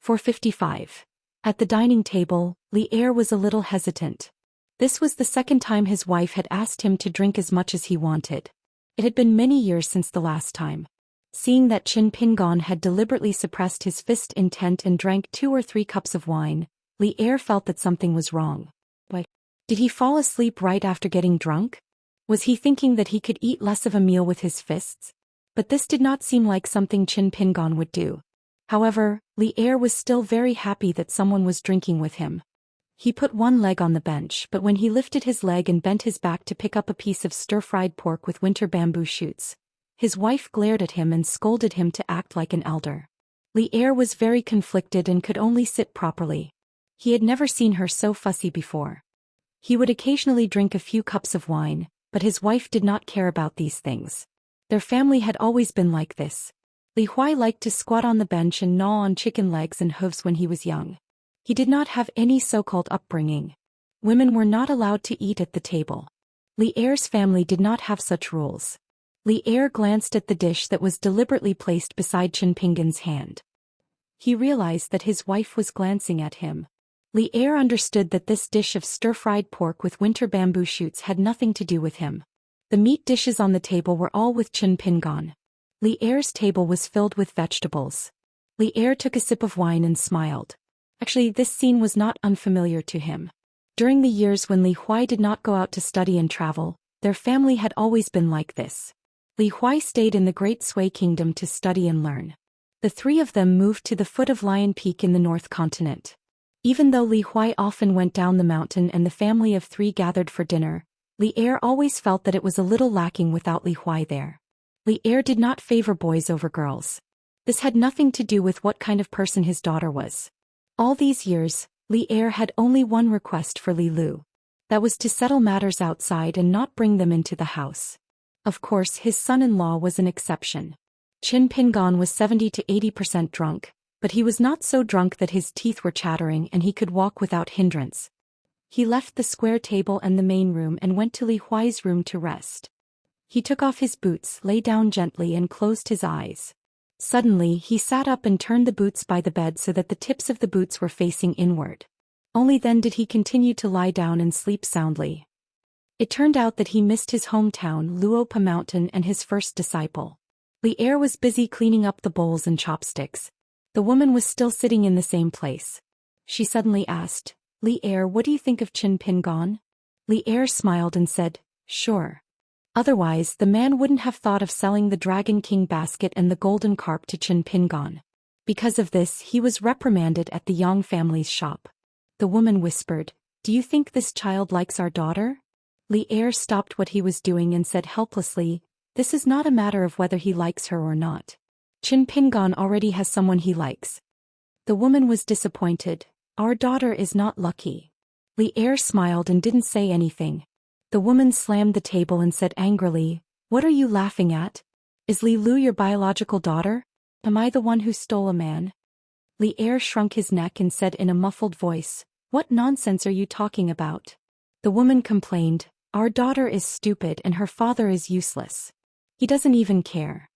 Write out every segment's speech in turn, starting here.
4:55. At the dining table, Li Er was a little hesitant. This was the second time his wife had asked him to drink as much as he wanted. It had been many years since the last time. Seeing that Qin Pingon had deliberately suppressed his fist intent and drank 2 or 3 cups of wine, Li Er felt that something was wrong. Why? Did he fall asleep right after getting drunk? Was he thinking that he could eat less of a meal with his fists? But this did not seem like something Qin Pingon would do. However, Li Er was still very happy that someone was drinking with him. He put one leg on the bench, but when he lifted his leg and bent his back to pick up a piece of stir-fried pork with winter bamboo shoots, his wife glared at him and scolded him to act like an elder. Li Er was very conflicted and could only sit properly. He had never seen her so fussy before. He would occasionally drink a few cups of wine, but his wife did not care about these things. Their family had always been like this. Li Huai liked to squat on the bench and gnaw on chicken legs and hooves when he was young. He did not have any so-called upbringing. Women were not allowed to eat at the table. Li Er's family did not have such rules. Li Er glanced at the dish that was deliberately placed beside Qin Pingon's hand. He realized that his wife was glancing at him. Li Er understood that this dish of stir-fried pork with winter bamboo shoots had nothing to do with him. The meat dishes on the table were all with Qin Pingon. Li Er's table was filled with vegetables. Li Er took a sip of wine and smiled. Actually, this scene was not unfamiliar to him. During the years when Li Huai did not go out to study and travel, their family had always been like this. Li Huai stayed in the Great Sui Kingdom to study and learn. The 3 of them moved to the foot of Lion Peak in the North Continent. Even though Li Huai often went down the mountain and the family of 3 gathered for dinner, Li Er always felt that it was a little lacking without Li Huai there. Li Er did not favor boys over girls. This had nothing to do with what kind of person his daughter was. All these years, Li Er had only one request for Li Lu. That was to settle matters outside and not bring them into the house. Of course, his son-in-law was an exception. Qin Pingon was 70 to 80% drunk, but he was not so drunk that his teeth were chattering and he could walk without hindrance. He left the square table and the main room and went to Li Huai's room to rest. He took off his boots, lay down gently and closed his eyes. Suddenly, he sat up and turned the boots by the bed so that the tips of the boots were facing inward. Only then did he continue to lie down and sleep soundly. It turned out that he missed his hometown, Luopa Mountain, and his first disciple. Li Er was busy cleaning up the bowls and chopsticks. The woman was still sitting in the same place. She suddenly asked, "Li Er, what do you think of Qin Pingon?" Li Er smiled and said, "Sure." Otherwise, the man wouldn't have thought of selling the Dragon King basket and the golden carp to Qin Pingon. Because of this, he was reprimanded at the Yang family's shop. The woman whispered, "Do you think this child likes our daughter?" Li Er stopped what he was doing and said helplessly, "This is not a matter of whether he likes her or not. Qin Pingon already has someone he likes." The woman was disappointed. "Our daughter is not lucky." Li Er smiled and didn't say anything. The woman slammed the table and said angrily, "What are you laughing at? Is Li Lu your biological daughter? Am I the one who stole a man?" Li Er shrunk his neck and said in a muffled voice, "What nonsense are you talking about?" The woman complained, "Our daughter is stupid and her father is useless. He doesn't even care.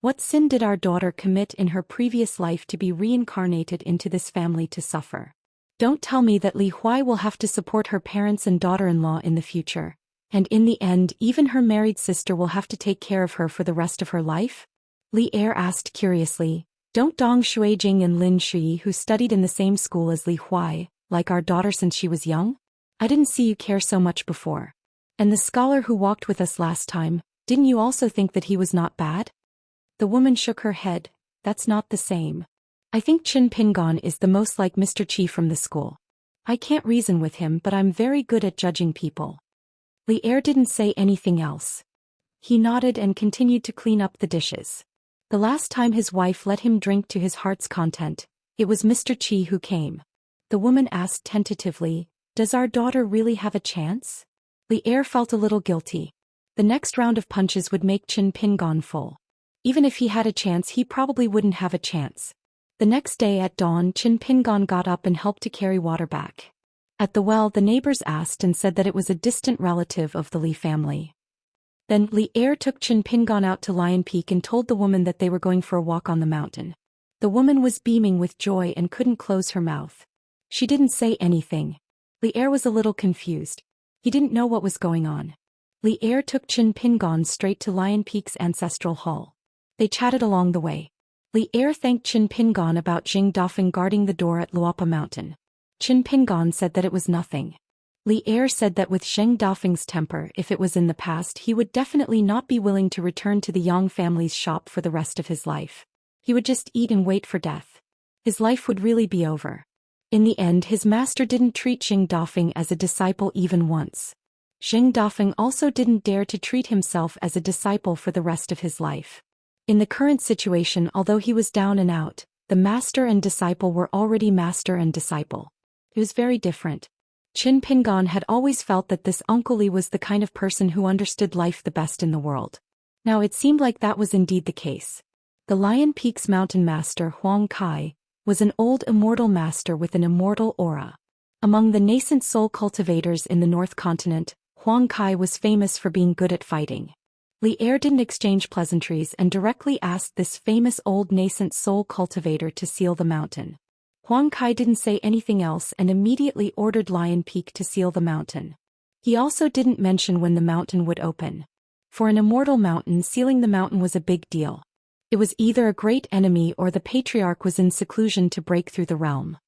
What sin did our daughter commit in her previous life to be reincarnated into this family to suffer? Don't tell me that Li Huai will have to support her parents and daughter-in-law in the future, and in the end even her married sister will have to take care of her for the rest of her life?" Li Er asked curiously, "Don't Dong Shuijing and Lin Shui, who studied in the same school as Li Huai, like our daughter since she was young? I didn't see you care so much before. And the scholar who walked with us last time, didn't you also think that he was not bad?" The woman shook her head. "That's not the same. I think Qin Pingon is the most like Mr. Qi from the school. I can't reason with him, but I'm very good at judging people." Li Er didn't say anything else. He nodded and continued to clean up the dishes. The last time his wife let him drink to his heart's content, it was Mr. Qi who came. The woman asked tentatively, "Does our daughter really have a chance?" Li Er felt a little guilty. The next round of punches would make Qin Pingon full. Even if he had a chance, he probably wouldn't have a chance. The next day at dawn, Qin Pingon got up and helped to carry water back. At the well, the neighbors asked and said that it was a distant relative of the Li family. Then Li Er took Qin Pingon out to Lion Peak and told the woman that they were going for a walk on the mountain. The woman was beaming with joy and couldn't close her mouth. She didn't say anything. Li'er was a little confused. He didn't know what was going on. Li'er took Qin Pingon straight to Lion Peak's ancestral hall. They chatted along the way. Li'er thanked Qin Pingon about Jing Dafeng guarding the door at Luopa Mountain. Qin Pingon said that it was nothing. Li'er said that with Zheng Dafeng's temper, if it was in the past, he would definitely not be willing to return to the Yang family's shop for the rest of his life. He would just eat and wait for death. His life would really be over. In the end, his master didn't treat Zheng Dafeng as a disciple even once. Zheng Dafeng also didn't dare to treat himself as a disciple for the rest of his life. In the current situation, although he was down and out, the master and disciple were already master and disciple. It was very different. Qin Pingon had always felt that this Uncle Li was the kind of person who understood life the best in the world. Now it seemed like that was indeed the case. The Lion Peak's mountain master Huang Kai was an old immortal master with an immortal aura. Among the nascent soul cultivators in the North Continent, Huang Kai was famous for being good at fighting. Li'er didn't exchange pleasantries and directly asked this famous old nascent soul cultivator to seal the mountain. Huang Kai didn't say anything else and immediately ordered Lion Peak to seal the mountain. He also didn't mention when the mountain would open. For an immortal mountain, sealing the mountain was a big deal. It was either a great enemy or the patriarch was in seclusion to break through the realm.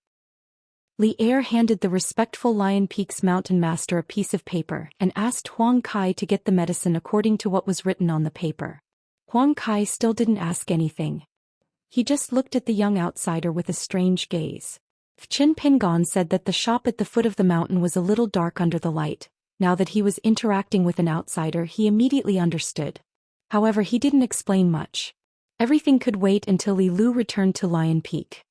Li'er handed the respectful Lion Peak's mountain master a piece of paper and asked Huang Kai to get the medicine according to what was written on the paper. Huang Kai still didn't ask anything. He just looked at the young outsider with a strange gaze. Qin Pingon said that the shop at the foot of the mountain was a little dark under the light. Now that he was interacting with an outsider, he immediately understood. However, he didn't explain much. Everything could wait until Li Lu returned to Lion Peak.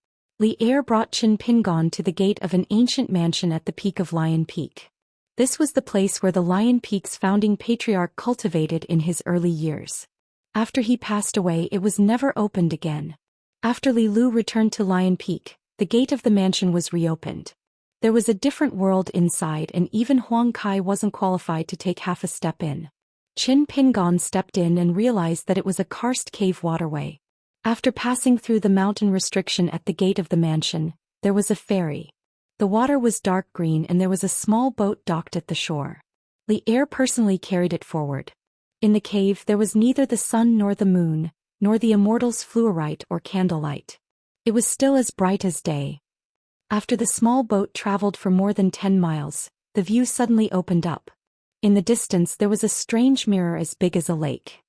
Li'er brought Qin Pingon to the gate of an ancient mansion at the peak of Lion Peak. This was the place where the Lion Peak's founding patriarch cultivated in his early years. After he passed away, it was never opened again. After Li Lu returned to Lion Peak, the gate of the mansion was reopened. There was a different world inside, and even Huang Kai wasn't qualified to take half a step in. Qin Pingon stepped in and realized that it was a karst cave waterway. After passing through the mountain restriction at the gate of the mansion, there was a ferry. The water was dark green and there was a small boat docked at the shore. Li'er personally carried it forward. In the cave there was neither the sun nor the moon, nor the Immortal's fluorite or candlelight. It was still as bright as day. After the small boat traveled for more than 10 miles, the view suddenly opened up. In the distance there was a strange mirror as big as a lake.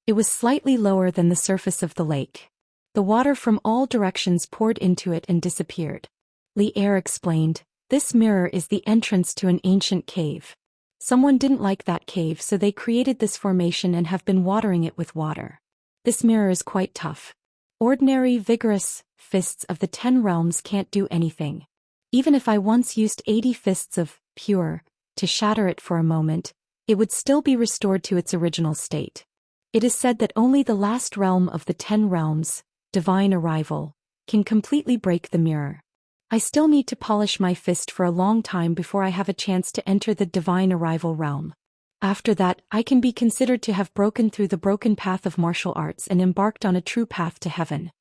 It was slightly lower than the surface of the lake. The water from all directions poured into it and disappeared. Li'er explained, "This mirror is the entrance to an ancient cave. Someone didn't like that cave, so they created this formation and have been watering it with water. This mirror is quite tough. Ordinary, vigorous fists of the 10 realms can't do anything. Even if I once used 80 fists of pure to shatter it for a moment, it would still be restored to its original state. It is said that only the last realm of the 10 realms, divine arrival, can completely break the mirror. I still need to polish my fist for a long time before I have a chance to enter the divine arrival realm. After that, I can be considered to have broken through the broken path of martial arts and embarked on a true path to heaven."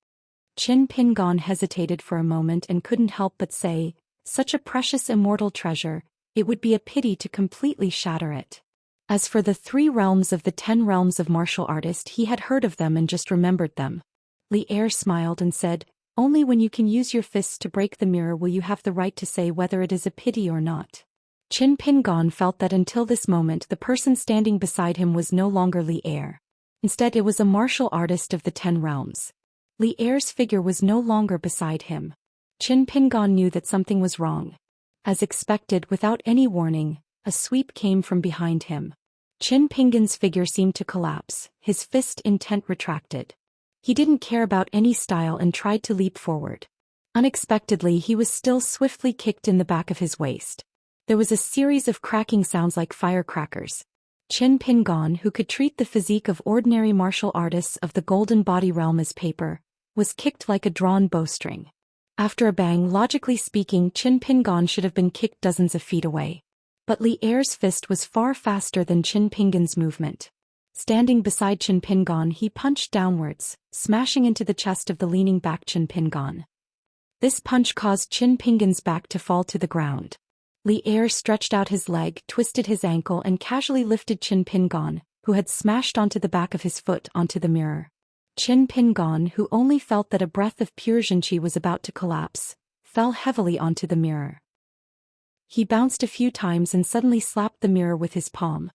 Qin Pingon hesitated for a moment and couldn't help but say, "Such a precious immortal treasure, it would be a pity to completely shatter it." As for the 3 realms of the 10 realms of martial artist, he had heard of them and just remembered them. Li'er smiled and said, "Only when you can use your fists to break the mirror will you have the right to say whether it is a pity or not." Qin Pingon felt that until this moment the person standing beside him was no longer Li'er. Instead, it was a martial artist of the 10 realms. Li'er's figure was no longer beside him. Qin Pingon knew that something was wrong. As expected, without any warning, a sweep came from behind him. Qin Pingon's figure seemed to collapse, his fist intent retracted. He didn't care about any style and tried to leap forward. Unexpectedly, he was still swiftly kicked in the back of his waist. There was a series of cracking sounds like firecrackers. Qin Pingon, who could treat the physique of ordinary martial artists of the golden body realm as paper, was kicked like a drawn bowstring. After a bang, logically speaking, Qin Pingon should have been kicked dozens of feet away. But Li'er's fist was far faster than Qin Pingon's movement. Standing beside Qin Pingon, he punched downwards, smashing into the chest of the leaning back Qin Pingon. This punch caused Qin Pingon's back to fall to the ground. Li Er stretched out his leg, twisted his ankle and casually lifted Qin Pingon, who had smashed onto the back of his foot, onto the mirror. Qin Pingon, who only felt that a breath of pure Xianxia was about to collapse, fell heavily onto the mirror. He bounced a few times and suddenly slapped the mirror with his palm.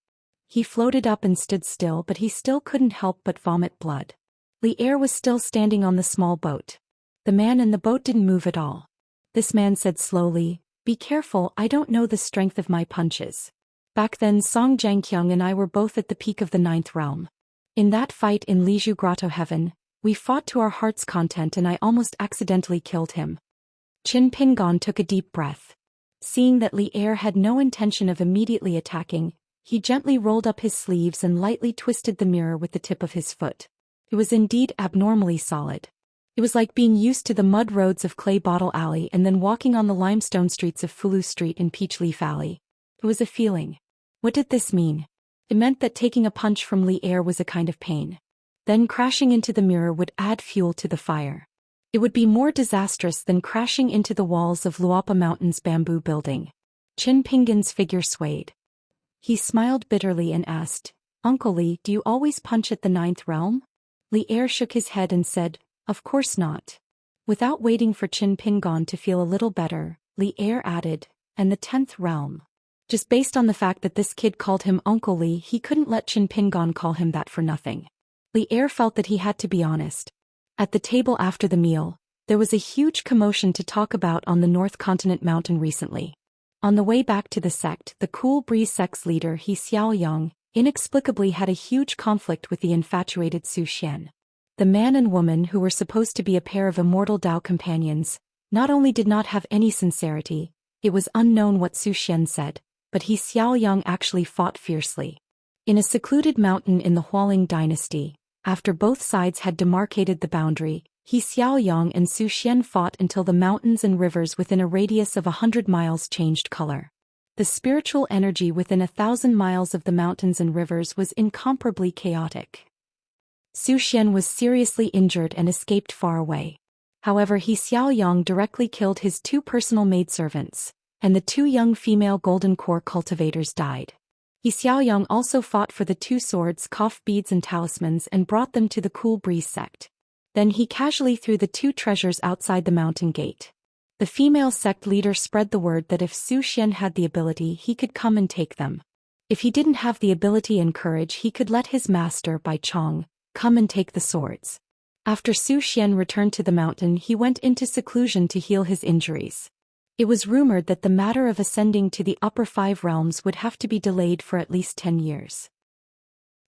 He floated up and stood still, but he still couldn't help but vomit blood. Li Er was still standing on the small boat. The man in the boat didn't move at all. This man said slowly, "Be careful, I don't know the strength of my punches. Back then Song Jiangqiang and I were both at the peak of the 9th realm. In that fight in Liju Grotto Heaven, we fought to our heart's content and I almost accidentally killed him." Qin Pingon took a deep breath. Seeing that Li Er had no intention of immediately attacking, he gently rolled up his sleeves and lightly twisted the mirror with the tip of his foot. It was indeed abnormally solid. It was like being used to the mud roads of Clay Bottle Alley and then walking on the limestone streets of Fulu Street in Peach Leaf Alley. It was a feeling. What did this mean? It meant that taking a punch from Li Er was a kind of pain. Then crashing into the mirror would add fuel to the fire. It would be more disastrous than crashing into the walls of Luapa Mountain's bamboo building. Qin Pingon's figure swayed. He smiled bitterly and asked, "Uncle Li, do you always punch at the 9th realm?" Li Er shook his head and said, "Of course not." Without waiting for Qin Pingon to feel a little better, Li Er added, "And the 10th realm." Just based on the fact that this kid called him Uncle Li, he couldn't let Qin Pingon call him that for nothing. Li Er felt that he had to be honest. At the table after the meal, there was a huge commotion to talk about on the North Continent mountain recently. On the way back to the sect, the Cool Breeze sect's leader Xianxia inexplicably had a huge conflict with the infatuated Zhou Xian. The man and woman who were supposed to be a pair of immortal Dao companions, not only did not have any sincerity, it was unknown what Zhou Xian said, but Xianxia actually fought fiercely. In a secluded mountain in the Hualing dynasty, after both sides had demarcated the boundary, Xianxia and Zhou Xian fought until the mountains and rivers within a radius of 100 miles changed color. The spiritual energy within 1,000 miles of the mountains and rivers was incomparably chaotic. Zhou Xian was seriously injured and escaped far away. However, Xianxia directly killed his 2 personal maidservants, and the 2 young female golden core cultivators died. Xianxia also fought for the 2 swords, cough beads and talismans and brought them to the Cool Breeze sect. Then he casually threw the 2 treasures outside the mountain gate. The female sect leader spread the word that if Zhou Xian had the ability he could come and take them. If he didn't have the ability and courage he could let his master, Bai Chong, come and take the swords. After Zhou Xian returned to the mountain he went into seclusion to heal his injuries. It was rumored that the matter of ascending to the upper 5 realms would have to be delayed for at least 10 years.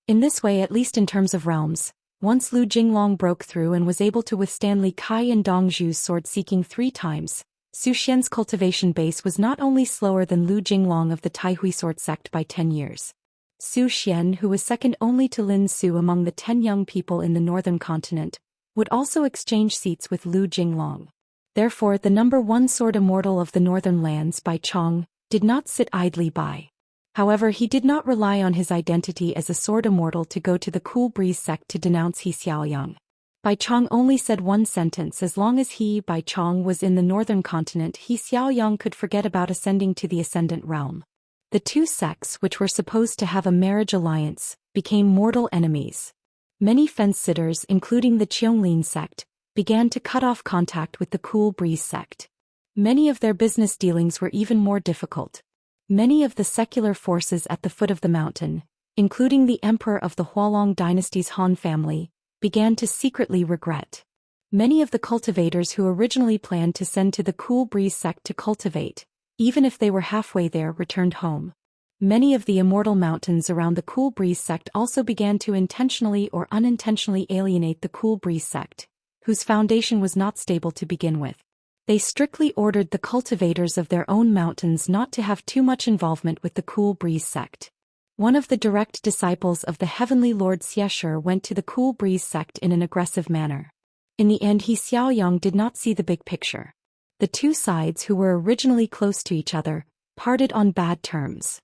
In this way, at least in terms of realms, once Lu Jinglong broke through and was able to withstand Li Kai and Dong Zhu's sword-seeking 3 times, Zhou Xian's cultivation base was not only slower than Lu Jinglong of the Taihui sword sect by 10 years. Zhou Xian, who was second only to Lin Su among the 10 young people in the northern continent, would also exchange seats with Lu Jinglong. Therefore, the number 1 sword immortal of the northern lands, Bai Chong, did not sit idly by. However, he did not rely on his identity as a sword immortal to go to the Cool Breeze sect to denounce Xianxia. Bai Chong only said 1 sentence: as long as he, Bai Chong, was in the northern continent, Xianxia could forget about ascending to the ascendant realm. The 2 sects, which were supposed to have a marriage alliance, became mortal enemies. Many fence-sitters, including the Qianglin sect, began to cut off contact with the Cool Breeze sect. Many of their business dealings were even more difficult. Many of the secular forces at the foot of the mountain, including the emperor of the Hualong dynasty's Han family, began to secretly regret. Many of the cultivators who originally planned to send to the Cool Breeze sect to cultivate, even if they were halfway there, returned home. Many of the immortal mountains around the Cool Breeze sect also began to intentionally or unintentionally alienate the Cool Breeze sect, whose foundation was not stable to begin with. They strictly ordered the cultivators of their own mountains not to have too much involvement with the Cool Breeze sect. One of the direct disciples of the Heavenly Lord Xieshur went to the Cool Breeze sect in an aggressive manner. In the end, Xiaoyang did not see the big picture. The 2 sides, who were originally close to each other, parted on bad terms.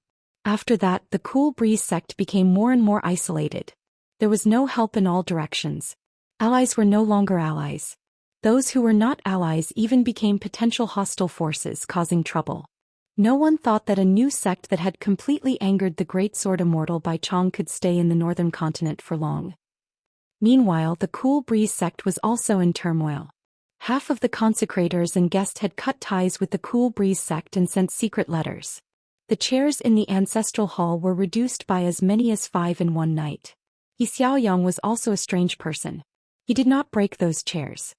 After that, the Cool Breeze sect became more and more isolated. There was no help in all directions. Allies were no longer allies. Those who were not allies even became potential hostile forces, causing trouble. No one thought that a new sect that had completely angered the great sword Immortal Bai Chong could stay in the northern continent for long. Meanwhile, the Cool Breeze sect was also in turmoil. Half of the consecrators and guests had cut ties with the Cool Breeze sect and sent secret letters. The chairs in the ancestral hall were reduced by as many as 5 in one night. Xiaoyang was also a strange person. He did not break those chairs.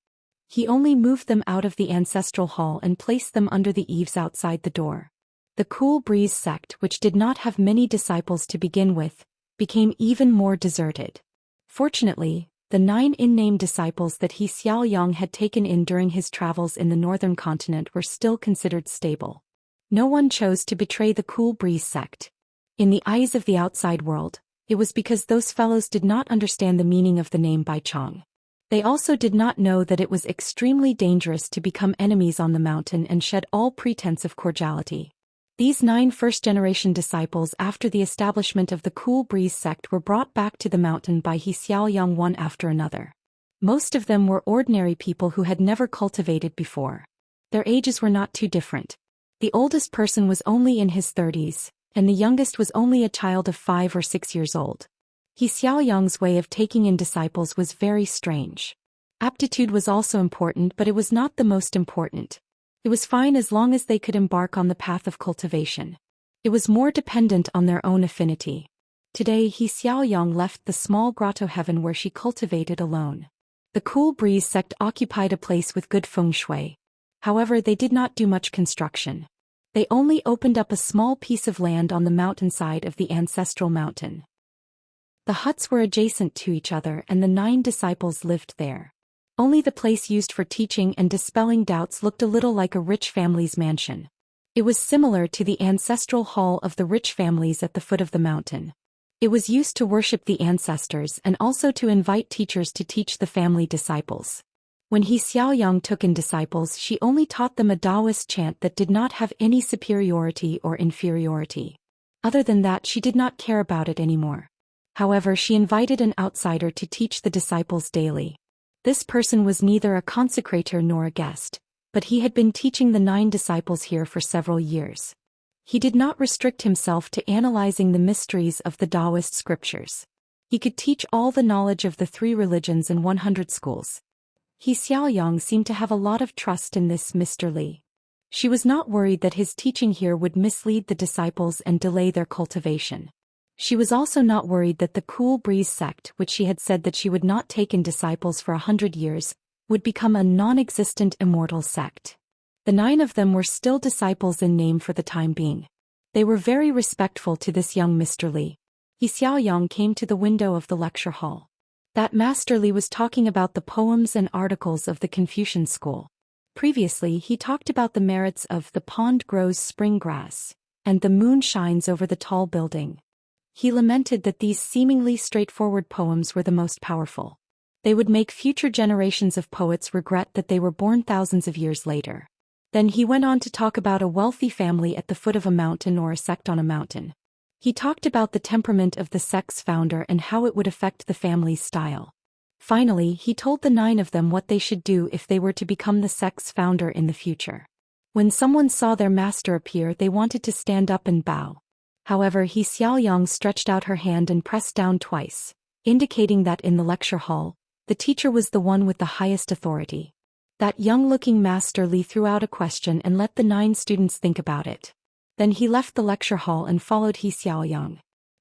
He only moved them out of the ancestral hall and placed them under the eaves outside the door. The Cool Breeze sect, which did not have many disciples to begin with, became even more deserted. Fortunately, the 9 in-name disciples that Xiaoyang had taken in during his travels in the northern continent were still considered stable. No one chose to betray the Cool Breeze sect. In the eyes of the outside world, it was because those fellows did not understand the meaning of the name Bai Chong. They also did not know that it was extremely dangerous to become enemies on the mountain and shed all pretense of cordiality. These 9 first-generation disciples after the establishment of the Cool Breeze sect were brought back to the mountain by Xiaoyang one after another. Most of them were ordinary people who had never cultivated before. Their ages were not too different. The oldest person was only in his 30s, and the youngest was only a child of 5 or 6 years old. Xiaoyang's way of taking in disciples was very strange. Aptitude was also important, but it was not the most important. It was fine as long as they could embark on the path of cultivation. It was more dependent on their own affinity. Today Xiaoyang left the small grotto heaven where she cultivated alone. The Cool Breeze sect occupied a place with good feng shui. However, they did not do much construction. They only opened up a small piece of land on the mountainside of the ancestral mountain. The huts were adjacent to each other and the 9 disciples lived there. Only the place used for teaching and dispelling doubts looked a little like a rich family's mansion. It was similar to the ancestral hall of the rich families at the foot of the mountain. It was used to worship the ancestors and also to invite teachers to teach the family disciples. When Xiaoyang took in disciples, she only taught them a Daoist chant that did not have any superiority or inferiority. Other than that, she did not care about it anymore. However, she invited an outsider to teach the disciples daily. This person was neither a consecrator nor a guest, but he had been teaching the 9 disciples here for several years. He did not restrict himself to analyzing the mysteries of the Daoist scriptures. He could teach all the knowledge of the 3 religions and 100 schools. Xiaoyang seemed to have a lot of trust in this Mr. Li. She was not worried that his teaching here would mislead the disciples and delay their cultivation. She was also not worried that the Cool Breeze sect, which she had said that she would not take in disciples for 100 years, would become a non-existent immortal sect. The 9 of them were still disciples in name for the time being. They were very respectful to this young Mr. Li. Xiaoyang came to the window of the lecture hall. That Master Li was talking about the poems and articles of the Confucian school. Previously, he talked about the merits of "the pond grows spring grass," and "the moon shines over the tall building." He lamented that these seemingly straightforward poems were the most powerful. They would make future generations of poets regret that they were born thousands of years later. Then he went on to talk about a wealthy family at the foot of a mountain or a sect on a mountain. He talked about the temperament of the sect's founder and how it would affect the family's style. Finally, he told the 9 of them what they should do if they were to become the sect's founder in the future. When someone saw their master appear, they wanted to stand up and bow. However, Xiaoyang stretched out her hand and pressed down twice, indicating that in the lecture hall, the teacher was the one with the highest authority. That young-looking Master Li threw out a question and let the 9 students think about it. Then he left the lecture hall and followed Xiaoyang.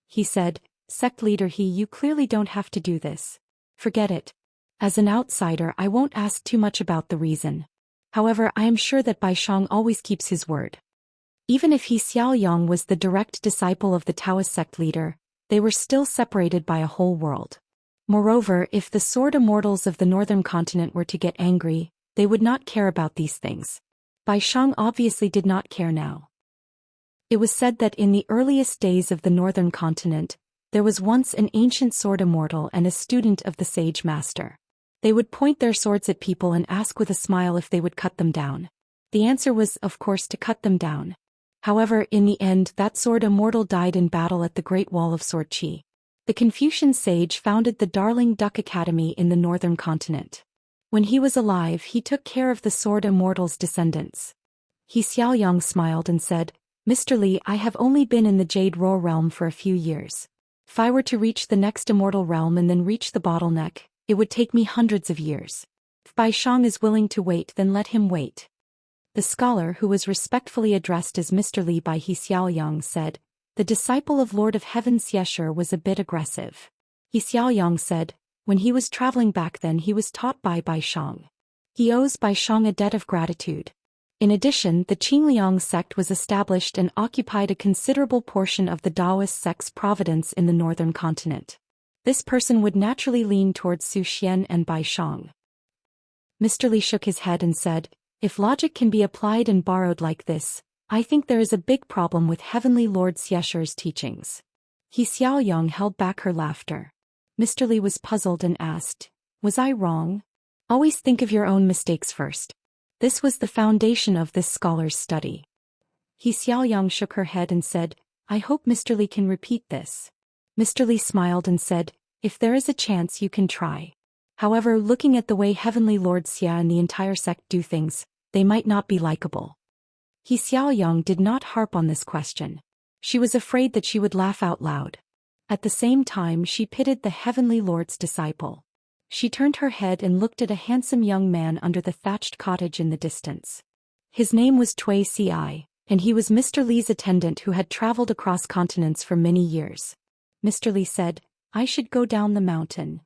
He said, "Sect leader He, you clearly don't have to do this. Forget it. As an outsider, I won't ask too much about the reason. However, I am sure that Bai Shang always keeps his word." Even if Xiaoyang was the direct disciple of the Taoist sect leader, they were still separated by a whole world. Moreover, if the sword immortals of the northern continent were to get angry, they would not care about these things. Bai Shang obviously did not care now. It was said that in the earliest days of the northern continent, there was once an ancient sword immortal and a student of the sage master. They would point their swords at people and ask with a smile if they would cut them down. The answer was, of course, to cut them down. However, in the end, that sword Immortal died in battle at the Great Wall of Sword Qi. The Confucian sage founded the Darling Duck Academy in the northern continent. When he was alive, he took care of the sword Immortal's descendants. Xiaoyang smiled and said, Mr. Li, I have only been in the Jade Roar realm for a few years. If I were to reach the next Immortal realm and then reach the bottleneck, it would take me hundreds of years. If Bai Shang is willing to wait, then let him wait. The scholar, who was respectfully addressed as Mr. Li by Xiaoyang, said, the disciple of Lord of Heaven Xiesher was a bit aggressive. Xiaoyang said, when he was traveling back then he was taught by Bai Shang. He owes Bai Shang a debt of gratitude. In addition, the Qingliang sect was established and occupied a considerable portion of the Daoist sect's providence in the northern continent. This person would naturally lean towards Zhou Xian and Bai Shang. Mr. Li shook his head and said, if logic can be applied and borrowed like this, I think there is a big problem with Heavenly Lord Xiesher's teachings. Xiaoyang held back her laughter. Mr. Li was puzzled and asked, was I wrong? Always think of your own mistakes first. This was the foundation of this scholar's study. Xiaoyang shook her head and said, I hope Mr. Li can repeat this. Mr. Li smiled and said, if there is a chance you can try. However, looking at the way Heavenly Lord Xia and the entire sect do things, they might not be likable. Xiaoyang did not harp on this question. She was afraid that she would laugh out loud. At the same time, she pitied the Heavenly Lord's disciple. She turned her head and looked at a handsome young man under the thatched cottage in the distance. His name was Cui Ci, and he was Mr. Li's attendant who had traveled across continents for many years. Mr. Li said, I should go down the mountain.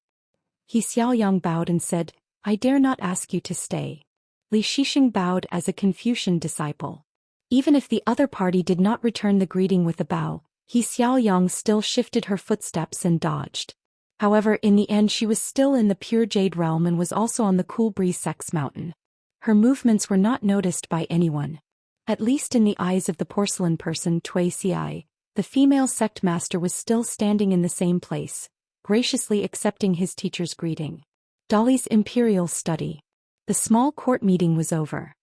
Xiaoyang bowed and said, I dare not ask you to stay. Li Shixing bowed as a Confucian disciple. Even if the other party did not return the greeting with a bow, Xiaoyang still shifted her footsteps and dodged. However, in the end she was still in the pure jade realm and was also on the cool breeze sex mountain. Her movements were not noticed by anyone. At least in the eyes of the porcelain person Cui Ci, the female sect master was still standing in the same place, graciously accepting his teacher's greeting. Dolly's imperial study. The small court meeting was over.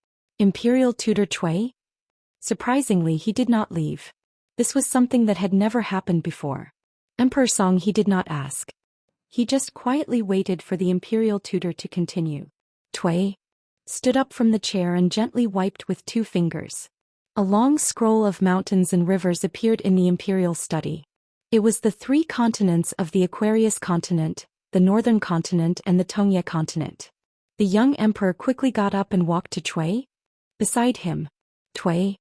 Imperial tutor Cui? Surprisingly, he did not leave. This was something that had never happened before. Emperor Song he did not ask. He just quietly waited for the imperial tutor to continue. Cui stood up from the chair and gently wiped with 2 fingers. A long scroll of mountains and rivers appeared in the imperial study. It was the 3 continents of the Aquarius continent, the northern continent and the Tongye continent. The young emperor quickly got up and walked to Cui. Beside him, Cui,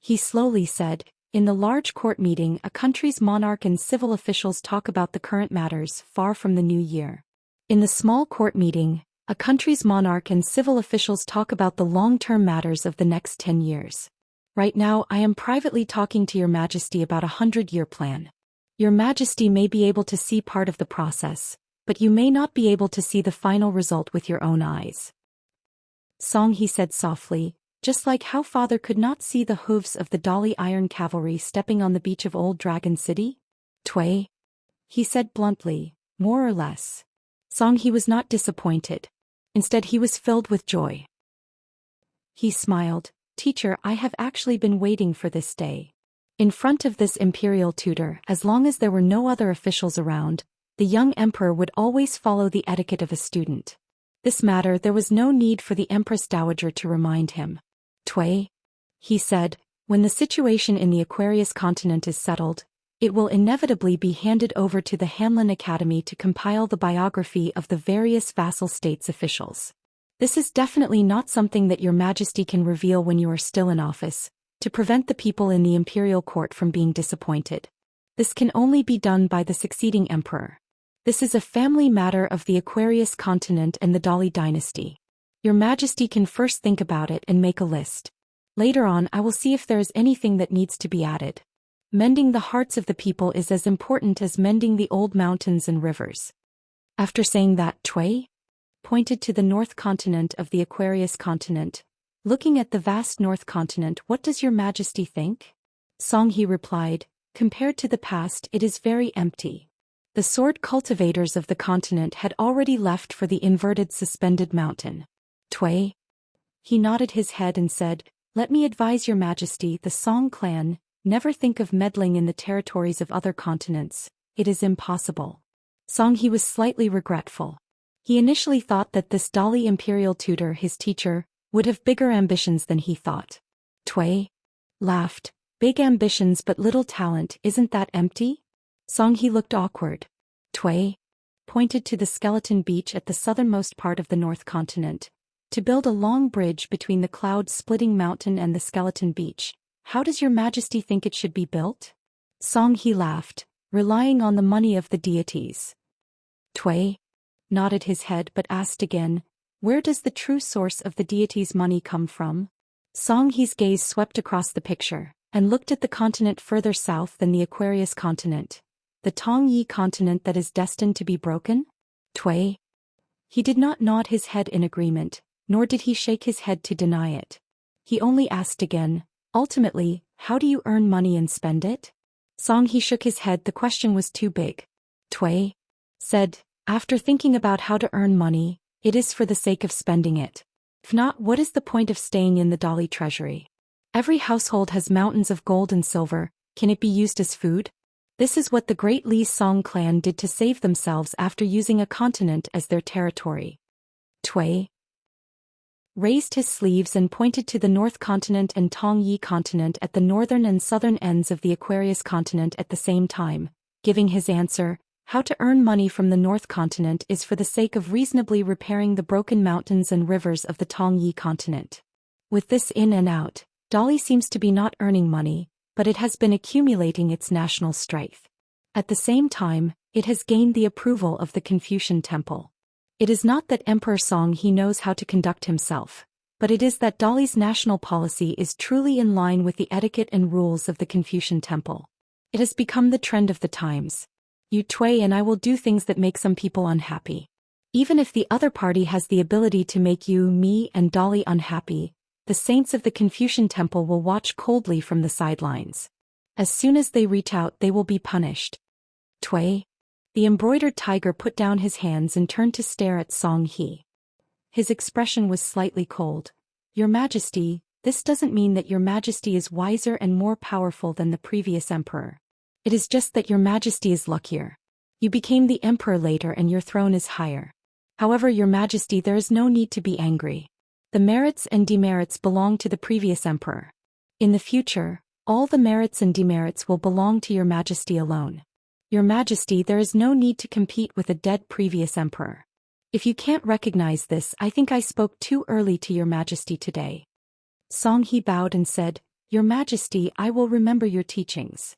he slowly said, in the large court meeting, a country's monarch and civil officials talk about the current matters far from the new year. In the small court meeting, a country's monarch and civil officials talk about the long-term matters of the next 10 years. Right now, I am privately talking to Your Majesty about a 100-year plan. Your Majesty may be able to see part of the process, but you may not be able to see the final result with your own eyes. Song he said softly, just like how father could not see the hooves of the Dali iron cavalry stepping on the beach of Old Dragon City? Cui, he said bluntly, more or less. Song he was not disappointed. Instead he was filled with joy. He smiled, Teacher, I have actually been waiting for this day. In front of this imperial tutor, as long as there were no other officials around, the young emperor would always follow the etiquette of a student. This matter there was no need for the Empress Dowager to remind him. Cui, he said, when the situation in the Aquarius continent is settled, it will inevitably be handed over to the Hanlin Academy to compile the biography of the various vassal states' officials. This is definitely not something that Your Majesty can reveal when you are still in office, to prevent the people in the imperial court from being disappointed. This can only be done by the succeeding emperor. This is a family matter of the Aquarius continent and the Dali dynasty. Your Majesty can first think about it and make a list. Later on I will see if there is anything that needs to be added. Mending the hearts of the people is as important as mending the old mountains and rivers. After saying that, Cui pointed to the north continent of the Aquarius continent. Looking at the vast north continent, what does Your Majesty think? Song he replied, compared to the past it is very empty. The sword cultivators of the continent had already left for the inverted suspended mountain. Cui, he nodded his head and said, Let me advise your majesty, the Song clan, never think of meddling in the territories of other continents. It is impossible. Song He was slightly regretful. He initially thought that this Dali imperial tutor, his teacher, would have bigger ambitions than he thought. Tui laughed. Big ambitions but little talent, isn't that empty? Song He looked awkward. Tui pointed to the skeleton beach at the southernmost part of the North Continent. To build a long bridge between the cloud-splitting mountain and the skeleton beach. How does your majesty think it should be built? Song He laughed, relying on the money of the deities. Tui nodded his head but asked again, where does the true source of the deities' money come from? Song He's gaze swept across the picture, and looked at the continent further south than the Aquarius continent. The Tongyi continent that is destined to be broken? Tui. He did not nod his head in agreement, nor did he shake his head to deny it. He only asked again, ultimately, how do you earn money and spend it? Song He shook his head, the question was too big. Tui said, after thinking about how to earn money, it is for the sake of spending it. If not, what is the point of staying in the Dali treasury? Every household has mountains of gold and silver, can it be used as food? This is what the great Li Song clan did to save themselves after using a continent as their territory. Tui raised his sleeves and pointed to the North Continent and Tongyi Continent at the northern and southern ends of the Aquarius Continent at the same time, giving his answer, how to earn money from the North Continent is for the sake of reasonably repairing the broken mountains and rivers of the Tongyi Continent. With this in and out, Dali seems to be not earning money, but it has been accumulating its national strength. At the same time, it has gained the approval of the Confucian Temple. It is not that Emperor Song He knows how to conduct himself, but it is that Dali's national policy is truly in line with the etiquette and rules of the Confucian Temple. It has become the trend of the times. You Tui and I will do things that make some people unhappy. Even if the other party has the ability to make you, me, and Dali unhappy, the saints of the Confucian Temple will watch coldly from the sidelines. As soon as they reach out, they will be punished. Tui. The embroidered tiger put down his hands and turned to stare at Song He. His expression was slightly cold. Your Majesty, this doesn't mean that your Majesty is wiser and more powerful than the previous emperor. It is just that your Majesty is luckier. You became the emperor later and your throne is higher. However, your Majesty, there is no need to be angry. The merits and demerits belong to the previous emperor. In the future, all the merits and demerits will belong to your Majesty alone. Your Majesty, there is no need to compete with a dead previous emperor. If you can't recognize this, I think I spoke too early to your Majesty today. Song He bowed and said, Your Majesty, I will remember your teachings.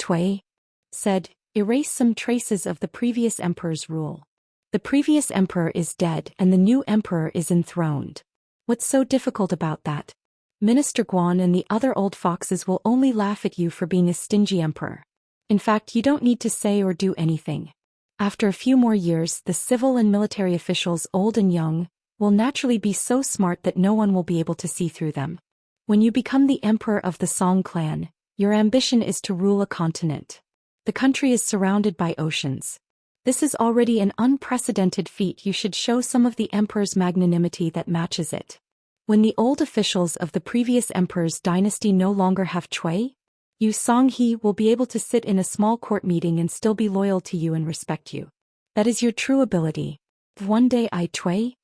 Tui said, erase some traces of the previous emperor's rule. The previous emperor is dead and the new emperor is enthroned. What's so difficult about that? Minister Guan and the other old foxes will only laugh at you for being a stingy emperor. In fact, you don't need to say or do anything. After a few more years, the civil and military officials, old and young, will naturally be so smart that no one will be able to see through them. When you become the emperor of the Song clan, your ambition is to rule a continent. The country is surrounded by oceans. This is already an unprecedented feat. You should show some of the emperor's magnanimity that matches it. When the old officials of the previous emperor's dynasty no longer have Tui, you Song He will be able to sit in a small court meeting and still be loyal to you and respect you. That is your true ability. If one day I Tui,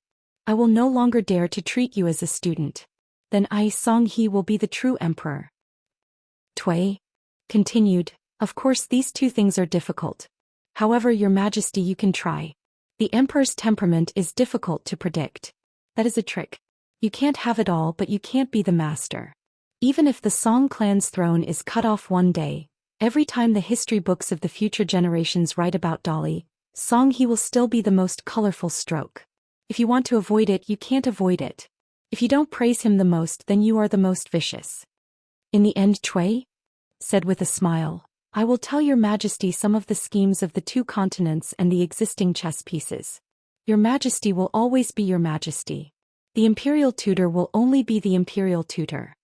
I will no longer dare to treat you as a student. Then I Song He will be the true emperor. Tui continued, of course these two things are difficult. However, your Majesty, you can try. The emperor's temperament is difficult to predict. That is a trick. You can't have it all, but you can't be the master. Even if the Song clan's throne is cut off one day, every time the history books of the future generations write about Dali, Song He will still be the most colorful stroke. If you want to avoid it, you can't avoid it. If you don't praise him the most, then you are the most vicious. In the end, Tui said with a smile, I will tell your Majesty some of the schemes of the two continents and the existing chess pieces. Your Majesty will always be your Majesty. The imperial tutor will only be the imperial tutor.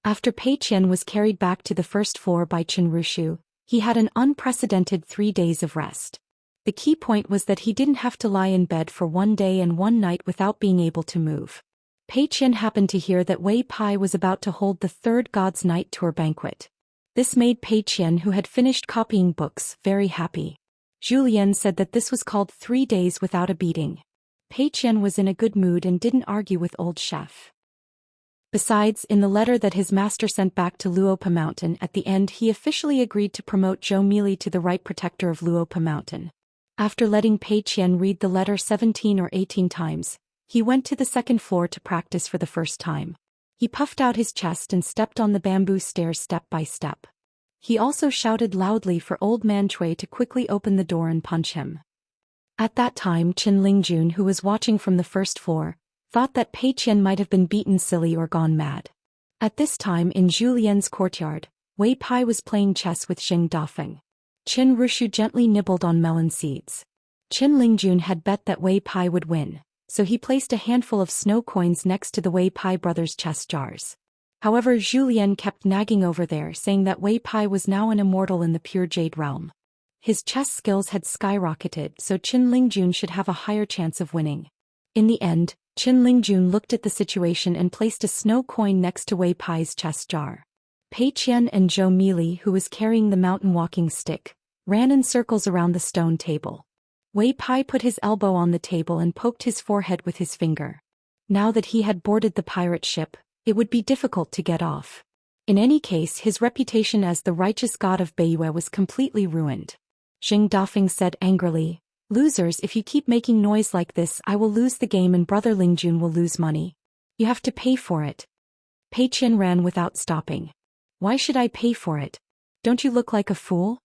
After Pei Qian was carried back to the first floor by Chen Rushu, he had an unprecedented 3 days of rest. The key point was that he didn't have to lie in bed for 1 day and 1 night without being able to move. Pei Qian happened to hear that Wei Pai was about to hold the third God's Night tour banquet. This made Pei Qian, who had finished copying books, very happy. Zhou Xian said that this was called 3 days without a beating. Pei Qian was in a good mood and didn't argue with old chef. Besides, in the letter that his master sent back to Luopa Mountain at the end, he officially agreed to promote Zhou Mili to the right protector of Luopa Mountain. After letting Pei Qian read the letter 17 or 18 times, he went to the second floor to practice for the first time. He puffed out his chest and stepped on the bamboo stairs step by step. He also shouted loudly for Old Man Cui to quickly open the door and punch him. At that time, Qin Lingjun, who was watching from the first floor, thought that Pei Qian might have been beaten silly or gone mad. At this time in Zhu Lian's courtyard, Wei Pai was playing chess with Xing Dafeng. Qin Rushu gently nibbled on melon seeds. Qin Lingjun had bet that Wei Pai would win, so he placed a handful of snow coins next to the Wei Pai brothers' chess jars. However, Zhu Lian kept nagging over there, saying that Wei Pai was now an immortal in the pure jade realm. His chess skills had skyrocketed, so Qin Lingjun should have a higher chance of winning. In the end, Qin Lingjun looked at the situation and placed a snow coin next to Wei Pai's chess jar. Pei Qian and Zhou Mili, who was carrying the mountain walking stick, ran in circles around the stone table. Wei Pai put his elbow on the table and poked his forehead with his finger. Now that he had boarded the pirate ship, it would be difficult to get off. In any case, his reputation as the righteous god of Beiyue was completely ruined. Xing Dafeng said angrily, "Losers, if you keep making noise like this, I will lose the game and Brother Lingjun will lose money. You have to pay for it." Pei Qian ran without stopping. "Why should I pay for it? Don't you look like a fool?"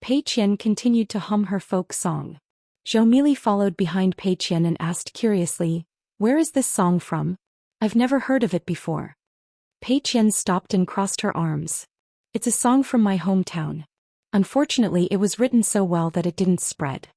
Pei Qian continued to hum her folk song. Zhou Mili followed behind Pei Qian and asked curiously, "Where is this song from? I've never heard of it before." Pei Qian stopped and crossed her arms. "It's a song from my hometown. Unfortunately, it was written so well that it didn't spread."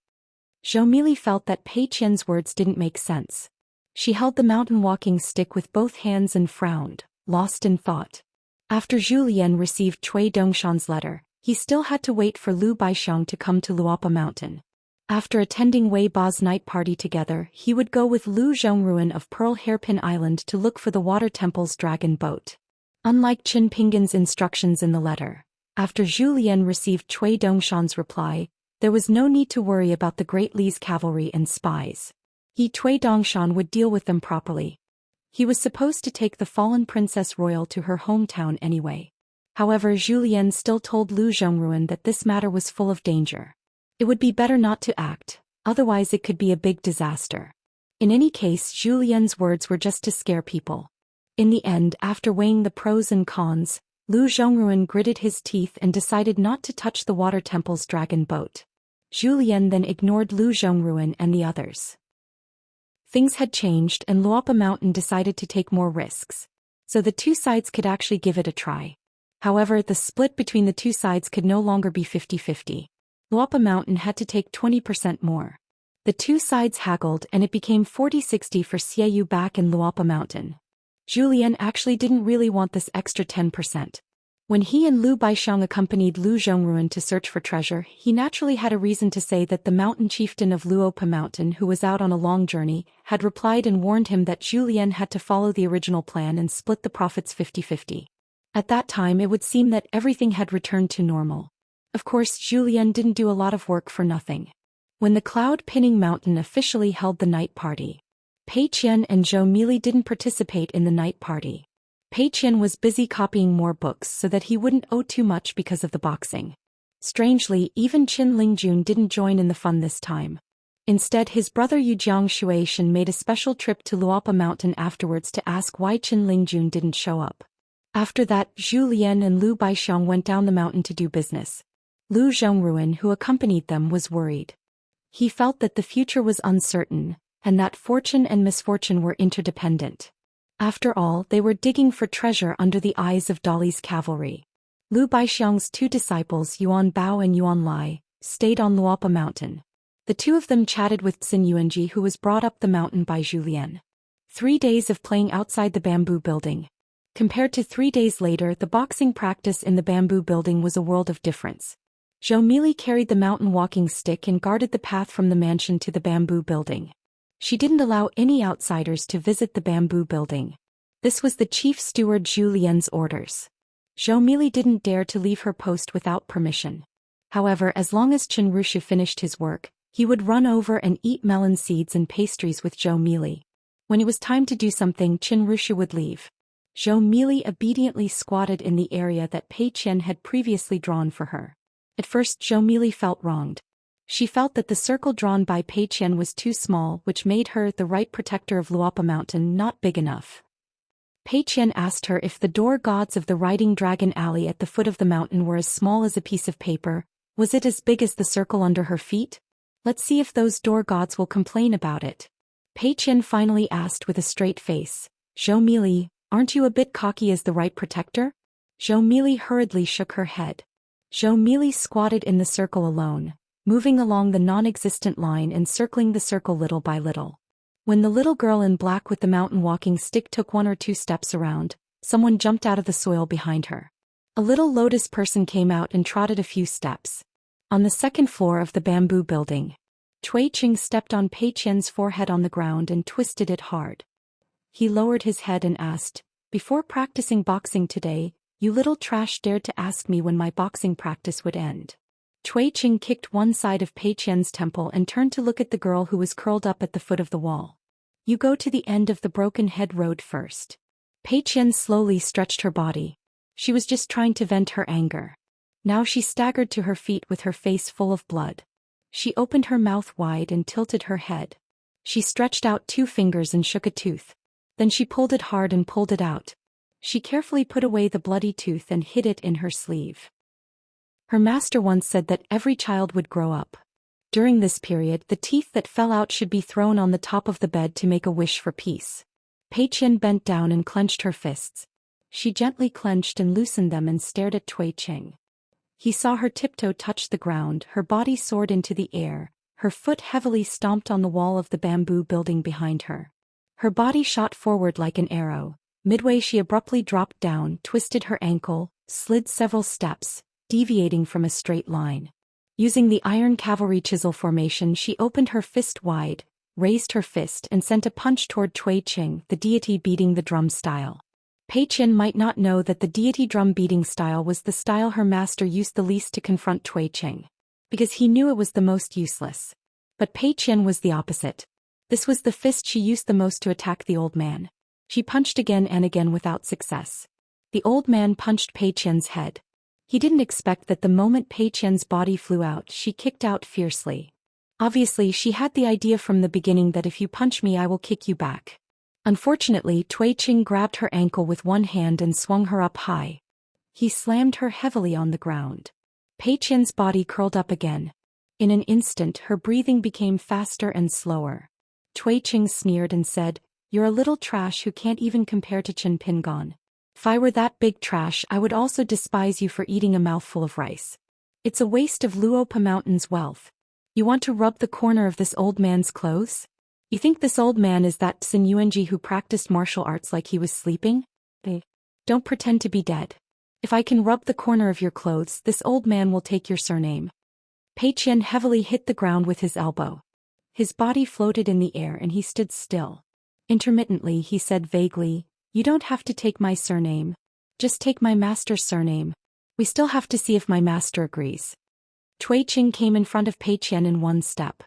Zhou Mili felt that Pei Qian's words didn't make sense. She held the mountain walking stick with both hands and frowned, lost in thought. After Zhu Lian received Cui Dongshan's letter, he still had to wait for Lu Baixiang to come to Luopa Mountain. After attending Wei Ba's night party together, he would go with Lu Zhongruan of Pearl Hairpin Island to look for the Water Temple's dragon boat. Unlike Qin Pinggan's instructions in the letter, after Zhu Lian received Cui Dongshan's reply, there was no need to worry about the Great Li's cavalry and spies. Cui Dongshan would deal with them properly. He was supposed to take the fallen Princess Royal to her hometown anyway. However, Zhu Lian still told Lu Zhongruan that this matter was full of danger. It would be better not to act, otherwise it could be a big disaster. In any case, Zhu Lian's words were just to scare people. In the end, after weighing the pros and cons, Lu Zhongruan gritted his teeth and decided not to touch the Water Temple's dragon boat. Zhu Lian then ignored Lu Zhongruan and the others. Things had changed and Luopa Mountain decided to take more risks, so the two sides could actually give it a try. However, the split between the two sides could no longer be 50-50. Luopa Mountain had to take 20% more. The two sides haggled and it became 40-60 for Xiaoyu back in Luopa Mountain. Zhu Lian actually didn't really want this extra 10%. When he and Lu Baixiang accompanied Lu Zhongruan to search for treasure, he naturally had a reason to say that the mountain chieftain of Luopa Mountain, who was out on a long journey, had replied and warned him that Zhu Lian had to follow the original plan and split the profits 50-50. At that time it would seem that everything had returned to normal. Of course, Zhu Lian didn't do a lot of work for nothing. When the cloud-pinning mountain officially held the night party, Pei Qian and Zhou Mili didn't participate in the night party. Pei Qian was busy copying more books so that he wouldn't owe too much because of the boxing. Strangely, even Qin Lingjun didn't join in the fun this time. Instead, his brother Yujiang Shueishan made a special trip to Luopa Mountain afterwards to ask why Qin Lingjun didn't show up. After that, Zhu Lian and Lu Baixiang went down the mountain to do business. Lu Zhongruan, who accompanied them, was worried. He felt that the future was uncertain, and that fortune and misfortune were interdependent. After all, they were digging for treasure under the eyes of Dali's cavalry. Lu Baixiang's two disciples, Yuan Bao and Yuan Lai, stayed on Luopa Mountain. The two of them chatted with Xin Yuanji, who was brought up the mountain by Zhu Lian. 3 days of playing outside the bamboo building. Compared to 3 days later, the boxing practice in the bamboo building was a world of difference. Zhou Mili carried the mountain walking stick and guarded the path from the mansion to the bamboo building. She didn't allow any outsiders to visit the bamboo building. This was the chief steward Zhou Lian's orders. Zhou Mili didn't dare to leave her post without permission. However, as long as Qin Rushu finished his work, he would run over and eat melon seeds and pastries with Zhou Mili. When it was time to do something, Qin Rushu would leave. Zhou Mili obediently squatted in the area that Pei Qian had previously drawn for her. At first, Zhou Mili felt wronged. She felt that the circle drawn by Pei Qian was too small, which made her the right protector of Luopa Mountain not big enough. Pei Qian asked her if the door gods of the Riding Dragon Alley at the foot of the mountain were as small as a piece of paper. Was it as big as the circle under her feet? Let's see if those door gods will complain about it. Pei Qian finally asked with a straight face. Zhou Mili, aren't you a bit cocky as the right protector? Zhou Mili hurriedly shook her head. Zhou Mili squatted in the circle alone, moving along the non-existent line and circling the circle little by little. When the little girl in black with the mountain walking stick took 1 or 2 steps around, someone jumped out of the soil behind her. A little lotus person came out and trotted a few steps. On the second floor of the bamboo building, Cui Qing stepped on Pei Qian's forehead on the ground and twisted it hard. He lowered his head and asked, "Before practicing boxing today, you little trash dared to ask me when my boxing practice would end." Cui Qing kicked one side of Pei Qian's temple and turned to look at the girl who was curled up at the foot of the wall. "You go to the end of the Broken Head Road first." Pei Qian slowly stretched her body. She was just trying to vent her anger. Now she staggered to her feet with her face full of blood. She opened her mouth wide and tilted her head. She stretched out 2 fingers and shook a tooth. Then she pulled it hard and pulled it out. She carefully put away the bloody tooth and hid it in her sleeve. Her master once said that every child would grow up. During this period, the teeth that fell out should be thrown on the top of the bed to make a wish for peace. Pei Qian bent down and clenched her fists. She gently clenched and loosened them and stared at Cui Qing. He saw her tiptoe touch the ground, her body soared into the air, her foot heavily stomped on the wall of the bamboo building behind her. Her body shot forward like an arrow. Midway she abruptly dropped down, twisted her ankle, slid several steps, deviating from a straight line. Using the iron cavalry chisel formation, she opened her fist wide, raised her fist and sent a punch toward Cui Qing, the deity beating the drum style. Pei Qian might not know that the deity drum beating style was the style her master used the least to confront Cui Qing, because he knew it was the most useless. But Pei Qian was the opposite. This was the fist she used the most to attack the old man. She punched again and again without success. The old man punched Pei Qian's head. He didn't expect that the moment Pei Qian's body flew out, she kicked out fiercely. Obviously, she had the idea from the beginning that if you punch me I will kick you back. Unfortunately, Cui Qing grabbed her ankle with one hand and swung her up high. He slammed her heavily on the ground. Pei Qian's body curled up again. In an instant, her breathing became faster and slower. Cui Qing sneered and said, "You're a little trash who can't even compare to Qin Pingon. If I were that big trash, I would also despise you for eating a mouthful of rice. It's a waste of Luopa Mountain's wealth. You want to rub the corner of this old man's clothes? You think this old man is that Xin Yuanji who practiced martial arts like he was sleeping? Don't pretend to be dead. If I can rub the corner of your clothes, this old man will take your surname." Pei Qian heavily hit the ground with his elbow. His body floated in the air and he stood still. Intermittently he said vaguely, "You don't have to take my surname. Just take my master's surname. We still have to see if my master agrees." Cui Qing came in front of Pei Qian in one step.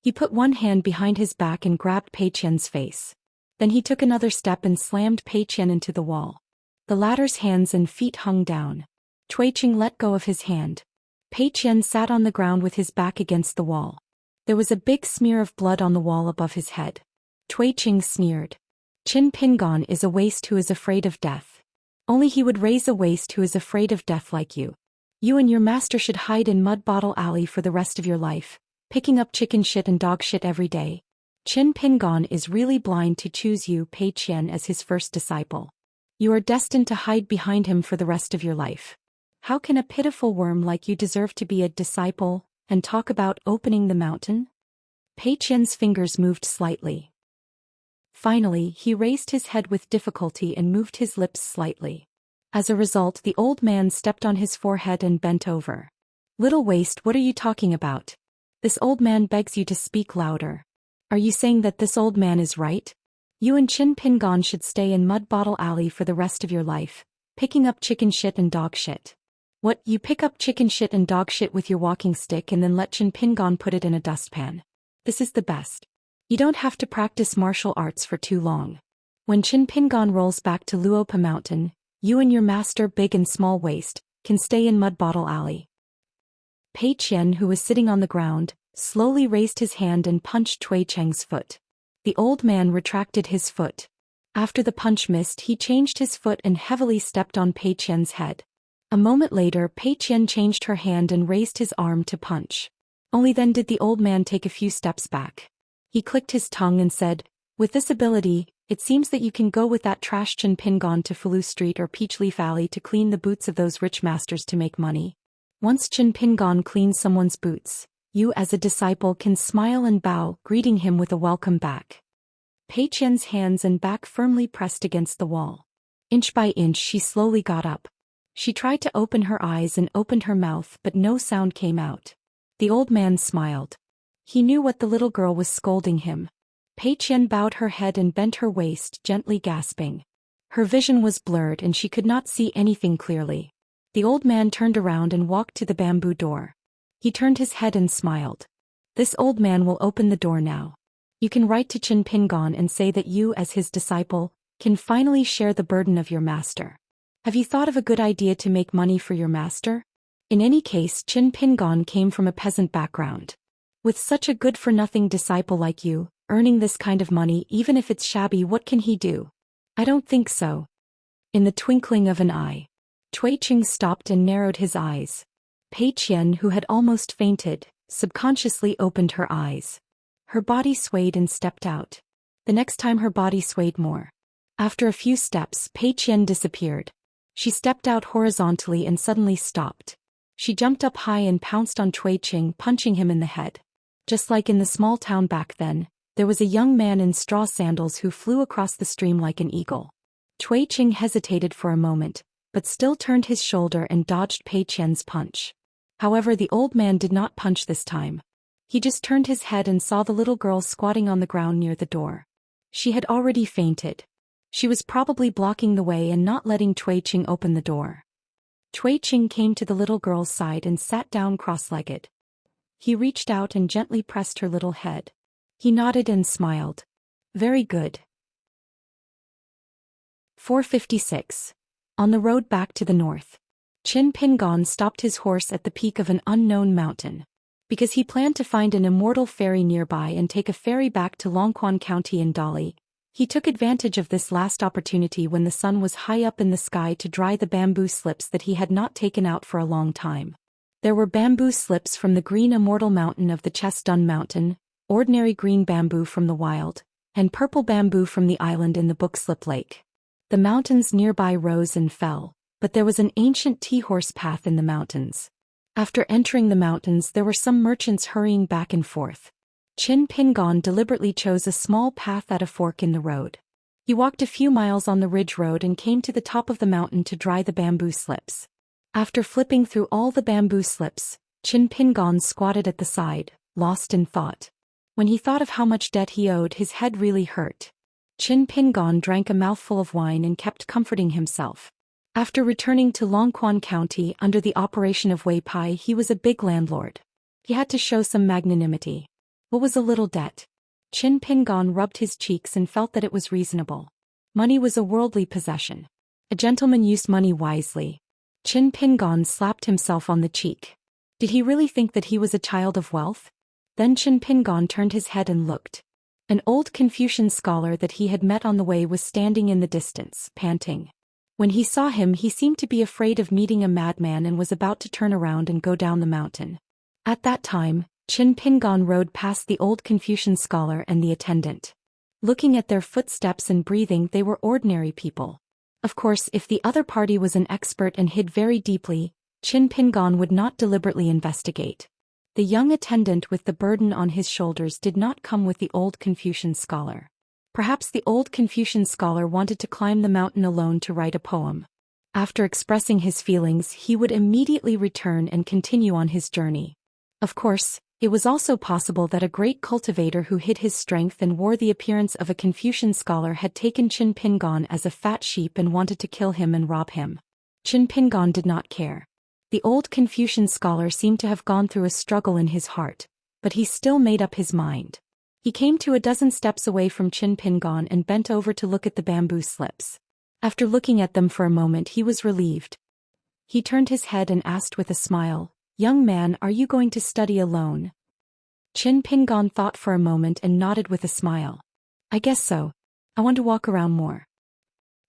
He put one hand behind his back and grabbed Pei Qian's face. Then he took another step and slammed Pei Qian into the wall. The latter's hands and feet hung down. Cui Qing let go of his hand. Pei Qian sat on the ground with his back against the wall. There was a big smear of blood on the wall above his head. Cui Qing sneered. "Qin Pingon is a waste who is afraid of death. Only he would raise a waste who is afraid of death like you. You and your master should hide in Mud Bottle Alley for the rest of your life, picking up chicken shit and dog shit every day. Qin Pingon is really blind to choose you, Pei Qian, as his first disciple. You are destined to hide behind him for the rest of your life. How can a pitiful worm like you deserve to be a disciple, and talk about opening the mountain?" Pei Qian's fingers moved slightly. Finally, he raised his head with difficulty and moved his lips slightly. As a result, the old man stepped on his forehead and bent over. "Little waste, what are you talking about? This old man begs you to speak louder. Are you saying that this old man is right? You and Qin Pingon should stay in Mud Bottle Alley for the rest of your life, picking up chicken shit and dog shit. What, you pick up chicken shit and dog shit with your walking stick and then let Qin Pingon put it in a dustpan? This is the best. You don't have to practice martial arts for too long. When Qin Pingon rolls back to Luopa Mountain, you and your master Big and Small Waist can stay in Mud Bottle Alley. Pei Qian, who was sitting on the ground, slowly raised his hand and punched Cui Cheng's foot. The old man retracted his foot. After the punch missed, he changed his foot and heavily stepped on Pei Qian's head. A moment later, Pei Qian changed her hand and raised his arm to punch. Only then did the old man take a few steps back. He clicked his tongue and said, "With this ability, it seems that you can go with that trash Qin Pingon to Fulu Street or Peachleaf Alley to clean the boots of those rich masters to make money. Once Qin Pingon cleans someone's boots, you as a disciple can smile and bow, greeting him with a welcome back." Pei Qian's hands and back firmly pressed against the wall. Inch by inch she slowly got up. She tried to open her eyes and opened her mouth, but no sound came out. The old man smiled. He knew what the little girl was scolding him. Pei Qian bowed her head and bent her waist, gently gasping. Her vision was blurred and she could not see anything clearly. The old man turned around and walked to the bamboo door. He turned his head and smiled. "This old man will open the door now. You can write to Qin Pingon and say that you, as his disciple, can finally share the burden of your master. Have you thought of a good idea to make money for your master?" In any case, Qin Pingon came from a peasant background. With such a good-for-nothing disciple like you, earning this kind of money, even if it's shabby, what can he do? I don't think so. In the twinkling of an eye, Cui Cheng stopped and narrowed his eyes. Pei Qian, who had almost fainted, subconsciously opened her eyes. Her body swayed and stepped out. The next time her body swayed more. After a few steps, Pei Qian disappeared. She stepped out horizontally and suddenly stopped. She jumped up high and pounced on Cui Cheng, punching him in the head. Just like in the small town back then, there was a young man in straw sandals who flew across the stream like an eagle. Cui Cheng hesitated for a moment, but still turned his shoulder and dodged Pei Qian's punch. However, the old man did not punch this time. He just turned his head and saw the little girl squatting on the ground near the door. She had already fainted. She was probably blocking the way and not letting Cui Cheng open the door. Cui Cheng came to the little girl's side and sat down cross-legged. He reached out and gently pressed her little head. He nodded and smiled. "Very good." 456. On the road back to the north, Qin Pingon stopped his horse at the peak of an unknown mountain. Because he planned to find an immortal ferry nearby and take a ferry back to Longquan County in Dali, he took advantage of this last opportunity when the sun was high up in the sky to dry the bamboo slips that he had not taken out for a long time. There were bamboo slips from the green Immortal Mountain of the Chestun Mountain, ordinary green bamboo from the wild, and purple bamboo from the island in the Bookslip Lake. The mountains nearby rose and fell, but there was an ancient tea-horse path in the mountains. After entering the mountains, there were some merchants hurrying back and forth. Qin Pingon deliberately chose a small path at a fork in the road. He walked a few miles on the ridge road and came to the top of the mountain to dry the bamboo slips. After flipping through all the bamboo slips, Qin Pingon squatted at the side, lost in thought. When he thought of how much debt he owed, his head really hurt. Qin Pingon drank a mouthful of wine and kept comforting himself. After returning to Longquan County under the operation of Wei Pai, he was a big landlord. He had to show some magnanimity. What was a little debt? Qin Pingon rubbed his cheeks and felt that it was reasonable. Money was a worldly possession. A gentleman used money wisely. Qin Pingon slapped himself on the cheek. Did he really think that he was a child of wealth? Then Qin Pingon turned his head and looked. An old Confucian scholar that he had met on the way was standing in the distance, panting. When he saw him, he seemed to be afraid of meeting a madman and was about to turn around and go down the mountain. At that time, Qin Pingon rode past the old Confucian scholar and the attendant. Looking at their footsteps and breathing, they were ordinary people. Of course, if the other party was an expert and hid very deeply, Qin Pingon would not deliberately investigate. The young attendant with the burden on his shoulders did not come with the old Confucian scholar. Perhaps the old Confucian scholar wanted to climb the mountain alone to write a poem. After expressing his feelings, he would immediately return and continue on his journey. Of course, It was also possible that a great cultivator who hid his strength and wore the appearance of a Confucian scholar had taken Qin Pingon as a fat sheep and wanted to kill him and rob him. Qin Pingon did not care. The old Confucian scholar seemed to have gone through a struggle in his heart, but he still made up his mind. He came to a dozen steps away from Qin Pingon and bent over to look at the bamboo slips. After looking at them for a moment, he was relieved. He turned his head and asked with a smile, "Young man, are you going to study alone?" Qin Pingon thought for a moment and nodded with a smile. "I guess so. I want to walk around more."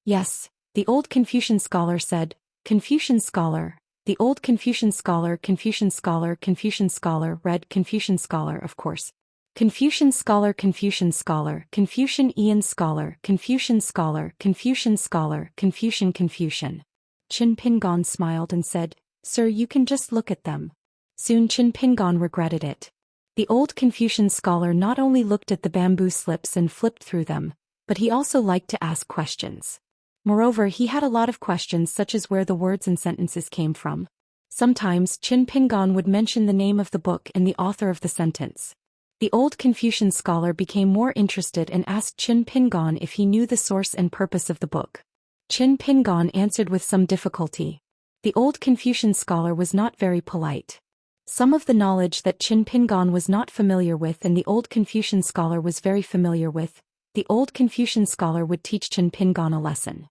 "Yes," the old Confucian scholar said. Confucian scholar. The old Confucian scholar, Confucian scholar, Confucian scholar, read Confucian scholar, of course. Confucian scholar, Confucian scholar, Confucian Ian scholar, Confucian scholar, Confucian scholar, Confucian Confucian. Qin Pingon smiled and said, "Sir, you can just look at them." Soon Qin Pingon regretted it. The old Confucian scholar not only looked at the bamboo slips and flipped through them, but he also liked to ask questions. Moreover, he had a lot of questions such as where the words and sentences came from. Sometimes Qin Pingon would mention the name of the book and the author of the sentence. The old Confucian scholar became more interested and asked Qin Pingon if he knew the source and purpose of the book. Qin Pingon answered with some difficulty. The old Confucian scholar was not very polite. Some of the knowledge that Qin Pingon was not familiar with and the old Confucian scholar was very familiar with, the old Confucian scholar would teach Qin Pingon a lesson.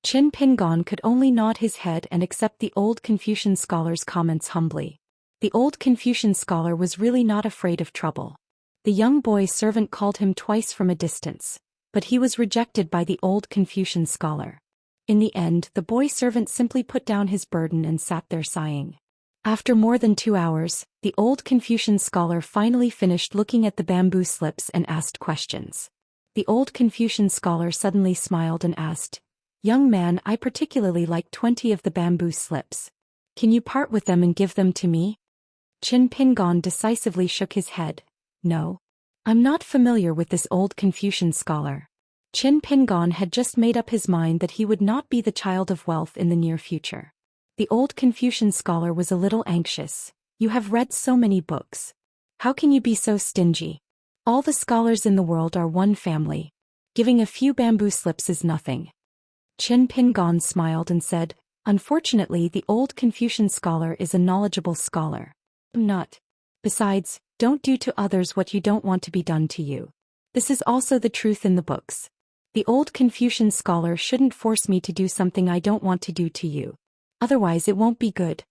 Qin Pingon could only nod his head and accept the old Confucian scholar's comments humbly. The old Confucian scholar was really not afraid of trouble. The young boy servant called him twice from a distance, but he was rejected by the old Confucian scholar. In the end, the boy servant simply put down his burden and sat there sighing. After more than 2 hours, the old Confucian scholar finally finished looking at the bamboo slips and asked questions. The old Confucian scholar suddenly smiled and asked, "Young man, I particularly like 20 of the bamboo slips. Can you part with them and give them to me?" Qin Pingon decisively shook his head. "No. I'm not familiar with this old Confucian scholar." Qin Pingon had just made up his mind that he would not be the child of wealth in the near future. The old Confucian scholar was a little anxious. "You have read so many books. How can you be so stingy? All the scholars in the world are one family. Giving a few bamboo slips is nothing." Qin Pingon smiled and said, "Unfortunately, the old Confucian scholar is a knowledgeable scholar. I'm not. Besides, don't do to others what you don't want to be done to you. This is also the truth in the books. The old Confucian scholar shouldn't force me to do something I don't want to do to you. Otherwise it won't be good."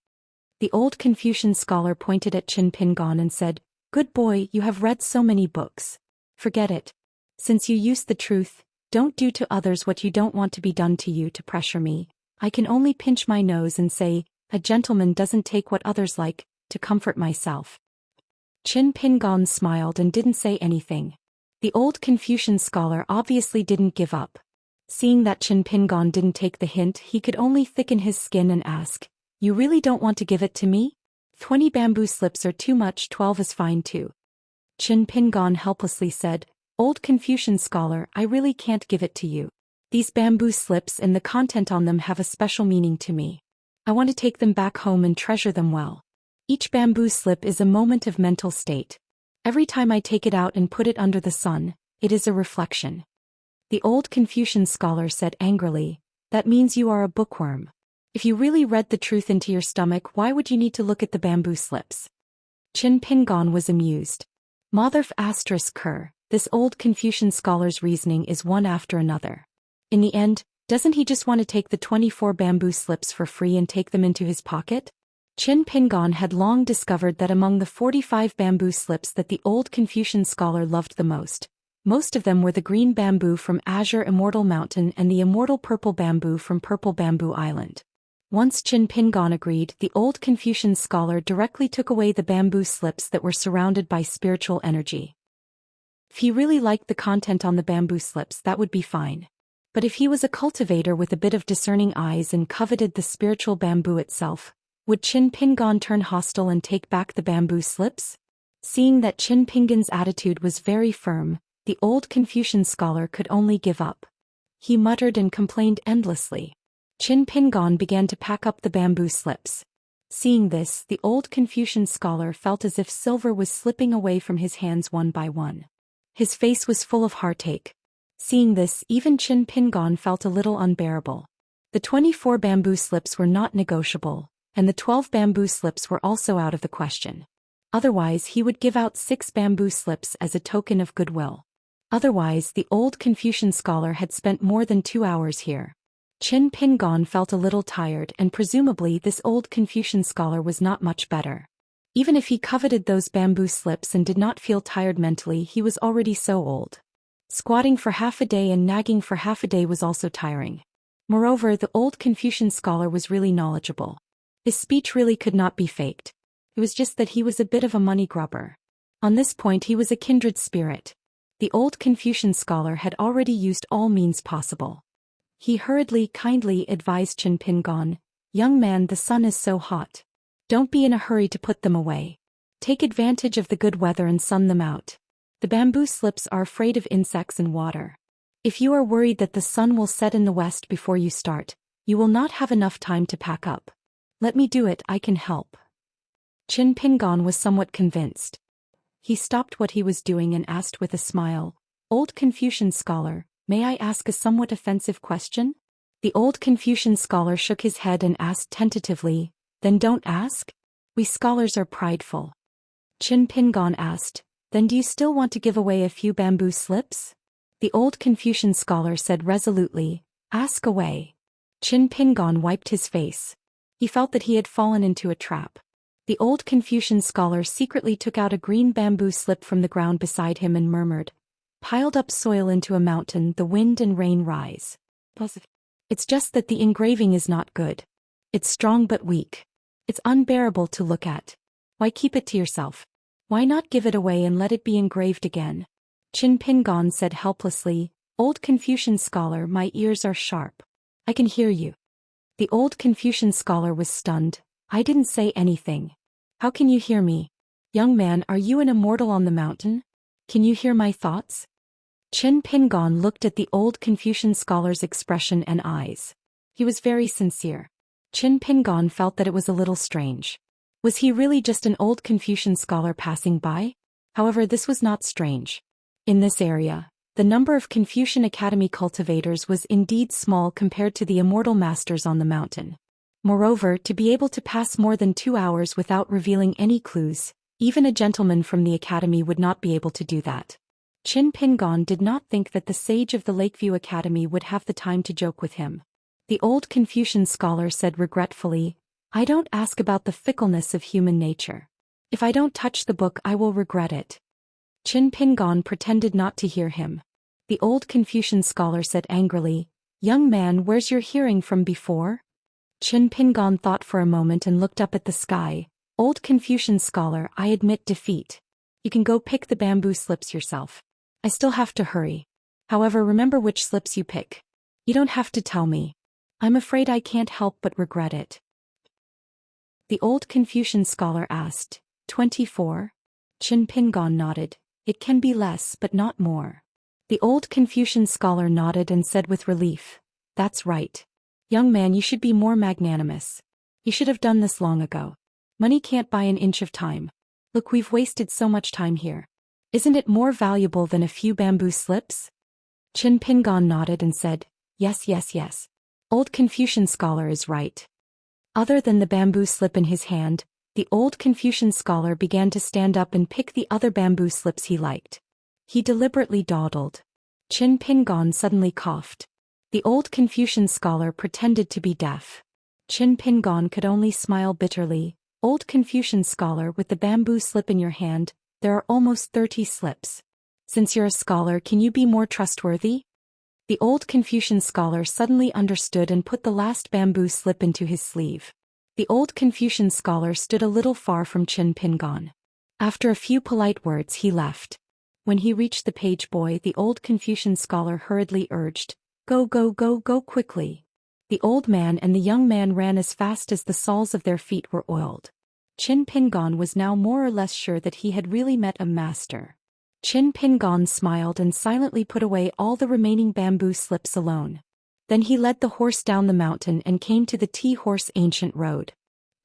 The old Confucian scholar pointed at Qin Pingon and said, "Good boy, you have read so many books. Forget it. Since you use the truth, don't do to others what you don't want to be done to you to pressure me. I can only pinch my nose and say, a gentleman doesn't take what others like, to comfort myself." Qin Pingon smiled and didn't say anything. The old Confucian scholar obviously didn't give up. Seeing that Qin Pingon didn't take the hint, he could only thicken his skin and ask, "You really don't want to give it to me? 20 bamboo slips are too much, 12 is fine too." Qin Pingon helplessly said, "Old Confucian scholar, I really can't give it to you. These bamboo slips and the content on them have a special meaning to me. I want to take them back home and treasure them well. Each bamboo slip is a moment of mental state. Every time I take it out and put it under the sun, it is a reflection." The old Confucian scholar said angrily, "That means you are a bookworm. If you really read the truth into your stomach, why would you need to look at the bamboo slips?" Qin Pingon was amused. Motherf asterisk cur, this old Confucian scholar's reasoning is one after another. In the end, doesn't he just want to take the 24 bamboo slips for free and take them into his pocket? Qin Pingon had long discovered that among the 45 bamboo slips that the old Confucian scholar loved the most of them were the green bamboo from Azure Immortal Mountain and the immortal purple bamboo from Purple Bamboo Island. Once Qin Pingon agreed, the old Confucian scholar directly took away the bamboo slips that were surrounded by spiritual energy. If he really liked the content on the bamboo slips, that would be fine. But if he was a cultivator with a bit of discerning eyes and coveted the spiritual bamboo itself, would Qin Pingon turn hostile and take back the bamboo slips? Seeing that Qin Pingon's attitude was very firm, the old Confucian scholar could only give up. He muttered and complained endlessly. Qin Pingon began to pack up the bamboo slips. Seeing this, the old Confucian scholar felt as if silver was slipping away from his hands one by one. His face was full of heartache. Seeing this, even Qin Pingon felt a little unbearable. The 24 bamboo slips were not negotiable, and the 12 bamboo slips were also out of the question. Otherwise, he would give out 6 bamboo slips as a token of goodwill. Otherwise, the old Confucian scholar had spent more than 2 hours here. Qin Pingon felt a little tired, and presumably this old Confucian scholar was not much better. Even if he coveted those bamboo slips and did not feel tired mentally, he was already so old. Squatting for half a day and nagging for half a day was also tiring. Moreover, the old Confucian scholar was really knowledgeable. His speech really could not be faked. It was just that he was a bit of a money grubber. On this point he was a kindred spirit. The old Confucian scholar had already used all means possible. He hurriedly, kindly advised Qin Pingon, "Young man, the sun is so hot. Don't be in a hurry to put them away. Take advantage of the good weather and sun them out. The bamboo slips are afraid of insects and water. If you are worried that the sun will set in the west before you start, you will not have enough time to pack up. Let me do it, I can help." Qin Pingon was somewhat convinced. He stopped what he was doing and asked with a smile, "Old Confucian scholar, may I ask a somewhat offensive question?" The old Confucian scholar shook his head and asked tentatively, "Then don't ask? We scholars are prideful." Qin Pingon asked, "Then do you still want to give away a few bamboo slips?" The old Confucian scholar said resolutely, "Ask away." Qin Pingon wiped his face. He felt that he had fallen into a trap. The old Confucian scholar secretly took out a green bamboo slip from the ground beside him and murmured, "Piled up soil into a mountain, the wind and rain rise. It's just that the engraving is not good. It's strong but weak. It's unbearable to look at. Why keep it to yourself? Why not give it away and let it be engraved again?" Qin Pingon said helplessly, "Old Confucian scholar, my ears are sharp. I can hear you." The old Confucian scholar was stunned. "I didn't say anything. How can you hear me? Young man, are you an immortal on the mountain? Can you hear my thoughts?" Qin Pingon looked at the old Confucian scholar's expression and eyes. He was very sincere. Qin Pingon felt that it was a little strange. Was he really just an old Confucian scholar passing by? However, this was not strange. In this area, the number of Confucian Academy cultivators was indeed small compared to the immortal masters on the mountain. Moreover, to be able to pass more than 2 hours without revealing any clues, even a gentleman from the academy would not be able to do that. Qin Pingon did not think that the sage of the Lakeview Academy would have the time to joke with him. The old Confucian scholar said regretfully, "I don't ask about the fickleness of human nature. If I don't touch the book, I will regret it." Qin Pingon pretended not to hear him. The old Confucian scholar said angrily, "Young man, where's your hearing from before?" Qin Pingon thought for a moment and looked up at the sky. "Old Confucian scholar, I admit defeat. You can go pick the bamboo slips yourself. I still have to hurry. However, remember which slips you pick. You don't have to tell me. I'm afraid I can't help but regret it." The old Confucian scholar asked, 24? Qin Pingon nodded. "It can be less but not more." The old Confucian scholar nodded and said with relief, "That's right. Young man, you should be more magnanimous. You should have done this long ago. Money can't buy an inch of time. Look, we've wasted so much time here. Isn't it more valuable than a few bamboo slips?" Qin Pingon nodded and said, Yes, yes, yes. Old Confucian scholar is right." Other than the bamboo slip in his hand, the old Confucian scholar began to stand up and pick the other bamboo slips he liked. He deliberately dawdled. Qin Pingon suddenly coughed. The old Confucian scholar pretended to be deaf. Qin Pingon could only smile bitterly. "Old Confucian scholar, with the bamboo slip in your hand, there are almost 30 slips. Since you're a scholar, can you be more trustworthy?" The old Confucian scholar suddenly understood and put the last bamboo slip into his sleeve. The old Confucian scholar stood a little far from Qin Pingon. After a few polite words, he left. When he reached the page boy, the old Confucian scholar hurriedly urged, "Go, go, go, go quickly." The old man and the young man ran as fast as the soles of their feet were oiled. Qin Pingon was now more or less sure that he had really met a master. Qin Pingon smiled and silently put away all the remaining bamboo slips alone. Then he led the horse down the mountain and came to the Tea Horse Ancient Road.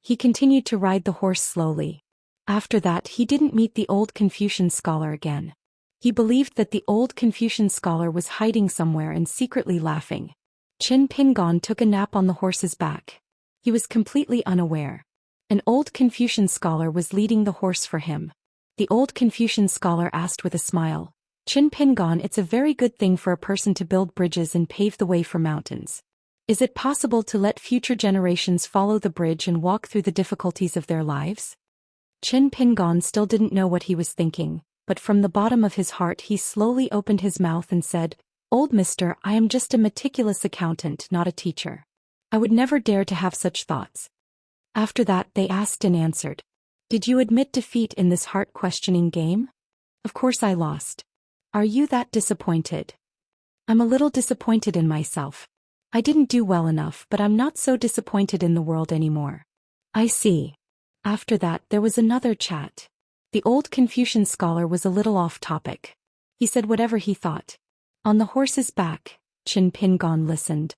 He continued to ride the horse slowly. After that he didn't meet the old Confucian scholar again. He believed that the old Confucian scholar was hiding somewhere and secretly laughing. Qin Pingon took a nap on the horse's back. He was completely unaware. An old Confucian scholar was leading the horse for him. The old Confucian scholar asked with a smile, "Qin Pingon, it's a very good thing for a person to build bridges and pave the way for mountains. Is it possible to let future generations follow the bridge and walk through the difficulties of their lives?" Qin Pingon still didn't know what he was thinking, but from the bottom of his heart he slowly opened his mouth and said, "Old mister, I am just a meticulous accountant, not a teacher. I would never dare to have such thoughts." After that they asked and answered, "Did you admit defeat in this heart-questioning game?" "Of course I lost." "Are you that disappointed?" "I'm a little disappointed in myself. I didn't do well enough, but I'm not so disappointed in the world anymore." "I see." After that there was another chat. The old Confucian scholar was a little off topic. He said whatever he thought. On the horse's back, Qin Pingon listened.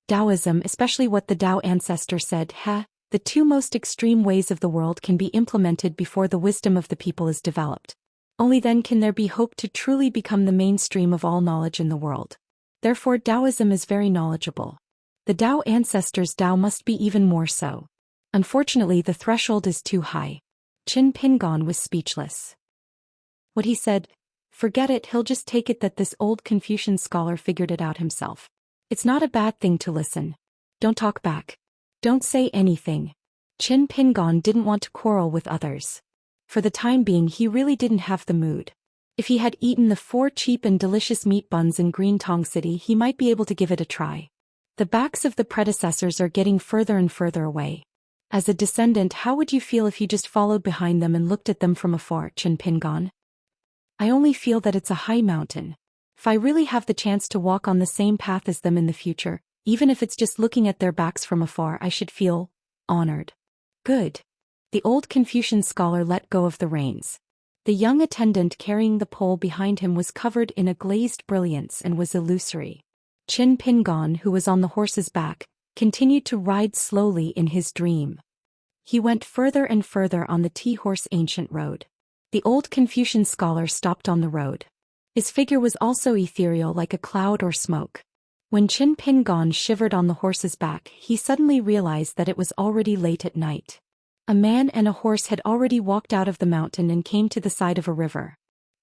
Taoism, especially what the Tao ancestor said, the two most extreme ways of the world can be implemented before the wisdom of the people is developed. Only then can there be hope to truly become the mainstream of all knowledge in the world. Therefore Taoism is very knowledgeable. The Tao ancestors' Tao must be even more so. Unfortunately the threshold is too high. Qin Pingon was speechless. What he said, forget it, he'll just take it that this old Confucian scholar figured it out himself. It's not a bad thing to listen. Don't talk back. Don't say anything. Qin Pingon didn't want to quarrel with others. For the time being he really didn't have the mood. If he had eaten the 4 cheap and delicious meat buns in Green Tong City he might be able to give it a try. The backs of the predecessors are getting further and further away. As a descendant, how would you feel if you just followed behind them and looked at them from afar, Qin Pingon? I only feel that it's a high mountain. If I really have the chance to walk on the same path as them in the future, even if it's just looking at their backs from afar, I should feel honored. Good. The old Confucian scholar let go of the reins. The young attendant carrying the pole behind him was covered in a glazed brilliance and was illusory. Qin Pingon, who was on the horse's back, continued to ride slowly in his dream. He went further and further on the Tea-Horse ancient road. The old Confucian scholar stopped on the road. His figure was also ethereal like a cloud or smoke. When Qin Pingon shivered on the horse's back, he suddenly realized that it was already late at night. A man and a horse had already walked out of the mountain and came to the side of a river.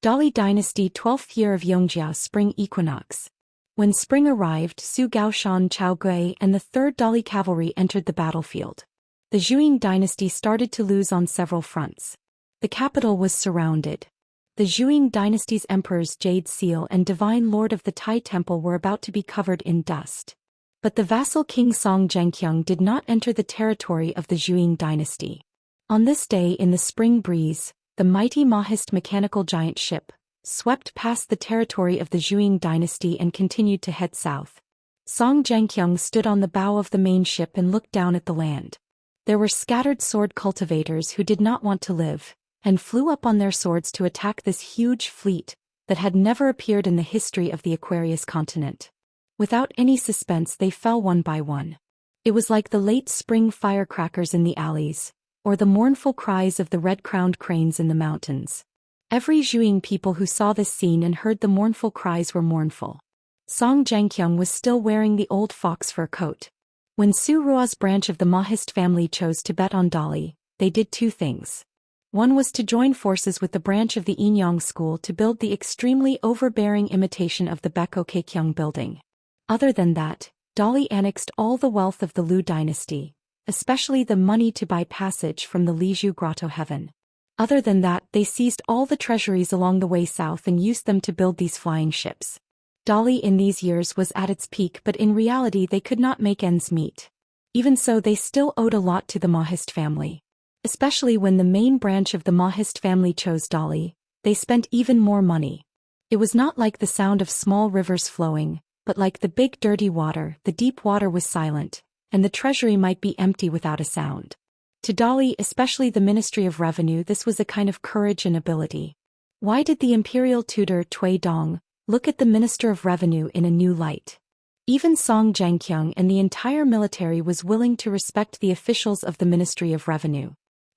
Dali Dynasty 12th year of Yongjia spring equinox. When spring arrived, Su Gaoshan Chao Gui and the 3rd Dali Cavalry entered the battlefield. The Zhou dynasty started to lose on several fronts. The capital was surrounded. The Zhou dynasty's emperor's jade seal and divine lord of the Tai temple were about to be covered in dust. But the vassal king Song Zhengqiang did not enter the territory of the Zhou dynasty. On this day in the spring breeze, the mighty Mahist mechanical giant ship swept past the territory of the Zhou dynasty and continued to head south. Song Zhengqiang stood on the bow of the main ship and looked down at the land. There were scattered sword cultivators who did not want to live, and flew up on their swords to attack this huge fleet that had never appeared in the history of the Aquarius continent. Without any suspense they fell one by one. It was like the late spring firecrackers in the alleys, or the mournful cries of the red-crowned cranes in the mountains. Every Zhou people who saw this scene and heard the mournful cries were mournful. Song Zhengqiang was still wearing the old fox fur coat. When Su Ruo's branch of the Mahist family chose to bet on Dali, they did 2 things. One was to join forces with the branch of the Yinyang school to build the extremely overbearing imitation of the Beko Keikyang building. Other than that, Dali annexed all the wealth of the Liu dynasty, especially the money to buy passage from the Lizhu Grotto heaven. Other than that, they seized all the treasuries along the way south and used them to build these flying ships. Dali in these years was at its peak, but in reality they could not make ends meet. Even so, they still owed a lot to the Mahist family. Especially when the main branch of the Mahist family chose Dali, they spent even more money. It was not like the sound of small rivers flowing, but like the big dirty water. The deep water was silent, and the treasury might be empty without a sound. To Dali, especially the Ministry of Revenue, this was a kind of courage and ability. Why did the imperial tutor Tui Dong look at the Minister of Revenue in a new light? Even Song Jianqiang and the entire military was willing to respect the officials of the Ministry of Revenue.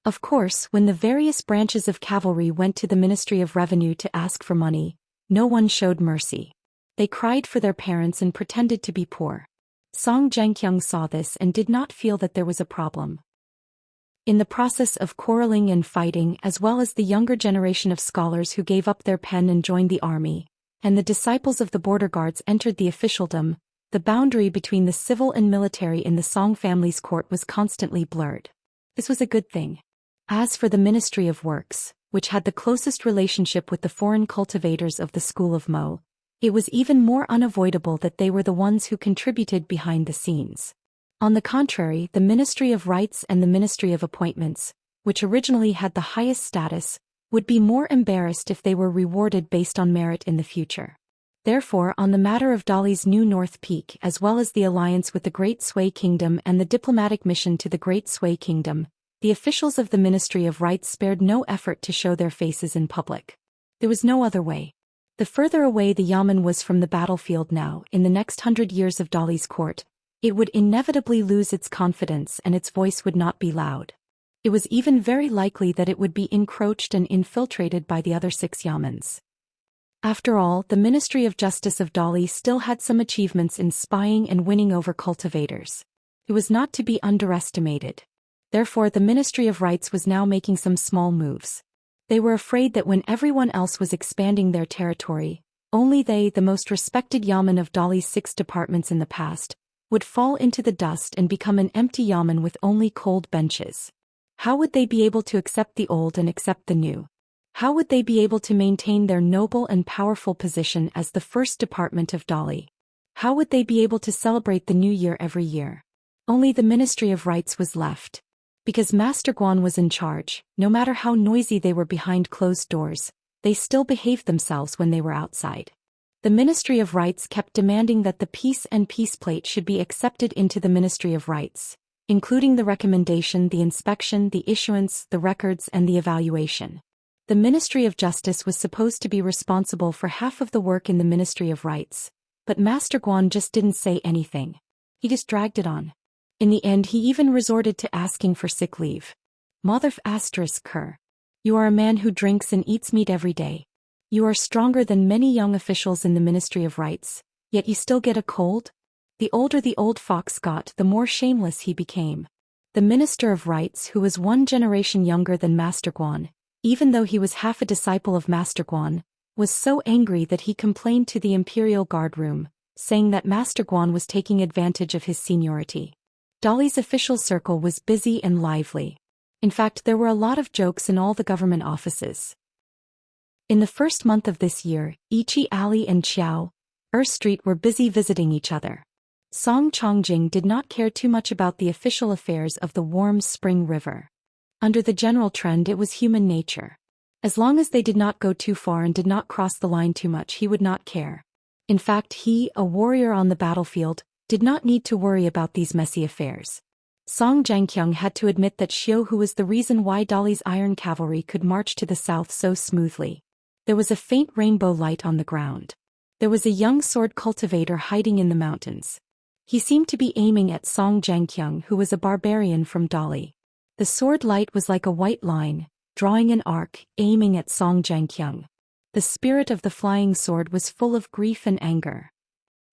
Of course, when the various branches of cavalry went to the Ministry of Revenue to ask for money, no one showed mercy. They cried for their parents and pretended to be poor. Song Jianqiang saw this and did not feel that there was a problem. In the process of quarreling and fighting, as well as the younger generation of scholars who gave up their pen and joined the army, and the disciples of the border guards entered the officialdom, the boundary between the civil and military in the Song family's court was constantly blurred. This was a good thing. As for the Ministry of Works, which had the closest relationship with the foreign cultivators of the school of Mo, it was even more unavoidable that they were the ones who contributed behind the scenes. On the contrary, the Ministry of Rights and the Ministry of Appointments, which originally had the highest status, would be more embarrassed if they were rewarded based on merit in the future. Therefore, on the matter of Dali's new North Peak as well as the alliance with the Great Sui Kingdom and the diplomatic mission to the Great Sui Kingdom, the officials of the Ministry of Rights spared no effort to show their faces in public. There was no other way. The further away the Yamen was from the battlefield now, in the next 100 years of Dali's court, it would inevitably lose its confidence and its voice would not be loud. It was even very likely that it would be encroached and infiltrated by the other 6 Yamens. After all, the Ministry of Justice of Dali still had some achievements in spying and winning over cultivators. It was not to be underestimated. Therefore, the Ministry of Rights was now making some small moves. They were afraid that when everyone else was expanding their territory, only they, the most respected Yamen of Dali's 6 departments in the past, would fall into the dust and become an empty Yamen with only cold benches. How would they be able to accept the old and accept the new? How would they be able to maintain their noble and powerful position as the first department of Dali? How would they be able to celebrate the new year every year? Only the Ministry of Rights was left. Because Master Guan was in charge, no matter how noisy they were behind closed doors, they still behaved themselves when they were outside. The Ministry of Rights kept demanding that the peace and peace plate should be accepted into the Ministry of Rights, including the recommendation, the inspection, the issuance, the records, and the evaluation. The Ministry of Justice was supposed to be responsible for half of the work in the Ministry of Rights, but Master Guan just didn't say anything. He just dragged it on. In the end, he even resorted to asking for sick leave. Motherf *Ker. You are a man who drinks and eats meat every day. You are stronger than many young officials in the Ministry of Rights, yet you still get a cold? The older the old fox got, the more shameless he became. The Minister of Rights, who was 1 generation younger than Master Guan, even though he was half a disciple of Master Guan, was so angry that he complained to the Imperial Guard room, saying that Master Guan was taking advantage of his seniority. Dali's official circle was busy and lively. In fact, there were a lot of jokes in all the government offices. In the first month of this year, Ichi Alley and Xiao Street were busy visiting each other. Song Chongjing did not care too much about the official affairs of the warm spring river. Under the general trend, it was human nature. As long as they did not go too far and did not cross the line too much, he would not care. In fact, he, a warrior on the battlefield, did not need to worry about these messy affairs. Song Jianqiang had to admit that Xiu, who was the reason why Dali's iron cavalry could march to the south so smoothly. There was a faint rainbow light on the ground. There was a young sword cultivator hiding in the mountains. He seemed to be aiming at Song Jianqiang, who was a barbarian from Dali. The sword light was like a white line, drawing an arc, aiming at Song Jianqiang. The spirit of the flying sword was full of grief and anger.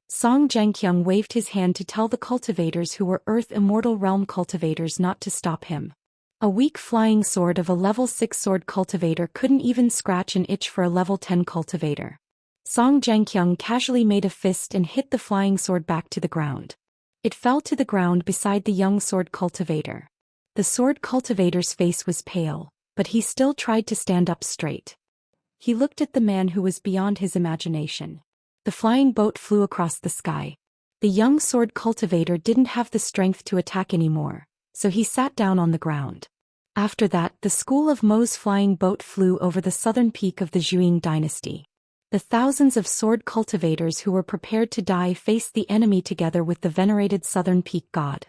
Song Jianqiang waved his hand to tell the cultivators who were Earth Immortal Realm cultivators not to stop him. A weak flying sword of a level 6 sword cultivator couldn't even scratch an itch for a level 10 cultivator. Song Jianqiang casually made a fist and hit the flying sword back to the ground. It fell to the ground beside the young sword cultivator. The sword cultivator's face was pale, but he still tried to stand up straight. He looked at the man who was beyond his imagination. The flying boat flew across the sky. The young sword cultivator didn't have the strength to attack anymore, so he sat down on the ground. After that, the school of Mo's flying boat flew over the southern peak of the Zhuing dynasty. The thousands of sword cultivators who were prepared to die faced the enemy together with the venerated southern peak god.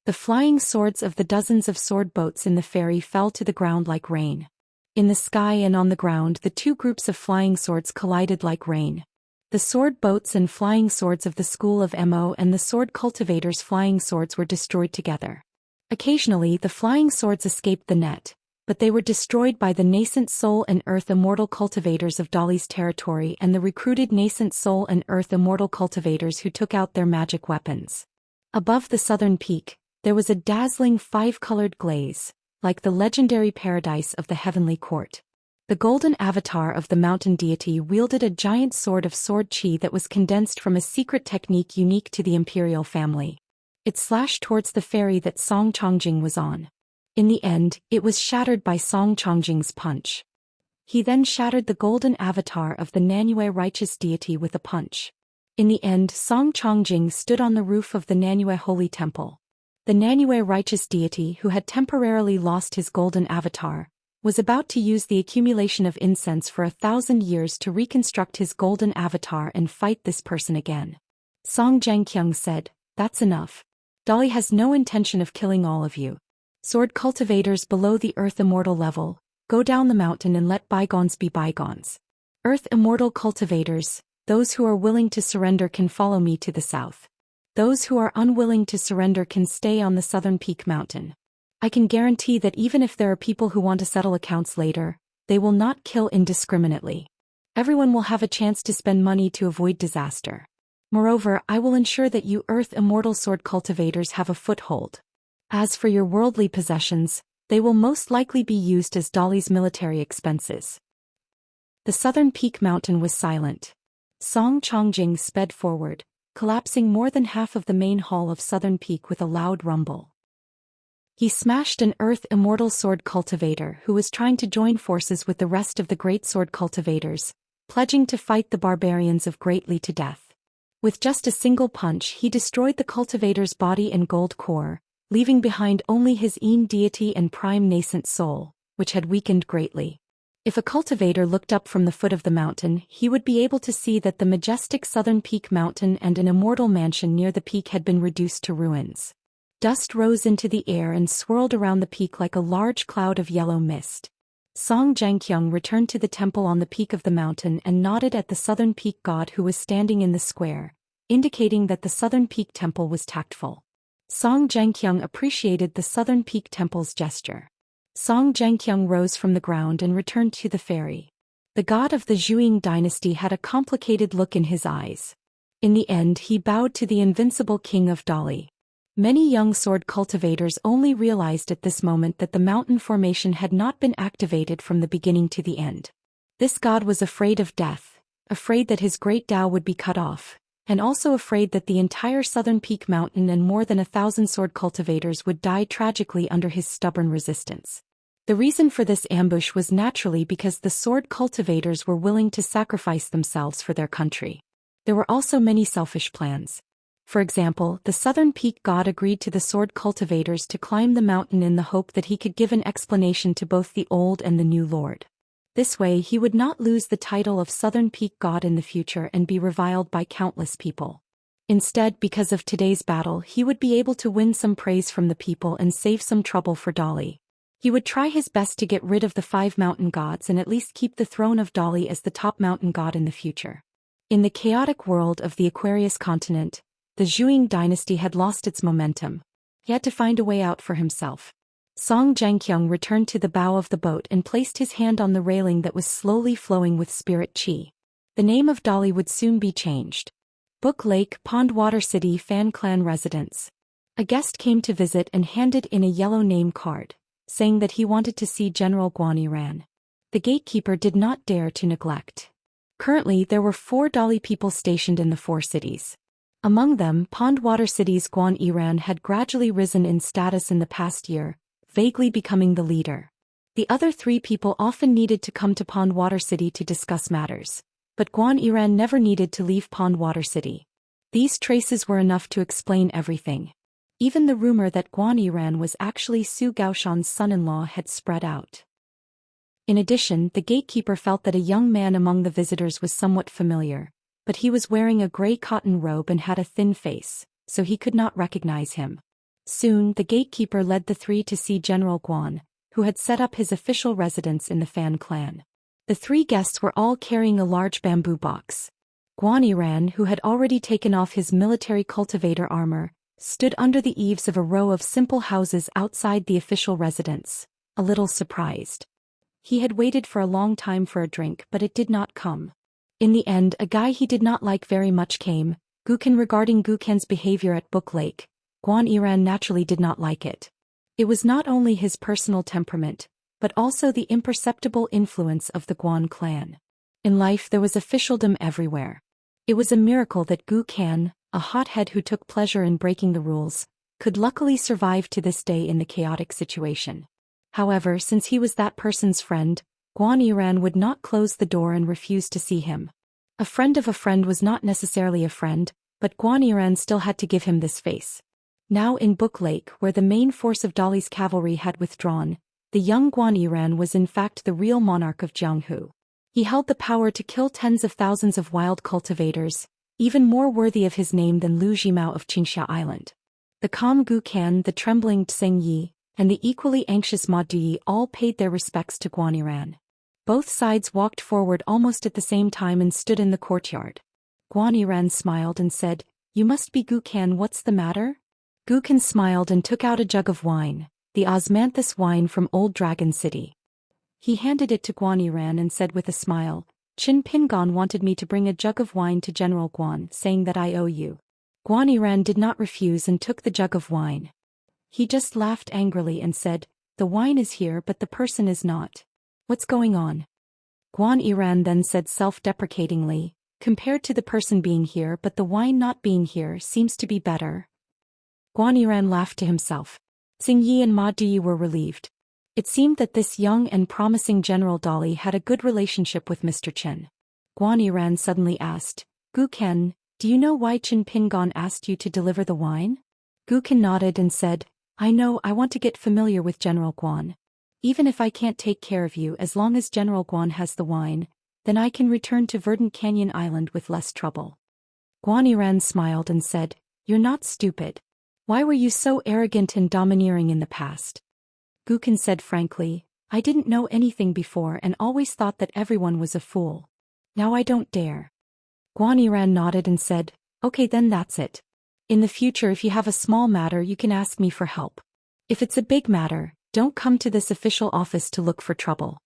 The flying swords of the dozens of sword boats in the ferry fell to the ground like rain. In the sky and on the ground, the 2 groups of flying swords collided like rain. The sword boats and flying swords of the school of Mo and the sword cultivators' flying swords were destroyed together. Occasionally the flying swords escaped the net, but they were destroyed by the nascent soul and earth immortal cultivators of Dali's territory and the recruited nascent soul and earth immortal cultivators who took out their magic weapons. Above the southern peak, there was a dazzling five-colored glaze, like the legendary paradise of the heavenly court. The golden avatar of the mountain deity wielded a giant sword of sword chi that was condensed from a secret technique unique to the imperial family. It slashed towards the ferry that Song Chongjing was on. In the end, it was shattered by Song Chongjing's punch. He then shattered the golden avatar of the Nanyue righteous deity with a punch. In the end, Song Chongjing stood on the roof of the Nanyue holy temple. The Nanyue righteous deity, who had temporarily lost his golden avatar, was about to use the accumulation of incense for 1,000 years to reconstruct his golden avatar and fight this person again. Song Zhangqiang said, "That's enough. Dali has no intention of killing all of you. Sword cultivators below the Earth Immortal level, go down the mountain and let bygones be bygones. Earth Immortal cultivators, those who are willing to surrender can follow me to the south. Those who are unwilling to surrender can stay on the southern peak mountain. I can guarantee that even if there are people who want to settle accounts later, they will not kill indiscriminately. Everyone will have a chance to spend money to avoid disaster. Moreover, I will ensure that you Earth Immortal sword cultivators have a foothold. As for your worldly possessions, they will most likely be used as Dali's military expenses." The southern peak mountain was silent. Song Chongjing sped forward, collapsing more than half of the main hall of southern peak with a loud rumble. He smashed an Earth Immortal sword cultivator who was trying to join forces with the rest of the great sword cultivators, pledging to fight the barbarians of Great Li to death. With just a single punch he destroyed the cultivator's body and gold core, leaving behind only his Een deity and prime nascent soul, which had weakened greatly. If a cultivator looked up from the foot of the mountain, he would be able to see that the majestic southern peak mountain and an immortal mansion near the peak had been reduced to ruins. Dust rose into the air and swirled around the peak like a large cloud of yellow mist. Song Zhangqiang returned to the temple on the peak of the mountain and nodded at the southern peak god who was standing in the square, indicating that the southern peak temple was tactful. Song Zhangqiang appreciated the southern peak temple's gesture. Song Zhangqiang rose from the ground and returned to the ferry. The god of the Zhou dynasty had a complicated look in his eyes. In the end he bowed to the invincible king of Dali. Many young sword cultivators only realized at this moment that the mountain formation had not been activated from the beginning to the end. This god was afraid of death, afraid that his great Tao would be cut off, and also afraid that the entire southern peak mountain and more than 1,000 sword cultivators would die tragically under his stubborn resistance. The reason for this ambush was naturally because the sword cultivators were willing to sacrifice themselves for their country. There were also many selfish plans. For example, the southern peak god agreed to the sword cultivators to climb the mountain in the hope that he could give an explanation to both the old and the new lord. This way he would not lose the title of southern peak god in the future and be reviled by countless people. Instead, because of today's battle, he would be able to win some praise from the people and save some trouble for Dali. He would try his best to get rid of the 5 mountain gods and at least keep the throne of Dali as the top mountain god in the future. In the chaotic world of the Aquarius continent, the Zhou dynasty had lost its momentum. He had to find a way out for himself. Song Zhangqiang returned to the bow of the boat and placed his hand on the railing that was slowly flowing with spirit chi. The name of Dali would soon be changed. Book Lake Pondwater City Fan Clan Residence. A guest came to visit and handed in a yellow name card, saying that he wanted to see General Guan Yiran. The gatekeeper did not dare to neglect. Currently there were 4 Dali people stationed in the 4 cities. Among them, Pondwater City's Guan Yiran had gradually risen in status in the past year, vaguely becoming the leader. The other 3 people often needed to come to Pondwater City to discuss matters, but Guan Yiran never needed to leave Pondwater City. These traces were enough to explain everything. Even the rumor that Guan Yiran was actually Su Gaoshan's son-in-law had spread out. In addition, the gatekeeper felt that a young man among the visitors was somewhat familiar, but he was wearing a gray cotton robe and had a thin face, so he could not recognize him. Soon, the gatekeeper led the 3 to see General Guan, who had set up his official residence in the Fan clan. The 3 guests were all carrying a large bamboo box. Guan Yiran, who had already taken off his military cultivator armor, stood under the eaves of a row of simple houses outside the official residence, a little surprised. He had waited for a long time for a drink, but it did not come. In the end, a guy he did not like very much came, Gukan. Regarding Gukan's behavior at Book Lake, Guan Yiran naturally did not like it. It was not only his personal temperament, but also the imperceptible influence of the Guan clan. In life there was officialdom everywhere. It was a miracle that Gukan, a hothead who took pleasure in breaking the rules, could luckily survive to this day in the chaotic situation. However, since he was that person's friend, Guan Yiran would not close the door and refuse to see him. A friend of a friend was not necessarily a friend, but Guan Yiran still had to give him this face. Now in Book Lake, where the main force of Dali's cavalry had withdrawn, the young Guan Yiran was in fact the real monarch of Jianghu. He held the power to kill tens of thousands of wild cultivators, even more worthy of his name than Lu Jimao of Xianxia Island. The calm Gukan, the trembling Tsingyi, and the equally anxious Ma Duyi all paid their respects to Guan Yiran. Both sides walked forward almost at the same time and stood in the courtyard. Guan Yiran smiled and said, "You must be Gukan, what's the matter?" Gukan smiled and took out a jug of wine, the osmanthus wine from Old Dragon City. He handed it to Guan Yiran and said with a smile, "Qin Pingon wanted me to bring a jug of wine to General Guan, saying that I owe you." Guan Yiran did not refuse and took the jug of wine. He just laughed angrily and said, "The wine is here but the person is not. What's going on?" Guan Yiran then said self-deprecatingly, "Compared to the person being here but the wine not being here seems to be better." Guan Yiran laughed to himself. Tsingyi and Ma Duyi were relieved. It seemed that this young and promising General Dali had a good relationship with Mr. Chen. Guan Yiran suddenly asked, "Gukan, do you know why Qin Pingon asked you to deliver the wine?" Gukan nodded and said, "I know, I want to get familiar with General Guan. Even if I can't take care of you, as long as General Guan has the wine, then I can return to Verdant Canyon Island with less trouble." Guan Yiran smiled and said, "You're not stupid. Why were you so arrogant and domineering in the past?" Gukan said frankly, "I didn't know anything before and always thought that everyone was a fool. Now I don't dare." Guan Yiran nodded and said, "Okay, then that's it. In the future, if you have a small matter, you can ask me for help. If it's a big matter, don't come to this official office to look for trouble.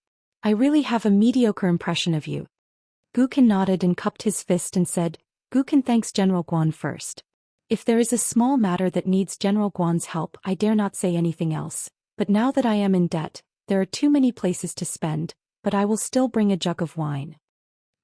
I really have a mediocre impression of you." Gukan nodded and cupped his fist and said, "Gukan thanks General Guan first. If there is a small matter that needs General Guan's help, I dare not say anything else. But now that I am in debt, there are too many places to spend, but I will still bring a jug of wine."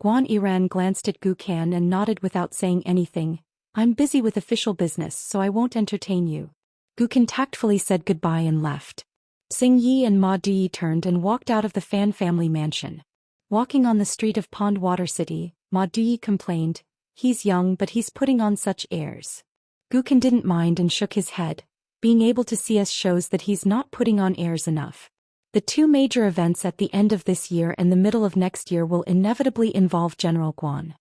Guan Yiran glanced at Gukan and nodded without saying anything. "I'm busy with official business, so I won't entertain you." Gukan tactfully said goodbye and left. Tsingyi and Ma Duyi turned and walked out of the Fan family mansion. Walking on the street of Pond Water City, Ma Duyi complained, "He's young but he's putting on such airs." Gukan didn't mind and shook his head. "Being able to see us shows that he's not putting on airs enough. The two major events at the end of this year and the middle of next year will inevitably involve General Guan.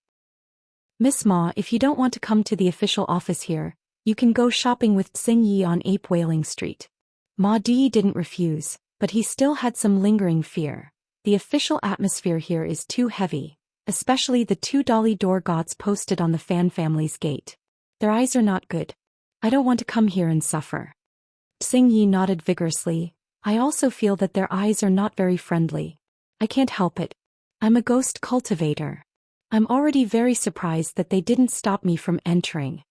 Miss Ma, if you don't want to come to the official office here, you can go shopping with Tsingyi on Ape Whaling Street." Ma Duyi didn't refuse, but he still had some lingering fear. The official atmosphere here is too heavy, especially the two Dali door gods posted on the Fan family's gate. Their eyes are not good. I don't want to come here and suffer. Tsingyi nodded vigorously. "I also feel that their eyes are not very friendly. I can't help it. I'm a ghost cultivator. I'm already very surprised that they didn't stop me from entering."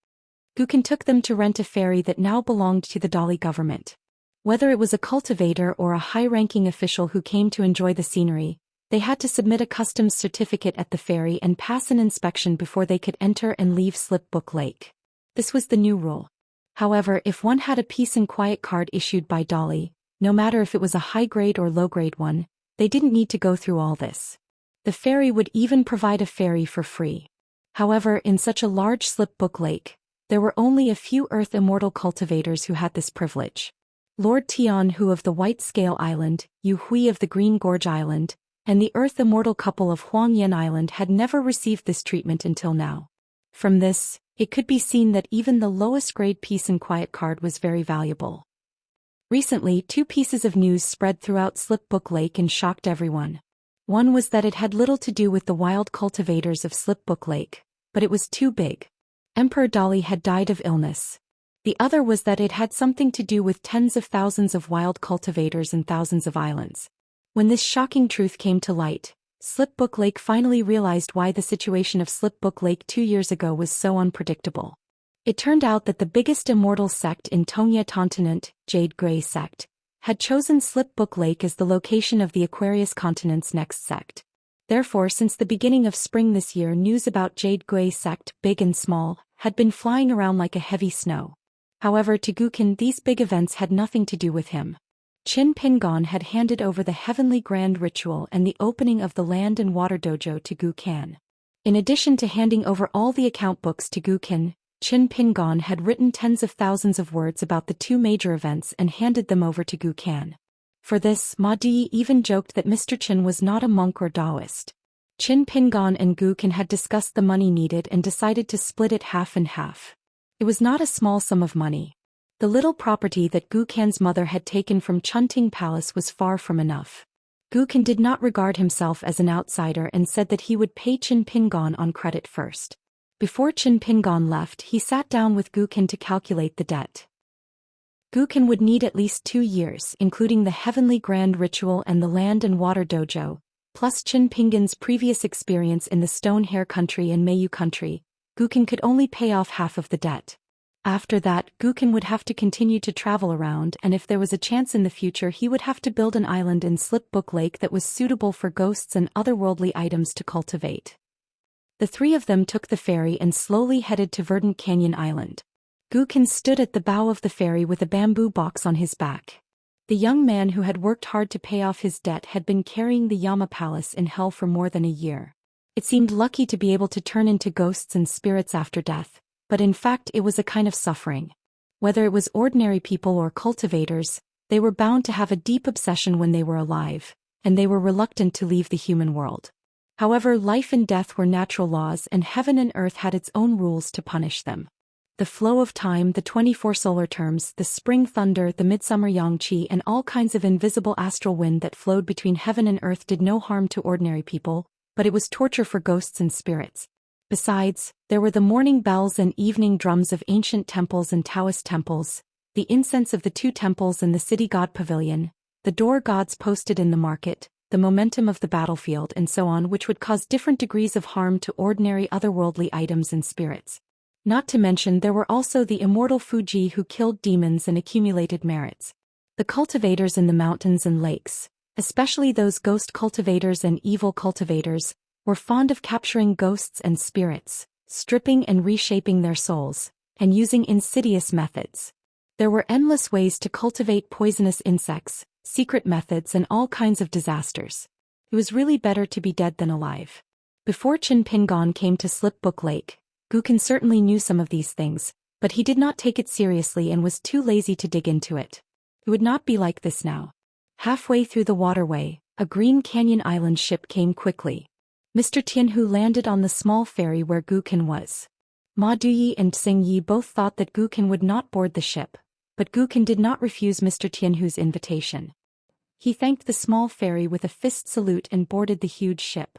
Gukan took them to rent a ferry that now belonged to the Dali government. Whether it was a cultivator or a high-ranking official who came to enjoy the scenery, they had to submit a customs certificate at the ferry and pass an inspection before they could enter and leave Slip Book Lake. This was the new rule. However, if one had a peace and quiet card issued by Dali, no matter if it was a high-grade or low-grade one, they didn't need to go through all this. The ferry would even provide a ferry for free. However, in such a large Slip Book Lake, there were only a few Earth Immortal cultivators who had this privilege. Lord Tian Hu of the White Scale Island, Yu Hui of the Green Gorge Island, and the Earth Immortal couple of Huangyan Island had never received this treatment until now. From this, it could be seen that even the lowest grade peace and quiet card was very valuable. Recently, two pieces of news spread throughout Slip Book Lake and shocked everyone. One was that it had little to do with the wild cultivators of Slip Book Lake, but it was too big. Emperor Dali had died of illness. The other was that it had something to do with tens of thousands of wild cultivators and thousands of islands. When this shocking truth came to light, Slipbook Lake finally realized why the situation of Slipbook Lake 2 years ago was so unpredictable. It turned out that the biggest immortal sect in Tongya Continent, Jade Grey Sect, had chosen Slipbook Lake as the location of the Aquarius Continent's next sect. Therefore, since the beginning of spring this year, news about Jade Grey Sect, big and small, had been flying around like a heavy snow. However, to Gukin these big events had nothing to do with him. Qin Pingon had handed over the Heavenly Grand Ritual and the opening of the Land and Water Dojo to Gukan. In addition to handing over all the account books to Gukin, Qin Pingon had written tens of thousands of words about the 2 major events and handed them over to Gukan. For this, Ma Di even joked that Mr. Qin was not a monk or Daoist. Qin Pingon and Gukan had discussed the money needed and decided to split it half and half. It was not a small sum of money. The little property that Gukan's mother had taken from Chunting Palace was far from enough. Gukan did not regard himself as an outsider and said that he would pay Qin Pingon on credit first. Before Qin Pingon left, he sat down with Gukan to calculate the debt. Gukan would need at least 2 years, including the Heavenly Grand Ritual and the Land and Water Dojo, plus Qin Pingon's previous experience in the Stone Hair Country and Mayu Country. Gukan could only pay off half of the debt. After that, Gukan would have to continue to travel around, and if there was a chance in the future, he would have to build an island in Slipbook Lake that was suitable for ghosts and otherworldly items to cultivate. The 3 of them took the ferry and slowly headed to Verdant Canyon Island. Gukan stood at the bow of the ferry with a bamboo box on his back. The young man who had worked hard to pay off his debt had been carrying the Yama Palace in hell for more than a year. It seemed lucky to be able to turn into ghosts and spirits after death, but in fact it was a kind of suffering. Whether it was ordinary people or cultivators, they were bound to have a deep obsession when they were alive, and they were reluctant to leave the human world. However, life and death were natural laws, and heaven and earth had its own rules to punish them. The flow of time, the 24 solar terms, the spring thunder, the midsummer yangqi, and all kinds of invisible astral wind that flowed between heaven and earth did no harm to ordinary people, but it was torture for ghosts and spirits. Besides, there were the morning bells and evening drums of ancient temples and Taoist temples, the incense of the 2 temples and the city god pavilion, the door gods posted in the market, the momentum of the battlefield, and so on, which would cause different degrees of harm to ordinary otherworldly items and spirits. Not to mention there were also the immortal Fuji who killed demons and accumulated merits. The cultivators in the mountains and lakes, especially those ghost cultivators and evil cultivators, were fond of capturing ghosts and spirits, stripping and reshaping their souls, and using insidious methods. There were endless ways to cultivate poisonous insects, secret methods, and all kinds of disasters. It was really better to be dead than alive. Before Qin Pingon came to Slipbook Lake, Gukan certainly knew some of these things, but he did not take it seriously and was too lazy to dig into it. It would not be like this now. Halfway through the waterway, a Green Canyon Island ship came quickly. Mr. Tianhu landed on the small ferry where Gukan was. Ma Duyi and Xing Yi both thought that Gukan would not board the ship, but Gukan did not refuse Mr. Tianhu's invitation. He thanked the small ferry with a fist salute and boarded the huge ship.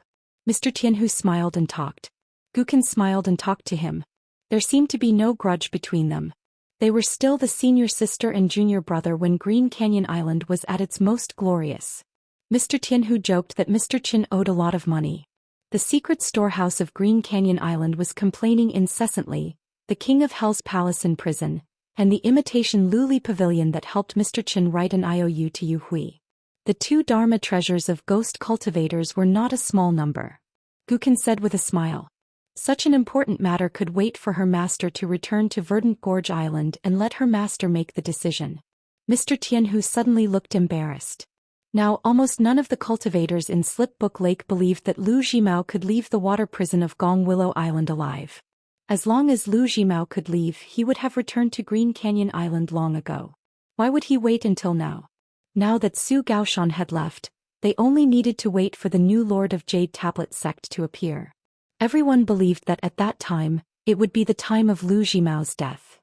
Mr. Tianhu smiled and talked. Gukan smiled and talked to him. There seemed to be no grudge between them. They were still the senior sister and junior brother when Green Canyon Island was at its most glorious. Mr. Tianhu joked that Mr. Qin owed a lot of money. The secret storehouse of Green Canyon Island was complaining incessantly, the King of Hell's palace in prison, and the imitation Luli Pavilion that helped Mr. Qin write an IOU to Yu Hui. The 2 Dharma treasures of ghost cultivators were not a small number. Gukan said with a smile. Such an important matter could wait for her master to return to Verdant Gorge Island and let her master make the decision. Mr. Tianhu suddenly looked embarrassed. Now almost none of the cultivators in Slipbook Lake believed that Lu Jimao could leave the water prison of Gong Willow Island alive. As long as Lu Jimao could leave, he would have returned to Green Canyon Island long ago. Why would he wait until now? Now that Su Gaoshan had left, they only needed to wait for the new Lord of Jade Tablet sect to appear. Everyone believed that at that time, it would be the time of Lu Jimao's death.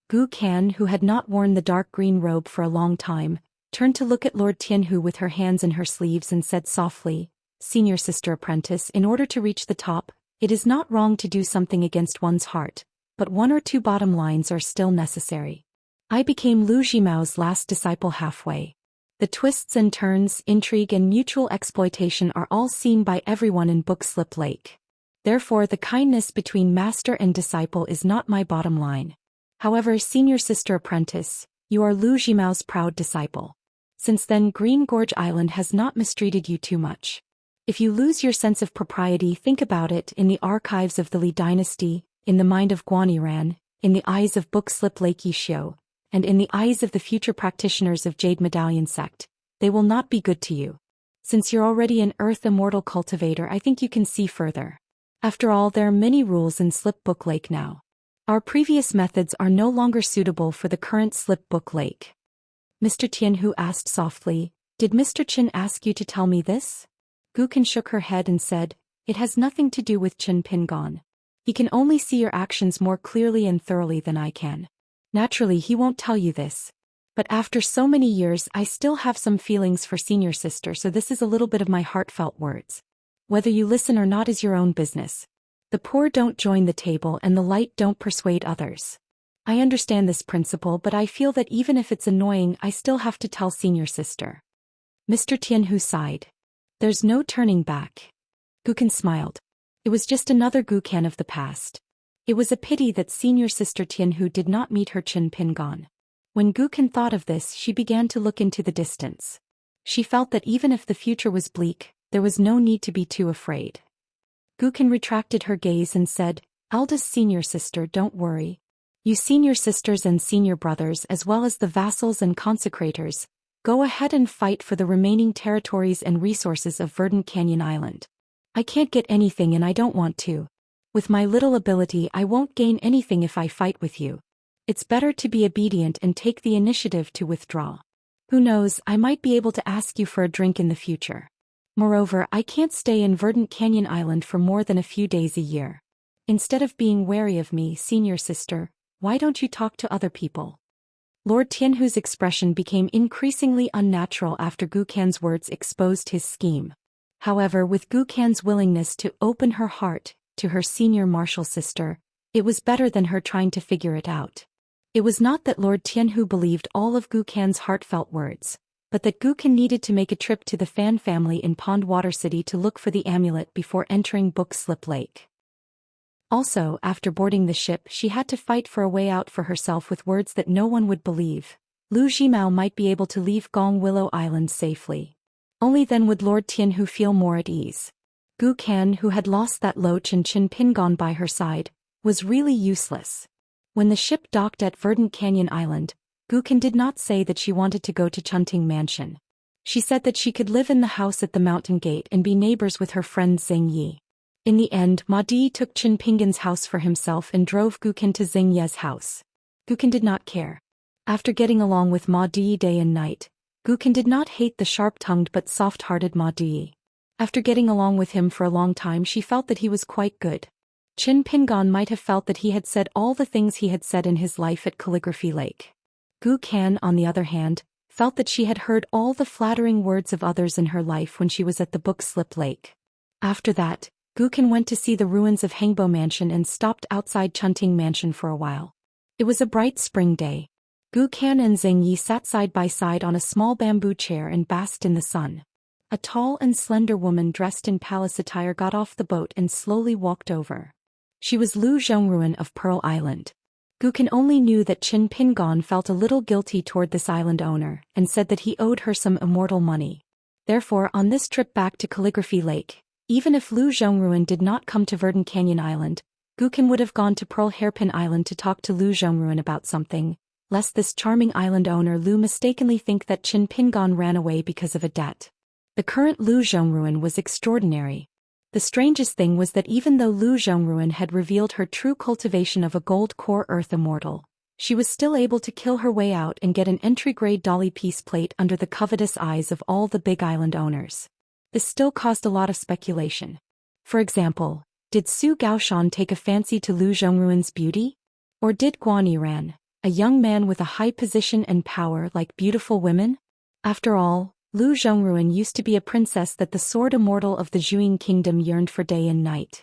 Gu Kan, who had not worn the dark green robe for a long time, turned to look at Lord Tianhu with her hands in her sleeves and said softly, "Senior sister apprentice, in order to reach the top, It is not wrong to do something against one's heart, but one or two bottom lines are still necessary. I became Lu Jimao's last disciple halfway. The twists and turns, intrigue and mutual exploitation are all seen by everyone in Bookslip Lake. Therefore the kindness between master and disciple is not my bottom line. However, senior sister apprentice, you are Lu Jimao's proud disciple. Since then Green Gorge Island has not mistreated you too much. If you lose your sense of propriety, think about it. In the archives of the Li dynasty, in the mind of Guaniran, in the eyes of Bookslip Lake Yishio, and in the eyes of the future practitioners of Jade Medallion sect, they will not be good to you. Since you're already an Earth Immortal cultivator, I think you can see further. After all, there are many rules in Slip Book Lake now. Our previous methods are no longer suitable for the current Slip Book Lake. Mr. Tianhu asked softly, "Did Mr. Chen ask you to tell me this?" Gukan shook her head and said, "It has nothing to do with Chen Pingon. He can only see your actions more clearly and thoroughly than I can. Naturally he won't tell you this. But after so many years I still have some feelings for senior sister, so this is a little bit of my heartfelt words. Whether you listen or not is your own business. The poor don't join the table and the light don't persuade others. I understand this principle, but I feel that even if it's annoying I still have to tell senior sister." Mr. Tianhu sighed. "There's no turning back." Gukan smiled. It was just another Gukan of the past. It was a pity that senior sister Tianhu did not meet her Chen Pingon. When Gukan thought of this, she began to look into the distance. She felt that even if the future was bleak, there was no need to be too afraid. Gukan retracted her gaze and said, "Eldest senior sister, don't worry. You senior sisters and senior brothers, as well as the vassals and consecrators, go ahead and fight for the remaining territories and resources of Verdant Canyon Island. I can't get anything and I don't want to. With my little ability I won't gain anything if I fight with you. It's better to be obedient and take the initiative to withdraw. Who knows, I might be able to ask you for a drink in the future. Moreover, I can't stay in Verdant Canyon Island for more than a few days a year. Instead of being wary of me, senior sister, why don't you talk to other people?" Lord Tianhu's expression became increasingly unnatural after Gukan's words exposed his scheme. However, with Gukan's willingness to open her heart to her senior martial sister, it was better than her trying to figure it out. It was not that Lord Tianhu believed all of Gukan's heartfelt words, but that Gukan needed to make a trip to the Fan family in Pondwater City to look for the amulet before entering Bookslip Lake. Also, after boarding the ship, she had to fight for a way out for herself with words that no one would believe. Lu Jimao might be able to leave Gong Willow Island safely. Only then would Lord Tianhu feel more at ease. Gukan, who had lost that Loach and Chin Pingon by her side, was really useless. When the ship docked at Verdant Canyon Island, Gukan did not say that she wanted to go to Chunting Mansion. She said that she could live in the house at the mountain gate and be neighbors with her friend Xing Yi. In the end, Ma Di took Chin Pingon's house for himself and drove Gukan to Xing Ye's house. Gukan did not care. After getting along with Ma Di day and night, Gukan did not hate the sharp-tongued but soft-hearted Ma Di. After getting along with him for a long time, she felt that he was quite good. Chin Pingon might have felt that he had said all the things he had said in his life at Calligraphy Lake. Gukan, on the other hand, felt that she had heard all the flattering words of others in her life when she was at the Bookslip Lake. After that, Gukan went to see the ruins of Hengbo Mansion and stopped outside Chunting Mansion for a while. It was a bright spring day. Gukan and Xing Yi sat side by side on a small bamboo chair and basked in the sun. A tall and slender woman dressed in palace attire got off the boat and slowly walked over. She was Lu Zhongruan of Pearl Island. Gukan only knew that Chin Pingon felt a little guilty toward this island owner and said that he owed her some immortal money. Therefore, on this trip back to Calligraphy Lake, even if Lu Zhongruan did not come to Verdant Canyon Island, Gukan would have gone to Pearl Hairpin Island to talk to Lu Zhongruan about something, lest this charming island owner Lu mistakenly think that Chin Pingon ran away because of a debt. The current Lu Zhongruan was extraordinary. The strangest thing was that even though Lu Zhongruan had revealed her true cultivation of a gold core Earth Immortal, she was still able to kill her way out and get an entry-grade dolly piece plate under the covetous eyes of all the big island owners. This still caused a lot of speculation. For example, did Su Gaoshan take a fancy to Lu Zhongruan's beauty? Or did Guan Yiran, a young man with a high position and power, like beautiful women? After all, Lu Zhongruan used to be a princess that the sword immortal of the Zhuing kingdom yearned for day and night.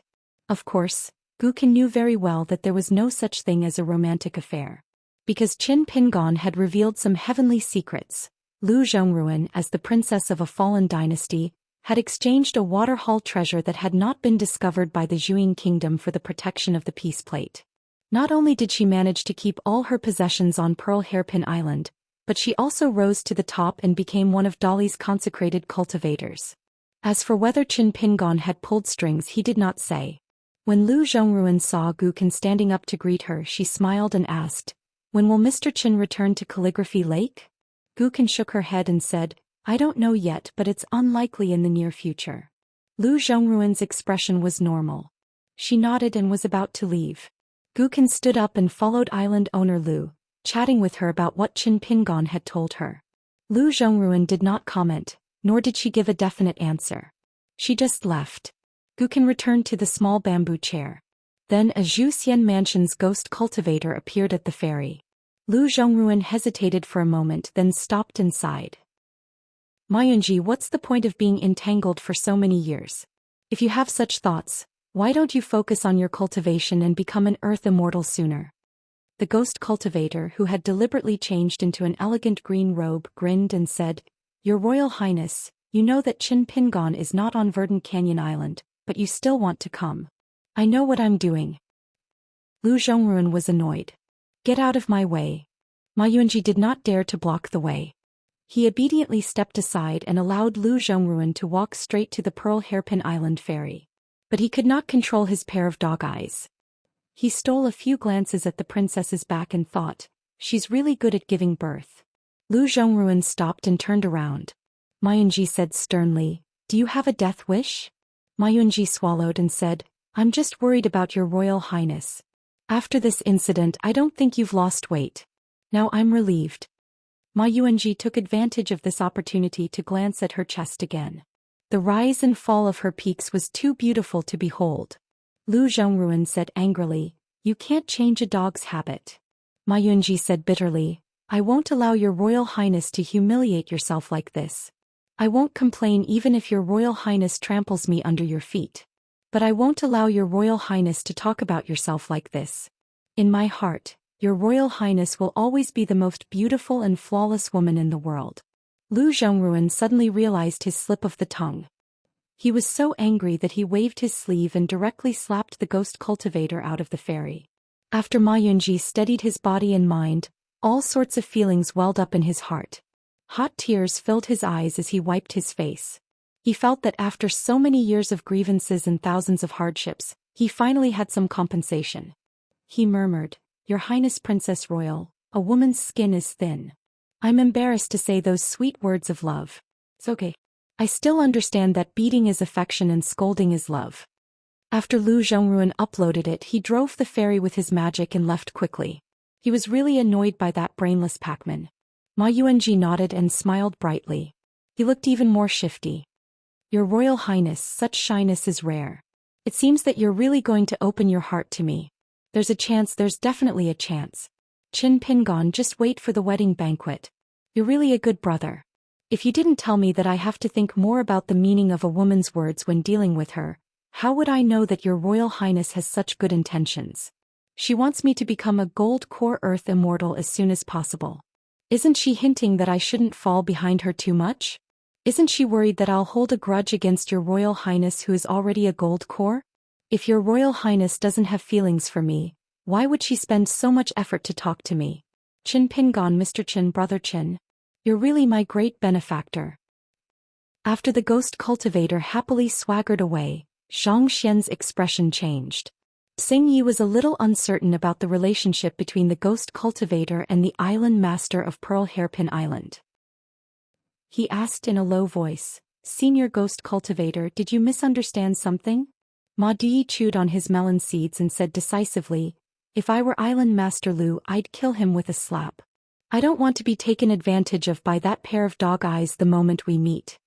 Of course, Gukin knew very well that there was no such thing as a romantic affair. Because Qin Pingon had revealed some heavenly secrets, Lu Zhongruan, as the princess of a fallen dynasty, had exchanged a waterhall treasure that had not been discovered by the Zhuang kingdom for the protection of the peace plate. Not only did she manage to keep all her possessions on Pearl Hairpin Island, but she also rose to the top and became one of Dali's consecrated cultivators. As for whether Qin Pingon had pulled strings, he did not say. When Lu Zhongruan saw Gukin standing up to greet her, she smiled and asked, "When will Mr. Qin return to Calligraphy Lake?" Gukin shook her head and said, "I don't know yet, but it's unlikely in the near future." Lu Zhongruan's expression was normal. She nodded and was about to leave. Gukin stood up and followed island owner Lu, chatting with her about what Qin Pingon had told her. Lu Zhongruan did not comment, nor did she give a definite answer. She just left. Gukin returned to the small bamboo chair. Then a Zhou Xian mansion's ghost cultivator appeared at the ferry. Lu Zhongruan hesitated for a moment, then stopped and sighed. "Mayunji, what's the point of being entangled for so many years? If you have such thoughts, why don't you focus on your cultivation and become an earth immortal sooner?" The ghost cultivator, who had deliberately changed into an elegant green robe, grinned and said, "Your Royal Highness, you know that Qin Pingon is not on Verdant Canyon Island, but you still want to come. I know what I'm doing." Lu Zhongruan was annoyed. "Get out of my way." Mayunji did not dare to block the way. He obediently stepped aside and allowed Lu Zhongruan to walk straight to the Pearl Hairpin Island ferry. But he could not control his pair of dog eyes. He stole a few glances at the princess's back and thought, "She's really good at giving birth." Lu Zhongruan stopped and turned around. Mayunji said sternly, "Do you have a death wish?" Mayunji swallowed and said, "I'm just worried about your Royal Highness. After this incident, I don't think you've lost weight. Now I'm relieved." Mayunji took advantage of this opportunity to glance at her chest again. The rise and fall of her peaks was too beautiful to behold. Lu Zhongruan said angrily, "You can't change a dog's habit." Mayunji said bitterly, "I won't allow your Royal Highness to humiliate yourself like this. I won't complain even if your Royal Highness tramples me under your feet. But I won't allow your Royal Highness to talk about yourself like this. In my heart, your Royal Highness will always be the most beautiful and flawless woman in the world." Lu Zhongruan suddenly realized his slip of the tongue. He was so angry that he waved his sleeve and directly slapped the ghost cultivator out of the ferry. After Mayunji steadied his body and mind, all sorts of feelings welled up in his heart. Hot tears filled his eyes as he wiped his face. He felt that after so many years of grievances and thousands of hardships, he finally had some compensation. He murmured, "Your Highness Princess Royal, a woman's skin is thin. I'm embarrassed to say those sweet words of love. It's okay. I still understand that beating is affection and scolding is love." After Lu Zhongruan uploaded it, he drove the ferry with his magic and left quickly. He was really annoyed by that brainless packman. Mayunji nodded and smiled brightly. He looked even more shifty. "Your Royal Highness, such shyness is rare. It seems that you're really going to open your heart to me. There's definitely a chance. Qin Pingon, just wait for the wedding banquet. You're really a good brother. If you didn't tell me that I have to think more about the meaning of a woman's words when dealing with her, how would I know that your Royal Highness has such good intentions? She wants me to become a gold core Earth Immortal as soon as possible. Isn't she hinting that I shouldn't fall behind her too much? Isn't she worried that I'll hold a grudge against your Royal Highness who is already a gold core? If your Royal Highness doesn't have feelings for me, why would she spend so much effort to talk to me? Qin Pingon, Mr. Qin, Brother Qin. You're really my great benefactor." After the ghost cultivator happily swaggered away, Xianxia's expression changed. Xingyi was a little uncertain about the relationship between the ghost cultivator and the island master of Pearl Hairpin Island. He asked in a low voice, "Senior ghost cultivator, did you misunderstand something?" Ma Di chewed on his melon seeds and said decisively, "If I were Island Master Lu, I'd kill him with a slap. I don't want to be taken advantage of by that pair of dog eyes the moment we meet."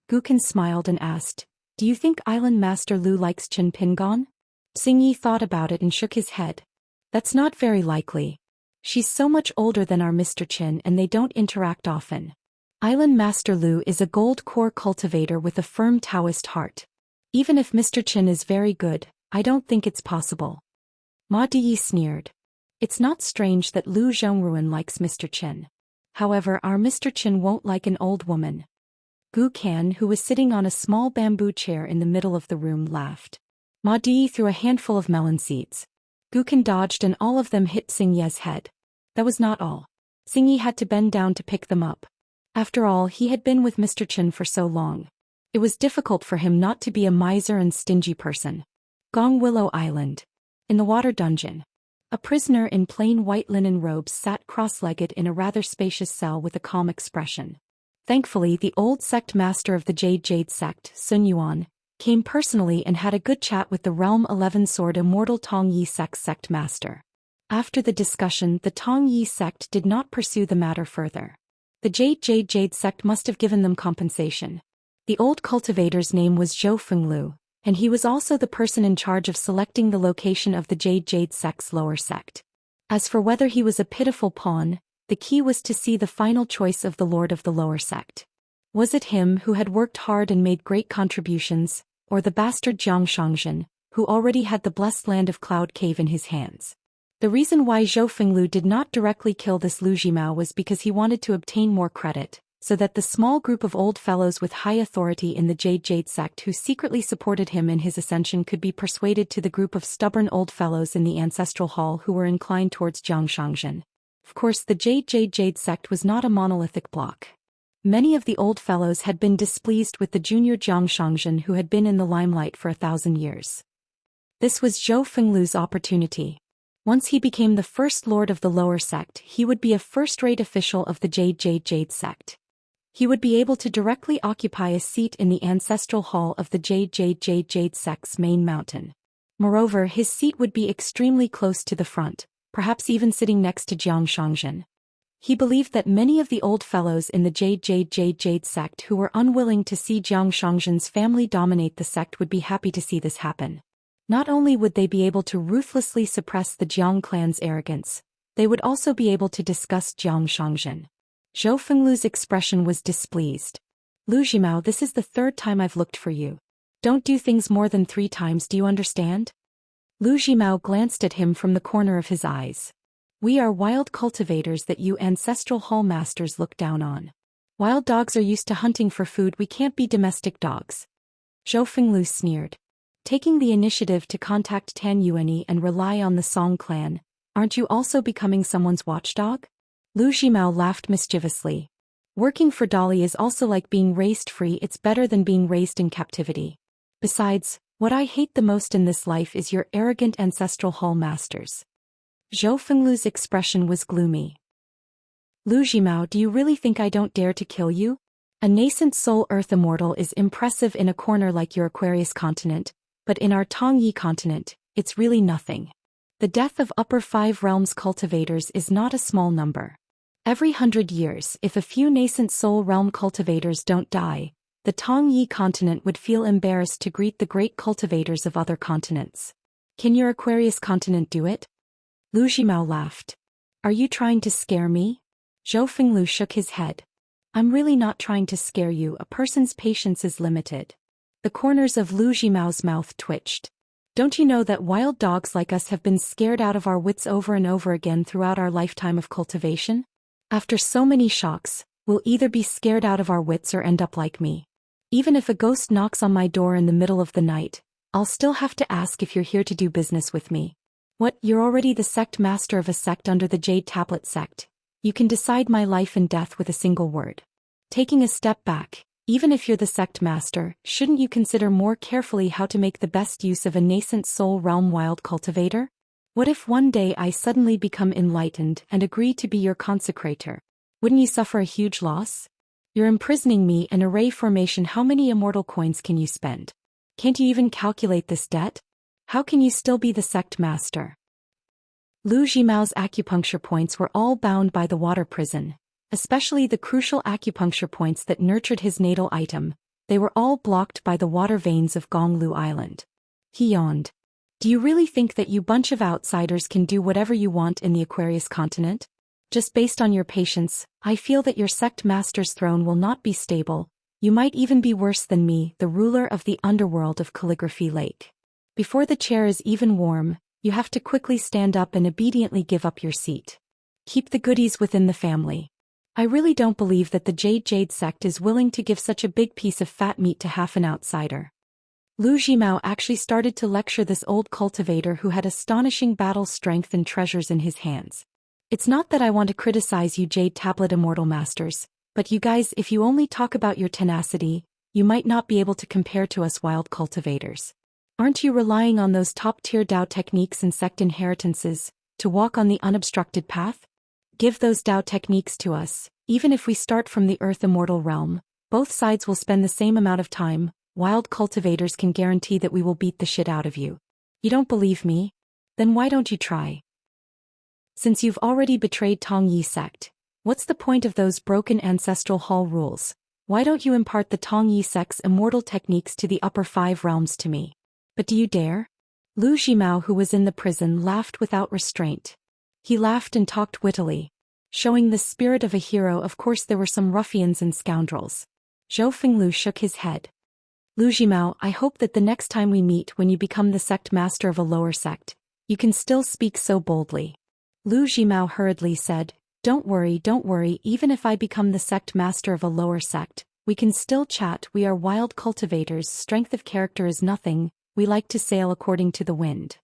Gukin smiled and asked, "Do you think Island Master Lu likes Qin Pingon?" Xingyi thought about it and shook his head. "That's not very likely. She's so much older than our Mr. Qin and they don't interact often. Island Master Lu is a gold core cultivator with a firm Daoist heart. Even if Mr. Qin is very good, I don't think it's possible. Ma Diyi sneered. It's not strange that Lu Zhongruan likes Mr. Qin. However, our Mr. Qin won't like an old woman. Gu Kan, who was sitting on a small bamboo chair in the middle of the room, laughed. Ma Diyi threw a handful of melon seeds. Gu Kan dodged and all of them hit Xingye's head. That was not all. Xingye had to bend down to pick them up. After all, he had been with Mr. Qin for so long. It was difficult for him not to be a miser and stingy person. Gong Willow Island. In the water dungeon. A prisoner in plain white linen robes sat cross-legged in a rather spacious cell with a calm expression. Thankfully, the old sect master of the Jade sect, Sun Yuan, came personally and had a good chat with the Realm 11 Sword Immortal Tong Yi sect master. After the discussion, the Tong Yi sect did not pursue the matter further. The Jade sect must have given them compensation. The old cultivator's name was Zhou Fenglu, and he was also the person in charge of selecting the location of the Jade sect's lower sect. As for whether he was a pitiful pawn, the key was to see the final choice of the lord of the lower sect. Was it him who had worked hard and made great contributions, or the bastard Xianxia, who already had the blessed land of Cloud Cave in his hands? The reason why Zhou Fenglu did not directly kill this Lu Zhimao was because he wanted to obtain more credit, so that the small group of old fellows with high authority in the Jade sect who secretly supported him in his ascension could be persuaded to the group of stubborn old fellows in the ancestral hall who were inclined towards Xianxia. Of course, the Jade sect was not a monolithic block. Many of the old fellows had been displeased with the junior Xianxia who had been in the limelight for 1,000 years. This was Zhou Fenglu's opportunity. Once he became the first lord of the lower sect, he would be a first-rate official of the Jade sect. He would be able to directly occupy a seat in the ancestral hall of the Jade sect's main mountain. Moreover, his seat would be extremely close to the front, perhaps even sitting next to Xianxia. He believed that many of the old fellows in the Jade sect who were unwilling to see Xianxia's family dominate the sect would be happy to see this happen. Not only would they be able to ruthlessly suppress the Jiang clan's arrogance, they would also be able to discuss Xianxia. Zhou Fenglu's expression was displeased. Lu Zhimao, this is the 3rd time I've looked for you. Don't do things more than 3 times, do you understand? Lu Zhimao glanced at him from the corner of his eyes. We are wild cultivators that you ancestral hall masters look down on. Wild dogs are used to hunting for food, we can't be domestic dogs. Zhou Fenglu sneered. Taking the initiative to contact Tan Yuani and rely on the Song clan, aren't you also becoming someone's watchdog? Lu Zhimao laughed mischievously. Working for Dolly is also like being raised free, it's better than being raised in captivity. Besides, what I hate the most in this life is your arrogant ancestral hall masters. Zhou Fenglu's expression was gloomy. Lu Zhimao, do you really think I don't dare to kill you? A nascent soul Earth Immortal is impressive in a corner like your Aquarius continent, but in our Tongyi continent, it's really nothing. The death of upper 5 realms cultivators is not a small number. Every 100 years, if a few nascent soul realm cultivators don't die, the Tongyi continent would feel embarrassed to greet the great cultivators of other continents. Can your Aquarius continent do it? Lu Zhimao laughed. Are you trying to scare me? Zhou Fenglu shook his head. I'm really not trying to scare you, a person's patience is limited. The corners of Lu Zhimao's mouth twitched. Don't you know that wild dogs like us have been scared out of our wits over and over again throughout our lifetime of cultivation? After so many shocks, we'll either be scared out of our wits or end up like me. Even if a ghost knocks on my door in the middle of the night, I'll still have to ask if you're here to do business with me. What, you're already the sect master of a sect under the Jade Tablet sect. You can decide my life and death with a single word. Taking a step back, even if you're the sect master, shouldn't you consider more carefully how to make the best use of a nascent soul realm wild cultivator? What if one day I suddenly become enlightened and agree to be your consecrator? Wouldn't you suffer a huge loss? You're imprisoning me in array formation. How many immortal coins can you spend? Can't you even calculate this debt? How can you still be the sect master? Lu Zhimao's acupuncture points were all bound by the water prison, especially the crucial acupuncture points that nurtured his natal item. They were all blocked by the water veins of Gonglu Island. He yawned. Do you really think that you bunch of outsiders can do whatever you want in the Aquarius continent? Just based on your patience, I feel that your sect master's throne will not be stable. You might even be worse than me, the ruler of the underworld of Calligraphy Lake. Before the chair is even warm, you have to quickly stand up and obediently give up your seat. Keep the goodies within the family. I really don't believe that the Jade sect is willing to give such a big piece of fat meat to half an outsider. Lu Zhimao actually started to lecture this old cultivator who had astonishing battle strength and treasures in his hands. It's not that I want to criticize you Jade Tablet Immortal Masters, but you guys, if you only talk about your tenacity, you might not be able to compare to us wild cultivators. Aren't you relying on those top-tier Dao techniques and sect inheritances to walk on the unobstructed path? Give those Dao techniques to us. Even if we start from the Earth Immortal realm, both sides will spend the same amount of time. Wild cultivators can guarantee that we will beat the shit out of you. You don't believe me? Then why don't you try? Since you've already betrayed Tongyi sect, what's the point of those broken ancestral hall rules? Why don't you impart the Tongyi sect's immortal techniques to the upper 5 realms to me? But do you dare? Lu Zhimao, who was in the prison, laughed without restraint. He laughed and talked wittily, showing the spirit of a hero. Of course there were some ruffians and scoundrels. Zhou Fenglu shook his head. Lu Zhimao, I hope that the next time we meet when you become the sect master of a lower sect, you can still speak so boldly. Lu Zhimao hurriedly said, don't worry, even if I become the sect master of a lower sect, we can still chat. We are wild cultivators, strength of character is nothing, we like to sail according to the wind.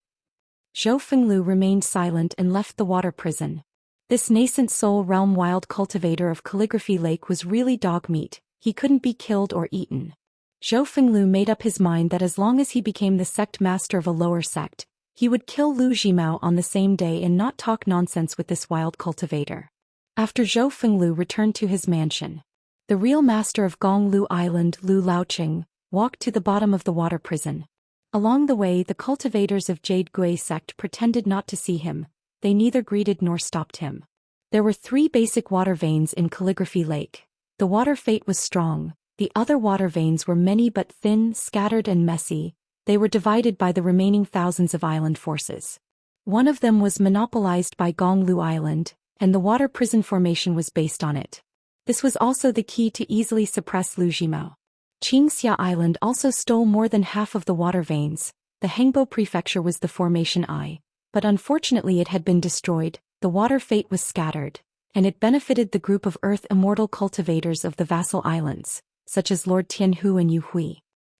Zhou Fenglu remained silent and left the water prison. This nascent soul realm wild cultivator of Calligraphy Lake was really dog meat, he couldn't be killed or eaten. Zhou Fenglu made up his mind that as long as he became the sect master of a lower sect, he would kill Lu Zhimao on the same day and not talk nonsense with this wild cultivator. After Zhou Fenglu returned to his mansion, the real master of Gonglu Island, Lu Laoqing, walked to the bottom of the water prison. Along the way, the cultivators of Jade Gui sect pretended not to see him, they neither greeted nor stopped him. There were 3 basic water veins in Calligraphy Lake. The water fate was strong. The other water veins were many but thin, scattered and messy. They were divided by the remaining thousands of island forces. One of them was monopolized by Gonglu Island, and the water prison formation was based on it. This was also the key to easily suppress Lu Zhimao. Xianxia Island also stole more than half of the water veins. The Hengbo prefecture was the formation I, but unfortunately it had been destroyed. The water fate was scattered, and it benefited the group of Earth Immortal cultivators of the vassal islands, such as Lord Tianhu and Yuhui.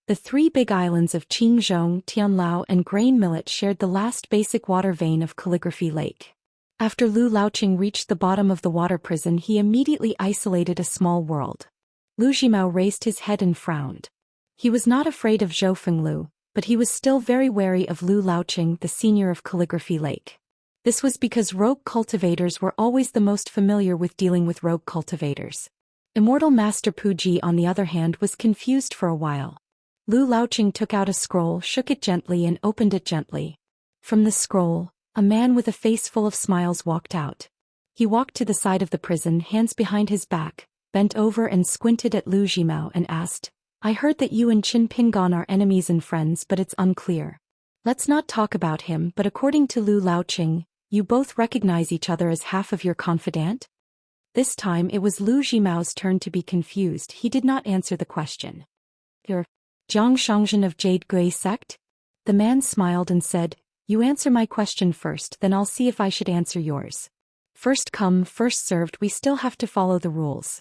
The 3 big islands of Qingzhong, Tianlao and Grain Millet shared the last basic water vein of Calligraphy Lake. After Lu Laoqing reached the bottom of the water prison, he immediately isolated a small world. Lu Zhimao raised his head and frowned. He was not afraid of Zhou Fenglu, but he was still very wary of Lu Laoqing, the senior of Calligraphy Lake. This was because rogue cultivators were always the most familiar with dealing with rogue cultivators. Immortal Master Puji, on the other hand, was confused for a while. Lu Laoqing took out a scroll, shook it gently and opened it gently. From the scroll, a man with a face full of smiles walked out. He walked to the side of the prison, hands behind his back, bent over and squinted at Lu Zhimao and asked, I heard that you and Qin Pingon are enemies and friends, but it's unclear. Let's not talk about him, but according to Lu Laoqing, you both recognize each other as half of your confidant? This time it was Lu Zhimao's turn to be confused. He did not answer the question. You're Jiang Shangzhen of Jade Gui sect? The man smiled and said, you answer my question first, then I'll see if I should answer yours. First come, first served, we still have to follow the rules.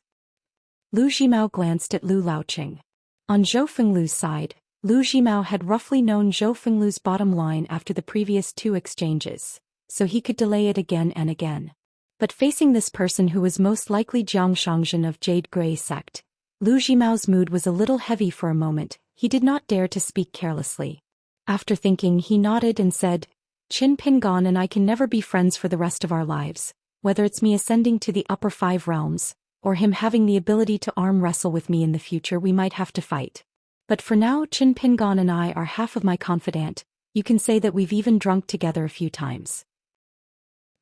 Lu Zhimao glanced at Lu Laoqing. On Zhou Fenglu's side, Lu Zhimao had roughly known Zhou Fenglu's bottom line after the previous 2 exchanges, so he could delay it again and again. But facing this person who was most likely Jiang Shangzhen of Jade Gui sect, Lu Zhimao's mood was a little heavy for a moment. He did not dare to speak carelessly. After thinking, he nodded and said, Qin Pingon and I can never be friends for the rest of our lives, whether it's me ascending to the upper 5 realms, or him having the ability to arm wrestle with me in the future. We might have to fight. But for now, Qin Pingon and I are half of my confidant. You can say that we've even drunk together a few times.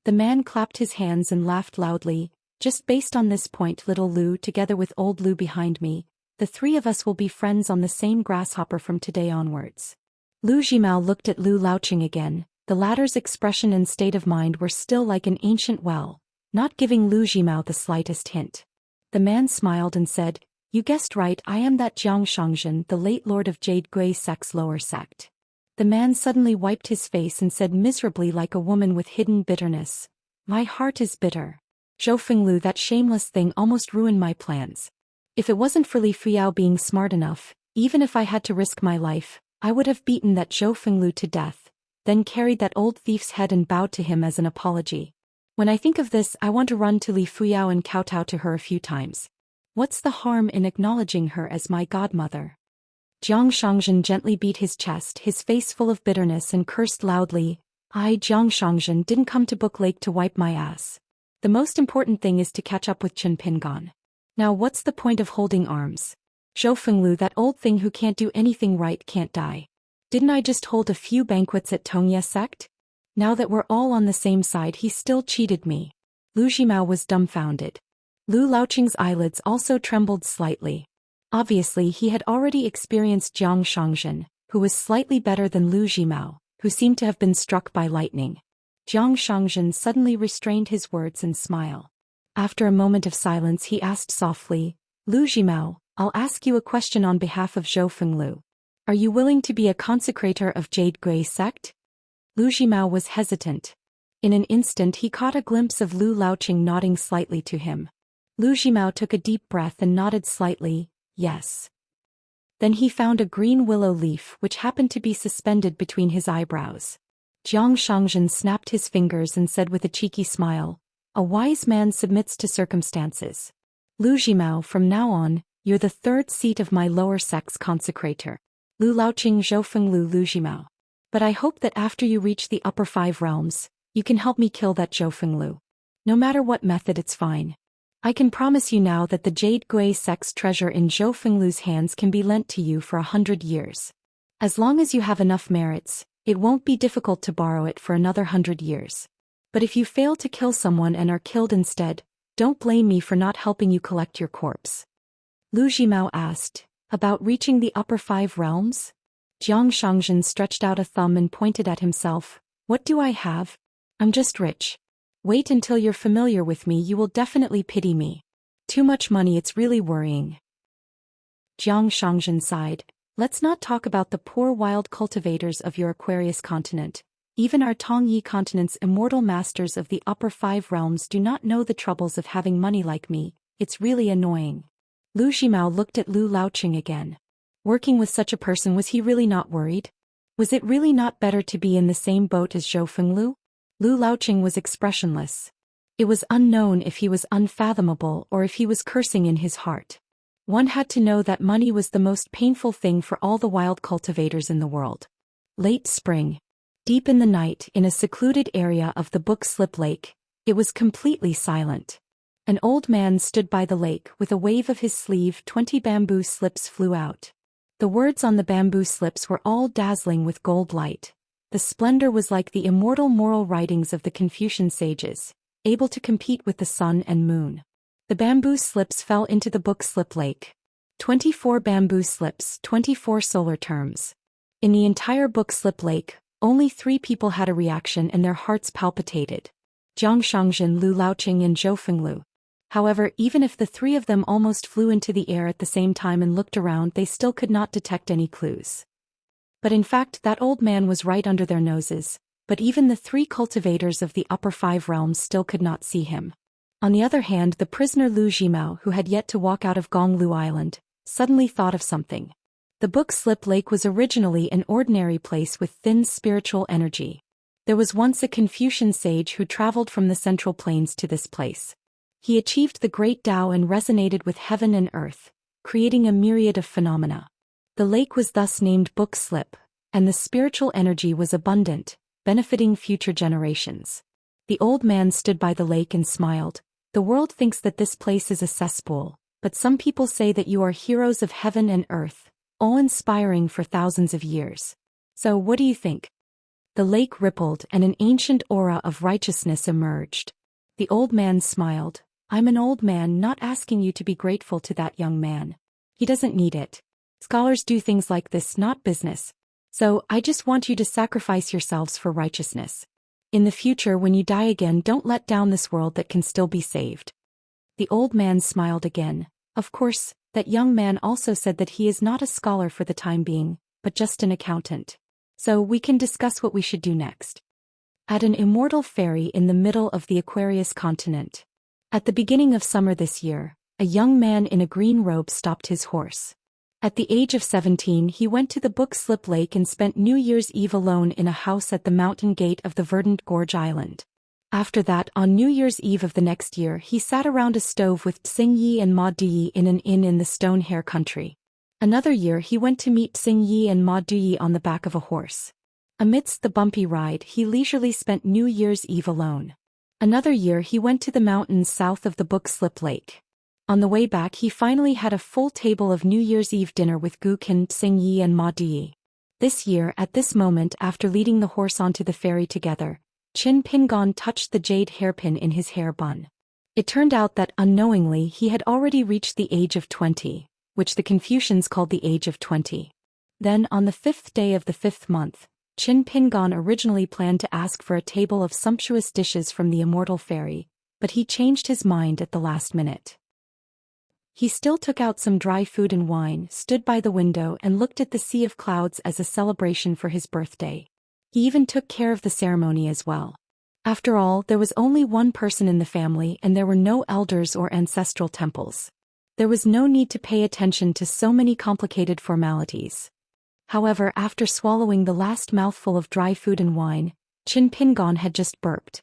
The man clapped his hands and laughed loudly. Just based on this point, little Lu, together with old Lu behind me, the 3 of us will be friends on the same grasshopper from today onwards. Lu Zhimao looked at Lu Laoqing again. The latter's expression and state of mind were still like an ancient well, not giving Lu Zhimao the slightest hint. The man smiled and said, you guessed right, I am that Jiang Shangzhen, the late lord of Jade Gui sect's lower sect. The man suddenly wiped his face and said miserably like a woman with hidden bitterness, "My heart is bitter. Zhou Fenglu, that shameless thing almost ruined my plans. If it wasn't for Li Fuyao being smart enough, even if I had to risk my life, I would have beaten that Zhou Fenglu to death, then carried that old thief's head and bowed to him as an apology. When I think of this, I want to run to Li Fuyao and kowtow to her a few times. What's the harm in acknowledging her as my godmother?" Jiang Shangzhen gently beat his chest, his face full of bitterness, and cursed loudly, "I, Jiang Shangzhen, didn't come to Book Lake to wipe my ass. The most important thing is to catch up with Chen Pingan. Now what's the point of holding arms? Zhou Fenglu, that old thing who can't do anything right, can't die. Didn't I just hold a few banquets at Tongye sect? Now that we're all on the same side, he still cheated me." Lu Zhimao was dumbfounded. Lu Laoqing's eyelids also trembled slightly. Obviously he had already experienced Jiang Shangzhen, who was slightly better than Lu Zhimao, who seemed to have been struck by lightning. Jiang Shangzhen suddenly restrained his words and smile. After a moment of silence he asked softly, "Lu Zhimao, I'll ask you a question on behalf of Zhou Fenglu. Are you willing to be a consecrator of Jade Gray sect?" Lu Zhimao was hesitant. In an instant he caught a glimpse of Lu Laoqing nodding slightly to him. Lu Zhimao took a deep breath and nodded slightly, "Yes." Then he found a green willow leaf which happened to be suspended between his eyebrows. Jiang Shangzhen snapped his fingers and said with a cheeky smile, "A wise man submits to circumstances. Lu Zhimao, from now on, you're the third seat of my lower sect's consecrator. Lu Laoqing Zhou Fenglu Lu Zhimao. But I hope that after you reach the upper 5 realms, you can help me kill that Zhou Fenglu. No matter what method, it's fine. I can promise you now that the Jade Gui sect's treasure in Zhou Fenglu's hands can be lent to you for 100 years. As long as you have enough merits, it won't be difficult to borrow it for another 100 years. But if you fail to kill someone and are killed instead, don't blame me for not helping you collect your corpse." Lu Zhimao asked, "About reaching the upper 5 realms?" Jiang Shangzhen stretched out a thumb and pointed at himself, "What do I have? I'm just rich. Wait until you're familiar with me, you will definitely pity me. Too much money, it's really worrying." Jiang Shangzhen sighed, "Let's not talk about the poor wild cultivators of your Aquarius continent. Even our Tongyi continent's immortal masters of the upper 5 realms do not know the troubles of having money like me. It's really annoying." Lu Zhimao looked at Lu Laoqing again. Working with such a person, was he really not worried? Was it really not better to be in the same boat as Zhou Fenglu? Lu Laoqing was expressionless. It was unknown if he was unfathomable or if he was cursing in his heart. One had to know that money was the most painful thing for all the wild cultivators in the world. Late spring. Deep in the night, in a secluded area of the Book Slip Lake, it was completely silent. An old man stood by the lake. With a wave of his sleeve, 20 bamboo slips flew out. The words on the bamboo slips were all dazzling with gold light. The splendor was like the immortal moral writings of the Confucian sages, able to compete with the sun and moon. The bamboo slips fell into the Book Slip Lake. 24 bamboo slips, 24 solar terms. In the entire Book Slip Lake, only 3 people had a reaction and their hearts palpitated. Jiang Shangzhen, Lu Laoqing and Zhou Fenglu. However, even if the 3 of them almost flew into the air at the same time and looked around, they still could not detect any clues. But in fact, that old man was right under their noses, but even the 3 cultivators of the upper 5 realms still could not see him. On the other hand, the prisoner Lu Zhimao, who had yet to walk out of Gonglu Island, suddenly thought of something. The Book Slip Lake was originally an ordinary place with thin spiritual energy. There was once a Confucian sage who traveled from the Central Plains to this place. He achieved the great Tao and resonated with heaven and earth, creating a myriad of phenomena. The lake was thus named Book Slip, and the spiritual energy was abundant, benefiting future generations. The old man stood by the lake and smiled. "The world thinks that this place is a cesspool, but some people say that you are heroes of heaven and earth, awe-inspiring for thousands of years. So what do you think?" The lake rippled and an ancient aura of righteousness emerged. The old man smiled. "I'm an old man, not asking you to be grateful to that young man. He doesn't need it. Scholars do things like this, not business. So, I just want you to sacrifice yourselves for righteousness. In the future, when you die again, don't let down this world that can still be saved." The old man smiled again. Of course, that young man also said that he is not a scholar for the time being, but just an accountant. So we can discuss what we should do next. At an immortal ferry in the middle of the Aquarius continent. At the beginning of summer this year, a young man in a green robe stopped his horse. At the age of 17 he went to the Book Slip Lake and spent New Year's Eve alone in a house at the mountain gate of the Verdant Gorge Island. After that, on New Year's Eve of the next year he sat around a stove with Xing Yi and Ma Duyi in an inn in the Stone Hair country. Another year he went to meet Xing Yi and Ma Duyi on the back of a horse. Amidst the bumpy ride he leisurely spent New Year's Eve alone. Another year he went to the mountains south of the Book Slip Lake. On the way back he finally had a full table of New Year's Eve dinner with Gu Qin, Xing Yi and Ma Duyi. This year, at this moment after leading the horse onto the ferry together, Qin Pingon touched the jade hairpin in his hair bun. It turned out that unknowingly he had already reached the age of 20, which the Confucians called the age of 20. Then on the 5th day of the 5th month, Qin Pingon originally planned to ask for a table of sumptuous dishes from the Immortal Fairy, but he changed his mind at the last minute. He still took out some dry food and wine, stood by the window and looked at the sea of clouds as a celebration for his birthday. He even took care of the ceremony as well. After all, there was only one person in the family and there were no elders or ancestral temples. There was no need to pay attention to so many complicated formalities. However, after swallowing the last mouthful of dry food and wine, Qin Pingon had just burped.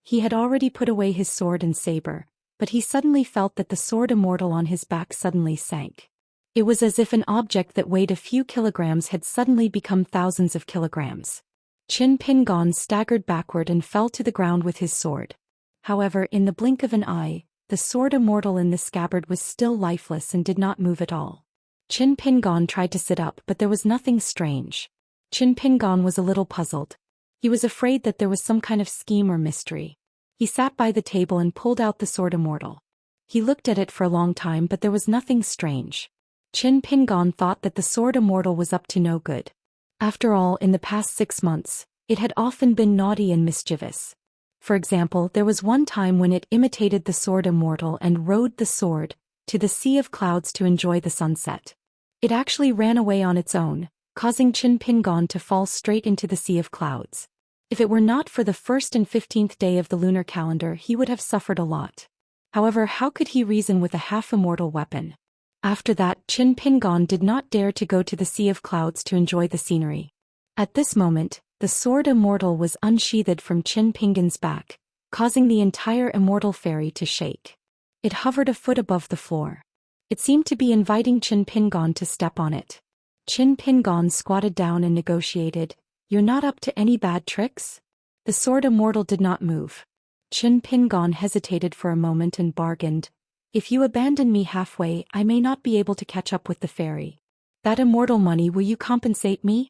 He had already put away his sword and saber, but he suddenly felt that the sword Immortal on his back suddenly sank. It was as if an object that weighed a few kilograms had suddenly become thousands of kilograms. Qin Pingon staggered backward and fell to the ground with his sword. However, in the blink of an eye, the sword Immortal in the scabbard was still lifeless and did not move at all. Qin Pingon tried to sit up, but there was nothing strange. Qin Pingon was a little puzzled. He was afraid that there was some kind of scheme or mystery. He sat by the table and pulled out the sword Immortal. He looked at it for a long time, but there was nothing strange. Qin Pingon thought that the sword Immortal was up to no good. After all, in the past 6 months, it had often been naughty and mischievous. For example, there was one time when it imitated the sword Immortal and rode the sword to the sea of clouds to enjoy the sunset. It actually ran away on its own, causing Qin Pingon to fall straight into the sea of clouds. If it were not for the 1st and 15th day of the lunar calendar, he would have suffered a lot. However, how could he reason with a half-immortal weapon? After that, Qin Pingon did not dare to go to the sea of clouds to enjoy the scenery. At this moment, the sword Immortal was unsheathed from Qin Pingon's back, causing the entire Immortal Fairy to shake. It hovered a foot above the floor. It seemed to be inviting Qin Pingon to step on it. Qin Pingon squatted down and negotiated, "You're not up to any bad tricks?" The sword Immortal did not move. Qin Pingon hesitated for a moment and bargained, "If you abandon me halfway, I may not be able to catch up with the fairy. That Immortal money, will you compensate me?"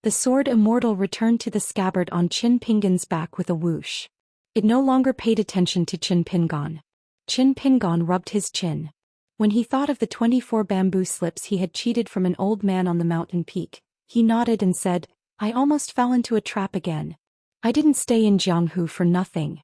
The sword Immortal returned to the scabbard on Qin Pingon's back with a whoosh. It no longer paid attention to Qin Pingon. Qin Pingon rubbed his chin. When he thought of the 24 bamboo slips he had cheated from an old man on the mountain peak, he nodded and said, "I almost fell into a trap again. I didn't stay in Jianghu for nothing."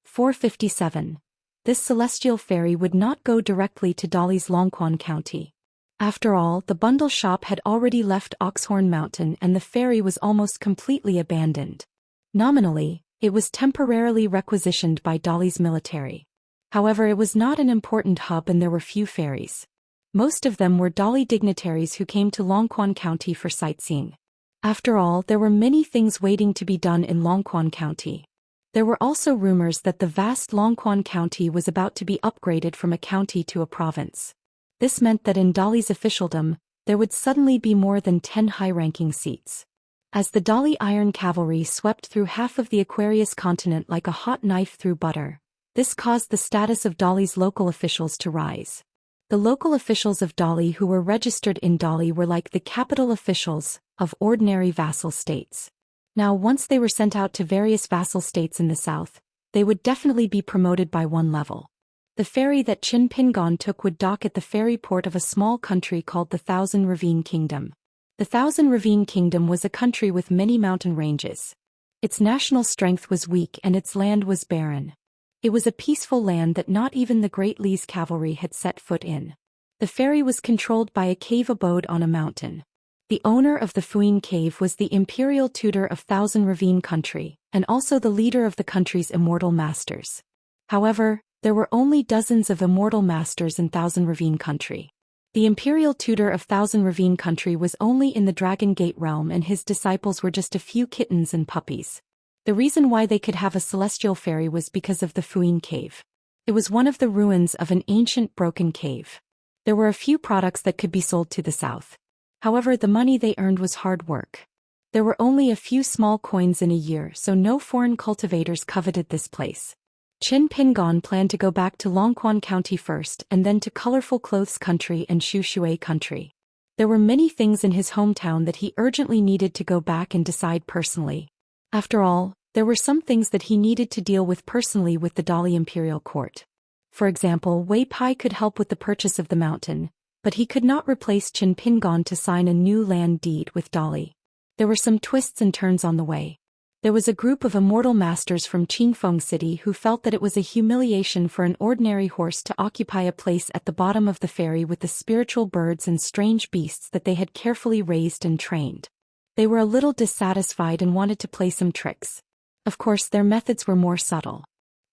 457. This celestial fairy would not go directly to Dali's Longquan County. After all, the bundle shop had already left Oxhorn Mountain and the ferry was almost completely abandoned. Nominally, it was temporarily requisitioned by Dali's military. However, it was not an important hub and there were few ferries. Most of them were Dali dignitaries who came to Longquan County for sightseeing. After all, there were many things waiting to be done in Longquan County. There were also rumors that the vast Longquan County was about to be upgraded from a county to a province. This meant that in Dali's officialdom, there would suddenly be more than 10 high-ranking seats. As the Dali Iron Cavalry swept through half of the Aquarius continent like a hot knife through butter, this caused the status of Dali's local officials to rise. The local officials of Dali who were registered in Dali were like the capital officials of ordinary vassal states. Now, once they were sent out to various vassal states in the south, they would definitely be promoted by one level. The ferry that Qin Pingon took would dock at the ferry port of a small country called the Thousand Ravine Kingdom. The Thousand Ravine Kingdom was a country with many mountain ranges. Its national strength was weak and its land was barren. It was a peaceful land that not even the Great Li's cavalry had set foot in. The ferry was controlled by a cave abode on a mountain. The owner of the Fuyin Cave was the imperial tutor of Thousand Ravine Country, and also the leader of the country's immortal masters. However, there were only dozens of immortal masters in Thousand Ravine Country. The imperial tutor of Thousand Ravine Country was only in the Dragon Gate realm, and his disciples were just a few kittens and puppies. The reason why they could have a celestial fairy was because of the Fuyin Cave. It was one of the ruins of an ancient broken cave. There were a few products that could be sold to the south. However, the money they earned was hard work. There were only a few small coins in a year, so no foreign cultivators coveted this place. Qin Pingon planned to go back to Longquan County first and then to Colorful Clothes Country and Shui Country. There were many things in his hometown that he urgently needed to go back and decide personally. After all, there were some things that he needed to deal with personally with the Dali Imperial Court. For example, Wei Pai could help with the purchase of the mountain, but he could not replace Qin Pingon to sign a new land deed with Dali. There were some twists and turns on the way. There was a group of immortal masters from Qingfeng City who felt that it was a humiliation for an ordinary horse to occupy a place at the bottom of the ferry with the spiritual birds and strange beasts that they had carefully raised and trained. They were a little dissatisfied and wanted to play some tricks. Of course, their methods were more subtle.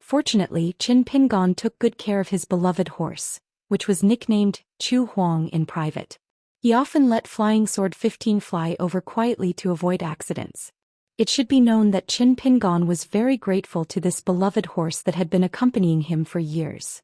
Fortunately, Qin Pingon took good care of his beloved horse, which was nicknamed Chu Huang in private. He often let Flying Sword 15 fly over quietly to avoid accidents. It should be known that Qin Pingon was very grateful to this beloved horse that had been accompanying him for years.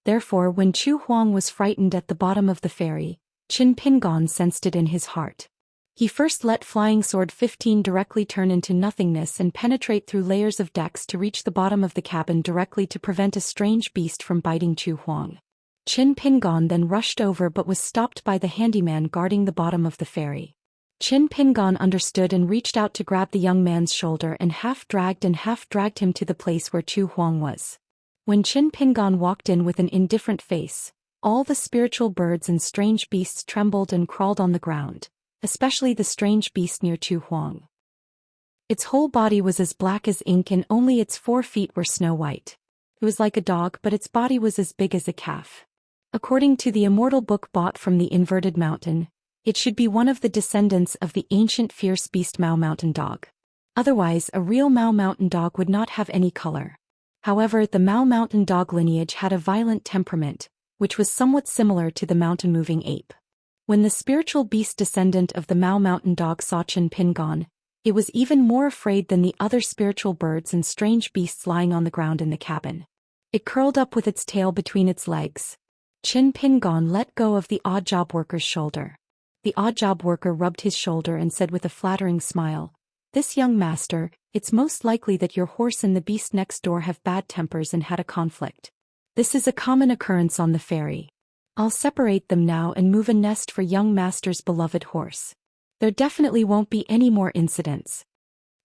Therefore, when Chu Huang was frightened at the bottom of the ferry, Qin Pingon sensed it in his heart. He first let Flying Sword 15 directly turn into nothingness and penetrate through layers of decks to reach the bottom of the cabin directly to prevent a strange beast from biting Chu Huang. Qin Pingon then rushed over but was stopped by the handyman guarding the bottom of the ferry. Qin Pingon understood and reached out to grab the young man's shoulder and half-dragged him to the place where Chu Huang was. When Qin Pingon walked in with an indifferent face, all the spiritual birds and strange beasts trembled and crawled on the ground, especially the strange beast near Chu Huang. Its whole body was as black as ink and only its 4 feet were snow white. It was like a dog, but its body was as big as a calf. According to the Immortal book bought from the Inverted Mountain, it should be one of the descendants of the ancient fierce beast Mao Mountain Dog. Otherwise, a real Mao Mountain Dog would not have any color. However, the Mao Mountain Dog lineage had a violent temperament, which was somewhat similar to the mountain-moving ape. When the spiritual beast descendant of the Mao Mountain Dog saw Qin Pingon, it was even more afraid than the other spiritual birds and strange beasts lying on the ground in the cabin. It curled up with its tail between its legs. Qin Pingon let go of the odd job worker's shoulder. The odd job worker rubbed his shoulder and said with a flattering smile, "This young master, it's most likely that your horse and the beast next door have bad tempers and had a conflict. This is a common occurrence on the ferry. I'll separate them now and move a nest for young master's beloved horse. There definitely won't be any more incidents."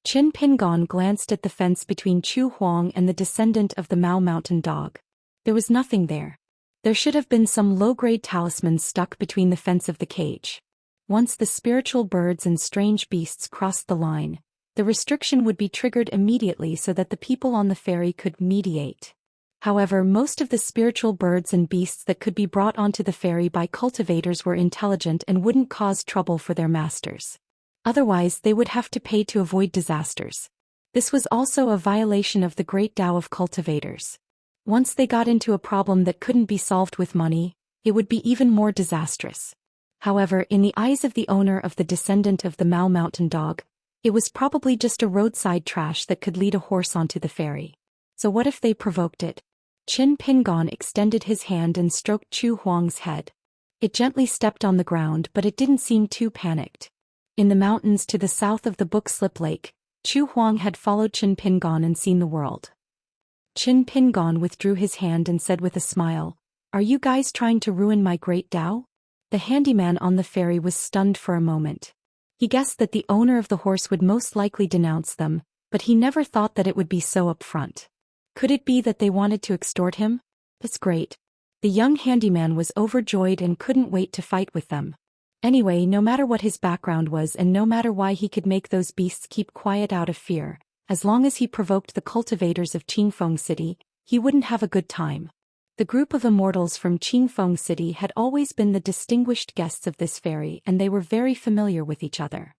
Qin Pingon glanced at the fence between Chu Huang and the descendant of the Mao Mountain Dog. There was nothing there. There should have been some low-grade talismans stuck between the fence of the cage. Once the spiritual birds and strange beasts crossed the line, the restriction would be triggered immediately so that the people on the ferry could mediate. However, most of the spiritual birds and beasts that could be brought onto the ferry by cultivators were intelligent and wouldn't cause trouble for their masters. Otherwise, they would have to pay to avoid disasters. This was also a violation of the Great Tao of cultivators. Once they got into a problem that couldn't be solved with money, it would be even more disastrous. However, in the eyes of the owner of the descendant of the Mao Mountain Dog, it was probably just a roadside trash that could lead a horse onto the ferry. So what if they provoked it? Qin Pingon extended his hand and stroked Chu Huang's head. It gently stepped on the ground, but it didn't seem too panicked. In the mountains to the south of the Book Slip Lake, Chu Huang had followed Qin Pingon and seen the world. Qin Pingon withdrew his hand and said with a smile, "Are you guys trying to ruin my great Tao?" The handyman on the ferry was stunned for a moment. He guessed that the owner of the horse would most likely denounce them, but he never thought that it would be so upfront. Could it be that they wanted to extort him? That's great. The young handyman was overjoyed and couldn't wait to fight with them. Anyway, no matter what his background was and no matter why he could make those beasts keep quiet out of fear, as long as he provoked the cultivators of Qingfeng City, he wouldn't have a good time. The group of immortals from Qingfeng City had always been the distinguished guests of this fairy, and they were very familiar with each other.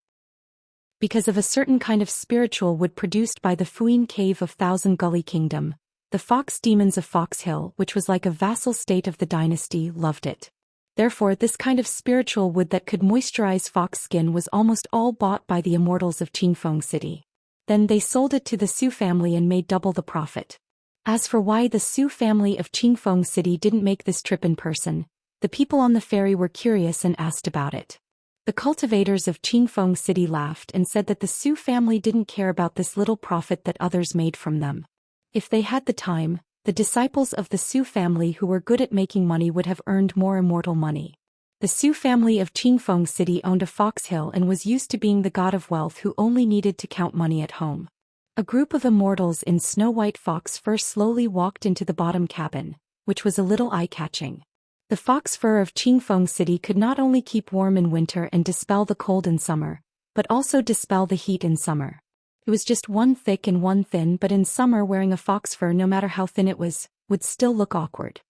Because of a certain kind of spiritual wood produced by the Fuyin Cave of Thousand Gully Kingdom, the fox demons of Fox Hill, which was like a vassal state of the dynasty, loved it. Therefore, this kind of spiritual wood that could moisturize fox skin was almost all bought by the immortals of Qingfeng City. Then they sold it to the Su family and made double the profit. As for why the Su family of Qingfeng City didn't make this trip in person, the people on the ferry were curious and asked about it. The cultivators of Qingfeng City laughed and said that the Su family didn't care about this little profit that others made from them. If they had the time, the disciples of the Su family who were good at making money would have earned more immortal money. The Su family of Qingfeng City owned a fox hill and was used to being the god of wealth who only needed to count money at home. A group of immortals in snow-white fox fur slowly walked into the bottom cabin, which was a little eye-catching. The fox fur of Qingfeng City could not only keep warm in winter and dispel the cold in summer, but also dispel the heat in summer. It was just one thick and one thin, but in summer wearing a fox fur, no matter how thin it was, would still look awkward.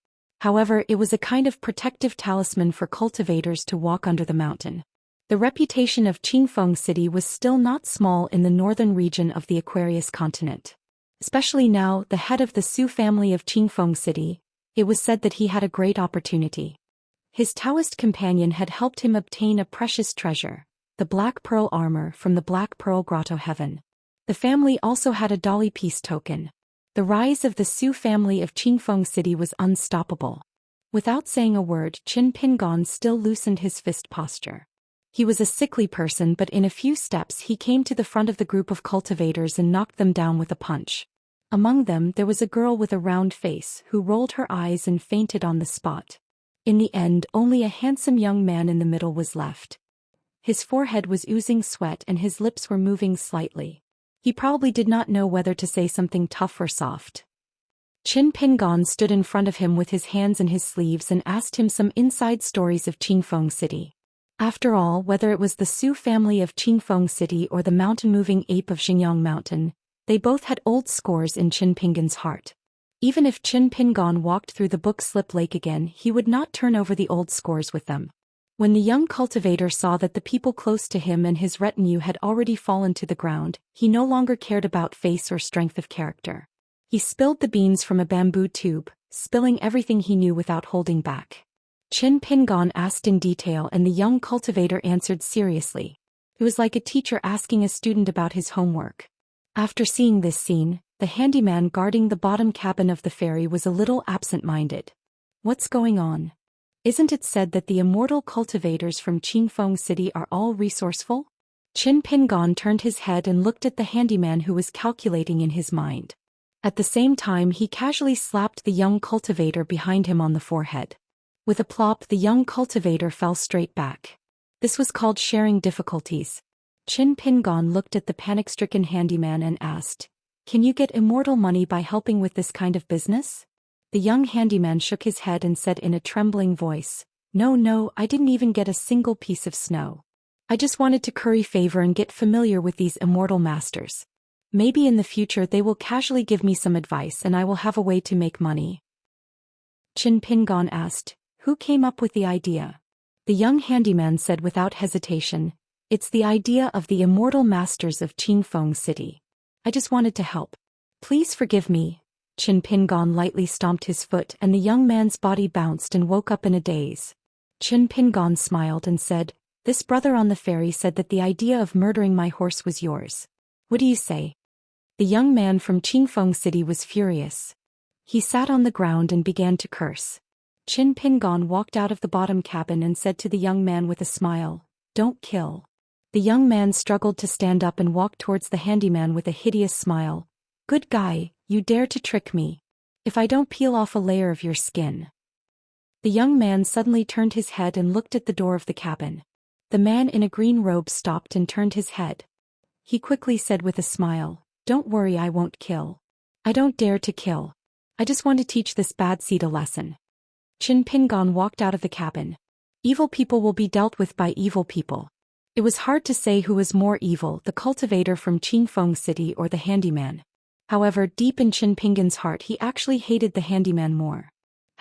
However, it was a kind of protective talisman for cultivators to walk under the mountain. The reputation of Qingfeng City was still not small in the northern region of the Aquarius continent. Especially now, the head of the Su family of Qingfeng City, it was said that he had a great opportunity. His Daoist companion had helped him obtain a precious treasure, the Black Pearl armor from the Black Pearl Grotto Heaven. The family also had a dolly peace token. The rise of the Su family of Qingfeng City was unstoppable. Without saying a word, Qin Pingon still loosened his fist posture. He was a sickly person, but in a few steps he came to the front of the group of cultivators and knocked them down with a punch. Among them there was a girl with a round face who rolled her eyes and fainted on the spot. In the end, only a handsome young man in the middle was left. His forehead was oozing sweat and his lips were moving slightly. He probably did not know whether to say something tough or soft. Qin Pingon stood in front of him with his hands in his sleeves and asked him some inside stories of Qingfeng City. After all, whether it was the Su family of Qingfeng City or the mountain-moving ape of Xingyang Mountain, they both had old scores in Qin Pingon's heart. Even if Qin Pingon walked through the book Slip Lake again, he would not turn over the old scores with them. When the young cultivator saw that the people close to him and his retinue had already fallen to the ground, he no longer cared about face or strength of character. He spilled the beans from a bamboo tube, spilling everything he knew without holding back. Qin Pingon asked in detail and the young cultivator answered seriously. It was like a teacher asking a student about his homework. After seeing this scene, the handyman guarding the bottom cabin of the ferry was a little absent-minded. What's going on? Isn't it said that the immortal cultivators from Qingfeng City are all resourceful? Qin Pingon turned his head and looked at the handyman who was calculating in his mind. At the same time he casually slapped the young cultivator behind him on the forehead. With a plop, the young cultivator fell straight back. This was called sharing difficulties. Qin Pingon looked at the panic-stricken handyman and asked, "Can you get immortal money by helping with this kind of business?" The young handyman shook his head and said in a trembling voice, No, I didn't even get a single piece of snow. I just wanted to curry favor and get familiar with these immortal masters. Maybe in the future they will casually give me some advice and I will have a way to make money." Qin Pingon asked, "Who came up with the idea?" The young handyman said without hesitation, "It's the idea of the immortal masters of Qingfeng City. I just wanted to help. Please forgive me." Qin Pingon lightly stomped his foot and the young man's body bounced and woke up in a daze. Qin Pingon smiled and said, "This brother on the ferry said that the idea of murdering my horse was yours. What do you say?" The young man from Qingfeng City was furious. He sat on the ground and began to curse. Qin Pingon walked out of the bottom cabin and said to the young man with a smile, "Don't kill." The young man struggled to stand up and walked towards the handyman with a hideous smile. "Good guy, you dare to trick me. If I don't peel off a layer of your skin." The young man suddenly turned his head and looked at the door of the cabin. The man in a green robe stopped and turned his head. He quickly said with a smile, "Don't worry, I won't kill. I don't dare to kill. I just want to teach this bad seed a lesson." Qin Pingon walked out of the cabin. Evil people will be dealt with by evil people. It was hard to say who was more evil, the cultivator from Qingfeng City or the handyman. However, deep in Qin Pingon's heart he actually hated the handyman more.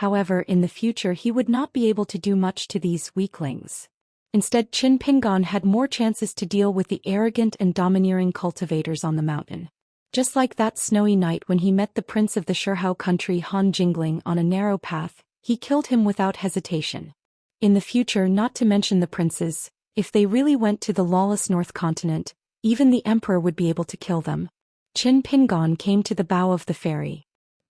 However, in the future he would not be able to do much to these weaklings. Instead, Qin Pingon had more chances to deal with the arrogant and domineering cultivators on the mountain. Just like that snowy night when he met the prince of the Shihao country Han Jingling on a narrow path, he killed him without hesitation. In the future, not to mention the princes, if they really went to the lawless North Continent, even the emperor would be able to kill them. Qin Pingon came to the bow of the ferry.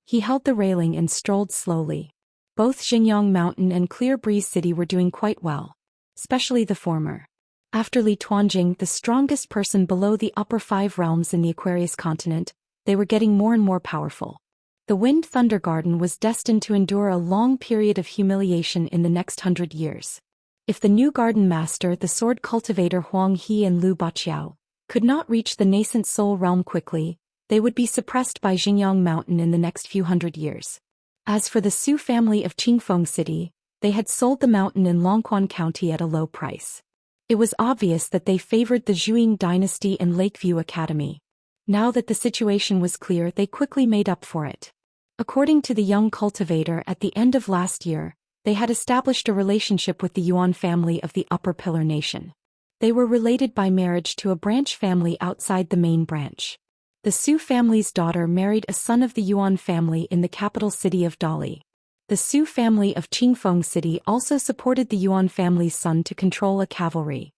He held the railing and strolled slowly. Both Xingyang Mountain and Clear Breeze City were doing quite well. Especially the former. After Li Tuanjing, the strongest person below the upper 5 realms in the Aquarius continent, they were getting more and more powerful. The Wind Thunder Garden was destined to endure a long period of humiliation in the next 100 years. If the new garden master, the sword cultivator Huang He and Lu Baqiao, could not reach the nascent Soul realm quickly, they would be suppressed by Xingyang Mountain in the next few hundred years. As for the Su family of Qingfeng City, they had sold the mountain in Longquan County at a low price. It was obvious that they favored the Zhuing dynasty and Lakeview Academy. Now that the situation was clear, they quickly made up for it. According to the young cultivator, at the end of last year, they had established a relationship with the Yuan family of the Upper Pillar Nation. They were related by marriage to a branch family outside the main branch. The Su family's daughter married a son of the Yuan family in the capital city of Dali. The Su family of Qingfeng City also supported the Yuan family's son to control a cavalry.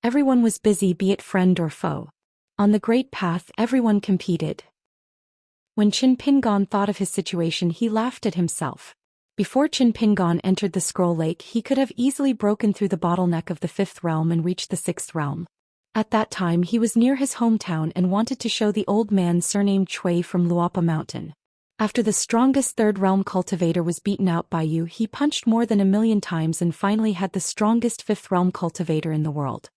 Everyone was busy, be it friend or foe. On the Great Path, everyone competed. When Qin Pingon thought of his situation, he laughed at himself. Before Qin Pingon entered the Scroll Lake, he could have easily broken through the bottleneck of the 5th realm and reached the 6th realm. At that time, he was near his hometown and wanted to show the old man surnamed Chui from Luapa Mountain. After the strongest 3rd realm cultivator was beaten out by you, he punched more than 1,000,000 times and finally had the strongest 5th realm cultivator in the world.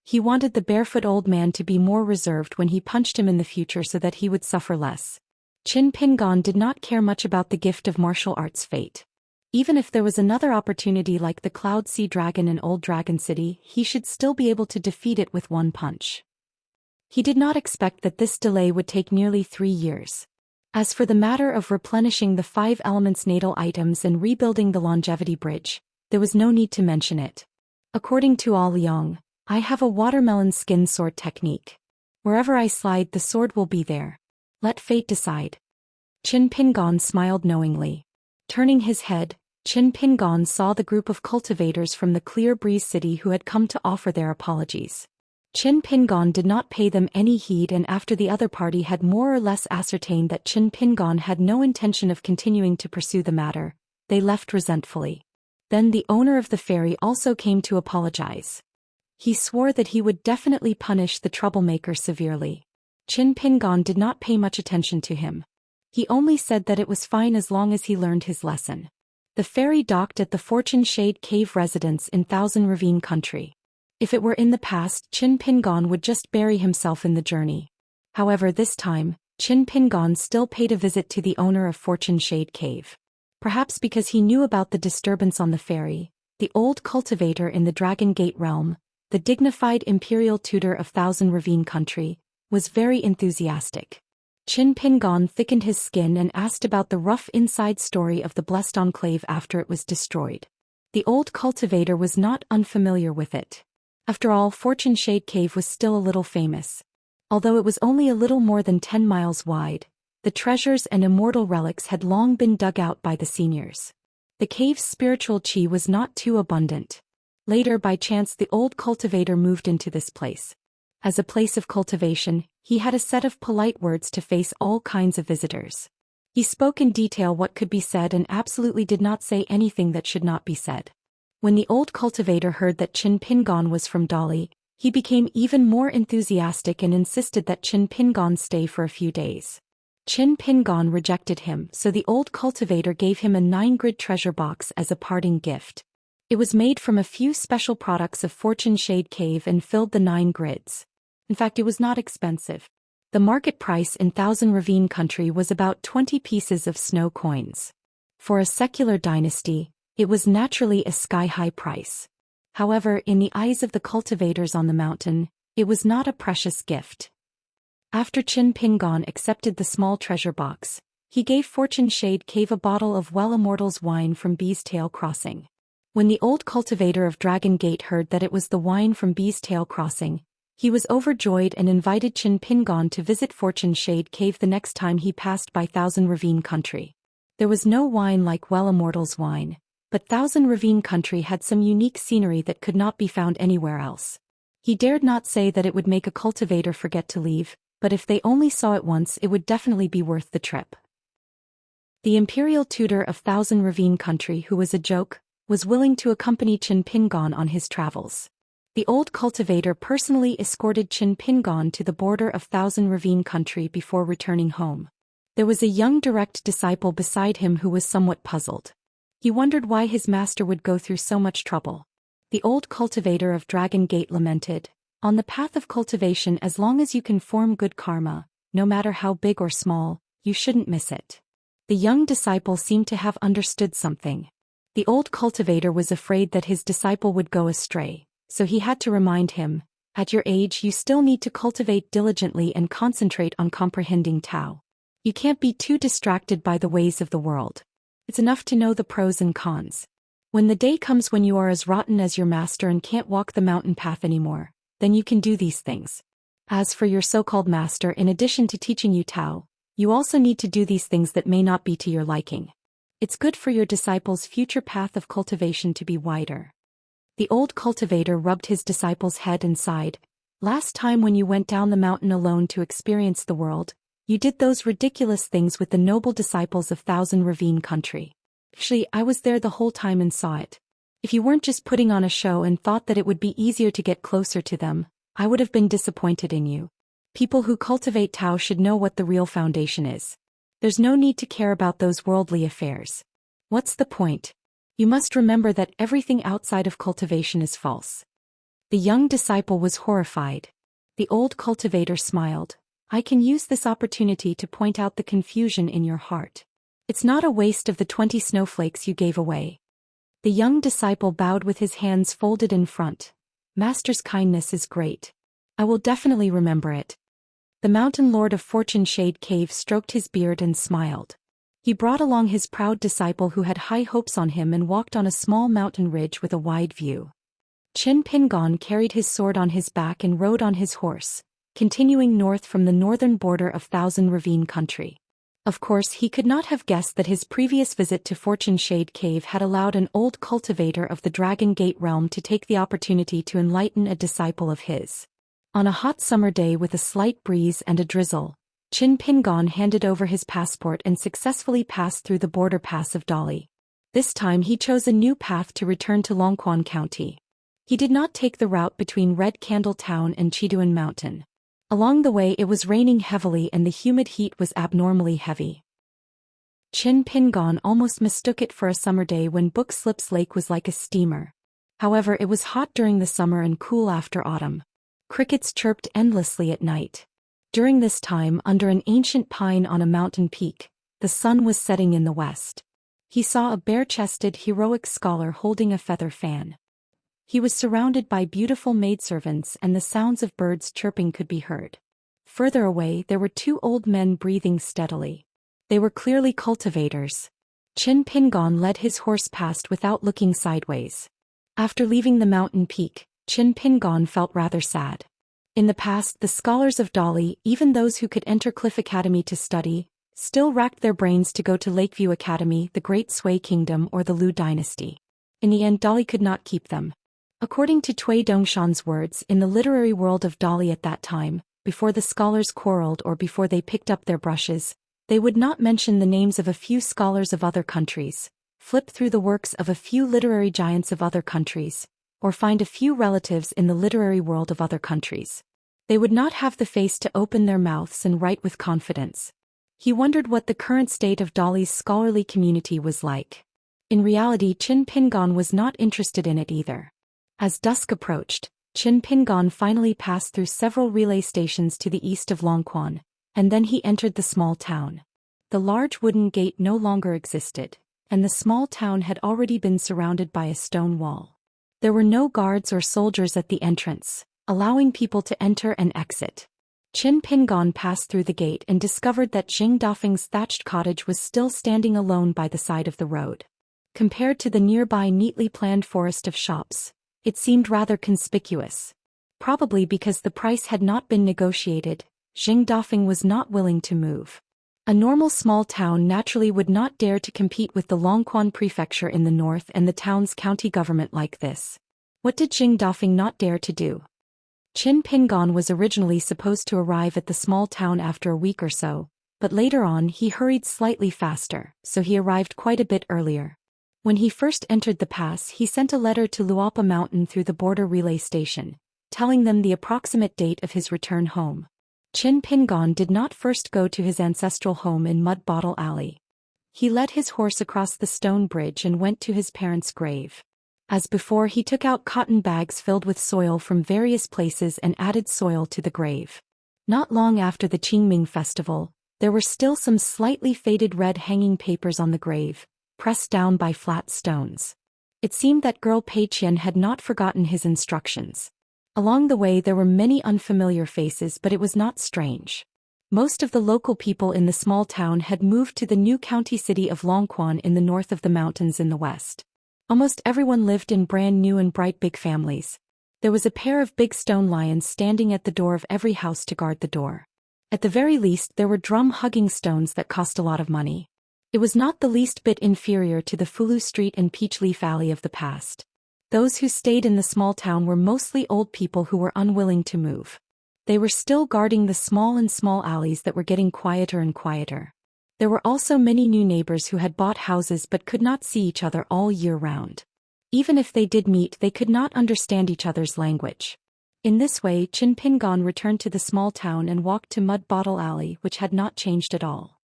He wanted the barefoot old man to be more reserved when he punched him in the future so that he would suffer less. Qin Pingon did not care much about the gift of martial arts fate. Even if there was another opportunity like the Cloud Sea Dragon in Old Dragon City, he should still be able to defeat it with one punch. He did not expect that this delay would take nearly 3 years. As for the matter of replenishing the 5 elements natal items and rebuilding the longevity bridge, there was no need to mention it. According to All Liang, I have a watermelon skin sword technique. Wherever I slide, the sword will be there. Let fate decide. Qin Pingon smiled knowingly. Turning his head, Qin Pingon saw the group of cultivators from the Clear Breeze City who had come to offer their apologies. Qin Pingon did not pay them any heed, and after the other party had more or less ascertained that Qin Pingon had no intention of continuing to pursue the matter, they left resentfully. Then the owner of the ferry also came to apologize. He swore that he would definitely punish the troublemaker severely. Qin Pingon did not pay much attention to him. He only said that it was fine as long as he learned his lesson. The ferry docked at the Fortune Shade Cave residence in Thousand Ravine Country. If it were in the past, Qin Pingon would just bury himself in the journey. However, this time, Qin Pingon still paid a visit to the owner of Fortune Shade Cave. Perhaps because he knew about the disturbance on the ferry, the old cultivator in the Dragon Gate realm, the dignified imperial tutor of Thousand Ravine Country, was very enthusiastic. Qin Pingon thickened his skin and asked about the rough inside story of the Blessed Enclave after it was destroyed. The old cultivator was not unfamiliar with it. After all, Fortune Shade Cave was still a little famous. Although it was only a little more than 10 miles wide, the treasures and immortal relics had long been dug out by the seniors. The cave's spiritual qi was not too abundant. Later, by chance, the old cultivator moved into this place. As a place of cultivation, he had a set of polite words to face all kinds of visitors. He spoke in detail what could be said and absolutely did not say anything that should not be said. When the old cultivator heard that Qin Pingon was from Dali, he became even more enthusiastic and insisted that Qin Pingon stay for a few days. Qin Pingon rejected him, so the old cultivator gave him a 9-grid treasure box as a parting gift. It was made from a few special products of Fortune Shade Cave and filled the 9 grids. In fact, it was not expensive. The market price in Thousand Ravine Country was about 20 pieces of snow coins. For a secular dynasty, it was naturally a sky-high price. However, in the eyes of the cultivators on the mountain, it was not a precious gift. After Qin Pingon accepted the small treasure box, He gave Fortune Shade Cave a bottle of Immortal's wine from Bee's Tail Crossing. When the old cultivator of Dragon Gate heard that it was the wine from Bee's Tail Crossing, he was overjoyed and invited Qin Pingon to visit Fortune Shade Cave the next time he passed by Thousand Ravine Country. There was no wine like Immortal's wine, but Thousand Ravine Country had some unique scenery that could not be found anywhere else. He dared not say that it would make a cultivator forget to leave, but if they only saw it once it would definitely be worth the trip. The imperial tutor of Thousand Ravine Country, who was a joke, was willing to accompany Qin Pingon on his travels. The old cultivator personally escorted Qin Pingon to the border of Thousand Ravine Country before returning home. There was a young direct disciple beside him who was somewhat puzzled. He wondered why his master would go through so much trouble. The old cultivator of Dragon Gate lamented, "On the path of cultivation, as long as you can form good karma, no matter how big or small, you shouldn't miss it." The young disciple seemed to have understood something. The old cultivator was afraid that his disciple would go astray, so he had to remind him, "At your age you still need to cultivate diligently and concentrate on comprehending Tao. You can't be too distracted by the ways of the world. It's enough to know the pros and cons. When the day comes when you are as rotten as your master and can't walk the mountain path anymore, then you can do these things. As for your so-called master, in addition to teaching you Tao, you also need to do these things that may not be to your liking. It's good for your disciple's future path of cultivation to be wider." The old cultivator rubbed his disciple's head and sighed. "Last time when you went down the mountain alone to experience the world, you did those ridiculous things with the noble disciples of Thousand Ravine Country. Actually, I was there the whole time and saw it. If you weren't just putting on a show and thought that it would be easier to get closer to them, I would have been disappointed in you. People who cultivate Tao should know what the real foundation is. There's no need to care about those worldly affairs. What's the point? You must remember that everything outside of cultivation is false." The young disciple was horrified. The old cultivator smiled. "I can use this opportunity to point out the confusion in your heart. It's not a waste of the 20 snowflakes you gave away." The young disciple bowed with his hands folded in front. "Master's kindness is great. I will definitely remember it." The mountain lord of Fortune Shade Cave stroked his beard and smiled. He brought along his proud disciple who had high hopes on him and walked on a small mountain ridge with a wide view. Qin Pingon carried his sword on his back and rode on his horse, continuing north from the northern border of Thousand Ravine Country. Of course, he could not have guessed that his previous visit to Fortune Shade Cave had allowed an old cultivator of the Dragon Gate realm to take the opportunity to enlighten a disciple of his. On a hot summer day with a slight breeze and a drizzle, Qin Pingon handed over his passport and successfully passed through the border pass of Dali. This time he chose a new path to return to Longquan County. He did not take the route between Red Candle Town and Chiduan Mountain. Along the way it was raining heavily and the humid heat was abnormally heavy. Qin Pingon almost mistook it for a summer day when Book Slips Lake was like a steamer. However, it was hot during the summer and cool after autumn. Crickets chirped endlessly at night. During this time, under an ancient pine on a mountain peak, the sun was setting in the west. He saw a bare-chested heroic scholar holding a feather fan. He was surrounded by beautiful maidservants and the sounds of birds chirping could be heard. Further away there were 2 old men breathing steadily. They were clearly cultivators. Qin Pingon led his horse past without looking sideways. After leaving the mountain peak, Qin Pingon felt rather sad. In the past, the scholars of Dali, even those who could enter Cliff Academy to study, still racked their brains to go to Lakeview Academy, the Great Sui Kingdom or the Lu Dynasty. In the end, Dali could not keep them. According to Cui Dongshan's words, in the literary world of Dali at that time, before the scholars quarreled or before they picked up their brushes, they would not mention the names of a few scholars of other countries, flip through the works of a few literary giants of other countries, or find a few relatives in the literary world of other countries. They would not have the face to open their mouths and write with confidence. He wondered what the current state of Dali's scholarly community was like. In reality, Qin Pingon was not interested in it either. As dusk approached, Qin Pingon finally passed through several relay stations to the east of Longquan, and then he entered the small town. The large wooden gate no longer existed, and the small town had already been surrounded by a stone wall. There were no guards or soldiers at the entrance, allowing people to enter and exit. Qin Pingon passed through the gate and discovered that Jing Dafeng's thatched cottage was still standing alone by the side of the road. Compared to the nearby neatly planned forest of shops, it seemed rather conspicuous. Probably because the price had not been negotiated, Jing Dafeng was not willing to move. A normal small town naturally would not dare to compete with the Longquan prefecture in the north and the town's county government like this. What did Jing Dafeng not dare to do? Qin Pingon was originally supposed to arrive at the small town after a week or so, but later on he hurried slightly faster, so he arrived quite a bit earlier. When he first entered the pass, he sent a letter to Luapa Mountain through the border relay station, telling them the approximate date of his return home. Qin Pingon did not first go to his ancestral home in Mud Bottle Alley. He led his horse across the stone bridge and went to his parents' grave. As before, he took out cotton bags filled with soil from various places and added soil to the grave. Not long after the Qingming festival, there were still some slightly faded red hanging papers on the grave, pressed down by flat stones. It seemed that girl Pei Qian had not forgotten his instructions. Along the way there were many unfamiliar faces, but it was not strange. Most of the local people in the small town had moved to the new county city of Longquan in the north of the mountains in the west. Almost everyone lived in brand new and bright big families. There was a pair of big stone lions standing at the door of every house to guard the door. At the very least, there were drum-hugging stones that cost a lot of money. It was not the least bit inferior to the Fulu Street and Peach Leaf Alley of the past. Those who stayed in the small town were mostly old people who were unwilling to move. They were still guarding the small alleys that were getting quieter and quieter. There were also many new neighbors who had bought houses but could not see each other all year round. Even if they did meet, they could not understand each other's language. In this way, Qin Pingon returned to the small town and walked to Mud Bottle Alley, which had not changed at all.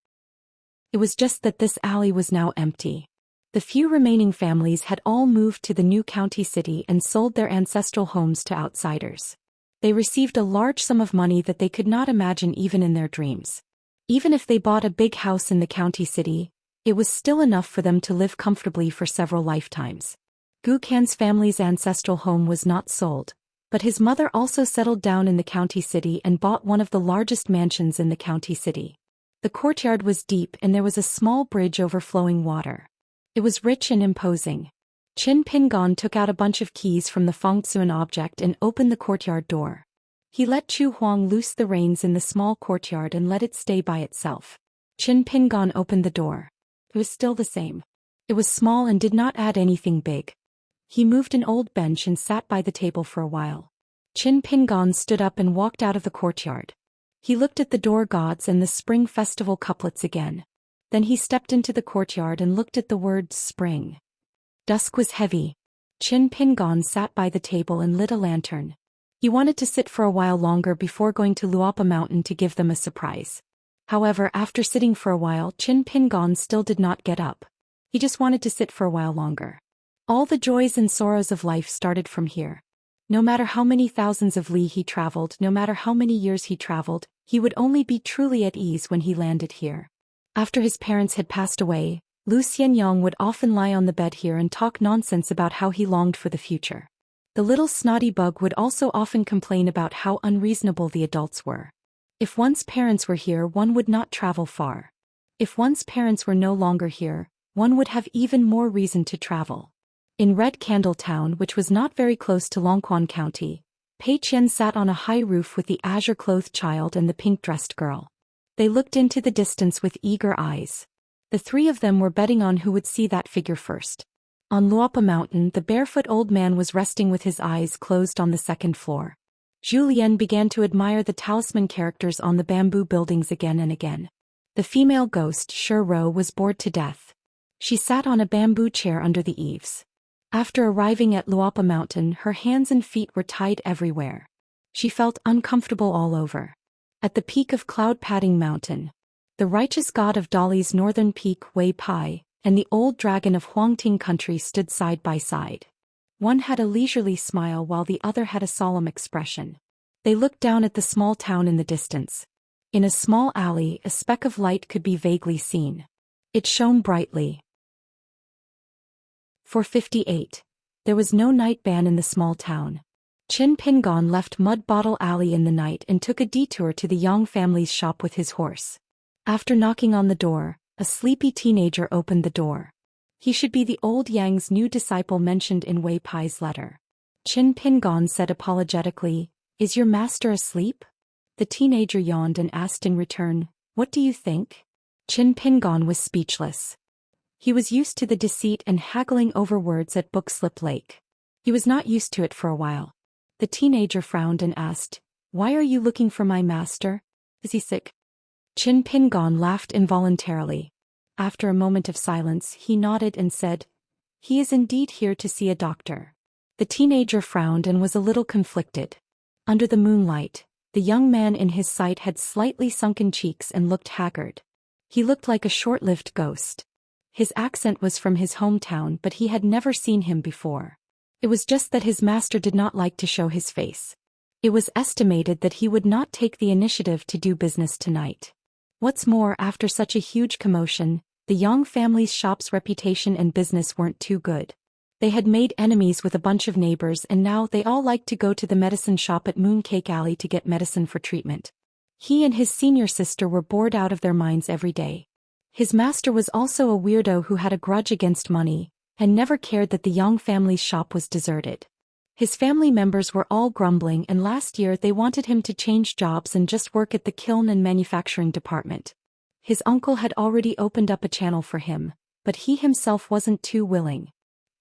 It was just that this alley was now empty. The few remaining families had all moved to the new county city and sold their ancestral homes to outsiders. They received a large sum of money that they could not imagine even in their dreams. Even if they bought a big house in the county city, it was still enough for them to live comfortably for several lifetimes. Gu Kan's family's ancestral home was not sold, but his mother also settled down in the county city and bought one of the largest mansions in the county city. The courtyard was deep and there was a small bridge overflowing water. It was rich and imposing. Qin Pingon took out a bunch of keys from the Fengtsuan object and opened the courtyard door. He let Chu Huang loose the reins in the small courtyard and let it stay by itself. Qin Pingon opened the door. It was still the same. It was small and did not add anything big. He moved an old bench and sat by the table for a while. Qin Pingon stood up and walked out of the courtyard. He looked at the door gods and the spring festival couplets again. Then he stepped into the courtyard and looked at the word spring. Dusk was heavy. Qin Pingon sat by the table and lit a lantern. He wanted to sit for a while longer before going to Luapa Mountain to give them a surprise. However, after sitting for a while, Qin Pingon still did not get up. He just wanted to sit for a while longer. All the joys and sorrows of life started from here. No matter how many thousands of li he traveled, no matter how many years he traveled, he would only be truly at ease when he landed here. After his parents had passed away, Lu Xianyang would often lie on the bed here and talk nonsense about how he longed for the future. The little snotty bug would also often complain about how unreasonable the adults were. If one's parents were here, one would not travel far. If one's parents were no longer here, one would have even more reason to travel. In Red Candle Town, which was not very close to Longquan County, Pei Qian sat on a high roof with the azure-clothed child and the pink-dressed girl. They looked into the distance with eager eyes. The three of them were betting on who would see that figure first. On Luapa Mountain, the barefoot old man was resting with his eyes closed on the second floor. Zhu Lian began to admire the talisman characters on the bamboo buildings again and again. The female ghost, Shi Ro, was bored to death. She sat on a bamboo chair under the eaves. After arriving at Luapa Mountain, her hands and feet were tied everywhere. She felt uncomfortable all over. At the peak of Cloud Padding Mountain, the righteous god of Dali's northern peak, Wei Pai, and the old dragon of Huangting country stood side by side. One had a leisurely smile while the other had a solemn expression. They looked down at the small town in the distance. In a small alley, a speck of light could be vaguely seen. It shone brightly. For 58. There was no night ban in the small town. Qin Pingon left Mud Bottle Alley in the night and took a detour to the Yang family's shop with his horse. After knocking on the door, a sleepy teenager opened the door. He should be the old Yang's new disciple mentioned in Wei Pai's letter. Qin Pingon said apologetically, "Is your master asleep?" The teenager yawned and asked in return, "What do you think?" Qin Pingon was speechless. He was used to the deceit and haggling over words at Bookslip Lake. He was not used to it for a while. The teenager frowned and asked, "Why are you looking for my master? Is he sick?" Qin Pingon laughed involuntarily. After a moment of silence, he nodded and said, "He is indeed here to see a doctor." The teenager frowned and was a little conflicted. Under the moonlight, the young man in his sight had slightly sunken cheeks and looked haggard. He looked like a short-lived ghost. His accent was from his hometown, but he had never seen him before. It was just that his master did not like to show his face. It was estimated that he would not take the initiative to do business tonight. What's more, after such a huge commotion, the Yang family's shop's reputation and business weren't too good. They had made enemies with a bunch of neighbors and now they all liked to go to the medicine shop at Mooncake Alley to get medicine for treatment. He and his senior sister were bored out of their minds every day. His master was also a weirdo who had a grudge against money, and never cared that the Yang family's shop was deserted. His family members were all grumbling and last year they wanted him to change jobs and just work at the kiln and manufacturing department. His uncle had already opened up a channel for him, but he himself wasn't too willing.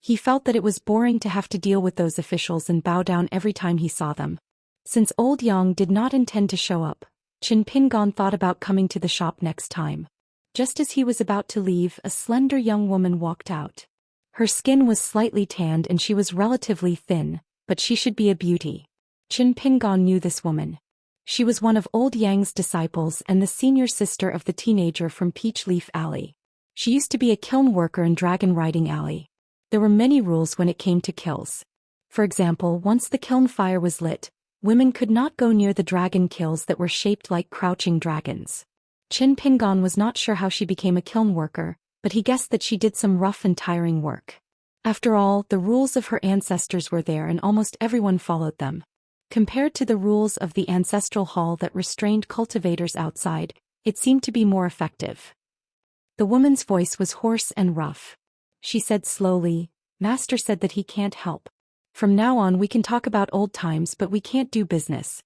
He felt that it was boring to have to deal with those officials and bow down every time he saw them. Since old Yang did not intend to show up, Qin Pingon thought about coming to the shop next time. Just as he was about to leave, a slender young woman walked out. Her skin was slightly tanned and she was relatively thin, but she should be a beauty. Qin Pingon knew this woman. She was one of old Yang's disciples and the senior sister of the teenager from Peach Leaf Alley. She used to be a kiln worker in Dragon Riding Alley. There were many rules when it came to kilns. For example, once the kiln fire was lit, women could not go near the dragon kilns that were shaped like crouching dragons. Qin Pingon was not sure how she became a kiln worker, but he guessed that she did some rough and tiring work. After all, the rules of her ancestors were there and almost everyone followed them. Compared to the rules of the ancestral hall that restrained cultivators outside, it seemed to be more effective. The woman's voice was hoarse and rough. She said slowly, "Master said that he can't help. From now on we can talk about old times but we can't do business."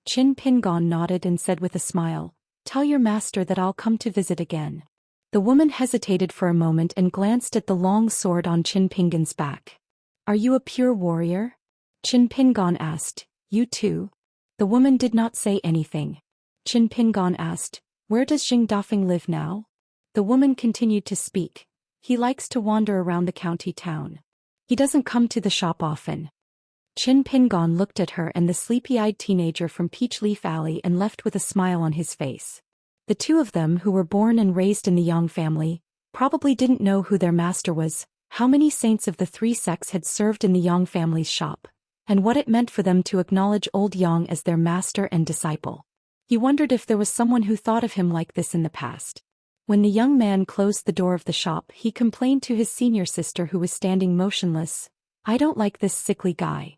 Qin Pingon nodded and said with a smile, "Tell your master that I'll come to visit again." The woman hesitated for a moment and glanced at the long sword on Qin Pingon's back. "Are you a pure warrior?" Qin Pingon asked. "You too?" The woman did not say anything. Qin Pingon asked, "Where does Xing Dafeng live now?" The woman continued to speak. "He likes to wander around the county town. He doesn't come to the shop often." Qin Pingon looked at her and the sleepy-eyed teenager from Peach Leaf Alley and left with a smile on his face. The two of them, who were born and raised in the Yang family, probably didn't know who their master was, how many saints of the three sects had served in the Yang family's shop, and what it meant for them to acknowledge old Yang as their master and disciple. He wondered if there was someone who thought of him like this in the past. When the young man closed the door of the shop, he complained to his senior sister who was standing motionless, "I don't like this sickly guy.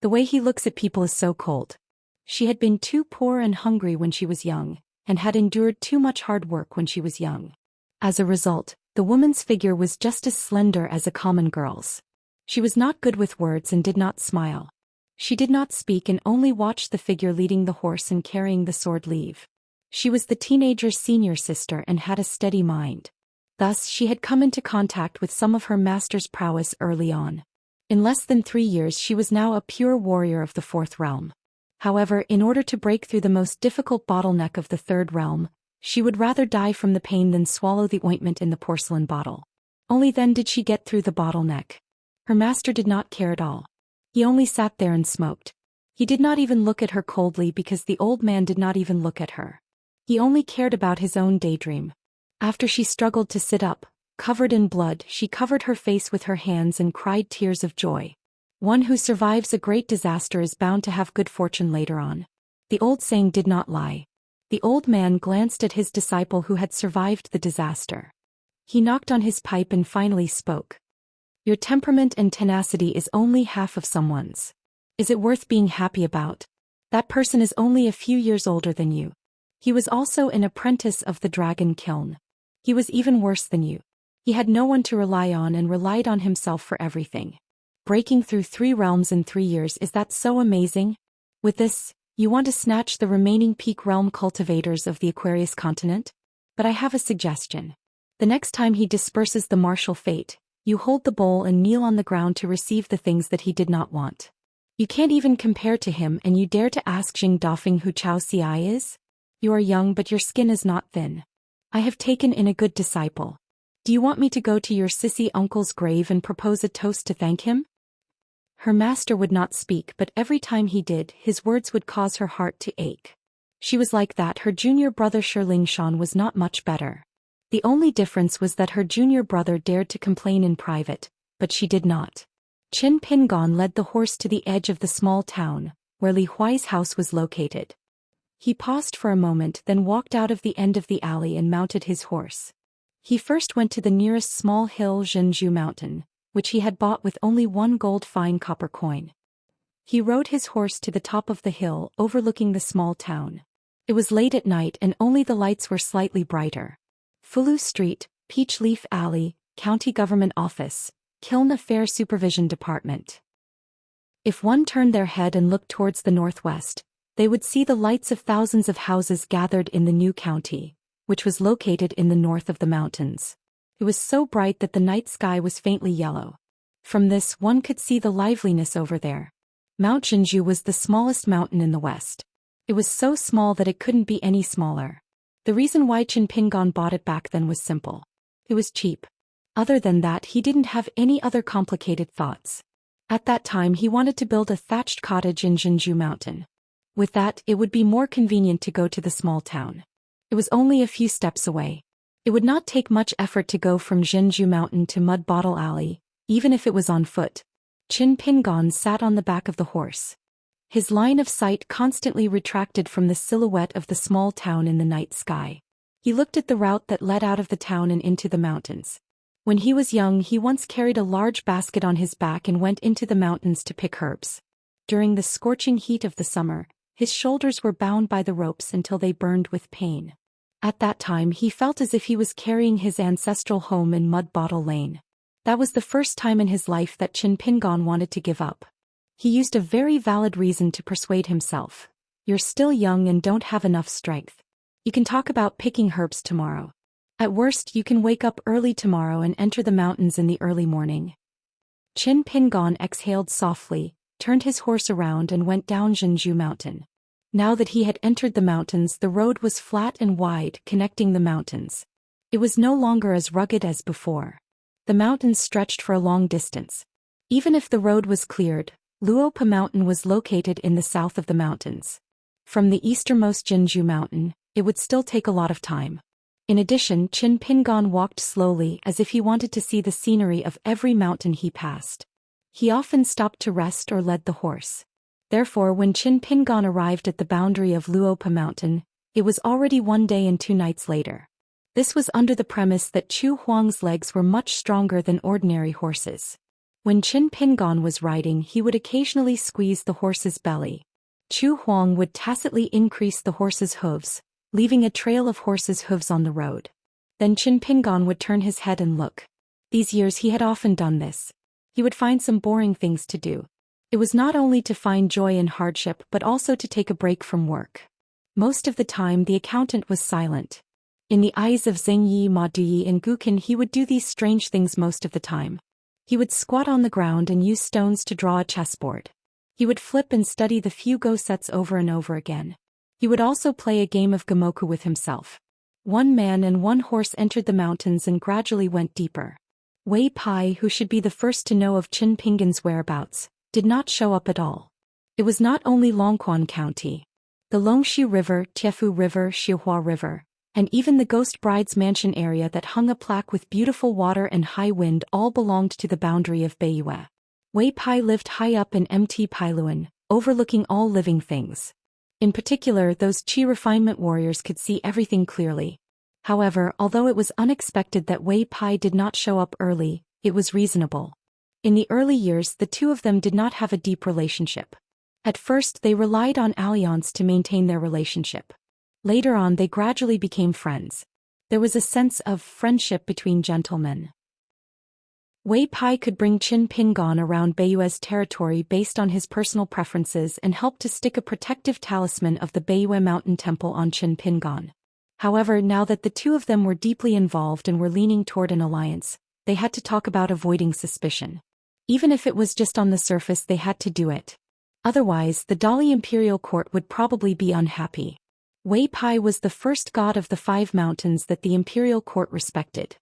The way he looks at people is so cold." She had been too poor and hungry when she was young, and had endured too much hard work when she was young. As a result, the woman's figure was just as slender as a common girl's. She was not good with words and did not smile. She did not speak and only watched the figure leading the horse and carrying the sword leave. She was the teenager's senior sister and had a steady mind. Thus, she had come into contact with some of her master's prowess early on. In less than 3 years she was now a pure warrior of the fourth realm. However, in order to break through the most difficult bottleneck of the third realm, she would rather die from the pain than swallow the ointment in the porcelain bottle. Only then did she get through the bottleneck. Her master did not care at all. He only sat there and smoked. He did not even look at her coldly because the old man did not even look at her. He only cared about his own daydream. After she struggled to sit up, covered in blood, she covered her face with her hands and cried tears of joy. One who survives a great disaster is bound to have good fortune later on. The old saying did not lie. The old man glanced at his disciple who had survived the disaster. He knocked on his pipe and finally spoke. "Your temperament and tenacity is only half of someone's. Is it worth being happy about? That person is only a few years older than you. He was also an apprentice of the dragon kiln. He was even worse than you. He had no one to rely on and relied on himself for everything. Breaking through 3 realms in 3 years, is that so amazing? With this, you want to snatch the remaining peak realm cultivators of the Aquarius continent? But I have a suggestion. The next time he disperses the martial fate, you hold the bowl and kneel on the ground to receive the things that he did not want. You can't even compare to him, and you dare to ask Xing Dafeng who Chao Ci is? You are young, but your skin is not thin. I have taken in a good disciple. Do you want me to go to your sissy uncle's grave and propose a toast to thank him? Her master would not speak, but every time he did, his words would cause her heart to ache. She was like that. Her junior brother Shan was not much better. The only difference was that her junior brother dared to complain in private, but she did not. Qin Pingon led the horse to the edge of the small town, where Li Huai's house was located. He paused for a moment, then walked out of the end of the alley and mounted his horse. He first went to the nearest small hill, Zhenju Mountain, which he had bought with only 1 gold fine copper coin. He rode his horse to the top of the hill, overlooking the small town. It was late at night and only the lights were slightly brighter. Fulu Street, Peach Leaf Alley, County Government Office, Kiln Affair Supervision Department. If one turned their head and looked towards the northwest, they would see the lights of thousands of houses gathered in the new county, which was located in the north of the mountains. It was so bright that the night sky was faintly yellow. From this one could see the liveliness over there. Mount Jinju was the smallest mountain in the west. It was so small that it couldn't be any smaller. The reason why Qin Pingon bought it back then was simple. It was cheap. Other than that, he didn't have any other complicated thoughts. At that time he wanted to build a thatched cottage in Jinju Mountain. With that, it would be more convenient to go to the small town. It was only a few steps away. It would not take much effort to go from Jinju Mountain to Mud Bottle Alley, even if it was on foot. Qin Pingon sat on the back of the horse. His line of sight constantly retracted from the silhouette of the small town in the night sky. He looked at the route that led out of the town and into the mountains. When he was young, he once carried a large basket on his back and went into the mountains to pick herbs. During the scorching heat of the summer, his shoulders were bound by the ropes until they burned with pain. At that time he felt as if he was carrying his ancestral home in Mud Bottle Lane. That was the first time in his life that Qin Pingon wanted to give up. He used a very valid reason to persuade himself. You're still young and don't have enough strength. You can talk about picking herbs tomorrow. At worst, you can wake up early tomorrow and enter the mountains in the early morning. Qin Pingon exhaled softly, turned his horse around and went down Jinju Mountain. Now that he had entered the mountains, the road was flat and wide, connecting the mountains. It was no longer as rugged as before. The mountains stretched for a long distance. Even if the road was cleared, Luopa Mountain was located in the south of the mountains. From the easternmost Jinju Mountain, it would still take a lot of time. In addition, Qin Pingon walked slowly as if he wanted to see the scenery of every mountain he passed. He often stopped to rest or led the horse. Therefore, when Qin Pingon arrived at the boundary of Luopa Mountain, it was already 1 day and 2 nights later. This was under the premise that Chu Huang's legs were much stronger than ordinary horses. When Qin Pingon was riding, he would occasionally squeeze the horse's belly. Chu Huang would tacitly increase the horse's hooves, leaving a trail of horse's hooves on the road. Then Qin Pingon would turn his head and look. These years he had often done this. He would find some boring things to do. It was not only to find joy in hardship but also to take a break from work. Most of the time the accountant was silent. In the eyes of Zhengyi, Ma Duyi and Guqin, he would do these strange things most of the time. He would squat on the ground and use stones to draw a chessboard. He would flip and study the few Go sets over and over again. He would also play a game of Gamoku with himself. 1 man and 1 horse entered the mountains and gradually went deeper. Wei Pai, who should be the first to know of Qin Pingon's whereabouts, did not show up at all. It was not only Longquan County. The Longxi River, Tiefu River, Xihua River, and even the Ghost Bride's mansion area that hung a plaque with beautiful water and high wind all belonged to the boundary of Beiyue. Wei Pai lived high up in Mt. Pailuan, overlooking all living things. In particular, those Qi refinement warriors could see everything clearly. However, although it was unexpected that Wei Pai did not show up early, it was reasonable. In the early years, the two of them did not have a deep relationship. At first they relied on alliance to maintain their relationship. Later on they gradually became friends. There was a sense of friendship between gentlemen. Wei Pai could bring Qin Pingan around Beiyue's territory based on his personal preferences and helped to stick a protective talisman of the Beiyue Mountain Temple on Qin Pingan. However, now that the two of them were deeply involved and were leaning toward an alliance, they had to talk about avoiding suspicion. Even if it was just on the surface, they had to do it. Otherwise, the Dali imperial court would probably be unhappy. Wei Pai was the first god of the 5 mountains that the imperial court respected.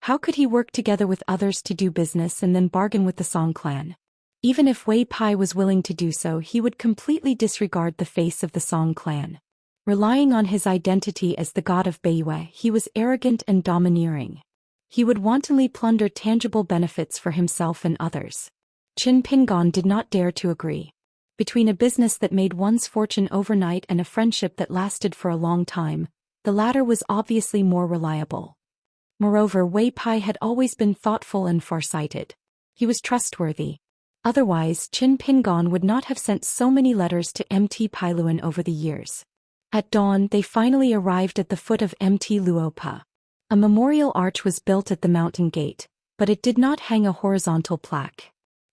How could he work together with others to do business and then bargain with the Song clan? Even if Wei Pai was willing to do so, he would completely disregard the face of the Song clan. Relying on his identity as the god of Beiyue, he was arrogant and domineering. He would wantonly plunder tangible benefits for himself and others. Qin Pingan did not dare to agree. Between a business that made one's fortune overnight and a friendship that lasted for a long time, the latter was obviously more reliable. Moreover, Wei Pai had always been thoughtful and farsighted. He was trustworthy. Otherwise, Qin Pingan would not have sent so many letters to Mt. Pailuan over the years. At dawn, they finally arrived at the foot of Mt. Luopa. A memorial arch was built at the mountain gate, but it did not hang a horizontal plaque.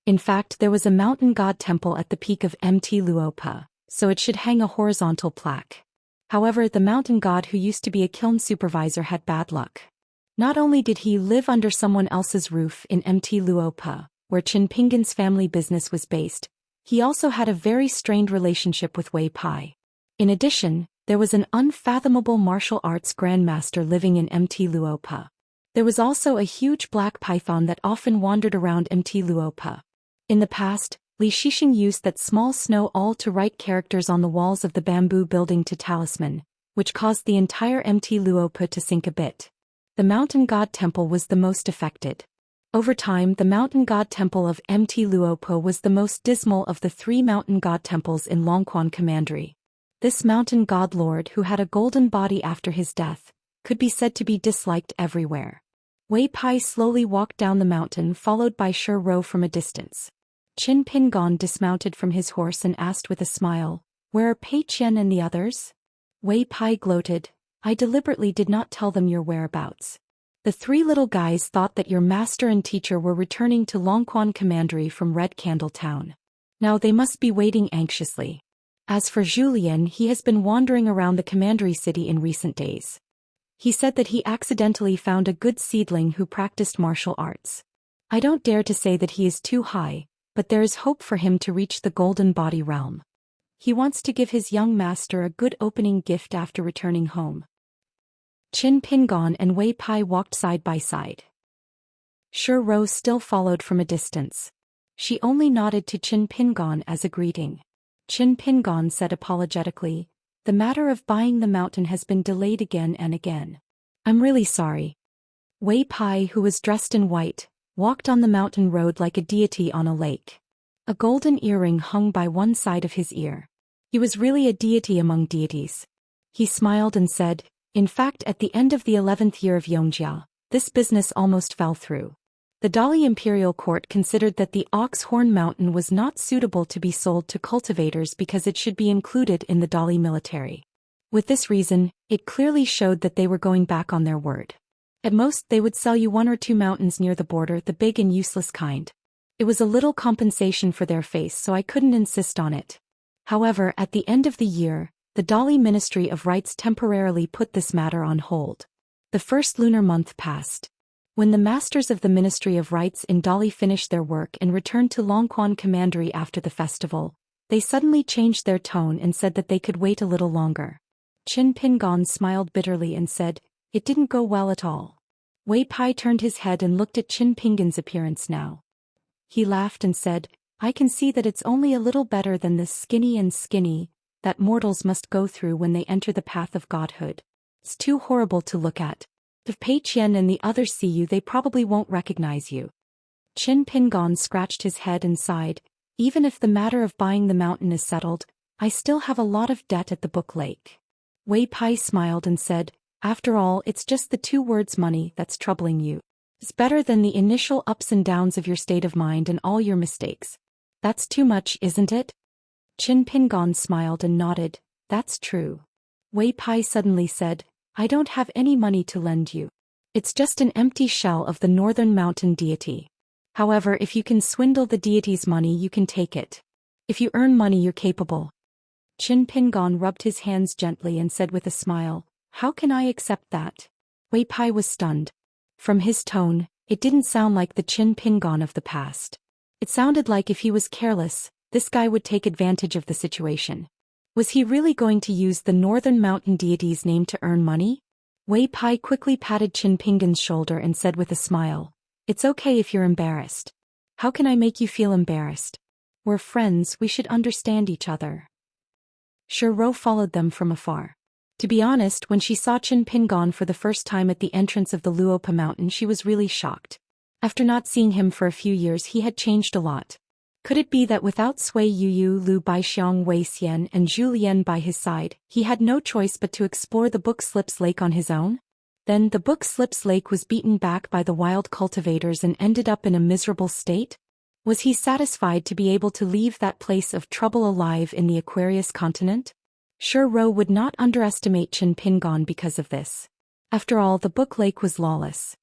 In fact, there was a mountain god temple at the peak of Mt. Luopa, so it should hang a horizontal plaque. However, the mountain god who used to be a kiln supervisor had bad luck. Not only did he live under someone else's roof in Mt. Luopa, where Qin Pingan's family business was based, he also had a very strained relationship with Wei Pai. In addition, there was an unfathomable martial arts grandmaster living in Mt. Luopa. There was also a huge black python that often wandered around Mt. Luopa. In the past, Li Shixing used that small snow all to write characters on the walls of the bamboo building to talisman, which caused the entire Mt. Luopa to sink a bit. The mountain god temple was the most affected. Over time, the mountain god temple of Mt. Luopa was the most dismal of the 3 mountain god temples in Longquan Commandery. This mountain god lord, who had a golden body after his death, could be said to be disliked everywhere. Wei Pai slowly walked down the mountain, followed by Shi Rou from a distance. Qin Pingan dismounted from his horse and asked with a smile, "Where are Pei Qian and the others?" Wei Pai gloated, "I deliberately did not tell them your whereabouts. The 3 little guys thought that your master and teacher were returning to Longquan Commandery from Red Candle Town. Now they must be waiting anxiously. As for Zhou Xian, he has been wandering around the commandery city in recent days. He said that he accidentally found a good seedling who practiced martial arts. I don't dare to say that he is too high, but there is hope for him to reach the golden body realm. He wants to give his young master a good opening gift after returning home." Qin Pingan and Wei Pai walked side by side. Shi Rou still followed from a distance. She only nodded to Qin Pingan as a greeting. Qin Pingan said apologetically, "The matter of buying the mountain has been delayed again and again. I'm really sorry." Wei Pai, who was dressed in white, walked on the mountain road like a deity on a lake. A golden earring hung by one side of his ear. He was really a deity among deities. He smiled and said, "In fact, at the end of the 11th year of Yongjia, this business almost fell through. The Dali imperial court considered that the Ox Horn Mountain was not suitable to be sold to cultivators because it should be included in the Dali military. With this reason, it clearly showed that they were going back on their word. At most they would sell you 1 or 2 mountains near the border, the big and useless kind. It was a little compensation for their face, so I couldn't insist on it. However, at the end of the year, the Dali Ministry of Rites temporarily put this matter on hold. The first lunar month passed. When the masters of the Ministry of Rites in Dali finished their work and returned to Longquan Commandery after the festival, they suddenly changed their tone and said that they could wait a little longer. Qin Pingan smiled bitterly and said, "It didn't go well at all." Wei Pai turned his head and looked at Qin Pingan's appearance now. He laughed and said, "I can see that it's only a little better than this skinny that mortals must go through when they enter the path of godhood. It's too horrible to look at. If Pei Qian and the others see you, they probably won't recognize you." Qin Pingan scratched his head and sighed, "Even if the matter of buying the mountain is settled, I still have a lot of debt at the Book Lake." Wei Pai smiled and said, "After all, it's just the 2 words money that's troubling you. It's better than the initial ups and downs of your state of mind and all your mistakes. That's too much, isn't it?" Qin Pingon smiled and nodded. That's true. Wei Pai suddenly said, I don't have any money to lend you. It's just an empty shell of the northern mountain deity. However, if you can swindle the deity's money, you can take it. If you earn money, you're capable. Qin Pingon rubbed his hands gently and said with a smile, How can I accept that? Wei Pai was stunned. From his tone, it didn't sound like the Qin Pingon of the past. It sounded like if he was careless, this guy would take advantage of the situation. Was he really going to use the northern mountain deity's name to earn money? Wei Pai quickly patted Qin Pingon's shoulder and said with a smile, It's okay if you're embarrassed. How can I make you feel embarrassed? We're friends, we should understand each other. Ro followed them from afar. To be honest, when she saw Qin Pingon for the first time at the entrance of the Luopa mountain, she was really shocked. After not seeing him for a few years, he had changed a lot. Could it be that without Sui Yuyu, Lu Baixiang, Wei Xian, and Zhu Lian by his side, he had no choice but to explore the Book Slips Lake on his own? Then the Book Slips Lake was beaten back by the wild cultivators and ended up in a miserable state? Was he satisfied to be able to leave that place of trouble alive in the Aquarius continent? Ro would not underestimate Qin Pingon because of this. After all, the Book Lake was lawless.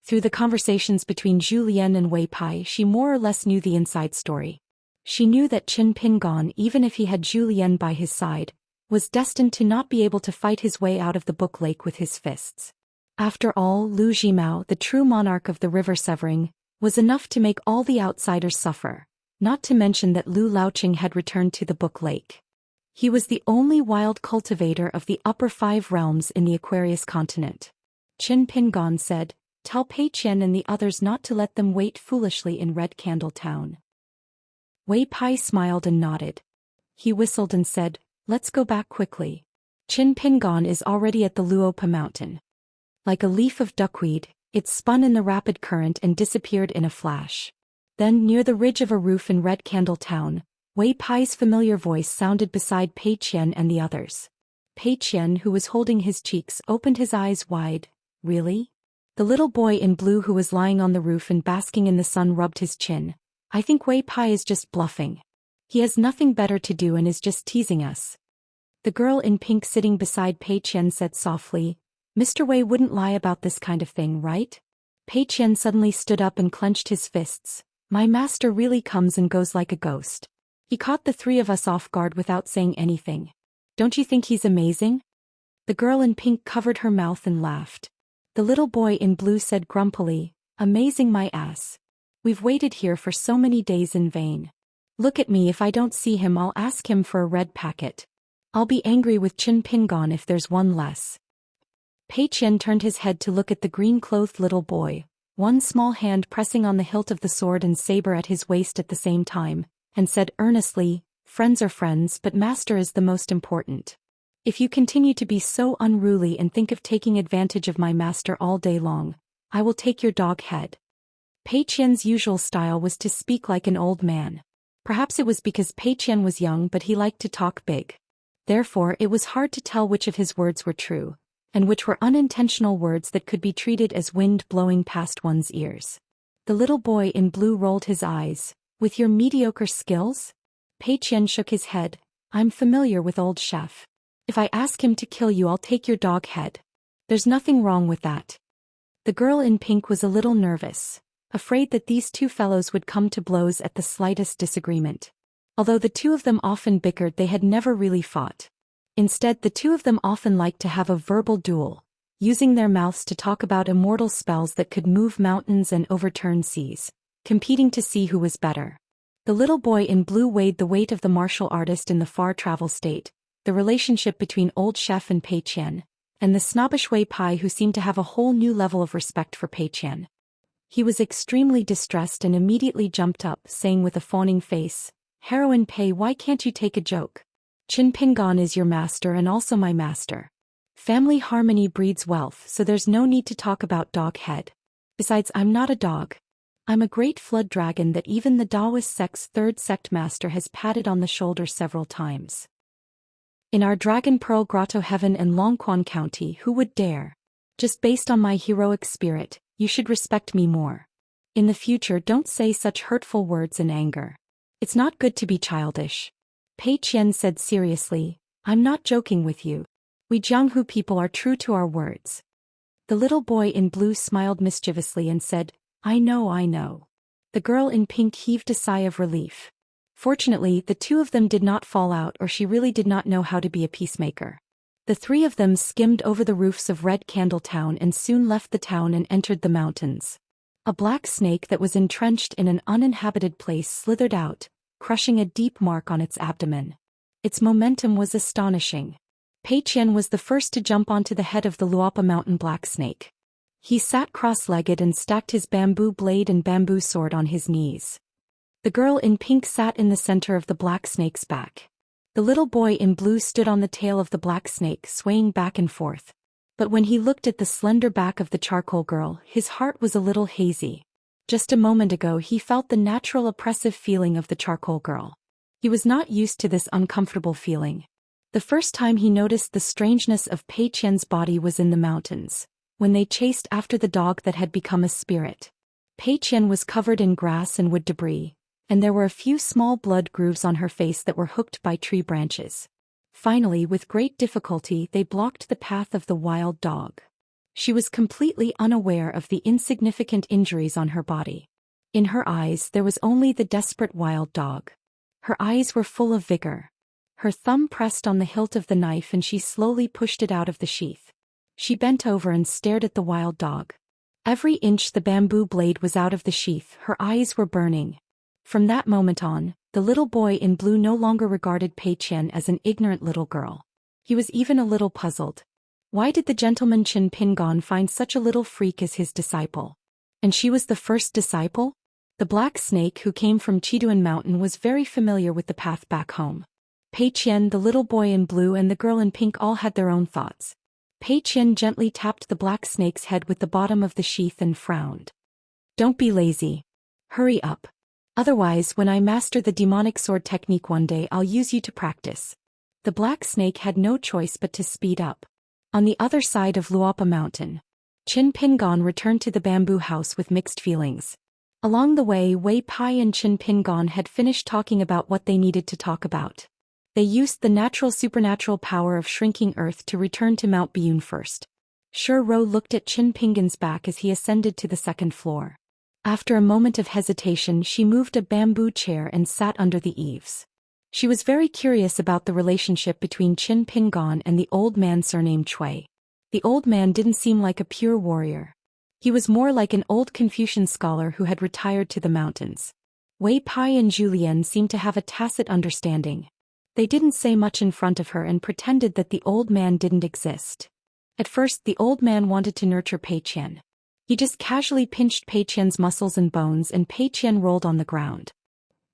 Through the conversations between Zhu Lian and Wei Pai, she more or less knew the inside story. She knew that Qin Pingon, even if he had Zhu Lian by his side, was destined to not be able to fight his way out of the Book Lake with his fists. After all, Lu Jimao, the true monarch of the River Severing, was enough to make all the outsiders suffer, not to mention that Lu Laoqing had returned to the Book Lake. He was the only wild cultivator of the upper 5 realms in the Aquarius continent. Qin Pingon said, Tell Pei Qian and the others not to let them wait foolishly in Red Candle Town. Wei Pai smiled and nodded. He whistled and said, Let's go back quickly. Qin Pingon is already at the Luopa mountain. Like a leaf of duckweed, it spun in the rapid current and disappeared in a flash. Then, near the ridge of a roof in Red Candle Town, Wei Pai's familiar voice sounded beside Pei Qian and the others. Pei Qian, who was holding his cheeks, opened his eyes wide. Really? The little boy in blue who was lying on the roof and basking in the sun rubbed his chin. I think Wei Pai is just bluffing. He has nothing better to do and is just teasing us. The girl in pink sitting beside Pei Qian said softly, Mr. Wei wouldn't lie about this kind of thing, right? Pei Qian suddenly stood up and clenched his fists. My master really comes and goes like a ghost. He caught the 3 of us off guard without saying anything. Don't you think he's amazing? The girl in pink covered her mouth and laughed. The little boy in blue said grumpily, Amazing my ass. We've waited here for so many days in vain. Look at me, if I don't see him I'll ask him for a red packet. I'll be angry with Qin Pingon if there's one less. Pei Qian turned his head to look at the green-clothed little boy, one small hand pressing on the hilt of the sword and saber at his waist at the same time, and said earnestly, Friends are friends, but master is the most important. If you continue to be so unruly and think of taking advantage of my master all day long, I will take your dog head. Pei Qian's usual style was to speak like an old man. Perhaps it was because Pei Qian was young, but he liked to talk big. Therefore, it was hard to tell which of his words were true, and which were unintentional words that could be treated as wind blowing past one's ears. The little boy in blue rolled his eyes. With your mediocre skills? Pei Qian shook his head. I'm familiar with old chef. If I ask him to kill you, I'll take your dog head. There's nothing wrong with that. The girl in pink was a little nervous, afraid that these 2 fellows would come to blows at the slightest disagreement. Although the 2 of them often bickered, they had never really fought. Instead, the 2 of them often liked to have a verbal duel, using their mouths to talk about immortal spells that could move mountains and overturn seas, competing to see who was better. The little boy in blue weighed the weight of the martial artist in the far travel state, the relationship between old chef and Pei Qian, and the snobbish Wei Pai who seemed to have a whole new level of respect for Pei Qian. He was extremely distressed and immediately jumped up, saying with a fawning face, Heroine Pei, why can't you take a joke? Qin Pingon is your master and also my master. Family harmony breeds wealth, so there's no need to talk about dog head. Besides, I'm not a dog. I'm a great flood dragon that even the Daoist sect's 3rd sect master has patted on the shoulder several times. In our Dragon Pearl Grotto Heaven and Longquan County, who would dare? Just based on my heroic spirit, you should respect me more. In the future, don't say such hurtful words in anger. It's not good to be childish. Pei Qian said seriously, I'm not joking with you. We Jianghu people are true to our words. The little boy in blue smiled mischievously and said, I know, I know. The girl in pink heaved a sigh of relief. Fortunately, the two of them did not fall out, or she really did not know how to be a peacemaker. The three of them skimmed over the roofs of Red Candle Town and soon left the town and entered the mountains. A black snake that was entrenched in an uninhabited place slithered out, crushing a deep mark on its abdomen. Its momentum was astonishing. Pei Qian was the first to jump onto the head of the Luopa mountain black snake. He sat cross-legged and stacked his bamboo blade and bamboo sword on his knees. The girl in pink sat in the center of the black snake's back. The little boy in blue stood on the tail of the black snake, swaying back and forth. But when he looked at the slender back of the charcoal girl, his heart was a little hazy. Just a moment ago he felt the natural oppressive feeling of the charcoal girl. He was not used to this uncomfortable feeling. The first time he noticed the strangeness of Pei Qian's body was in the mountains, when they chased after the dog that had become a spirit. Pei Qian was covered in grass and wood debris, and there were a few small blood grooves on her face that were hooked by tree branches. Finally, with great difficulty, they blocked the path of the wild dog. She was completely unaware of the insignificant injuries on her body. In her eyes there was only the desperate wild dog. Her eyes were full of vigor. Her thumb pressed on the hilt of the knife and she slowly pushed it out of the sheath. She bent over and stared at the wild dog. Every inch the bamboo blade was out of the sheath, her eyes were burning. From that moment on, the little boy in blue no longer regarded Pei Qian as an ignorant little girl. He was even a little puzzled. Why did the gentleman Qin Pingon find such a little freak as his disciple? And she was the first disciple? The black snake who came from Chiduan Mountain was very familiar with the path back home. Pei Qian, the little boy in blue, and the girl in pink all had their own thoughts. Pei Qian gently tapped the black snake's head with the bottom of the sheath and frowned. Don't be lazy. Hurry up. Otherwise, when I master the demonic sword technique one day, I'll use you to practice. The black snake had no choice but to speed up. On the other side of Luopa Mountain, Qin Pingon returned to the bamboo house with mixed feelings. Along the way, Wei Pai and Qin Pingon had finished talking about what they needed to talk about. They used the natural supernatural power of shrinking earth to return to Mount Biyun first. Shi Ro looked at Qin Pingon's back as he ascended to the second floor. After a moment of hesitation, she moved a bamboo chair and sat under the eaves. She was very curious about the relationship between Qin Pingon and the old man surnamed Cui. The old man didn't seem like a pure warrior. He was more like an old Confucian scholar who had retired to the mountains. Wei Pai and Julien seemed to have a tacit understanding. They didn't say much in front of her and pretended that the old man didn't exist. At first, the old man wanted to nurture Pei Qian. He just casually pinched Pei Qian's muscles and bones, and Pei Qian rolled on the ground.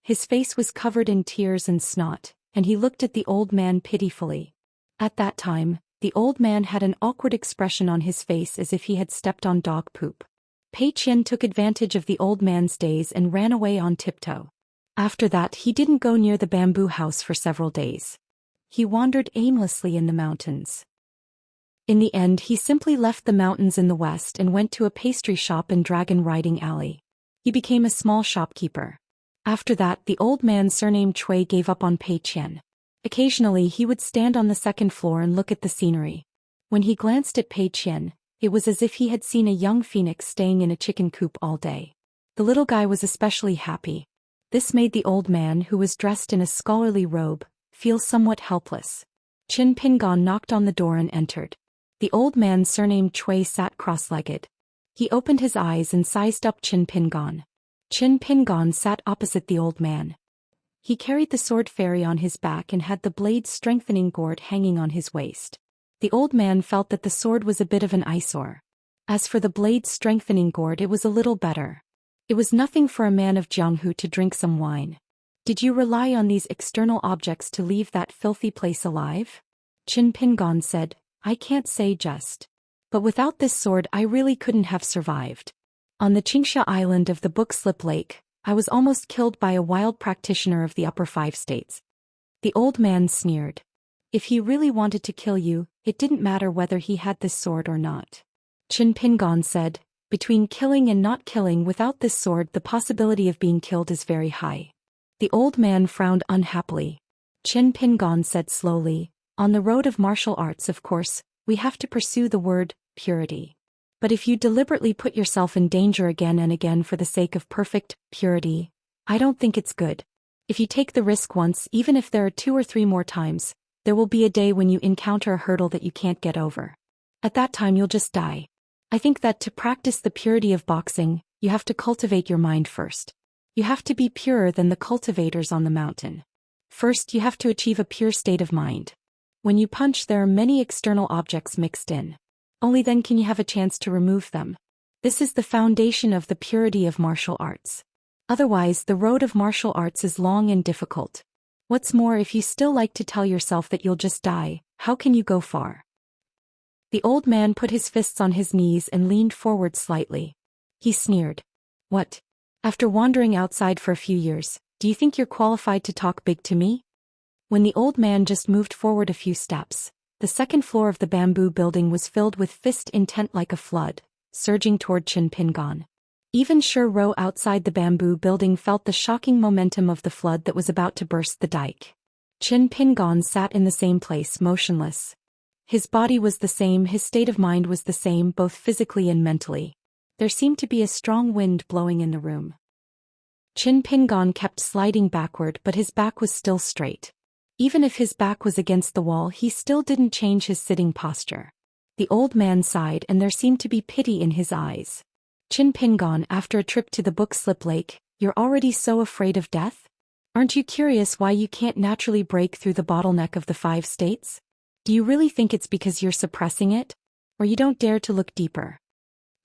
His face was covered in tears and snot, and he looked at the old man pitifully. At that time, the old man had an awkward expression on his face as if he had stepped on dog poop. Pei Qian took advantage of the old man's daze and ran away on tiptoe. After that, he didn't go near the bamboo house for several days. He wandered aimlessly in the mountains. In the end, he simply left the mountains in the west and went to a pastry shop in Dragon Riding Alley. He became a small shopkeeper. After that, the old man surnamed Cui gave up on Pei Qian. Occasionally, he would stand on the second floor and look at the scenery. When he glanced at Pei Qian, it was as if he had seen a young phoenix staying in a chicken coop all day. The little guy was especially happy. This made the old man, who was dressed in a scholarly robe, feel somewhat helpless. Qin Pingon knocked on the door and entered. The old man surnamed Cui sat cross-legged. He opened his eyes and sized up Qin Pingon. Qin Pingon sat opposite the old man. He carried the sword fairy on his back and had the blade strengthening gourd hanging on his waist. The old man felt that the sword was a bit of an eyesore. As for the blade strengthening gourd, it was a little better. It was nothing for a man of Jianghu to drink some wine. Did you rely on these external objects to leave that filthy place alive? Qin Pingon said, I can't say just. But without this sword I really couldn't have survived. On the Xianxia island of the Book Slip Lake, I was almost killed by a wild practitioner of the upper 5 states. The old man sneered. If he really wanted to kill you, it didn't matter whether he had this sword or not. Qin Pingon said, between killing and not killing, without this sword the possibility of being killed is very high. The old man frowned unhappily. Qin Pingon said slowly, on the road of martial arts, of course, we have to pursue the word, purity. But if you deliberately put yourself in danger again and again for the sake of perfect purity, I don't think it's good. If you take the risk once, even if there are 2 or 3 more times, there will be a day when you encounter a hurdle that you can't get over. At that time you'll just die. I think that to practice the purity of boxing, you have to cultivate your mind first. You have to be purer than the cultivators on the mountain. First, you have to achieve a pure state of mind. When you punch, there are many external objects mixed in. Only then can you have a chance to remove them. This is the foundation of the purity of martial arts. Otherwise, the road of martial arts is long and difficult. What's more, if you still like to tell yourself that you'll just die, how can you go far? The old man put his fists on his knees and leaned forward slightly. He sneered. What? After wandering outside for a few years, do you think you're qualified to talk big to me? When the old man just moved forward a few steps, the second floor of the bamboo building was filled with fist intent like a flood, surging toward Qin Pingon. Even Sure Ro outside the bamboo building felt the shocking momentum of the flood that was about to burst the dike. Qin Pingon sat in the same place, motionless. His body was the same, his state of mind was the same, both physically and mentally. There seemed to be a strong wind blowing in the room. Qin Pingon kept sliding backward, but his back was still straight. Even if his back was against the wall, he still didn't change his sitting posture. The old man sighed, and there seemed to be pity in his eyes. Qin Pingon, after a trip to the Book Slip Lake, you're already so afraid of death? Aren't you curious why you can't naturally break through the bottleneck of the 5 states? Do you really think it's because you're suppressing it? Or you don't dare to look deeper?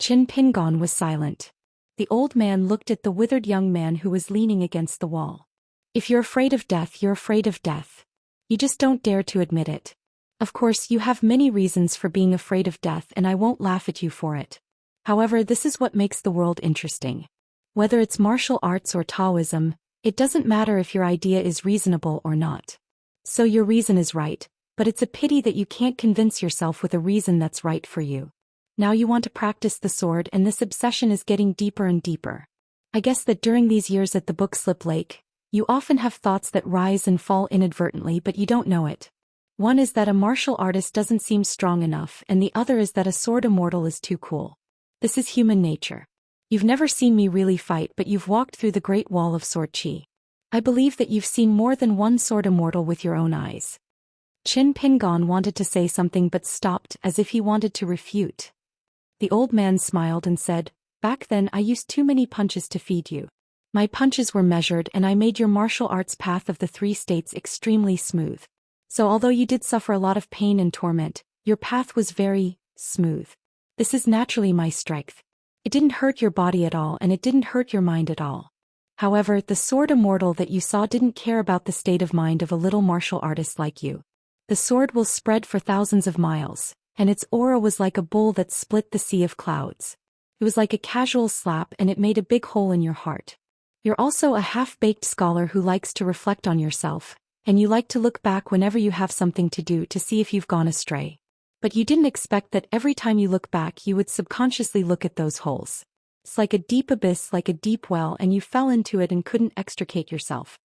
Qin Pingon was silent. The old man looked at the withered young man who was leaning against the wall. If you're afraid of death, you're afraid of death. You just don't dare to admit it. Of course, you have many reasons for being afraid of death, and I won't laugh at you for it. However, this is what makes the world interesting. Whether it's martial arts or Taoism, it doesn't matter if your idea is reasonable or not. So your reason is right, but it's a pity that you can't convince yourself with a reason that's right for you. Now you want to practice the sword, and this obsession is getting deeper and deeper. I guess that during these years at the Book Slip Lake, you often have thoughts that rise and fall inadvertently, but you don't know it. One is that a martial artist doesn't seem strong enough, and the other is that a sword immortal is too cool. This is human nature. You've never seen me really fight, but you've walked through the Great Wall of Sword Qi. I believe that you've seen more than one sword immortal with your own eyes. Qin Pingon wanted to say something but stopped, as if he wanted to refute. The old man smiled and said, "Back then I used too many punches to feed you. My punches were measured, and I made your martial arts path of the 3 states extremely smooth. So although you did suffer a lot of pain and torment, your path was very smooth. This is naturally my strength. It didn't hurt your body at all, and it didn't hurt your mind at all. However, the sword immortal that you saw didn't care about the state of mind of a little martial artist like you. The sword will spread for thousands of miles, and its aura was like a bowl that split the sea of clouds. It was like a casual slap, and it made a big hole in your heart. You're also a half-baked scholar who likes to reflect on yourself, and you like to look back whenever you have something to do to see if you've gone astray. But you didn't expect that every time you look back you would subconsciously look at those holes. It's like a deep abyss, like a deep well, and you fell into it and couldn't extricate yourself."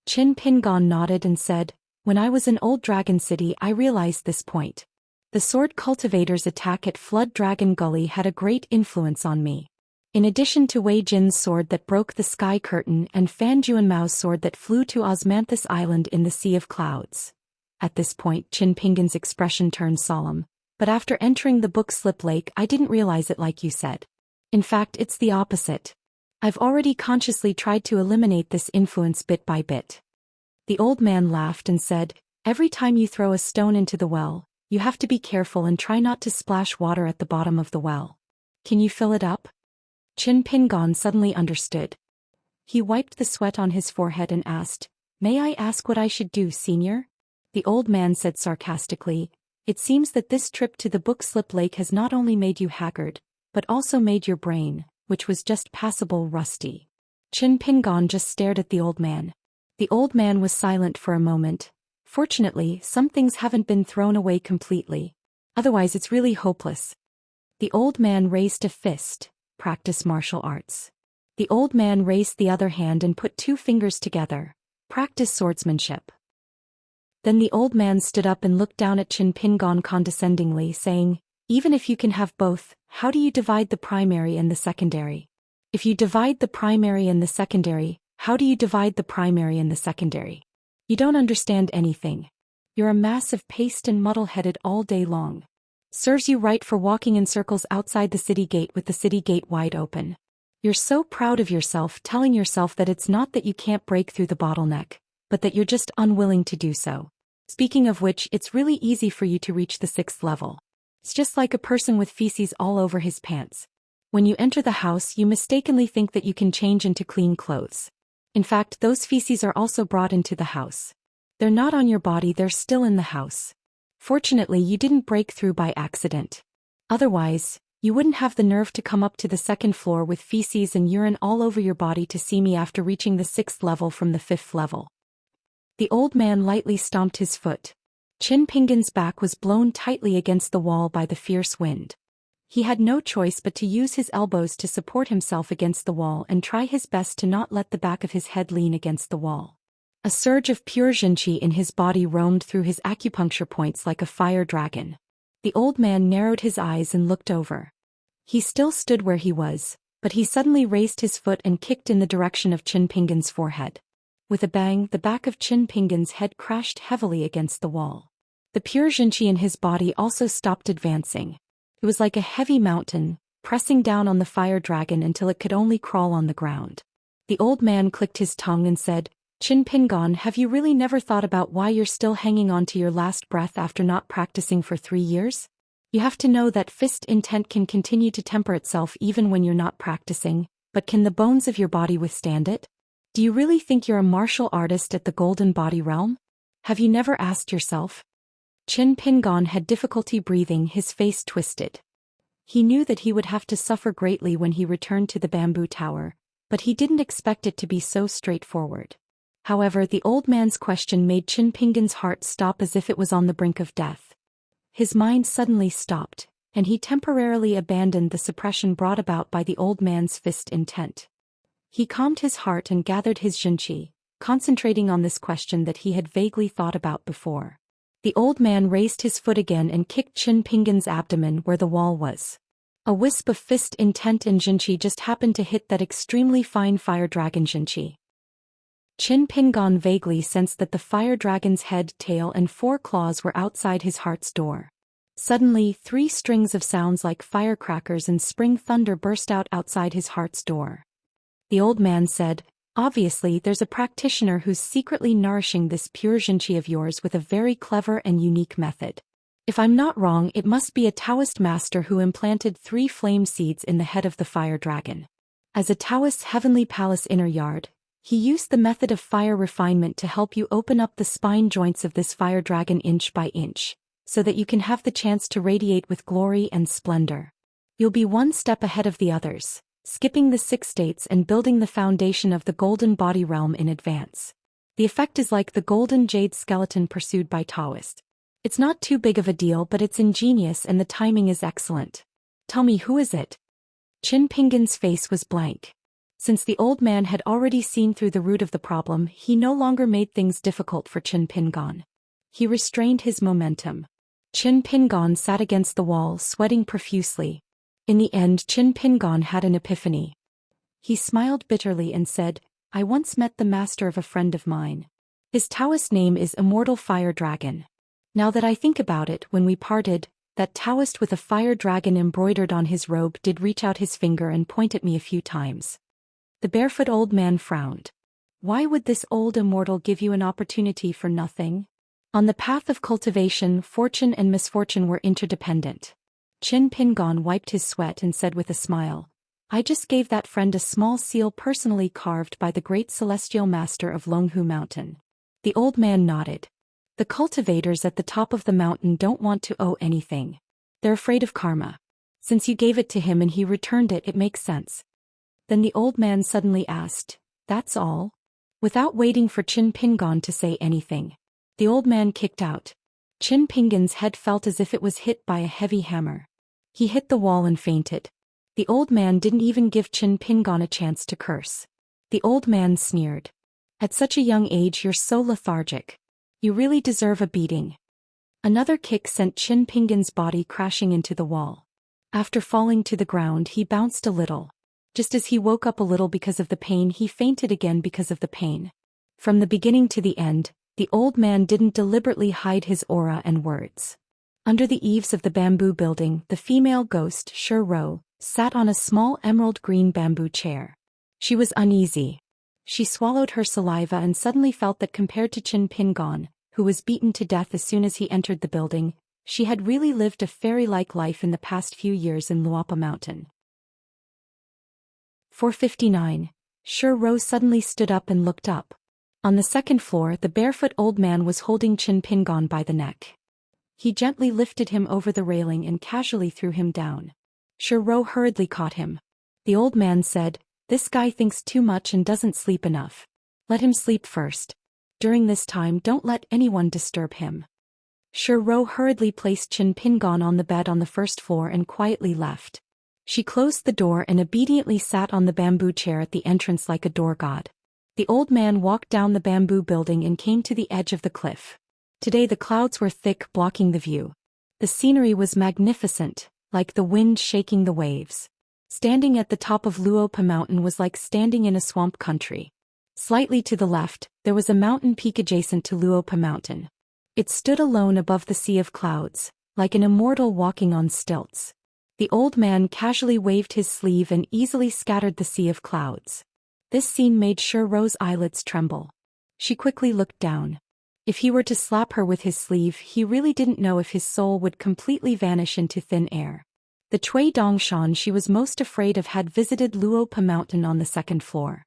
Qin Pingon nodded and said, "When I was in Old Dragon City I realized this point. The sword cultivator's attack at Flood Dragon Gully had a great influence on me. In addition to Wei Jin's sword that broke the sky curtain and Fan Juanmao's sword that flew to Osmanthus Island in the Sea of Clouds." At this point Qin Pingon's expression turned solemn. "But after entering the Book Slip Lake I didn't realize it like you said. In fact, it's the opposite. I've already consciously tried to eliminate this influence bit by bit." The old man laughed and said, "Every time you throw a stone into the well, you have to be careful and try not to splash water at the bottom of the well. Can you fill it up?" Qin Pingon suddenly understood. He wiped the sweat on his forehead and asked, "May I ask what I should do, senior?" The old man said sarcastically, "It seems that this trip to the Book Slip Lake has not only made you haggard, but also made your brain, which was just passable, rusty." Qin Pingon just stared at the old man. The old man was silent for a moment. Fortunately, some things haven't been thrown away completely. Otherwise it's really hopeless. The old man raised a fist. "Practice martial arts." The old man raised the other hand and put 2 fingers together. "Practice swordsmanship." Then the old man stood up and looked down at Qin Pingon condescendingly, saying, "Even if you can have both, how do you divide the primary and the secondary? If you divide the primary and the secondary, how do you divide the primary and the secondary? You don't understand anything. You're a mass of paste and muddle-headed all day long. Serves you right for walking in circles outside the city gate with the city gate wide open. You're so proud of yourself, telling yourself that it's not that you can't break through the bottleneck, but that you're just unwilling to do so. Speaking of which, it's really easy for you to reach the 6th level. It's just like a person with feces all over his pants. When you enter the house, you mistakenly think that you can change into clean clothes. In fact, those feces are also brought into the house. They're not on your body, they're still in the house. Fortunately, you didn't break through by accident. Otherwise, you wouldn't have the nerve to come up to the 2nd floor with feces and urine all over your body to see me after reaching the 6th level from the 5th level." The old man lightly stomped his foot. Qin Pingon's back was blown tightly against the wall by the fierce wind. He had no choice but to use his elbows to support himself against the wall and try his best to not let the back of his head lean against the wall. A surge of pure Xianxia in his body roamed through his acupuncture points like a fire dragon. The old man narrowed his eyes and looked over. He still stood where he was, but he suddenly raised his foot and kicked in the direction of Qin Pingon's forehead. With a bang, the back of Qin Pingon's head crashed heavily against the wall. The pure Xianxia in his body also stopped advancing. It was like a heavy mountain, pressing down on the fire dragon until it could only crawl on the ground. The old man clicked his tongue and said, "Qin Pingon, have you really never thought about why you're still hanging on to your last breath after not practicing for 3 years? You have to know that fist intent can continue to temper itself even when you're not practicing, but can the bones of your body withstand it? Do you really think you're a martial artist at the Golden Body Realm? Have you never asked yourself?" Qin Pingon had difficulty breathing, his face twisted. He knew that he would have to suffer greatly when he returned to the bamboo tower, but he didn't expect it to be so straightforward. However, the old man's question made Qin Pingon's heart stop as if it was on the brink of death. His mind suddenly stopped, and he temporarily abandoned the suppression brought about by the old man's fist intent. He calmed his heart and gathered his Xianxia, concentrating on this question that he had vaguely thought about before. The old man raised his foot again and kicked Qin Pingon's abdomen where the wall was. A wisp of fist intent and Xianxia just happened to hit that extremely fine fire dragon Xianxia. Qin Pingon vaguely sensed that the fire dragon's head, tail and 4 claws were outside his heart's door. Suddenly, 3 strings of sounds like firecrackers and spring thunder burst out outside his heart's door. The old man said, "Obviously there's a practitioner who's secretly nourishing this pure Xianxia of yours with a very clever and unique method. If I'm not wrong, it must be a Daoist master who implanted 3 flame seeds in the head of the fire dragon. As a Daoist's heavenly palace inner yard, he used the method of fire refinement to help you open up the spine joints of this fire dragon inch by inch, so that you can have the chance to radiate with glory and splendor. You'll be 1 step ahead of the others, skipping the 6 states and building the foundation of the golden body realm in advance. The effect is like the golden jade skeleton pursued by Daoist. It's not too big of a deal, but it's ingenious and the timing is excellent. Tell me, who is it?" Qin Pingon's face was blank. Since the old man had already seen through the root of the problem, he no longer made things difficult for Qin Pingon. He restrained his momentum. Qin Pingon sat against the wall, sweating profusely. In the end, Qin Pingon had an epiphany. He smiled bitterly and said, "I once met the master of a friend of mine. His Taoist name is Immortal Fire Dragon. Now that I think about it, when we parted, that Taoist with a fire dragon embroidered on his robe did reach out his finger and point at me a few times." The barefoot old man frowned. "Why would this old immortal give you an opportunity for nothing?" On the path of cultivation, fortune and misfortune were interdependent. Qin Pingon wiped his sweat and said with a smile, "I just gave that friend a small seal personally carved by the great celestial master of Longhu Mountain." The old man nodded. "The cultivators at the top of the mountain don't want to owe anything. They're afraid of karma. Since you gave it to him and he returned it, it makes sense." Then the old man suddenly asked, "That's all?" Without waiting for Qin Pingon to say anything, the old man kicked out. Qin Pingon's head felt as if it was hit by a heavy hammer. He hit the wall and fainted. The old man didn't even give Qin Pingon a chance to curse. The old man sneered. "At such a young age you're so lethargic. You really deserve a beating. Another kick sent Qin Pingan's body crashing into the wall. After falling to the ground, he bounced a little. Just as he woke up a little because of the pain, he fainted again because of the pain. From the beginning to the end, the old man didn't deliberately hide his aura and words. Under the eaves of the bamboo building, the female ghost, Zhou, sat on a small emerald-green bamboo chair. She was uneasy. She swallowed her saliva and suddenly felt that compared to Qin Pingan, who was beaten to death as soon as he entered the building, she had really lived a fairy-like life in the past few years in Luopa Mountain. 459. Zhou suddenly stood up and looked up. On the second floor, the barefoot old man was holding Qin Pingan by the neck. He gently lifted him over the railing and casually threw him down. Zhou hurriedly caught him. The old man said, "This guy thinks too much and doesn't sleep enough. Let him sleep first. During this time, don't let anyone disturb him." Zhou hurriedly placed Qin Pingan on the bed on the first floor and quietly left. She closed the door and obediently sat on the bamboo chair at the entrance like a door god. The old man walked down the bamboo building and came to the edge of the cliff. Today the clouds were thick, blocking the view. The scenery was magnificent, like the wind shaking the waves. Standing at the top of Luopa Mountain was like standing in a swamp country. Slightly to the left, there was a mountain peak adjacent to Luopa Mountain. It stood alone above the sea of clouds, like an immortal walking on stilts. The old man casually waved his sleeve and easily scattered the sea of clouds. This scene made Zhou's eyelids tremble. She quickly looked down. If he were to slap her with his sleeve, he really didn't know if his soul would completely vanish into thin air. The Cui Dongshan she was most afraid of had visited Luopa Mountain on the second floor.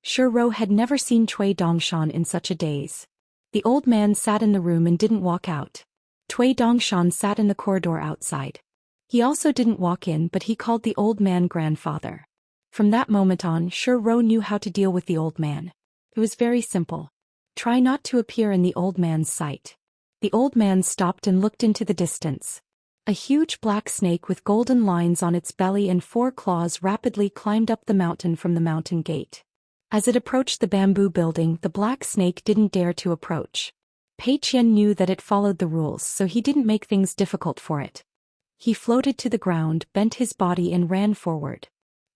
Zhou had never seen Cui Dongshan in such a daze. The old man sat in the room and didn't walk out. Cui Dongshan sat in the corridor outside. He also didn't walk in, but he called the old man grandfather. From that moment on, Zhou knew how to deal with the old man. It was very simple. Try not to appear in the old man's sight. The old man stopped and looked into the distance. A huge black snake with golden lines on its belly and 4 claws rapidly climbed up the mountain from the mountain gate. As it approached the bamboo building, the black snake didn't dare to approach. Pei Qian knew that it followed the rules, so he didn't make things difficult for it. He floated to the ground, bent his body and ran forward.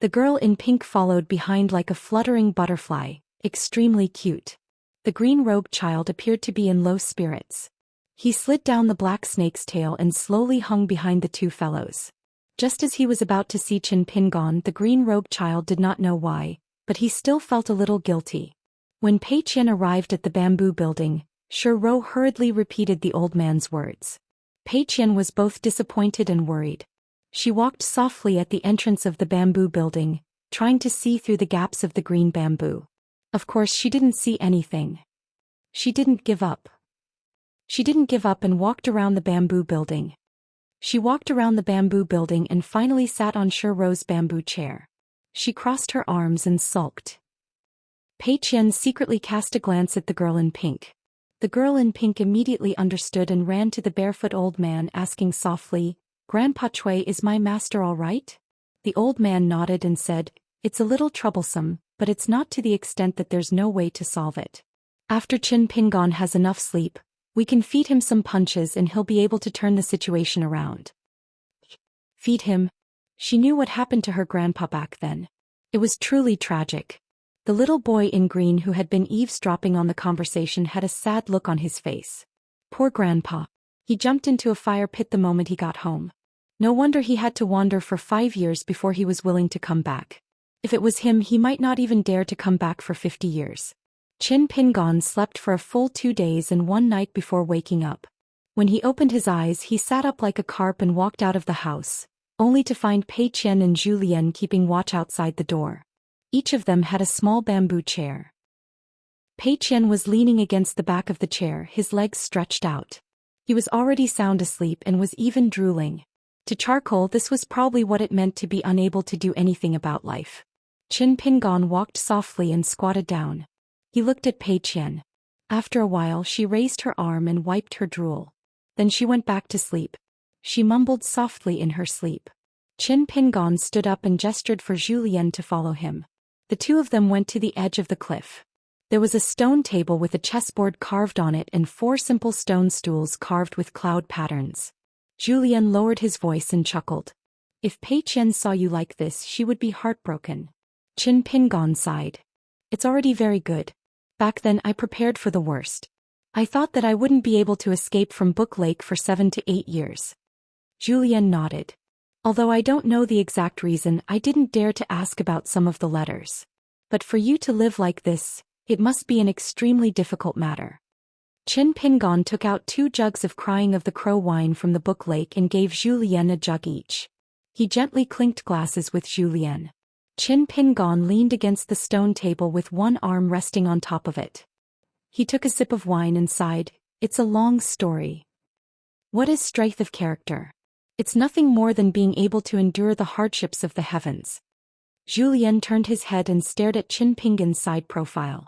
The girl in pink followed behind like a fluttering butterfly, extremely cute. The green-robed child appeared to be in low spirits. He slid down the black snake's tail and slowly hung behind the 2 fellows. Just as he was about to see Qin Pingan, the green-robed child did not know why, but he still felt a little guilty. When Pei Qian arrived at the bamboo building, Zhou hurriedly repeated the old man's words. Pei Qian was both disappointed and worried. She walked softly at the entrance of the bamboo building, trying to see through the gaps of the green bamboo. Of course, she didn't see anything. She didn't give up. She didn't give up and walked around the bamboo building. She walked around the bamboo building and finally sat on Zhou's bamboo chair. She crossed her arms and sulked. Pei Qian secretly cast a glance at the girl in pink. The girl in pink immediately understood and ran to the barefoot old man, asking softly, "Grandpa Cui, is my master all right?" The old man nodded and said, "It's a little troublesome, but it's not to the extent that there's no way to solve it. After Qin Pingan has enough sleep, we can feed him some punches and he'll be able to turn the situation around." Feed him? She knew what happened to her grandpa back then. It was truly tragic. The little boy in green who had been eavesdropping on the conversation had a sad look on his face. Poor grandpa. He jumped into a fire pit the moment he got home. No wonder he had to wander for 5 years before he was willing to come back. If it was him, he might not even dare to come back for 50 years. Qin Pingan slept for a full 2 days and 1 night before waking up. When he opened his eyes, he sat up like a carp and walked out of the house, only to find Pei Qian and Zhou Lian keeping watch outside the door. Each of them had a small bamboo chair. Pei Qian was leaning against the back of the chair, his legs stretched out. He was already sound asleep and was even drooling. To Charcoal, this was probably what it meant to be unable to do anything about life. Qin Pingan walked softly and squatted down. He looked at Pei Qian. After a while, she raised her arm and wiped her drool. Then she went back to sleep. She mumbled softly in her sleep. Qin Pingan stood up and gestured for Zhou Lian to follow him. The 2 of them went to the edge of the cliff. There was a stone table with a chessboard carved on it and 4 simple stone stools carved with cloud patterns. Zhou Xian lowered his voice and chuckled. If Pei Qian saw you like this, she would be heartbroken. Qin Pingon sighed. It's already very good. Back then I prepared for the worst. I thought that I wouldn't be able to escape from Book Lake for 7 to 8 years. Zhou Xian nodded. Although I don't know the exact reason, I didn't dare to ask about some of the letters. But for you to live like this, it must be an extremely difficult matter. Qin Pingon took out 2 jugs of Crying of the Crow wine from the Book Lake and gave Zhou Xian a jug each. He gently clinked glasses with Zhou Xian. Qin Pingon leaned against the stone table with one arm resting on top of it. He took a sip of wine and sighed. It's a long story. What is strength of character? It's nothing more than being able to endure the hardships of the heavens. Zhou Xian turned his head and stared at Qin Pingon's side profile.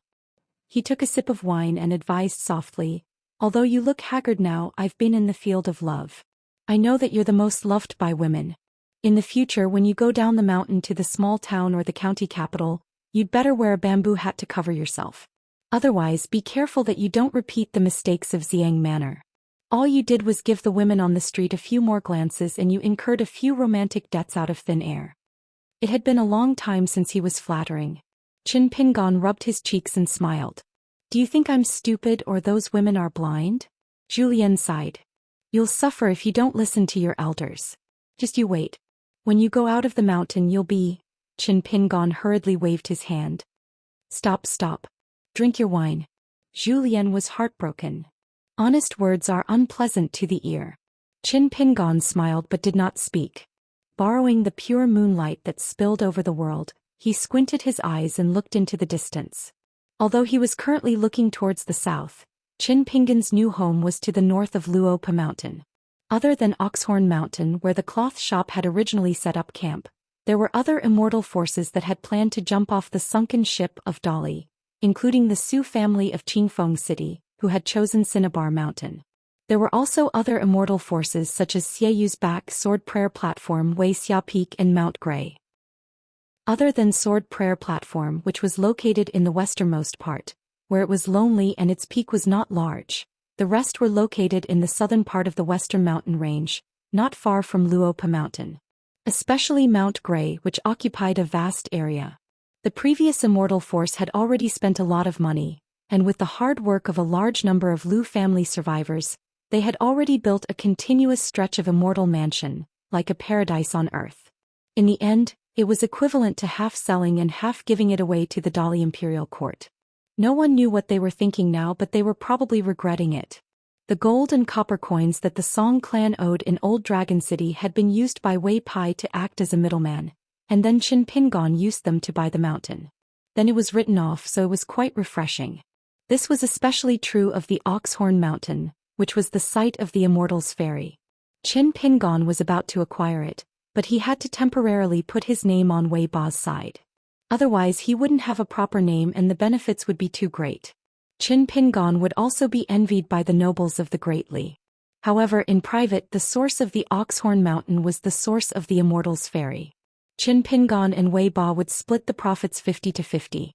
He took a sip of wine and advised softly, although you look haggard now, I've been in the field of love. I know that you're the most loved by women. In the future, when you go down the mountain to the small town or the county capital, you'd better wear a bamboo hat to cover yourself. Otherwise, be careful that you don't repeat the mistakes of Xiang Manor. All you did was give the women on the street a few more glances and you incurred a few romantic debts out of thin air. It had been a long time since he was flattering. Qin Pingon rubbed his cheeks and smiled. Do you think I'm stupid or those women are blind? Zhou Xian sighed. You'll suffer if you don't listen to your elders. Just you wait. When you go out of the mountain you'll be... Qin Pingon hurriedly waved his hand. Stop. Drink your wine. Zhou Xian was heartbroken. Honest words are unpleasant to the ear. Qin Pingon smiled but did not speak. Borrowing the pure moonlight that spilled over the world, he squinted his eyes and looked into the distance. Although he was currently looking towards the south, Qin Pingon's new home was to the north of Luopa Mountain. Other than Oxhorn Mountain where the cloth shop had originally set up camp, there were other immortal forces that had planned to jump off the sunken ship of Dali, including the Su family of Qingfeng City, who had chosen Cinnabar Mountain. There were also other immortal forces such as Xieyu's Back Sword Prayer Platform, Wuxia Peak and Mount Grey. Other than Sword Prayer Platform, which was located in the westernmost part, where it was lonely and its peak was not large, the rest were located in the southern part of the western mountain range, not far from Luopa Mountain. Especially Mount Grey, which occupied a vast area. The previous immortal force had already spent a lot of money, and with the hard work of a large number of Lu family survivors, they had already built a continuous stretch of immortal mansion, like a paradise on earth. In the end, it was equivalent to half selling and half giving it away to the Dali imperial court. No one knew what they were thinking now, but they were probably regretting it. The gold and copper coins that the Song clan owed in Old Dragon City had been used by Wei Pai to act as a middleman, and then Qin Pingon used them to buy the mountain. Then it was written off, so it was quite refreshing. This was especially true of the Oxhorn Mountain, which was the site of the Immortal's ferry. Qin Pingon was about to acquire it, but he had to temporarily put his name on Wei Ba's side. Otherwise he wouldn't have a proper name and the benefits would be too great. Qin Pingon would also be envied by the nobles of the Great Li. However, in private, the source of the Oxhorn Mountain was the source of the Immortal's ferry. Qin Pingon and Wei Ba would split the profits 50-50.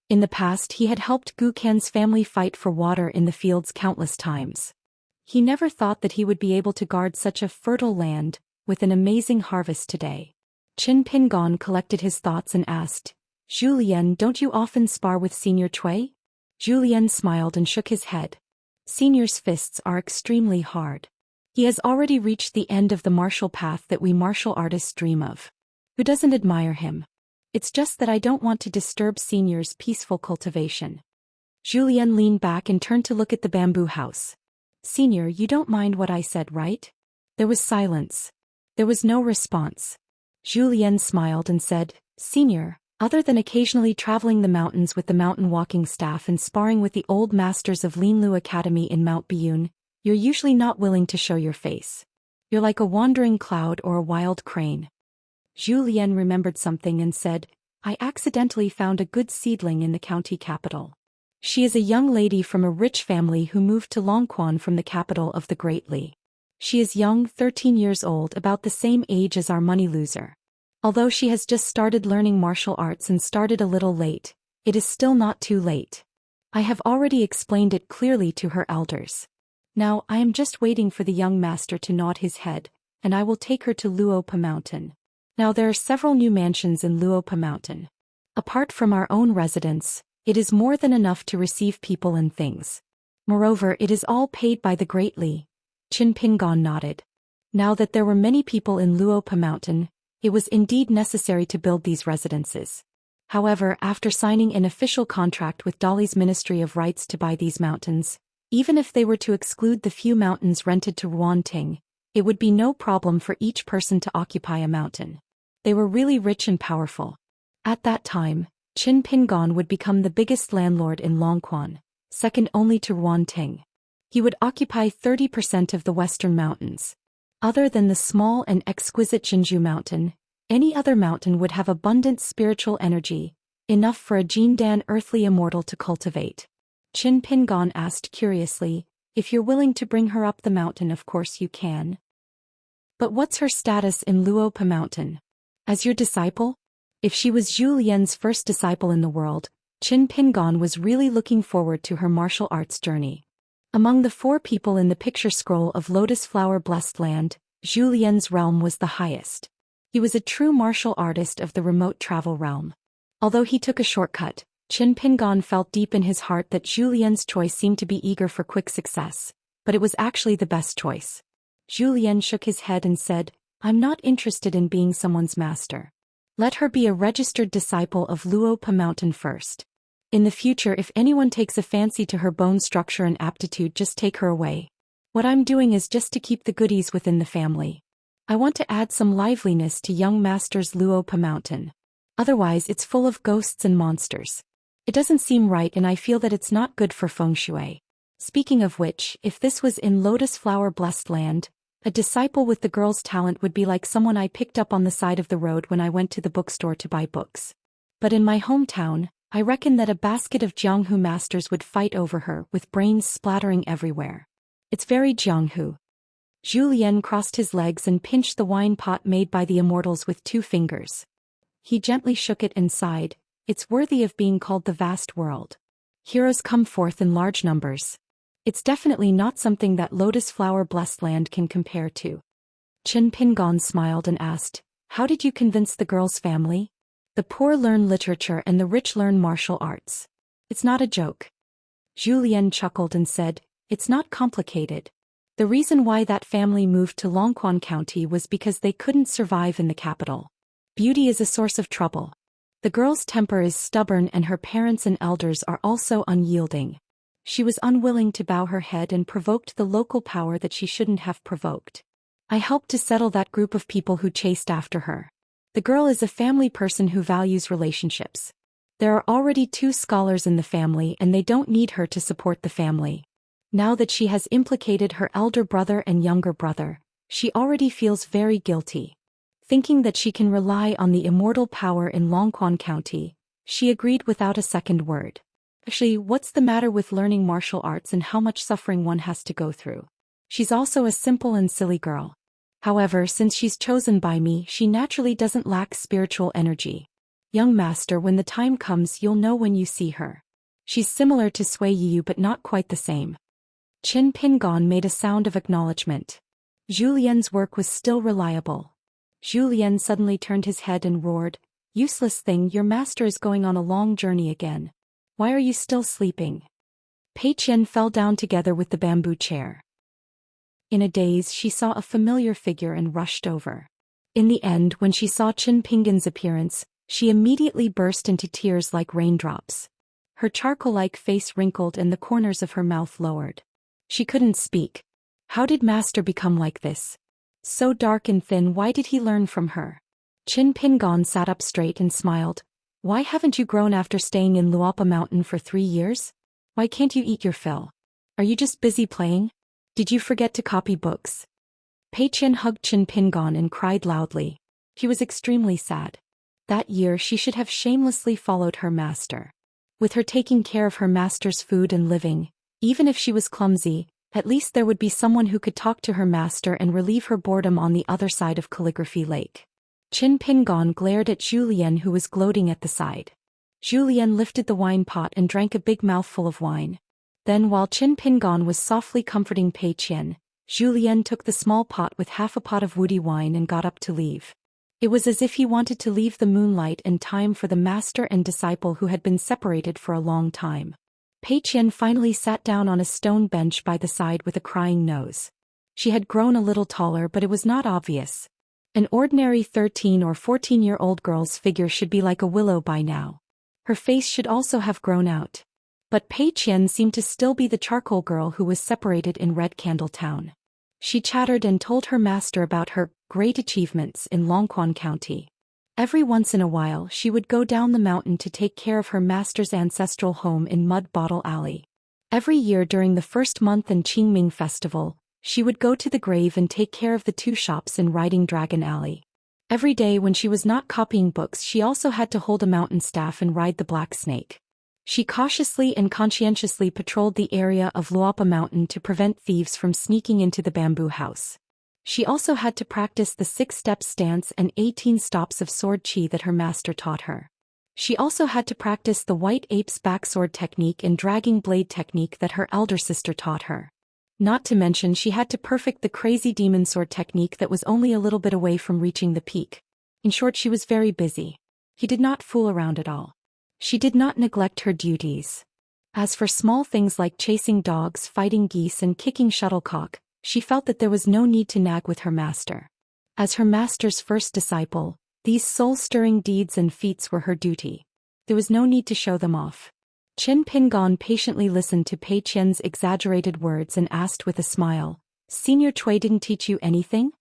In the past he had helped Gu Kan's family fight for water in the fields countless times. He never thought that he would be able to guard such a fertile land, with an amazing harvest today. Qin Pingon collected his thoughts and asked, Zhou Xian, don't you often spar with Senior Cui? Zhou Xian smiled and shook his head. Senior's fists are extremely hard. He has already reached the end of the martial path that we martial artists dream of. Who doesn't admire him? It's just that I don't want to disturb Senior's peaceful cultivation. Zhou Xian leaned back and turned to look at the bamboo house. Senior, you don't mind what I said, right? There was silence. There was no response. Zhou Xian smiled and said, Senior, other than occasionally traveling the mountains with the mountain walking staff and sparring with the old masters of Linlu Academy in Mount Biyun, you're usually not willing to show your face. You're like a wandering cloud or a wild crane. Zhou Xian remembered something and said, I accidentally found a good seedling in the county capital. She is a young lady from a rich family who moved to Longquan from the capital of the Great Li. She is young, 13 years old, about the same age as our money loser. Although she has just started learning martial arts and started a little late, It is still not too late. I have already explained it clearly to her elders. Now I am just waiting for the young master to nod his head, and I will take her to Luopa Mountain. Now there are several new mansions in Luopa Mountain. Apart from our own residence, it is more than enough to receive people and things. Moreover, it is all paid by the Great Li. Qin Pingon nodded. Now that there were many people in Luopa Mountain, it was indeed necessary to build these residences. However, after signing an official contract with Dali's Ministry of Rights to buy these mountains, even if they were to exclude the few mountains rented to Ruanting, it would be no problem for each person to occupy a mountain. They were really rich and powerful. At that time, Qin Pingon would become the biggest landlord in Longquan, second only to Ruanting. He would occupy 30% of the western mountains. Other than the small and exquisite Jinju Mountain, any other mountain would have abundant spiritual energy, enough for a Jindan earthly immortal to cultivate. Qin Pingon asked curiously, if you're willing to bring her up the mountain, of course you can. But what's her status in Luopa Mountain? As your disciple? If she was Zhou Xian's first disciple in the world, Qin Pingon was really looking forward to her martial arts journey. Among the 4 people in the picture scroll of Lotus Flower Blessed Land, Zhou Xian's realm was the highest. He was a true martial artist of the remote travel realm. Although he took a shortcut, Qin Pingon felt deep in his heart that Zhou Xian's choice seemed to be eager for quick success, but it was actually the best choice. Zhou Xian shook his head and said, I'm not interested in being someone's master. Let her be a registered disciple of Luopa Mountain first. In the future, if anyone takes a fancy to her bone structure and aptitude, just take her away. What I'm doing is just to keep the goodies within the family. I want to add some liveliness to young master's Luopa Mountain. Otherwise it's full of ghosts and monsters. It doesn't seem right, and I feel that it's not good for feng shui. Speaking of which, if this was in Lotus Flower Blessed Land, a disciple with the girl's talent would be like someone I picked up on the side of the road when I went to the bookstore to buy books. But in my hometown, I reckon that a basket of Jianghu masters would fight over her, with brains splattering everywhere. It's very Jianghu. Zhou Xian crossed his legs and pinched the wine pot made by the immortals with 2 fingers. He gently shook it and sighed, it's worthy of being called the vast world. Heroes come forth in large numbers. It's definitely not something that Lotus Flower Blessed Land can compare to. Qin Pingon smiled and asked, how did you convince the girl's family? The poor learn literature and the rich learn martial arts. It's not a joke. Zhou Xian chuckled and said, it's not complicated. The reason why that family moved to Longquan County was because they couldn't survive in the capital. Beauty is a source of trouble. The girl's temper is stubborn and her parents and elders are also unyielding. She was unwilling to bow her head and provoked the local power that she shouldn't have provoked. I helped to settle that group of people who chased after her. The girl is a family person who values relationships. There are already 2 scholars in the family and they don't need her to support the family. Now that she has implicated her elder brother and younger brother, she already feels very guilty. Thinking that she can rely on the immortal power in Longquan County, she agreed without a second word. Actually, what's the matter with learning martial arts and how much suffering one has to go through? She's also a simple and silly girl. However, since she's chosen by me, she naturally doesn't lack spiritual energy. Young master, when the time comes you'll know when you see her. She's similar to Sui Yu but not quite the same. Qin Pingon made a sound of acknowledgement. Zhou Lian's work was still reliable. Zhou Lian suddenly turned his head and roared, useless thing, your master is going on a long journey again. Why are you still sleeping? Pei Qian fell down together with the bamboo chair. In a daze she saw a familiar figure and rushed over. In the end, when she saw Qin Pingon's appearance, she immediately burst into tears like raindrops. Her charcoal-like face wrinkled and the corners of her mouth lowered. She couldn't speak. How did master become like this? So dark and thin, why did he learn from her? Qin Pingon sat up straight and smiled. Why haven't you grown after staying in Luopa Mountain for 3 years? Why can't you eat your fill? Are you just busy playing? Did you forget to copy books? Pei Qian hugged Qin Pingon and cried loudly. She was extremely sad. That year she should have shamelessly followed her master. With her taking care of her master's food and living, even if she was clumsy, at least there would be someone who could talk to her master and relieve her boredom on the other side of Calligraphy Lake. Qin Pingon glared at Zhou Lian, who was gloating at the side. Zhou Xian lifted the wine pot and drank a big mouthful of wine. Then while Qin Pingon was softly comforting Pei Qian, Zhou Xian took the small pot with half a pot of woody wine and got up to leave. It was as if he wanted to leave the moonlight and time for the master and disciple who had been separated for a long time. Pei Qian finally sat down on a stone bench by the side with a crying nose. She had grown a little taller, but it was not obvious. An ordinary 13 or 14-year-old girl's figure should be like a willow by now. Her face should also have grown out. But Pei Qian seemed to still be the charcoal girl who was separated in Red Candle Town. She chattered and told her master about her great achievements in Longquan County. Every once in a while she would go down the mountain to take care of her master's ancestral home in Mud Bottle Alley. Every year during the first month in Qingming Festival, she would go to the grave and take care of the 2 shops in Riding Dragon Alley. Every day when she was not copying books she also had to hold a mountain staff and ride the black snake. She cautiously and conscientiously patrolled the area of Luapa Mountain to prevent thieves from sneaking into the bamboo house. She also had to practice the 6-step stance and 18 stops of sword chi that her master taught her. She also had to practice the white ape's backsword technique and dragging blade technique that her elder sister taught her. Not to mention she had to perfect the crazy demon sword technique that was only a little bit away from reaching the peak. In short, she was very busy. He did not fool around at all. She did not neglect her duties. As for small things like chasing dogs, fighting geese and kicking shuttlecock, she felt that there was no need to nag with her master. As her master's first disciple, these soul-stirring deeds and feats were her duty. There was no need to show them off. Qin Pingon patiently listened to Pei Qian's exaggerated words and asked with a smile, "Senior Cui didn't teach you anything?"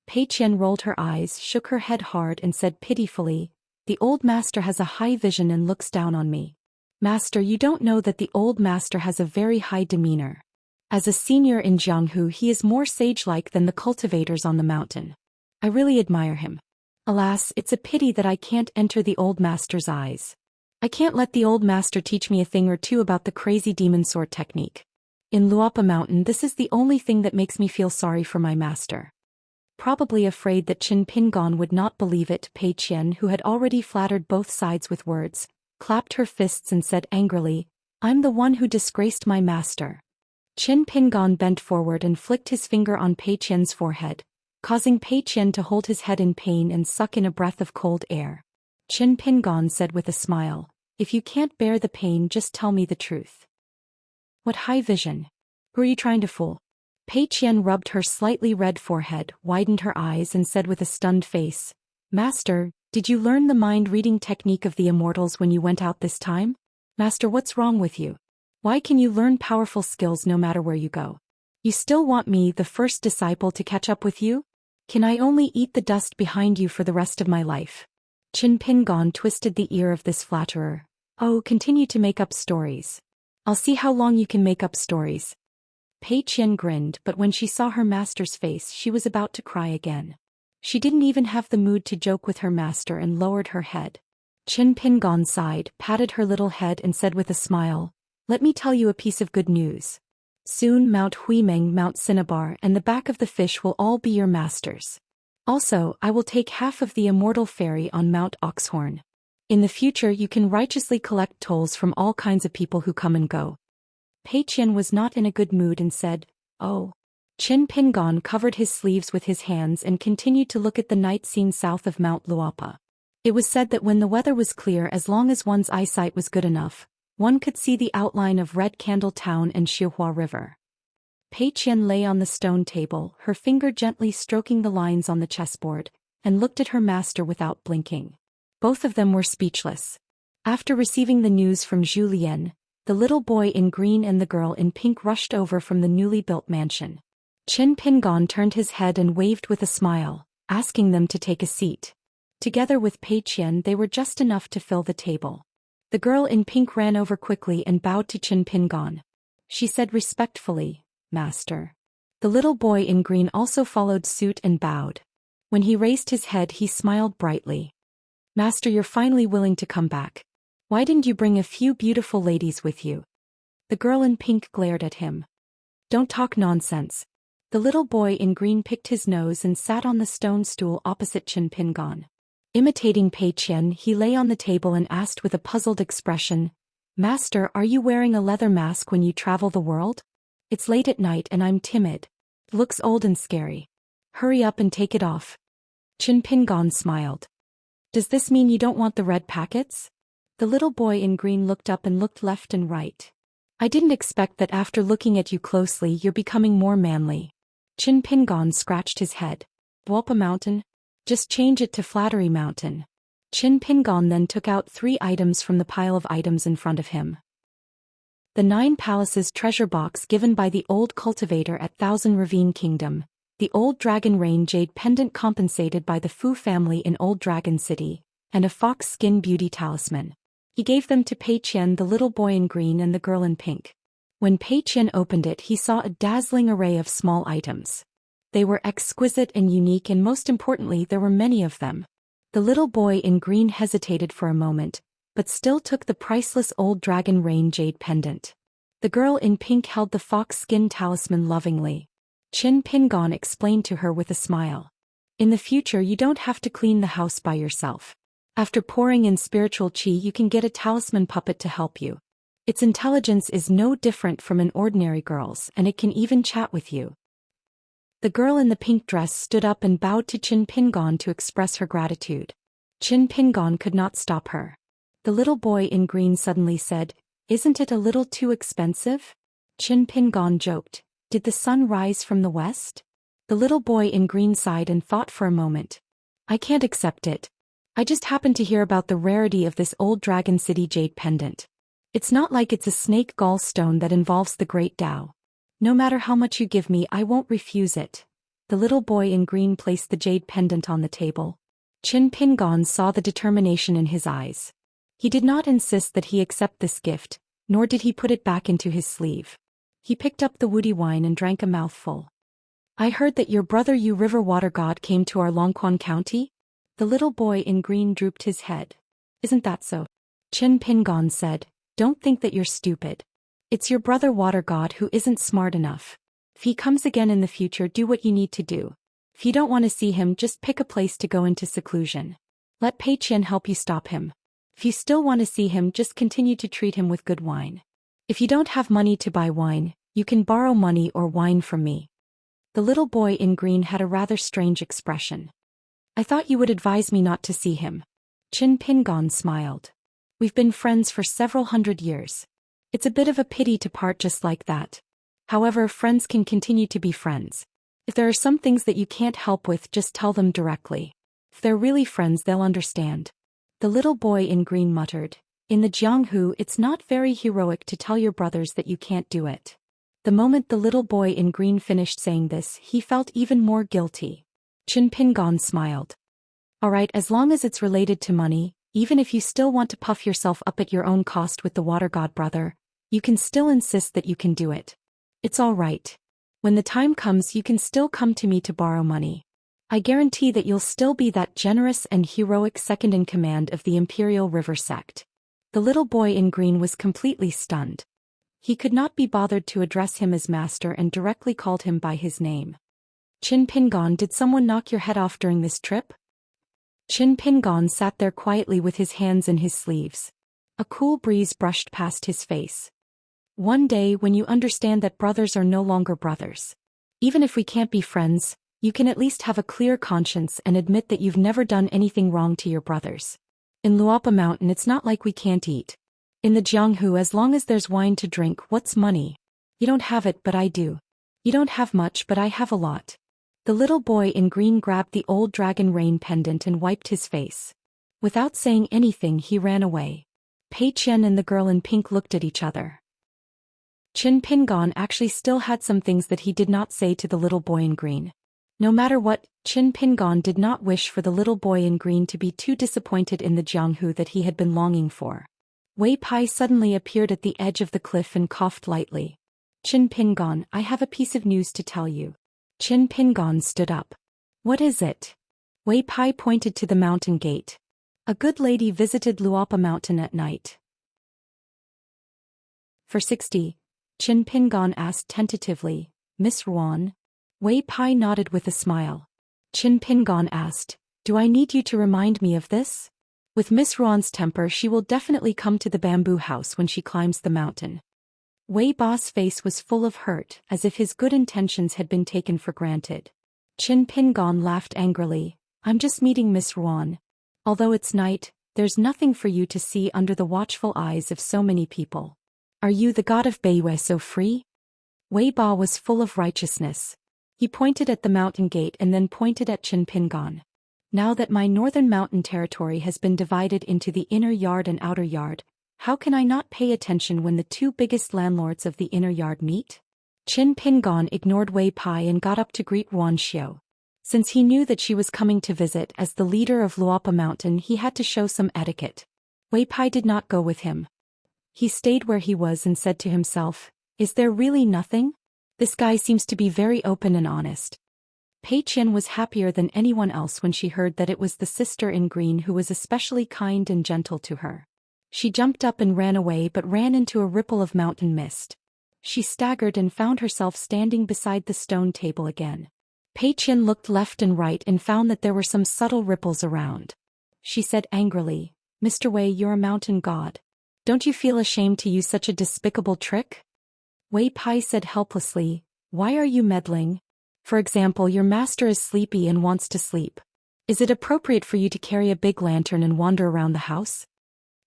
Pei Qian rolled her eyes, shook her head hard and said pitifully, "The old master has a high vision and looks down on me. Master, you don't know that the old master has a very high demeanor. As a senior in Jianghu he is more sage-like than the cultivators on the mountain. I really admire him. Alas, it's a pity that I can't enter the old master's eyes. I can't let the old master teach me a thing or two about the crazy demon sword technique. In Luapa Mountain this is the only thing that makes me feel sorry for my master." Probably afraid that Qin Pingon would not believe it, Pei Qian, who had already flattered both sides with words, clapped her fists and said angrily, "I'm the one who disgraced my master." Qin Pingon bent forward and flicked his finger on Pei Qian's forehead, causing Pei Qian to hold his head in pain and suck in a breath of cold air. Qin Pingon said with a smile, "If you can't bear the pain, just tell me the truth." "What high vision? Who are you trying to fool?" Pei Qian rubbed her slightly red forehead, widened her eyes and said with a stunned face, "Master, did you learn the mind-reading technique of the Immortals when you went out this time? Master, what's wrong with you? Why can you learn powerful skills no matter where you go? You still want me, the first disciple, to catch up with you? Can I only eat the dust behind you for the rest of my life?" Qin Pingon twisted the ear of this flatterer. "Oh, continue to make up stories. I'll see how long you can make up stories." Pei Qian grinned, but when she saw her master's face she was about to cry again. She didn't even have the mood to joke with her master and lowered her head. Qin Pingon sighed, patted her little head and said with a smile, "Let me tell you a piece of good news. Soon Mount Huimeng, Mount Cinnabar and the back of the fish will all be your masters. Also, I will take half of the Immortal Fairy on Mount Oxhorn. In the future you can righteously collect tolls from all kinds of people who come and go." Pei Qian was not in a good mood and said, "Oh." Qin Pingon covered his sleeves with his hands and continued to look at the night scene south of Mount Luapa. It was said that when the weather was clear, as long as one's eyesight was good enough, one could see the outline of Red Candle Town and Xihua River. Pei Qian lay on the stone table, her finger gently stroking the lines on the chessboard, and looked at her master without blinking. Both of them were speechless. After receiving the news from Zhou Xian, the little boy in green and the girl in pink rushed over from the newly built mansion. Qin Pingon turned his head and waved with a smile, asking them to take a seat. Together with Pei Qian they were just enough to fill the table. The girl in pink ran over quickly and bowed to Qin Pingon. She said respectfully, "Master." The little boy in green also followed suit and bowed. When he raised his head he smiled brightly. "Master, you're finally willing to come back. Why didn't you bring a few beautiful ladies with you?" The girl in pink glared at him. "Don't talk nonsense." The little boy in green picked his nose and sat on the stone stool opposite Qin Pingon. Imitating Pei Qian, he lay on the table and asked with a puzzled expression, "Master, are you wearing a leather mask when you travel the world? It's late at night and I'm timid. Looks old and scary. Hurry up and take it off." Qin Pingon smiled. "Does this mean you don't want the red packets?" The little boy in green looked up and looked left and right. "I didn't expect that after looking at you closely you're becoming more manly." Qin Pingon scratched his head. "Wulpa Mountain? Just change it to Flattery Mountain." Qin Pingon then took out 3 items from the pile of items in front of him. The 9 Palaces treasure box given by the old cultivator at Thousand Ravine Kingdom, the old Dragon Rain jade pendant compensated by the Fu family in Old Dragon City, and a fox skin beauty talisman. He gave them to Pei Qian, the little boy in green and the girl in pink. When Pei Qian opened it, he saw a dazzling array of small items. They were exquisite and unique, and most importantly there were many of them. The little boy in green hesitated for a moment, but still took the priceless old Dragon Rain jade pendant. The girl in pink held the fox skin talisman lovingly. Qin Pingon explained to her with a smile. "In the future you don't have to clean the house by yourself. After pouring in spiritual qi you can get a talisman puppet to help you. Its intelligence is no different from an ordinary girl's, and it can even chat with you." The girl in the pink dress stood up and bowed to Qin Pingon to express her gratitude. Qin Pingon could not stop her. The little boy in green suddenly said, "Isn't it a little too expensive?" Qin Pingon joked, "Did the sun rise from the west?" The little boy in green sighed and thought for a moment. "I can't accept it. I just happened to hear about the rarity of this old Dragon City jade pendant. It's not like it's a snake gall stone that involves the great Tao. No matter how much you give me, I won't refuse it." The little boy in green placed the jade pendant on the table. Qin Pingon saw the determination in his eyes. He did not insist that he accept this gift, nor did he put it back into his sleeve. He picked up the woody wine and drank a mouthful. "I heard that your brother Yu River Water God came to our Longquan County?" The little boy in green drooped his head. "Isn't that so?" Qin Pingon said, "Don't think that you're stupid. It's your brother Water God who isn't smart enough. If he comes again in the future, do what you need to do. If you don't want to see him, just pick a place to go into seclusion. Let Pei Qian help you stop him. If you still want to see him, just continue to treat him with good wine. If you don't have money to buy wine, you can borrow money or wine from me." The little boy in green had a rather strange expression. "I thought you would advise me not to see him." Qin Pingon smiled. "We've been friends for several hundred years. It's a bit of a pity to part just like that. However, friends can continue to be friends. If there are some things that you can't help with, just tell them directly. If they're really friends, they'll understand." The little boy in green muttered, "In the Jianghu, it's not very heroic to tell your brothers that you can't do it." The moment the little boy in green finished saying this, he felt even more guilty. Qin Pingon smiled. "All right, as long as it's related to money, even if you still want to puff yourself up at your own cost with the water god brother, you can still insist that you can do it. It's all right. When the time comes, you can still come to me to borrow money. I guarantee that you'll still be that generous and heroic second in command of the Imperial River sect." The little boy in green was completely stunned. He could not be bothered to address him as master and directly called him by his name. "Qin Pingon, did someone knock your head off during this trip?" Qin Pingon sat there quietly with his hands in his sleeves. A cool breeze brushed past his face. "One day when you understand that brothers are no longer brothers. Even if we can't be friends, you can at least have a clear conscience and admit that you've never done anything wrong to your brothers. In Luapa Mountain it's not like we can't eat. In the Jianghu, as long as there's wine to drink, what's money? You don't have it, but I do. You don't have much, but I have a lot." The little boy in green grabbed the old Dragon Rain pendant and wiped his face. Without saying anything, he ran away. Pei Qian and the girl in pink looked at each other. Qin Pingon actually still had some things that he did not say to the little boy in green. No matter what, Qin Pingon did not wish for the little boy in green to be too disappointed in the Jianghu that he had been longing for. Wei Pai suddenly appeared at the edge of the cliff and coughed lightly. "Qin Pingon, I have a piece of news to tell you." Qin Pingon stood up. "What is it?" Wei Pai pointed to the mountain gate. "A good lady visited Luapa Mountain at night." For 60, Qin Pingon asked tentatively, "Miss Ruan?" Wei Pai nodded with a smile. Qin Pingon asked, Do I need you to remind me of this? With Miss Ruan's temper, she will definitely come to the bamboo house when she climbs the mountain. Wei Ba's face was full of hurt, as if his good intentions had been taken for granted. Qin Pingon laughed angrily. I'm just meeting Miss Ruan. Although it's night, there's nothing for you to see under the watchful eyes of so many people. Are you the god of Beiyue so free? Wei Ba was full of righteousness. He pointed at the mountain gate and then pointed at Qin Pingon. Now that my northern mountain territory has been divided into the inner yard and outer yard, how can I not pay attention when the two biggest landlords of the inner yard meet? Qin Pingon ignored Wei Pai and got up to greet Ruan Xiao. Since he knew that she was coming to visit as the leader of Luopa Mountain, he had to show some etiquette. Wei Pai did not go with him. He stayed where he was and said to himself, "Is there really nothing? This guy seems to be very open and honest." Pei Qian was happier than anyone else when she heard that it was the sister in green who was especially kind and gentle to her. She jumped up and ran away, but ran into a ripple of mountain mist. She staggered and found herself standing beside the stone table again. Pei Qian looked left and right and found that there were some subtle ripples around. She said angrily, "Mr. Wei, you're a mountain god. Don't you feel ashamed to use such a despicable trick?" Wei Pai said helplessly, "Why are you meddling? For example, your master is sleepy and wants to sleep. Is it appropriate for you to carry a big lantern and wander around the house?"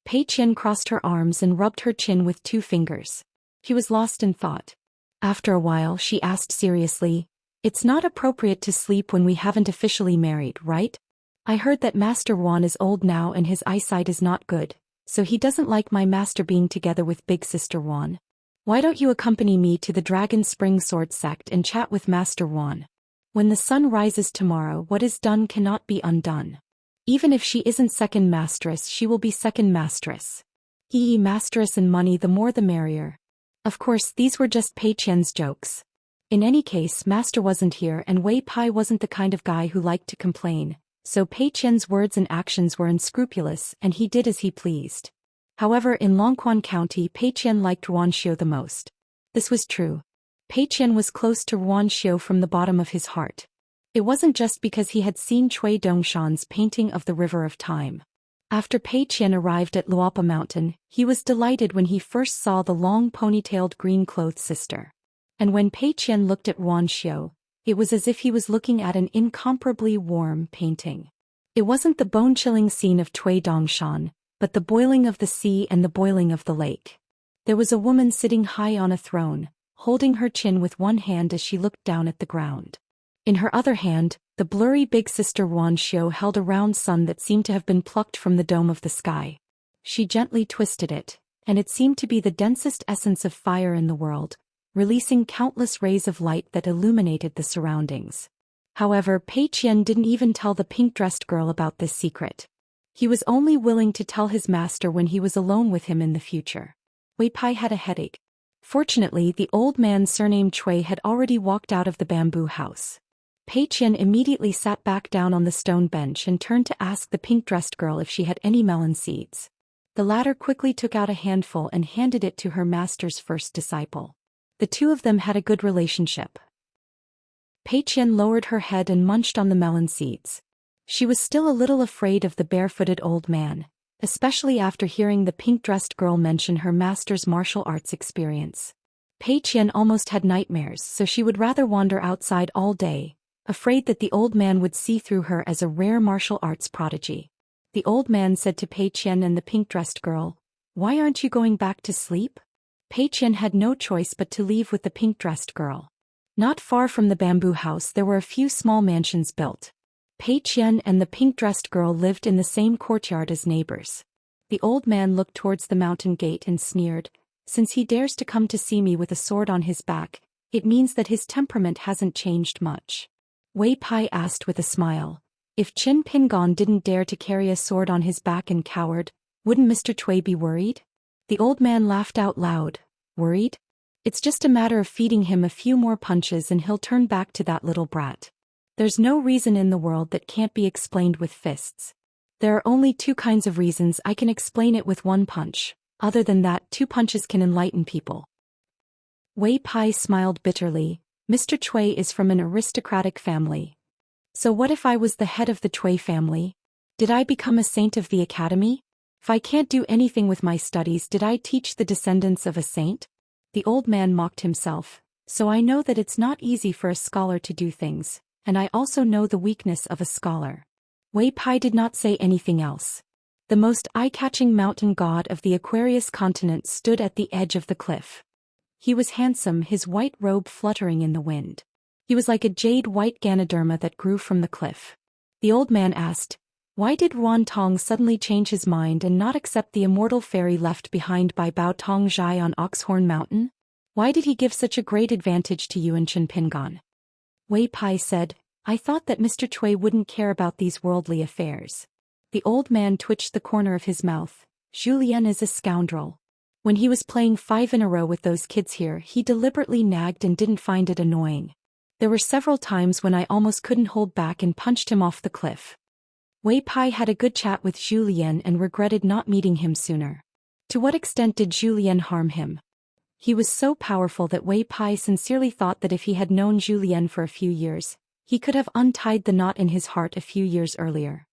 Pei Qian crossed her arms and rubbed her chin with 2 fingers. He was lost in thought. After a while, she asked seriously, "It's not appropriate to sleep when we haven't officially married, right? I heard that Master Wan is old now and his eyesight is not good, so he doesn't like my master being together with big sister Wan. Why don't you accompany me to the Dragon Spring Sword sect and chat with Master Wan? When the sun rises tomorrow, what is done cannot be undone. Even if she isn't second mastress, she will be second mastress. Mastress and money, the more the merrier." Of course, these were just Pei Qian's jokes. In any case, master wasn't here and Wei Pai wasn't the kind of guy who liked to complain, so Pei Qian's words and actions were unscrupulous and he did as he pleased. However, in Longquan County, Pei Qian liked Ruan Xiao the most. This was true. Pei Qian was close to Ruan Xiao from the bottom of his heart. It wasn't just because he had seen Cui Dongshan's painting of the River of Time. After Pei Qian arrived at Luopa Mountain, he was delighted when he first saw the long ponytailed green-clothed sister. And when Pei Qian looked at Ruan Xiao, it was as if he was looking at an incomparably warm painting. It wasn't the bone-chilling scene of Cui Dongshan, but the boiling of the sea and the boiling of the lake. There was a woman sitting high on a throne, holding her chin with one hand as she looked down at the ground. In her other hand, the blurry big sister Ruan Xiao held a round sun that seemed to have been plucked from the dome of the sky. She gently twisted it, and it seemed to be the densest essence of fire in the world, releasing countless rays of light that illuminated the surroundings. However, Pei Qian didn't even tell the pink-dressed girl about this secret. He was only willing to tell his master when he was alone with him in the future. Wei Pai had a headache. Fortunately, the old man surnamed Cui had already walked out of the bamboo house. Pei Qian immediately sat back down on the stone bench and turned to ask the pink-dressed girl if she had any melon seeds. The latter quickly took out a handful and handed it to her master's first disciple. The two of them had a good relationship. Pei Qian lowered her head and munched on the melon seeds. She was still a little afraid of the barefooted old man, especially after hearing the pink-dressed girl mention her master's martial arts experience. Pei Qian almost had nightmares, so she would rather wander outside all day, afraid that the old man would see through her as a rare martial arts prodigy. The old man said to Pei Qian and the pink-dressed girl, "Why aren't you going back to sleep?" Pei Qian had no choice but to leave with the pink-dressed girl. Not far from the bamboo house there were a few small mansions built. Pei Qian and the pink-dressed girl lived in the same courtyard as neighbors. The old man looked towards the mountain gate and sneered, "Since he dares to come to see me with a sword on his back, it means that his temperament hasn't changed much." Wei Pai asked with a smile, "If Qin Pingon didn't dare to carry a sword on his back and cowered, wouldn't Mr. Cui be worried?" The old man laughed out loud. "Worried? It's just a matter of feeding him a few more punches and he'll turn back to that little brat. There's no reason in the world that can't be explained with fists. There are only 2 kinds of reasons I can explain it with 1 punch. Other than that, 2 punches can enlighten people." Wei Pai smiled bitterly. Mr. Cui is from an aristocratic family. So what if I was the head of the Cui family? Did I become a saint of the academy? If I can't do anything with my studies, did I teach the descendants of a saint? The old man mocked himself. So I know that it's not easy for a scholar to do things, and I also know the weakness of a scholar. Wei Pai did not say anything else. The most eye-catching mountain god of the Aquarius continent stood at the edge of the cliff. He was handsome, his white robe fluttering in the wind. He was like a jade-white Ganoderma that grew from the cliff. The old man asked, why did Ruan Tong suddenly change his mind and not accept the immortal fairy left behind by Bao Tong Zhai on Oxhorn Mountain? Why did he give such a great advantage to you and Chen Pingon? Wei Pai said, I thought that Mr. Cui wouldn't care about these worldly affairs. The old man twitched the corner of his mouth. Zhou Xian is a scoundrel. When he was playing 5 in a row with those kids here, he deliberately nagged and didn't find it annoying. There were several times when I almost couldn't hold back and punched him off the cliff. Wei Pai had a good chat with Zhou Xian and regretted not meeting him sooner. To what extent did Zhou Xian harm him? He was so powerful that Wei Pai sincerely thought that if he had known Zhou Xian for a few years, he could have untied the knot in his heart a few years earlier.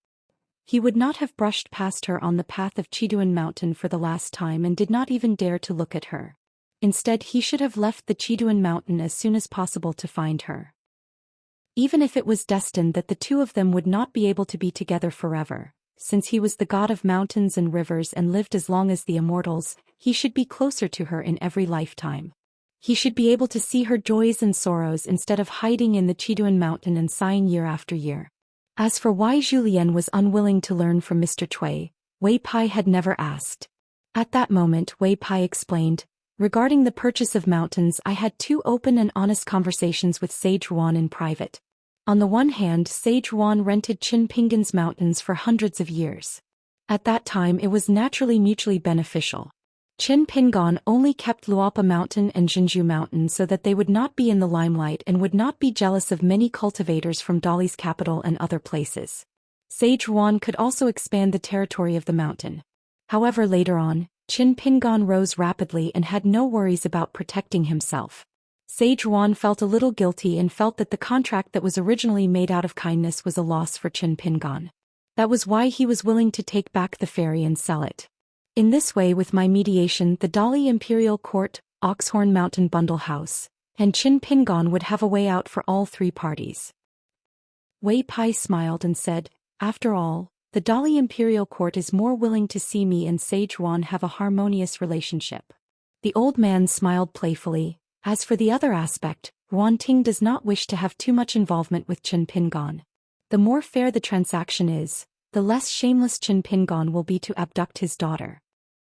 He would not have brushed past her on the path of Chiduan Mountain for the last time and did not even dare to look at her. Instead, he should have left the Chiduan Mountain as soon as possible to find her. Even if it was destined that the two of them would not be able to be together forever, since he was the god of mountains and rivers and lived as long as the immortals, he should be closer to her in every lifetime. He should be able to see her joys and sorrows instead of hiding in the Chiduan Mountain and sighing year after year. As for why Zhou Xian was unwilling to learn from Mr. Cui, Wei Pai had never asked. At that moment, Wei Pai explained, regarding the purchase of mountains, I had 2 open and honest conversations with Sage Ruan in private. On the one hand, Sage Ruan rented Qin Pingan's mountains for hundreds of years. At that time it was naturally mutually beneficial. Qin Pingan only kept Luopa Mountain and Jinju Mountain so that they would not be in the limelight and would not be jealous of many cultivators from Dali's capital and other places. Sage Ruan could also expand the territory of the mountain. However, later on, Qin Pingan rose rapidly and had no worries about protecting himself. Sage Ruan felt a little guilty and felt that the contract that was originally made out of kindness was a loss for Qin Pingan. That was why he was willing to take back the ferry and sell it. In this way, with my mediation, the Dali Imperial Court, Oxhorn Mountain Bundle House, and Qin Pingan would have a way out for all 3 parties. Wei Pai smiled and said, after all, the Dali Imperial Court is more willing to see me and Sage Ruan have a harmonious relationship. The old man smiled playfully. As for the other aspect, Ruan Ting does not wish to have too much involvement with Qin Pingan. The more fair the transaction is, the less shameless Qin Pingan will be to abduct his daughter.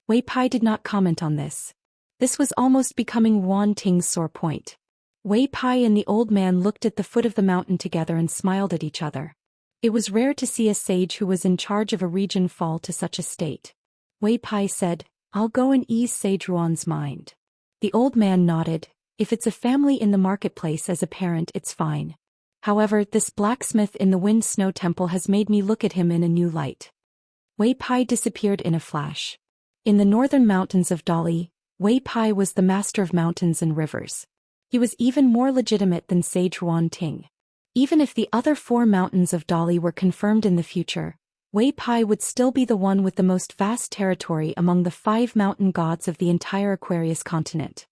Wei Pai did not comment on this. This was almost becoming Ruan Ting's sore point. Wei Pai and the old man looked at the foot of the mountain together and smiled at each other. It was rare to see a sage who was in charge of a region fall to such a state. Wei Pai said, I'll go and ease Sage Ruan's mind. The old man nodded. If it's a family in the marketplace as a parent, it's fine. However, this blacksmith in the Wind Snow Temple has made me look at him in a new light. Wei Pai disappeared in a flash. In the northern mountains of Dali, Wei Pai was the master of mountains and rivers. He was even more legitimate than Sage Ruan Ting. Even if the other 4 mountains of Dali were confirmed in the future, Wei Pai would still be the one with the most vast territory among the 5 mountain gods of the entire Aquarius continent.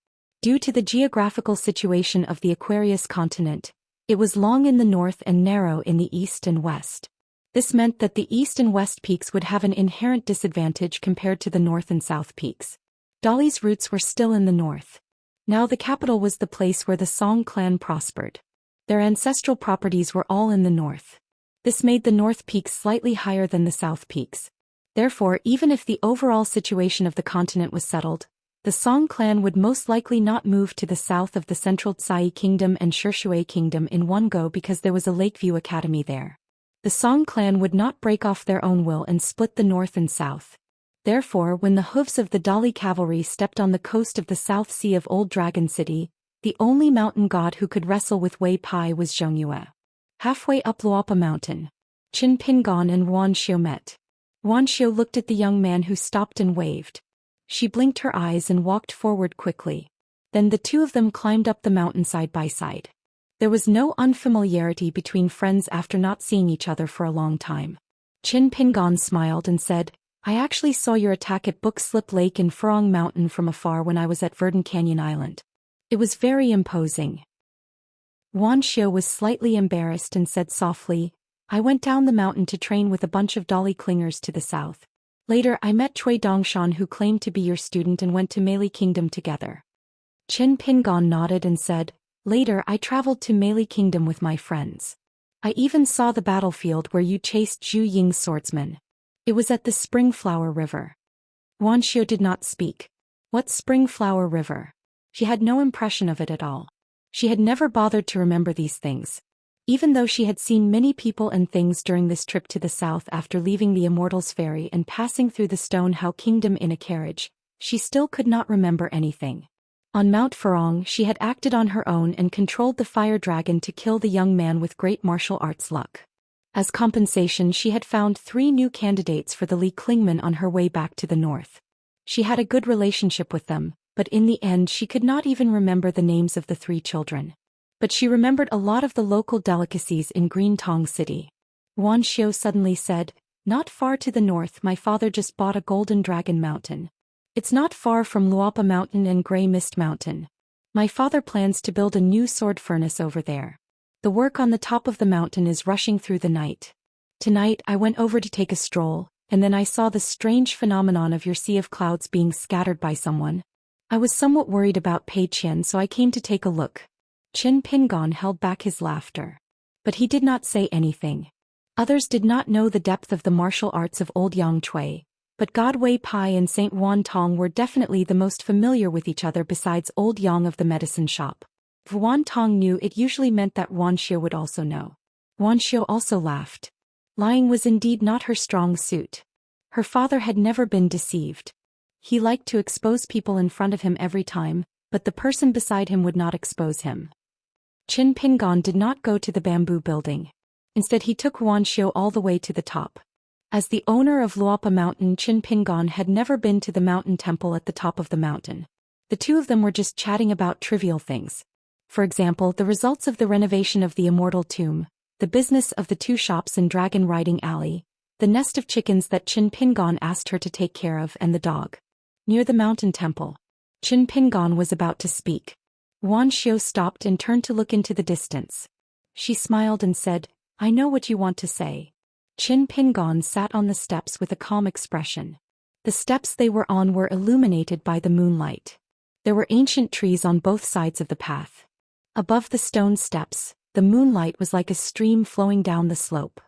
Due to the geographical situation of the Aquarius continent, it was long in the north and narrow in the east and west. This meant that the east and west peaks would have an inherent disadvantage compared to the north and south peaks. Dali's roots were still in the north. Now the capital was the place where the Song clan prospered. Their ancestral properties were all in the north. This made the north peaks slightly higher than the south peaks. Therefore, even if the overall situation of the continent was settled, the Song clan would most likely not move to the south of the central Tsai Kingdom and Shishui Kingdom in one go because there was a Lakeview Academy there. The Song clan would not break off their own will and split the north and south. Therefore, when the hooves of the Dali cavalry stepped on the coast of the South Sea of Old Dragon City, the only mountain god who could wrestle with Wei Pai was Zhongyue. Halfway up Luopa Mountain, Qin Pingan and Ruan Xiu met. Ruan Xiu looked at the young man who stopped and waved. She blinked her eyes and walked forward quickly. Then the two of them climbed up the mountain side by side. There was no unfamiliarity between friends after not seeing each other for a long time. Qin Pingan smiled and said, I actually saw your attack at Book Slip Lake in Furong Mountain from afar when I was at Verdant Canyon Island. It was very imposing. Wan Xiu was slightly embarrassed and said softly, I went down the mountain to train with a bunch of dolly clingers to the south. Later I met Cui Dongshan who claimed to be your student and went to Meili Kingdom together. Qin Pingan nodded and said, Later I traveled to Meili Kingdom with my friends. I even saw the battlefield where you chased Zhu Ying's swordsman. It was at the Springflower River. Wan Xiu did not speak. What Springflower River? She had no impression of it at all. She had never bothered to remember these things. Even though she had seen many people and things during this trip to the south after leaving the Immortal's ferry and passing through the Stone-How Kingdom in a carriage, she still could not remember anything. On Mount Furong she had acted on her own and controlled the fire dragon to kill the young man with great martial arts luck. As compensation she had found 3 new candidates for the Li Klingmen on her way back to the north. She had a good relationship with them, but in the end she could not even remember the names of the 3 children. But she remembered a lot of the local delicacies in Green Tong City. Wan Xiu suddenly said, Not far to the north my father just bought a Golden Dragon Mountain. It's not far from Luapa Mountain and Grey Mist Mountain. My father plans to build a new sword furnace over there. The work on the top of the mountain is rushing through the night. Tonight I went over to take a stroll, and then I saw the strange phenomenon of your sea of clouds being scattered by someone. I was somewhat worried about Pei Qian so I came to take a look. Qin Pingan held back his laughter. But he did not say anything. Others did not know the depth of the martial arts of old Yang Cui, but God Wei Pai and Saint Wan Tong were definitely the most familiar with each other besides old Yang of the medicine shop. If Wan Tong knew, it usually meant that Wan Xiu would also know. Wan Xiu also laughed. Lying was indeed not her strong suit. Her father had never been deceived. He liked to expose people in front of him every time, but the person beside him would not expose him. Qin Pingan did not go to the bamboo building. Instead he took Wan Xiu all the way to the top. As the owner of Luapa Mountain, Qin Pingan had never been to the mountain temple at the top of the mountain. The 2 of them were just chatting about trivial things. For example, the results of the renovation of the Immortal tomb, the business of the 2 shops in Dragon Riding Alley, the nest of chickens that Qin Pingan asked her to take care of, and the dog. Near the mountain temple. Qin Pingan was about to speak. Wan Xiu stopped and turned to look into the distance. She smiled and said, I know what you want to say. Qin Pingan sat on the steps with a calm expression. The steps they were on were illuminated by the moonlight. There were ancient trees on both sides of the path. Above the stone steps, the moonlight was like a stream flowing down the slope.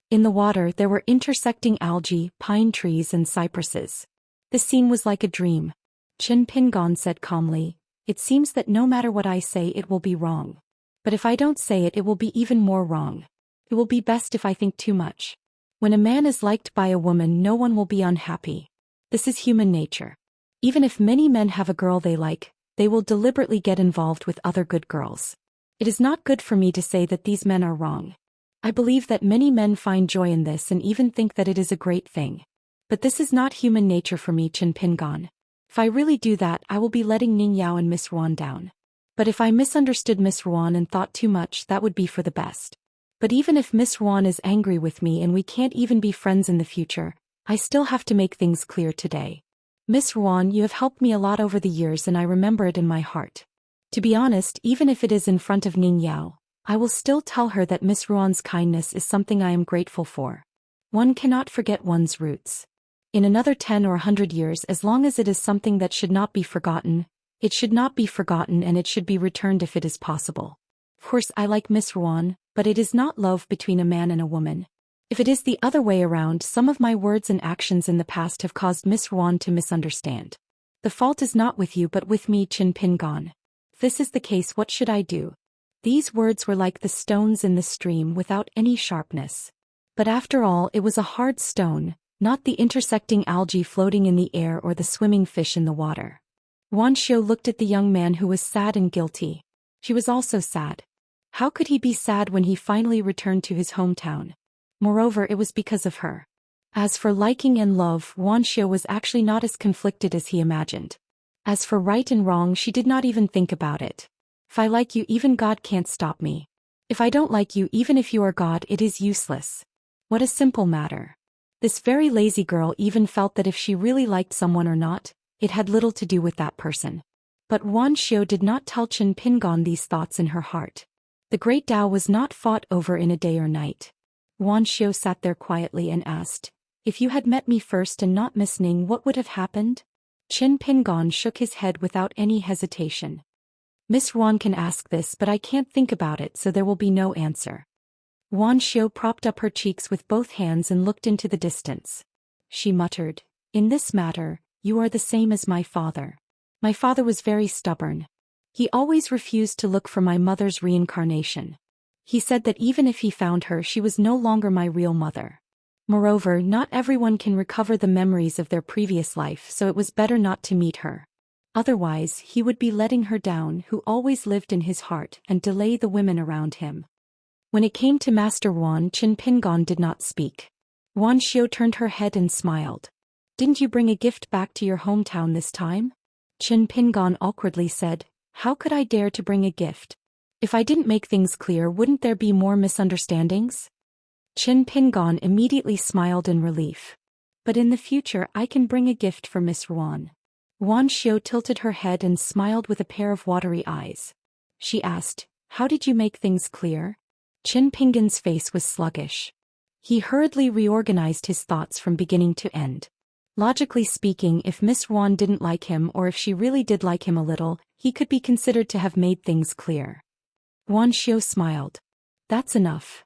In the water there were intersecting algae, pine trees and cypresses. The scene was like a dream. Qin Pingan said calmly, It seems that no matter what I say it will be wrong. But if I don't say it, it will be even more wrong. It will be best if I think too much. When a man is liked by a woman, no one will be unhappy. This is human nature. Even if many men have a girl they like, they will deliberately get involved with other good girls. It is not good for me to say that these men are wrong. I believe that many men find joy in this and even think that it is a great thing. But this is not human nature for me, Qin Pingan. If I really do that, I will be letting Ning Yao and Miss Ruan down. But if I misunderstood Miss Ruan and thought too much, that would be for the best. But even if Miss Ruan is angry with me and we can't even be friends in the future, I still have to make things clear today. Miss Ruan, you have helped me a lot over the years and I remember it in my heart. To be honest, even if it is in front of Ning Yao, I will still tell her that Miss Ruan's kindness is something I am grateful for. One cannot forget one's roots. In another 10 or 100 years, as long as it is something that should not be forgotten, it should not be forgotten and it should be returned if it is possible. Of course I like Miss Ruan, but it is not love between a man and a woman. If it is the other way around, some of my words and actions in the past have caused Miss Ruan to misunderstand. The fault is not with you but with me, Qin Pingan. If this is the case, what should I do? These words were like the stones in the stream without any sharpness. But after all, it was a hard stone, not the intersecting algae floating in the air or the swimming fish in the water. Wan Xiu looked at the young man who was sad and guilty. She was also sad. How could he be sad when he finally returned to his hometown? Moreover, it was because of her. As for liking and love, Wan Xiu was actually not as conflicted as he imagined. As for right and wrong, she did not even think about it. If I like you, even God can't stop me. If I don't like you, even if you are God, it is useless. What a simple matter. This very lazy girl even felt that if she really liked someone or not, it had little to do with that person. But Wan Xiu did not tell Chen Pingon these thoughts in her heart. The great Tao was not fought over in a day or night. Wan Xiu sat there quietly and asked, "If you had met me first and not Miss Ning, what would have happened?" Chen Pingon shook his head without any hesitation. "Miss Wan can ask this, but I can't think about it, so there will be no answer." Wan Xiu propped up her cheeks with both hands and looked into the distance. She muttered, "In this matter, you are the same as my father. My father was very stubborn. He always refused to look for my mother's reincarnation. He said that even if he found her, she was no longer my real mother. Moreover, not everyone can recover the memories of their previous life, so it was better not to meet her. Otherwise, he would be letting her down, who always lived in his heart, and delay the women around him." When it came to Master Wan, Chen Pingon did not speak. Wan Xiu turned her head and smiled. "Didn't you bring a gift back to your hometown this time?" Chen Pingon awkwardly said, "How could I dare to bring a gift? If I didn't make things clear, wouldn't there be more misunderstandings?" Chen Pingon immediately smiled in relief. "But in the future I can bring a gift for Miss Wan." Wan Xiu tilted her head and smiled with a pair of watery eyes. She asked, "How did you make things clear?" Chen Pingon's face was sluggish. He hurriedly reorganized his thoughts from beginning to end. Logically speaking, if Miss Wan didn't like him, or if she really did like him a little, he could be considered to have made things clear. Wan Xiu smiled. "That's enough.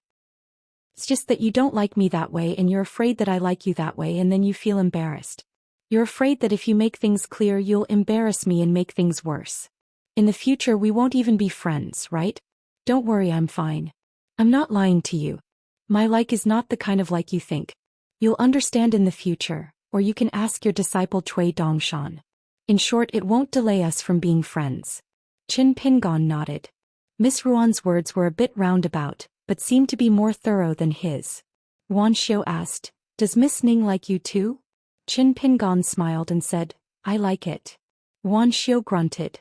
It's just that you don't like me that way and you're afraid that I like you that way, and then you feel embarrassed. You're afraid that if you make things clear, you'll embarrass me and make things worse. In the future we won't even be friends, right? Don't worry, I'm fine. I'm not lying to you. My like is not the kind of like you think. You'll understand in the future, or you can ask your disciple Cui Dongshan. In short, it won't delay us from being friends." Chen Pingon nodded. Miss Ruan's words were a bit roundabout, but seemed to be more thorough than his. Wan Xiu asked, "Does Miss Ning like you too?" Chen Pingon smiled and said, "I like it." Wan Xiu grunted.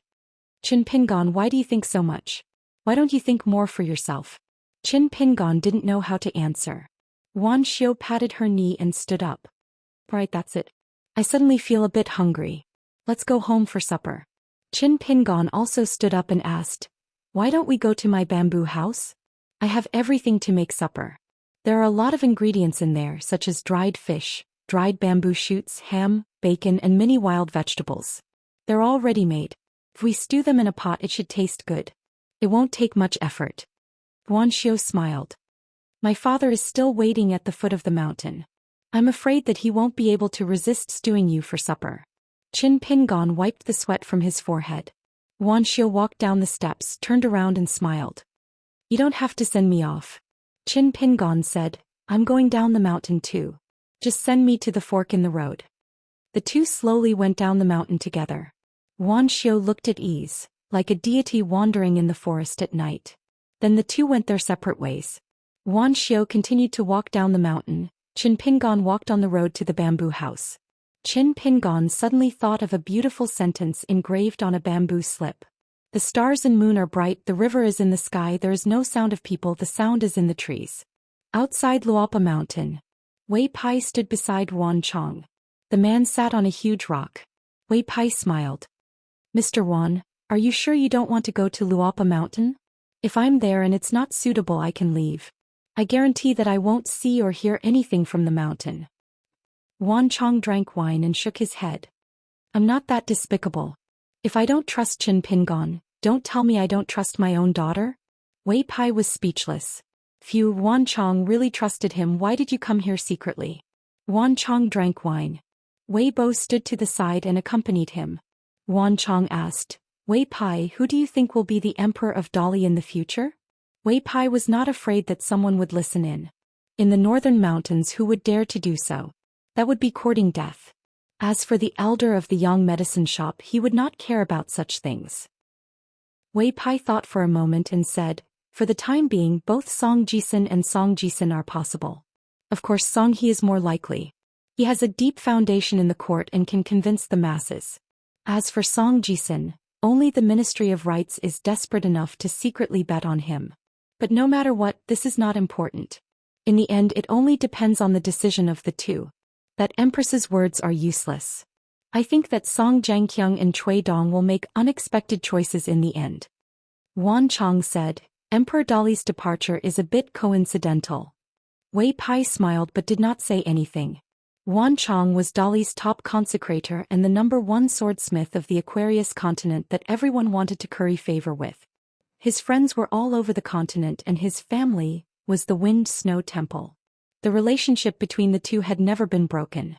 "Chen Pingon, why do you think so much? Why don't you think more for yourself?" Chen Pingon didn't know how to answer. Wan Xiu patted her knee and stood up. "Right, that's it. I suddenly feel a bit hungry. Let's go home for supper." Chen Pingon also stood up and asked, "Why don't we go to my bamboo house? I have everything to make supper. There are a lot of ingredients in there, such as dried fish, dried bamboo shoots, ham, bacon, and many wild vegetables. They're all ready-made. If we stew them in a pot, it should taste good. It won't take much effort." Wan Xiu smiled. "My father is still waiting at the foot of the mountain. I'm afraid that he won't be able to resist stewing you for supper." Chen Pingon wiped the sweat from his forehead. Wan Xiu walked down the steps, turned around and smiled. "You don't have to send me off." Chen Pingon said, "I'm going down the mountain too. Just send me to the fork in the road." The two slowly went down the mountain together. Wan Xiu looked at ease, like a deity wandering in the forest at night. Then the two went their separate ways. Wan Xiu continued to walk down the mountain. Chen Pingon walked on the road to the bamboo house. Chen Pingon suddenly thought of a beautiful sentence engraved on a bamboo slip. "The stars and moon are bright, the river is in the sky, there is no sound of people, the sound is in the trees." Outside Luopa Mountain, Wei Pai stood beside Wan Chong. The man sat on a huge rock. Wei Pai smiled. "Mr. Wan, are you sure you don't want to go to Luopa Mountain? If I'm there and it's not suitable, I can leave. I guarantee that I won't see or hear anything from the mountain." Wan Chong drank wine and shook his head. "I'm not that despicable. If I don't trust Chen Pingon, don't tell me I don't trust my own daughter?" Wei Pai was speechless. "Phew, Wan Chong really trusted him. Why did you come here secretly?" Wan Chong drank wine. Wei Bo stood to the side and accompanied him. Wan Chong asked, "Wei Pai, who do you think will be the emperor of Dali in the future?" Wei Pai was not afraid that someone would listen in. In the northern mountains, who would dare to do so? That would be courting death. As for the elder of the Yang medicine shop, he would not care about such things. Wei Pai thought for a moment and said, "For the time being, both Song Jisun and Song Jisun are possible. Of course, Song He is more likely. He has a deep foundation in the court and can convince the masses. As for Song Jisun, Only the Ministry of Rights is desperate enough to secretly bet on him. But no matter what, this is not important. In the end, it only depends on the decision of the two. That Empress's words are useless. I think that Song Zhangqiang and Cui Dong will make unexpected choices in the end. Wan Chong said, Emperor Dali's departure is a bit coincidental. Wei Pai smiled but did not say anything. Wan Chong was Dali's top consecrator and the #1 swordsmith of the Aquarius continent that everyone wanted to curry favor with. His friends were all over the continent and his family was the Wind Snow Temple. The relationship between the two had never been broken.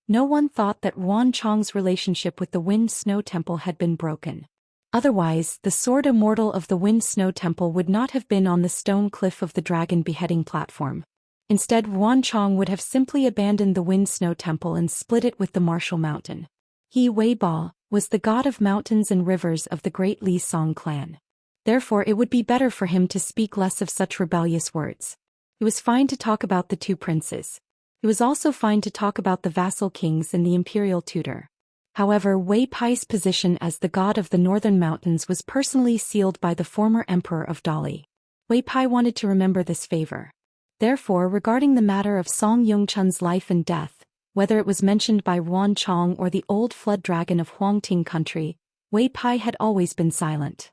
No one thought that Wan Chong's relationship with the Wind Snow Temple had been broken. Otherwise, the sword Immortal of the Wind Snow Temple would not have been on the stone cliff of the dragon beheading platform. Instead, Wan Chong would have simply abandoned the Wind Snow Temple and split it with the Martial Mountain. He Wei Ba was the god of mountains and rivers of the great Li Song clan. Therefore it would be better for him to speak less of such rebellious words. It was fine to talk about the two princes. It was also fine to talk about the vassal kings and the imperial tutor. However, Wei Pai's position as the god of the northern mountains was personally sealed by the former emperor of Dali. Wei Pai wanted to remember this favor. Therefore, regarding the matter of Song Yongchun's life and death, whether it was mentioned by Wan Chong or the old flood dragon of Huangting country, Wei Pai had always been silent.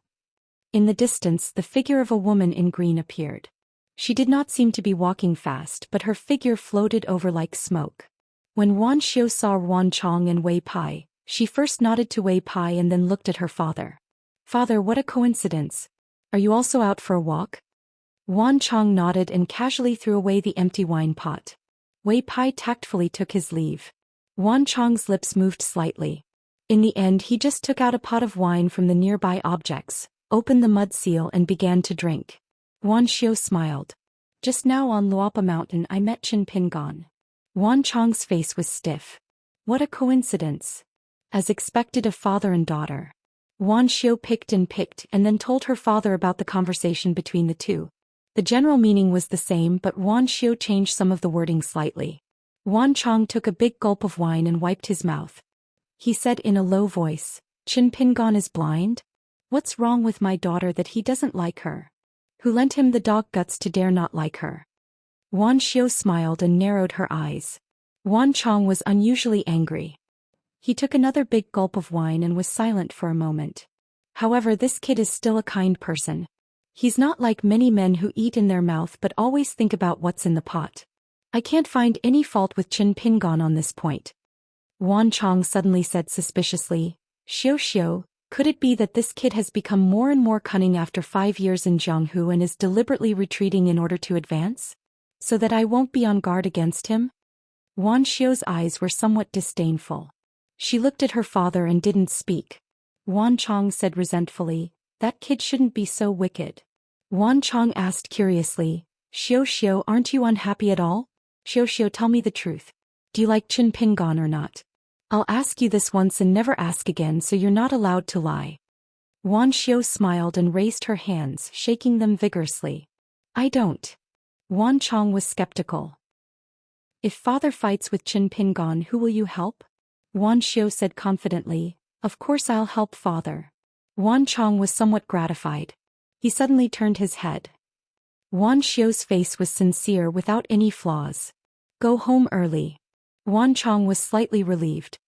In the distance, the figure of a woman in green appeared. She did not seem to be walking fast, but her figure floated over like smoke. When Wan Xiu saw Wan Chong and Wei Pai, she first nodded to Wei Pai and then looked at her father. Father, what a coincidence. Are you also out for a walk? Wan Chong nodded and casually threw away the empty wine pot. Wei Pai tactfully took his leave. Wan Chong's lips moved slightly. In the end, he just took out a pot of wine from the nearby objects, opened the mud seal and began to drink. Wan Xiu smiled. Just now on Luopa Mountain I met Qin Pingon. Wan Chong's face was stiff. What a coincidence. As expected of father and daughter. Wan Xiu picked and then told her father about the conversation between the two. The general meaning was the same, but Wan Xiu changed some of the wording slightly. Wan Chong took a big gulp of wine and wiped his mouth. He said in a low voice, Qin Pingon is blind? What's wrong with my daughter that he doesn't like her? Who lent him the dog guts to dare not like her? Wan Xiu smiled and narrowed her eyes. Wan Chong was unusually angry. He took another big gulp of wine and was silent for a moment. However, this kid is still a kind person. He's not like many men who eat in their mouth but always think about what's in the pot. I can't find any fault with Qin Pingon on this point. Wan Chong suddenly said suspiciously, Xiu, could it be that this kid has become more and more cunning after 5 years in Jianghu and is deliberately retreating in order to advance? So that I won't be on guard against him? Wan Xiu's eyes were somewhat disdainful. She looked at her father and didn't speak. Wan Chong said resentfully, that kid shouldn't be so wicked. Wan Chong asked curiously, Xiu, aren't you unhappy at all? Xiu, tell me the truth. Do you like Qin Pingon or not? I'll ask you this once and never ask again, so you're not allowed to lie. Wan Xiu smiled and raised her hands, shaking them vigorously. I don't. Wan Chong was skeptical. If father fights with Qin Pingon, who will you help? Wan Xiu said confidently, of course I'll help father. Wan Chong was somewhat gratified. He suddenly turned his head. Wan Xiu's face was sincere without any flaws. Go home early. Wan Chong was slightly relieved.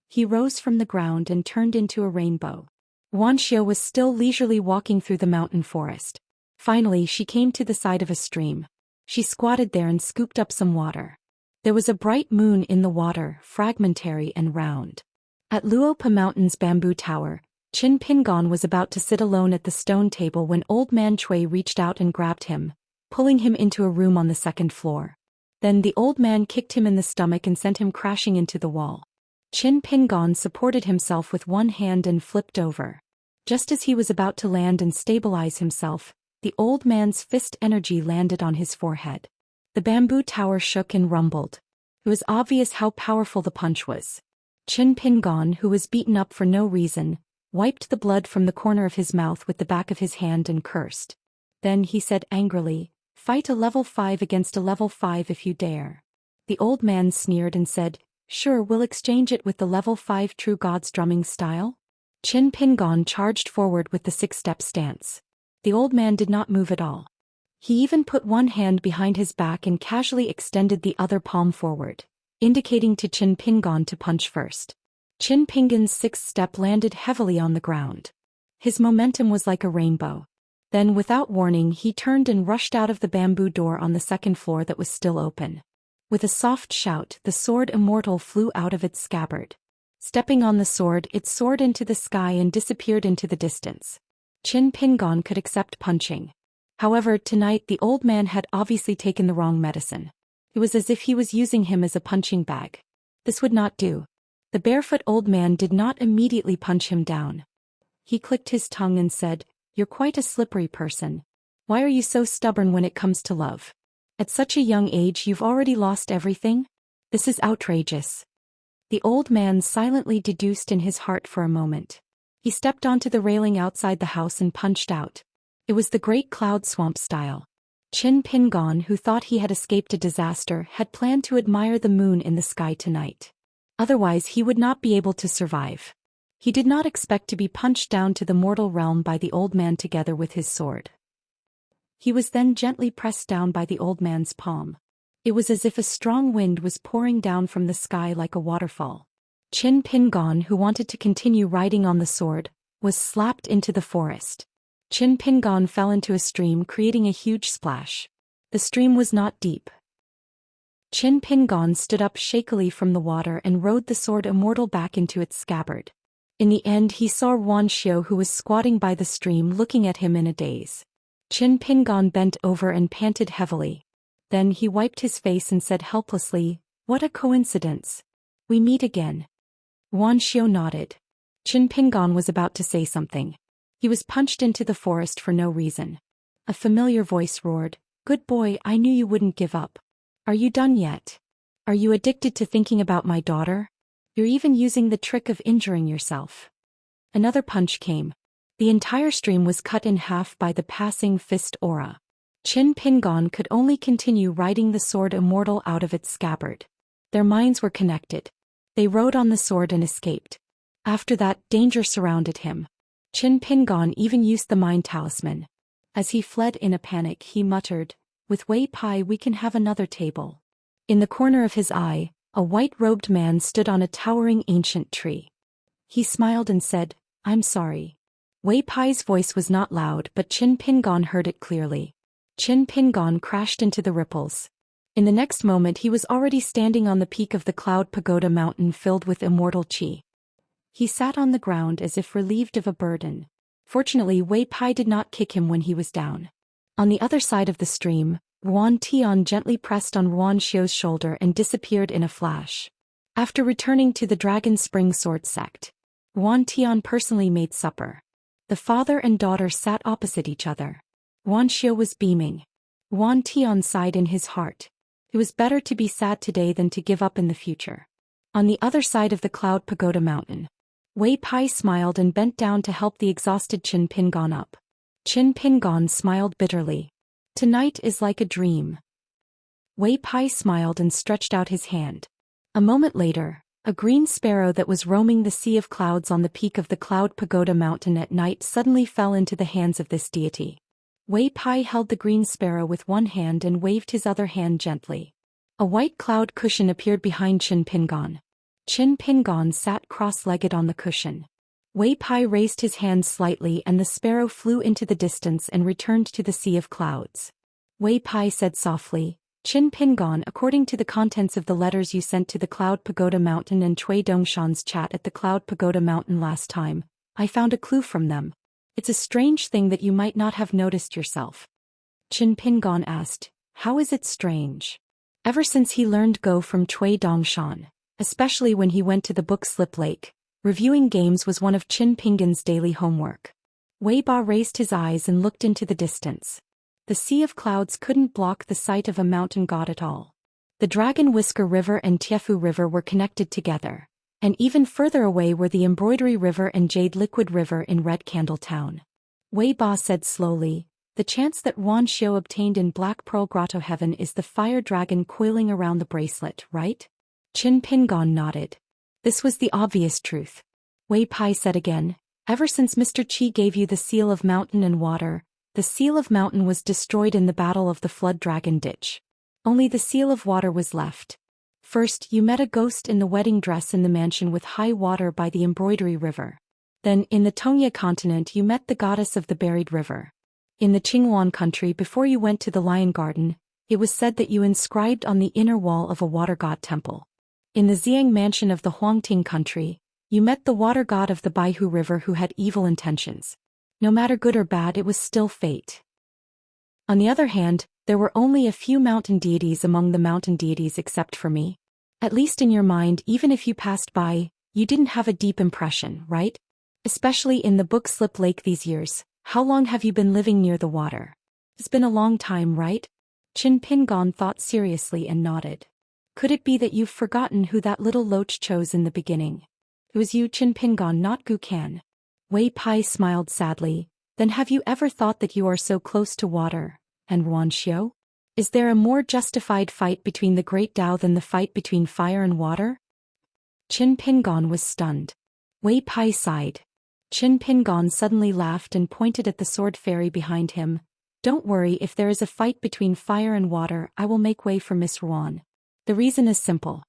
He rose from the ground and turned into a rainbow. Wan Xiu was still leisurely walking through the mountain forest. Finally, she came to the side of a stream. She squatted there and scooped up some water. There was a bright moon in the water, fragmentary and round. At Luopa Mountain's bamboo tower, Qin Pingon was about to sit alone at the stone table when Old Man Cui reached out and grabbed him, pulling him into a room on the second floor. Then the old man kicked him in the stomach and sent him crashing into the wall. Qin Pingon supported himself with one hand and flipped over. Just as he was about to land and stabilize himself, the old man's fist energy landed on his forehead. The bamboo tower shook and rumbled. It was obvious how powerful the punch was. Qin Pingon, who was beaten up for no reason, wiped the blood from the corner of his mouth with the back of his hand and cursed. Then he said angrily, fight a level 5 against a level 5 if you dare. The old man sneered and said, sure, we'll exchange it with the level 5 true gods drumming style. Qin Pingon charged forward with the six-step stance. The old man did not move at all. He even put one hand behind his back and casually extended the other palm forward, indicating to Qin Pingon to punch first. Qin Pingon's sixth step landed heavily on the ground. His momentum was like a rainbow. Then without warning he turned and rushed out of the bamboo door on the second floor that was still open. With a soft shout, the sword Immortal flew out of its scabbard. Stepping on the sword, it soared into the sky and disappeared into the distance. Qin Pingon could accept punching. However, tonight the old man had obviously taken the wrong medicine. It was as if he was using him as a punching bag. This would not do. The barefoot old man did not immediately punch him down. He clicked his tongue and said, "You're quite a slippery person. Why are you so stubborn when it comes to love? At such a young age you've already lost everything? This is outrageous." The old man silently deduced in his heart for a moment. He stepped onto the railing outside the house and punched out. It was the Great Cloud Swamp style. Qin Pingon, who thought he had escaped a disaster, had planned to admire the moon in the sky tonight. Otherwise he would not be able to survive. He did not expect to be punched down to the mortal realm by the old man together with his sword. He was then gently pressed down by the old man's palm. It was as if a strong wind was pouring down from the sky like a waterfall. Qin Pingon, who wanted to continue riding on the sword, was slapped into the forest. Qin Pingon fell into a stream, creating a huge splash. The stream was not deep. Qin Pingon stood up shakily from the water and rode the sword Immortal back into its scabbard. In the end he saw Wuxia, who was squatting by the stream, looking at him in a daze. Qin Pingon bent over and panted heavily. Then he wiped his face and said helplessly, "What a coincidence. We meet again." Wuxia nodded. Qin Pingon was about to say something. He was punched into the forest for no reason. A familiar voice roared, "Good boy, I knew you wouldn't give up. Are you done yet? Are you addicted to thinking about my daughter? You're even using the trick of injuring yourself." Another punch came. The entire stream was cut in half by the passing fist aura. Qin Pingon could only continue riding the sword Immortal out of its scabbard. Their minds were connected. They rode on the sword and escaped. After that, danger surrounded him. Qin Pingon even used the mind talisman. As he fled in a panic, he muttered, "With Wei Pai we can have another table." In the corner of his eye, a white-robed man stood on a towering ancient tree. He smiled and said, "I'm sorry." Wei Pai's voice was not loud, but Qin Pingon heard it clearly. Qin Pingon crashed into the ripples. In the next moment he was already standing on the peak of the Cloud Pagoda mountain filled with immortal qi. He sat on the ground as if relieved of a burden. Fortunately, Wei Pai did not kick him when he was down. On the other side of the stream, Yuan Tian gently pressed on Yuan Xiu's shoulder and disappeared in a flash. After returning to the Dragon Spring Sword sect, Yuan Tian personally made supper. The father and daughter sat opposite each other. Yuan Xiu was beaming. Yuan Tian sighed in his heart. It was better to be sad today than to give up in the future. On the other side of the Cloud Pagoda mountain, Wei Pai smiled and bent down to help the exhausted Qin Pingon up. Qin Pingon smiled bitterly. "Tonight is like a dream." Wei Pai smiled and stretched out his hand. A moment later, a green sparrow that was roaming the sea of clouds on the peak of the Cloud Pagoda mountain at night suddenly fell into the hands of this deity. Wei Pai held the green sparrow with one hand and waved his other hand gently. A white cloud cushion appeared behind Qin Pingon. Qin Pingon sat cross-legged on the cushion. Wei Pai raised his hand slightly and the sparrow flew into the distance and returned to the sea of clouds. Wei Pai said softly, "Qin Pingon, according to the contents of the letters you sent to the Cloud Pagoda Mountain and Cui Dongshan's chat at the Cloud Pagoda Mountain last time, I found a clue from them. It's a strange thing that you might not have noticed yourself." Qin Pingon asked, "How is it strange?" Ever since he learned Go from Cui Dongshan, especially when he went to the book Slip Lake, reviewing games was one of Qin Pingon's daily homework. Wei Ba raised his eyes and looked into the distance. The sea of clouds couldn't block the sight of a mountain god at all. The Dragon Whisker River and Tiefu River were connected together, and even further away were the Embroidery River and Jade Liquid River in Red Candle Town. Wei Ba said slowly, "The chance that Yuan Xiu obtained in Black Pearl Grotto Heaven is the fire dragon coiling around the bracelet, right?" Qin Pingon nodded. This was the obvious truth. Wei Pai said again, Ever since Mr. Qi gave you the seal of mountain and water, the seal of mountain was destroyed in the battle of the flood dragon ditch. Only the seal of water was left. First, you met a ghost in the wedding dress in the mansion with high water by the embroidery river. Then, in the Tongya continent you met the goddess of the buried river. In the Qinghuan country before you went to the lion garden, it was said that you inscribed on the inner wall of a water god temple. In the Xiang mansion of the Huangting country, you met the water god of the Baihu River who had evil intentions. No matter good or bad, it was still fate. On the other hand, there were only a few mountain deities among the mountain deities except for me. At least in your mind, even if you passed by, you didn't have a deep impression, right? Especially in the Book Slip Lake these years. How long have you been living near the water? It's been a long time, right? Qin Pingon thought seriously and nodded. Could it be that you've forgotten who that little loach chose in the beginning? It was you, Qin Pingon, not Gu Kan. Wei Pai smiled sadly. Then have you ever thought that you are so close to water, and Ruan Xiu? Is there a more justified fight between the great Tao than the fight between fire and water? Qin Pingon was stunned. Wei Pai sighed. Qin Pingon suddenly laughed and pointed at the sword fairy behind him. Don't worry, if there is a fight between fire and water, I will make way for Miss Ruan. The reason is simple.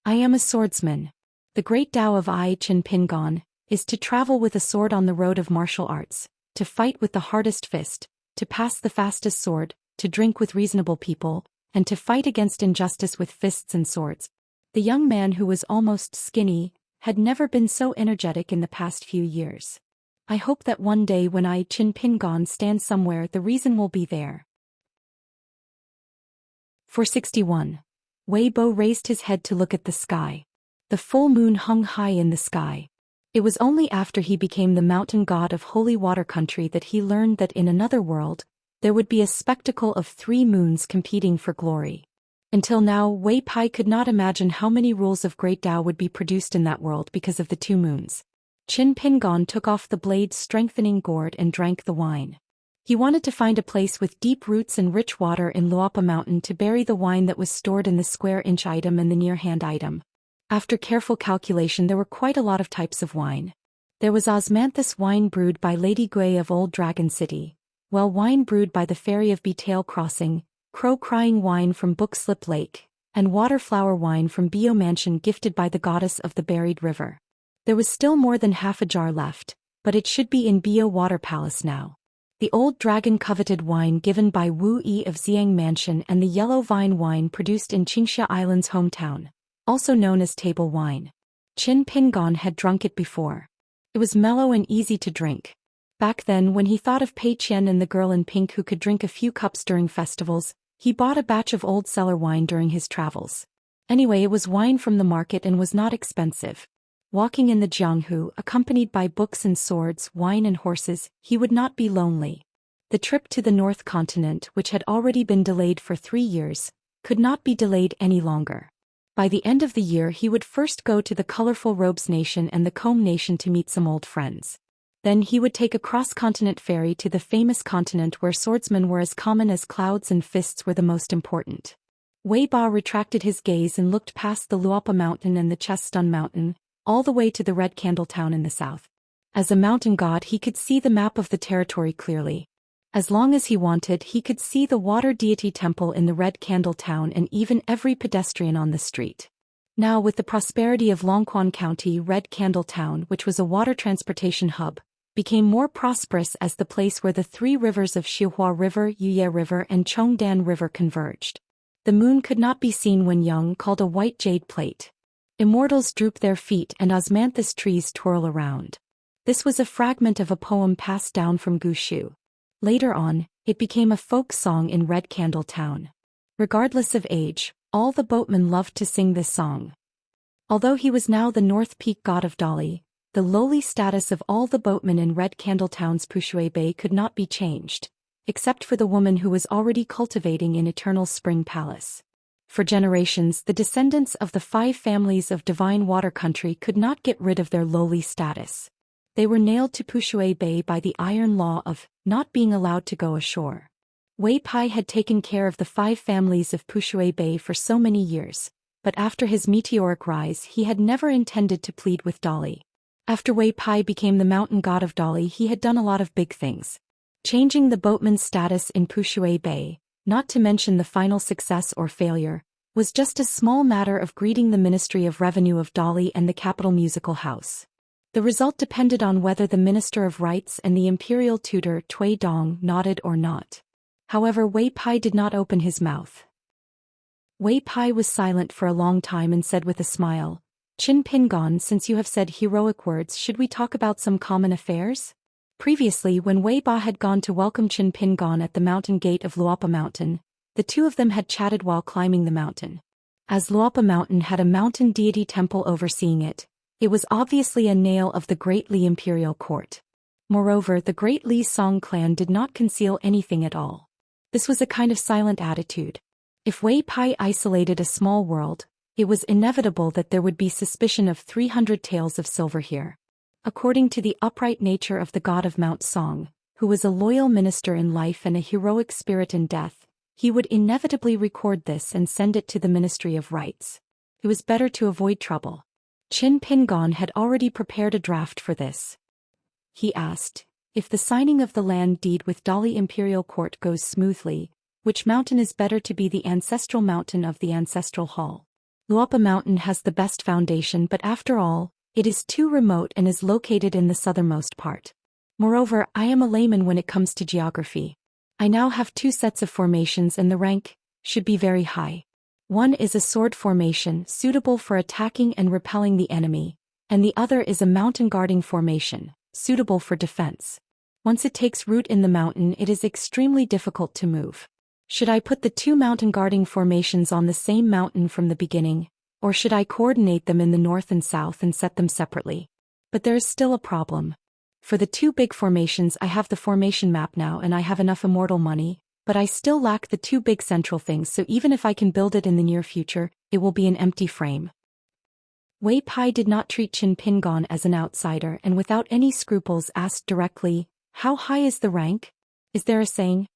I am a swordsman. The great Tao of I, Qin Pingon, is to travel with a sword on the road of martial arts, to fight with the hardest fist, to pass the fastest sword, to drink with reasonable people, and to fight against injustice with fists and swords. The young man, who was almost skinny, had never been so energetic in the past few years. I hope that one day when I, Qin Pingon, stand somewhere, the reason will be there. 461. Wei Bo raised his head to look at the sky. The full moon hung high in the sky. It was only after he became the mountain god of holy water country that he learned that in another world, there would be a spectacle of 3 moons competing for glory. Until now, Wei Pai could not imagine how many rules of great Tao would be produced in that world because of the 2 moons. Qin Pingon took off the blade's strengthening gourd and drank the wine. He wanted to find a place with deep roots and rich water in Luapa Mountain to bury the wine that was stored in the square-inch item and the near-hand item. After careful calculation, there were quite a lot of types of wine. There was osmanthus wine brewed by Lady Gui of Old Dragon City, well wine brewed by the Fairy of Betail Crossing, crow-crying wine from Book Slip Lake, and waterflower wine from Bio Mansion gifted by the goddess of the buried river. There was still more than half a jar left, but it should be in Bio Water Palace now. The Old Dragon coveted wine given by Wu Yi of Xiang Mansion and the yellow vine wine produced in Xianxia Island's hometown, also known as table wine. Qin Pingon had drunk it before. It was mellow and easy to drink. Back then, when he thought of Pei Qian and the girl in pink who could drink a few cups during festivals, he bought a batch of old cellar wine during his travels. Anyway, it was wine from the market and was not expensive. Walking in the Jianghu, accompanied by books and swords, wine and horses, he would not be lonely. The trip to the North Continent, which had already been delayed for 3 years, could not be delayed any longer. By the end of the year he would first go to the Colorful Robes Nation and the Comb Nation to meet some old friends. Then he would take a cross-continent ferry to the famous continent where swordsmen were as common as clouds and fists were the most important. Wei Ba retracted his gaze and looked past the Luapa Mountain and the Chestun Mountain, all the way to the Red Candle Town in the south. As a mountain god he could see the map of the territory clearly. As long as he wanted, he could see the water deity temple in the Red Candle Town and even every pedestrian on the street. Now, with the prosperity of Longquan County, Red Candle Town, which was a water transportation hub, became more prosperous as the place where the 3 rivers of Xihua River, Yuye River and Chongdan River converged. The moon could not be seen when young, called a white jade plate. Immortals droop their feet and osmanthus trees twirl around. This was a fragment of a poem passed down from Gushu. Later on, it became a folk song in Red Candle Town. Regardless of age, all the boatmen loved to sing this song. Although he was now the North Peak god of Dali, the lowly status of all the boatmen in Red Candle Town's Pushui Bay could not be changed, except for the woman who was already cultivating in Eternal Spring Palace. For generations, the descendants of the 5 families of Divine Water Country could not get rid of their lowly status. They were nailed to Pushui Bay by the iron law of not being allowed to go ashore. Wei Pai had taken care of the 5 families of Pushui Bay for so many years, but after his meteoric rise he had never intended to plead with Dali. After Wei Pai became the mountain god of Dali, he had done a lot of big things. Changing the boatman's status in Pushui Bay, not to mention the final success or failure, was just a small matter of greeting the Ministry of Revenue of Dali and the capital musical house. The result depended on whether the Minister of Rites and the imperial tutor Tui Dong nodded or not. However, Wei Pai did not open his mouth. Wei Pai was silent for a long time and said with a smile, "Qin Pingon, since you have said heroic words, should we talk about some common affairs?" Previously, when Wei Ba had gone to welcome Qin Pingon at the mountain gate of Luopa Mountain, the two of them had chatted while climbing the mountain. As Luopa Mountain had a mountain deity temple overseeing it, it was obviously a nail of the Great Li imperial court. Moreover, the Great Li Song clan did not conceal anything at all. This was a kind of silent attitude. If Wei Pai isolated a small world, it was inevitable that there would be suspicion of 300 tales of silver here. According to the upright nature of the god of Mount Song, who was a loyal minister in life and a heroic spirit in death, he would inevitably record this and send it to the Ministry of Rites. It was better to avoid trouble. Qin Pingon had already prepared a draft for this. He asked, "If the signing of the land deed with Dali Imperial Court goes smoothly, which mountain is better to be the ancestral mountain of the ancestral hall?" Luopa Mountain has the best foundation, but after all, it is too remote and is located in the southernmost part. Moreover, I am a layman when it comes to geography. I now have 2 sets of formations and the rank should be very high. One is a sword formation suitable for attacking and repelling the enemy, and the other is a mountain guarding formation, suitable for defense. Once it takes root in the mountain, it is extremely difficult to move. Should I put the 2 mountain guarding formations on the same mountain from the beginning, or should I coordinate them in the north and south and set them separately? But there is still a problem. For the 2 big formations, I have the formation map now and I have enough immortal money, but I still lack the 2 big central things, so even if I can build it in the near future, it will be an empty frame. Wei Pai did not treat Qin Pingon as an outsider and without any scruples asked directly, "How high is the rank? Is there a saying?"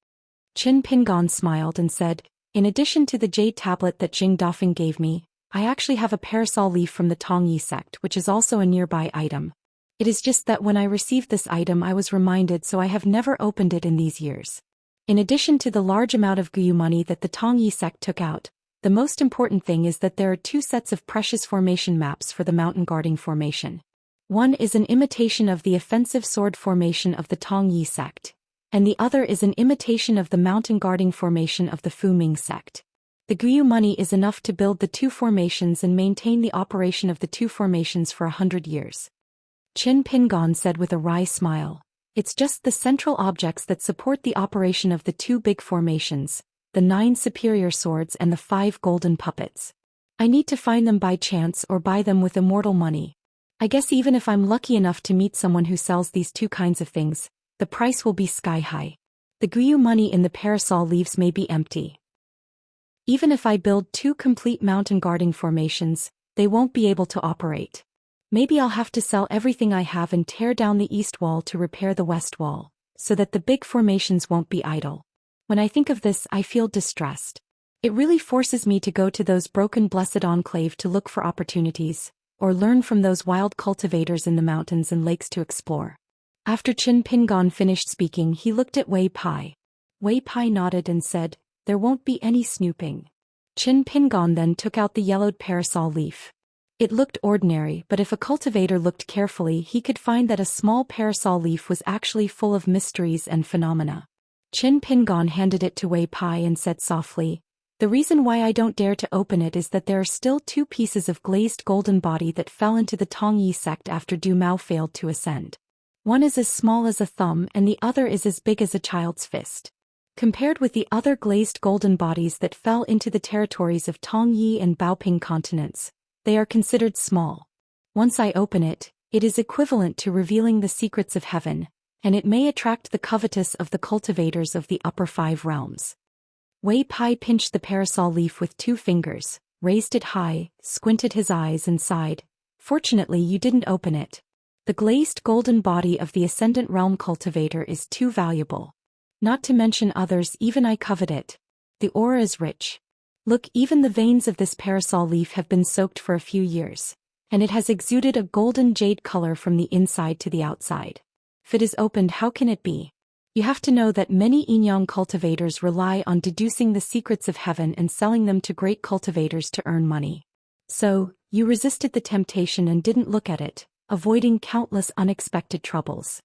Qin Pingon smiled and said, "In addition to the jade tablet that Jing Dafeng gave me, I actually have a parasol leaf from the Tongyi sect, which is also a nearby item. It is just that when I received this item I was reminded, so I have never opened it in these years. In addition to the large amount of Guyu money that the Tongyi sect took out, the most important thing is that there are 2 sets of precious formation maps for the mountain guarding formation. One is an imitation of the offensive sword formation of the Tongyi sect, and the other is an imitation of the mountain guarding formation of the Fu Ming sect. The Guyu money is enough to build the 2 formations and maintain the operation of the 2 formations for 100 years. Qin Pingon said with a wry smile, "It's just the central objects that support the operation of the 2 big formations, the 9 superior swords and the 5 golden puppets. I need to find them by chance or buy them with immortal money. I guess even if I'm lucky enough to meet someone who sells these 2 kinds of things, the price will be sky high. The Guyu money in the parasol leaves may be empty. Even if I build 2 complete mountain guarding formations, they won't be able to operate. Maybe I'll have to sell everything I have and tear down the east wall to repair the west wall, so that the big formations won't be idle. When I think of this, I feel distressed. It really forces me to go to those broken blessed enclave to look for opportunities, or learn from those wild cultivators in the mountains and lakes to explore." After Qin Pingon finished speaking, he looked at Wei Pai. Wei Pai nodded and said, "There won't be any snooping." Qin Pingon then took out the yellowed parasol leaf. It looked ordinary, but if a cultivator looked carefully he could find that a small parasol leaf was actually full of mysteries and phenomena. Qin Pingon handed it to Wei Pai and said softly, "The reason why I don't dare to open it is that there are still 2 pieces of glazed golden body that fell into the Tongyi sect after Du Mao failed to ascend. One is as small as a thumb and the other is as big as a child's fist. Compared with the other glazed golden bodies that fell into the territories of Tongyi and Baoping continents, they are considered small. Once I open it, it is equivalent to revealing the secrets of heaven, and it may attract the covetous of the cultivators of the upper 5 realms." Wei Pai pinched the parasol leaf with 2 fingers, raised it high, squinted his eyes and sighed, "Fortunately you didn't open it. The glazed golden body of the Ascendant Realm cultivator is too valuable. Not to mention others, even I covet it. The aura is rich. Look, even the veins of this parasol leaf have been soaked for a few years, and it has exuded a golden jade color from the inside to the outside. If it is opened, how can it be? You have to know that many Inyang cultivators rely on deducing the secrets of heaven and selling them to great cultivators to earn money. So, you resisted the temptation and didn't look at it, avoiding countless unexpected troubles.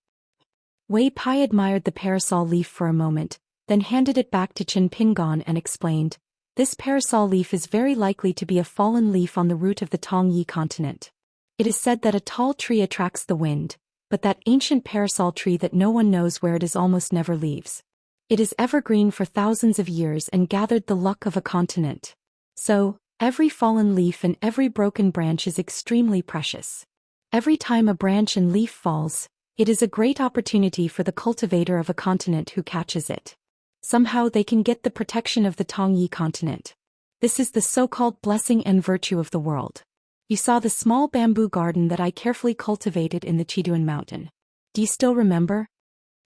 Wei Pai admired the parasol leaf for a moment, then handed it back to Qin Pingon and explained, "This parasol leaf is very likely to be a fallen leaf on the root of the Tongyi continent. It is said that a tall tree attracts the wind, but that ancient parasol tree that no one knows where it is almost never leaves. It is evergreen for thousands of years and gathered the luck of a continent. So, every fallen leaf and every broken branch is extremely precious. Every time a branch and leaf falls, it is a great opportunity for the cultivator of a continent who catches it. Somehow they can get the protection of the Tongyi continent. This is the so-called blessing and virtue of the world. You saw the small bamboo garden that I carefully cultivated in the Chiduan mountain. Do you still remember?"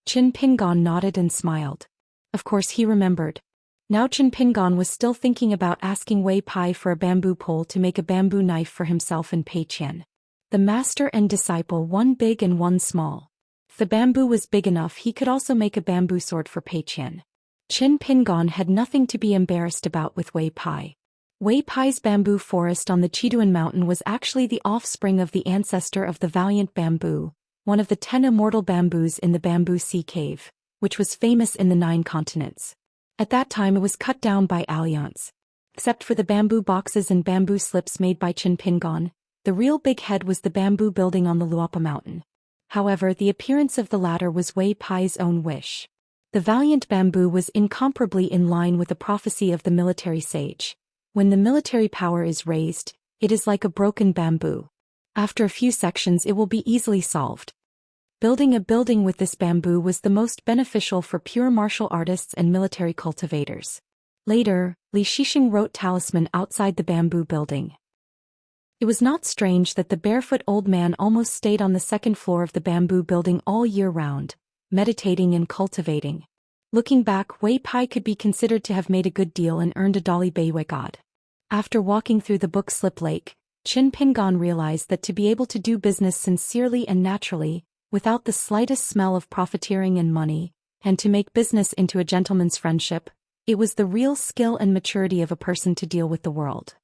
Qin Pingon nodded and smiled. Of course he remembered. Now Qin Pingon was still thinking about asking Wei Pai for a bamboo pole to make a bamboo knife for himself and Pei Qian. The master and disciple, one big and one small. If the bamboo was big enough, he could also make a bamboo sword for Pei Qian. Qin Pingon had nothing to be embarrassed about with Wei Pai. Wei Pai's bamboo forest on the Chiduan mountain was actually the offspring of the ancestor of the valiant bamboo, one of the 10 immortal bamboos in the Bamboo Sea Cave, which was famous in the 9 continents. At that time it was cut down by Alliance. Except for the bamboo boxes and bamboo slips made by Qin Pingon, the real big head was the bamboo building on the Luapa mountain. However, the appearance of the latter was Wei Pai's own wish. The valiant bamboo was incomparably in line with the prophecy of the military sage. When the military power is raised, it is like a broken bamboo. After a few sections it will be easily solved. Building a building with this bamboo was the most beneficial for pure martial artists and military cultivators. Later, Li Shixing wrote talisman outside the bamboo building. It was not strange that the barefoot old man almost stayed on the second floor of the bamboo building all year round, meditating and cultivating. Looking back, Wei Pai could be considered to have made a good deal and earned a Dali Beiwei God. After walking through the Book Slip Lake, Qin Pingon realized that to be able to do business sincerely and naturally, without the slightest smell of profiteering and money, and to make business into a gentleman's friendship, it was the real skill and maturity of a person to deal with the world.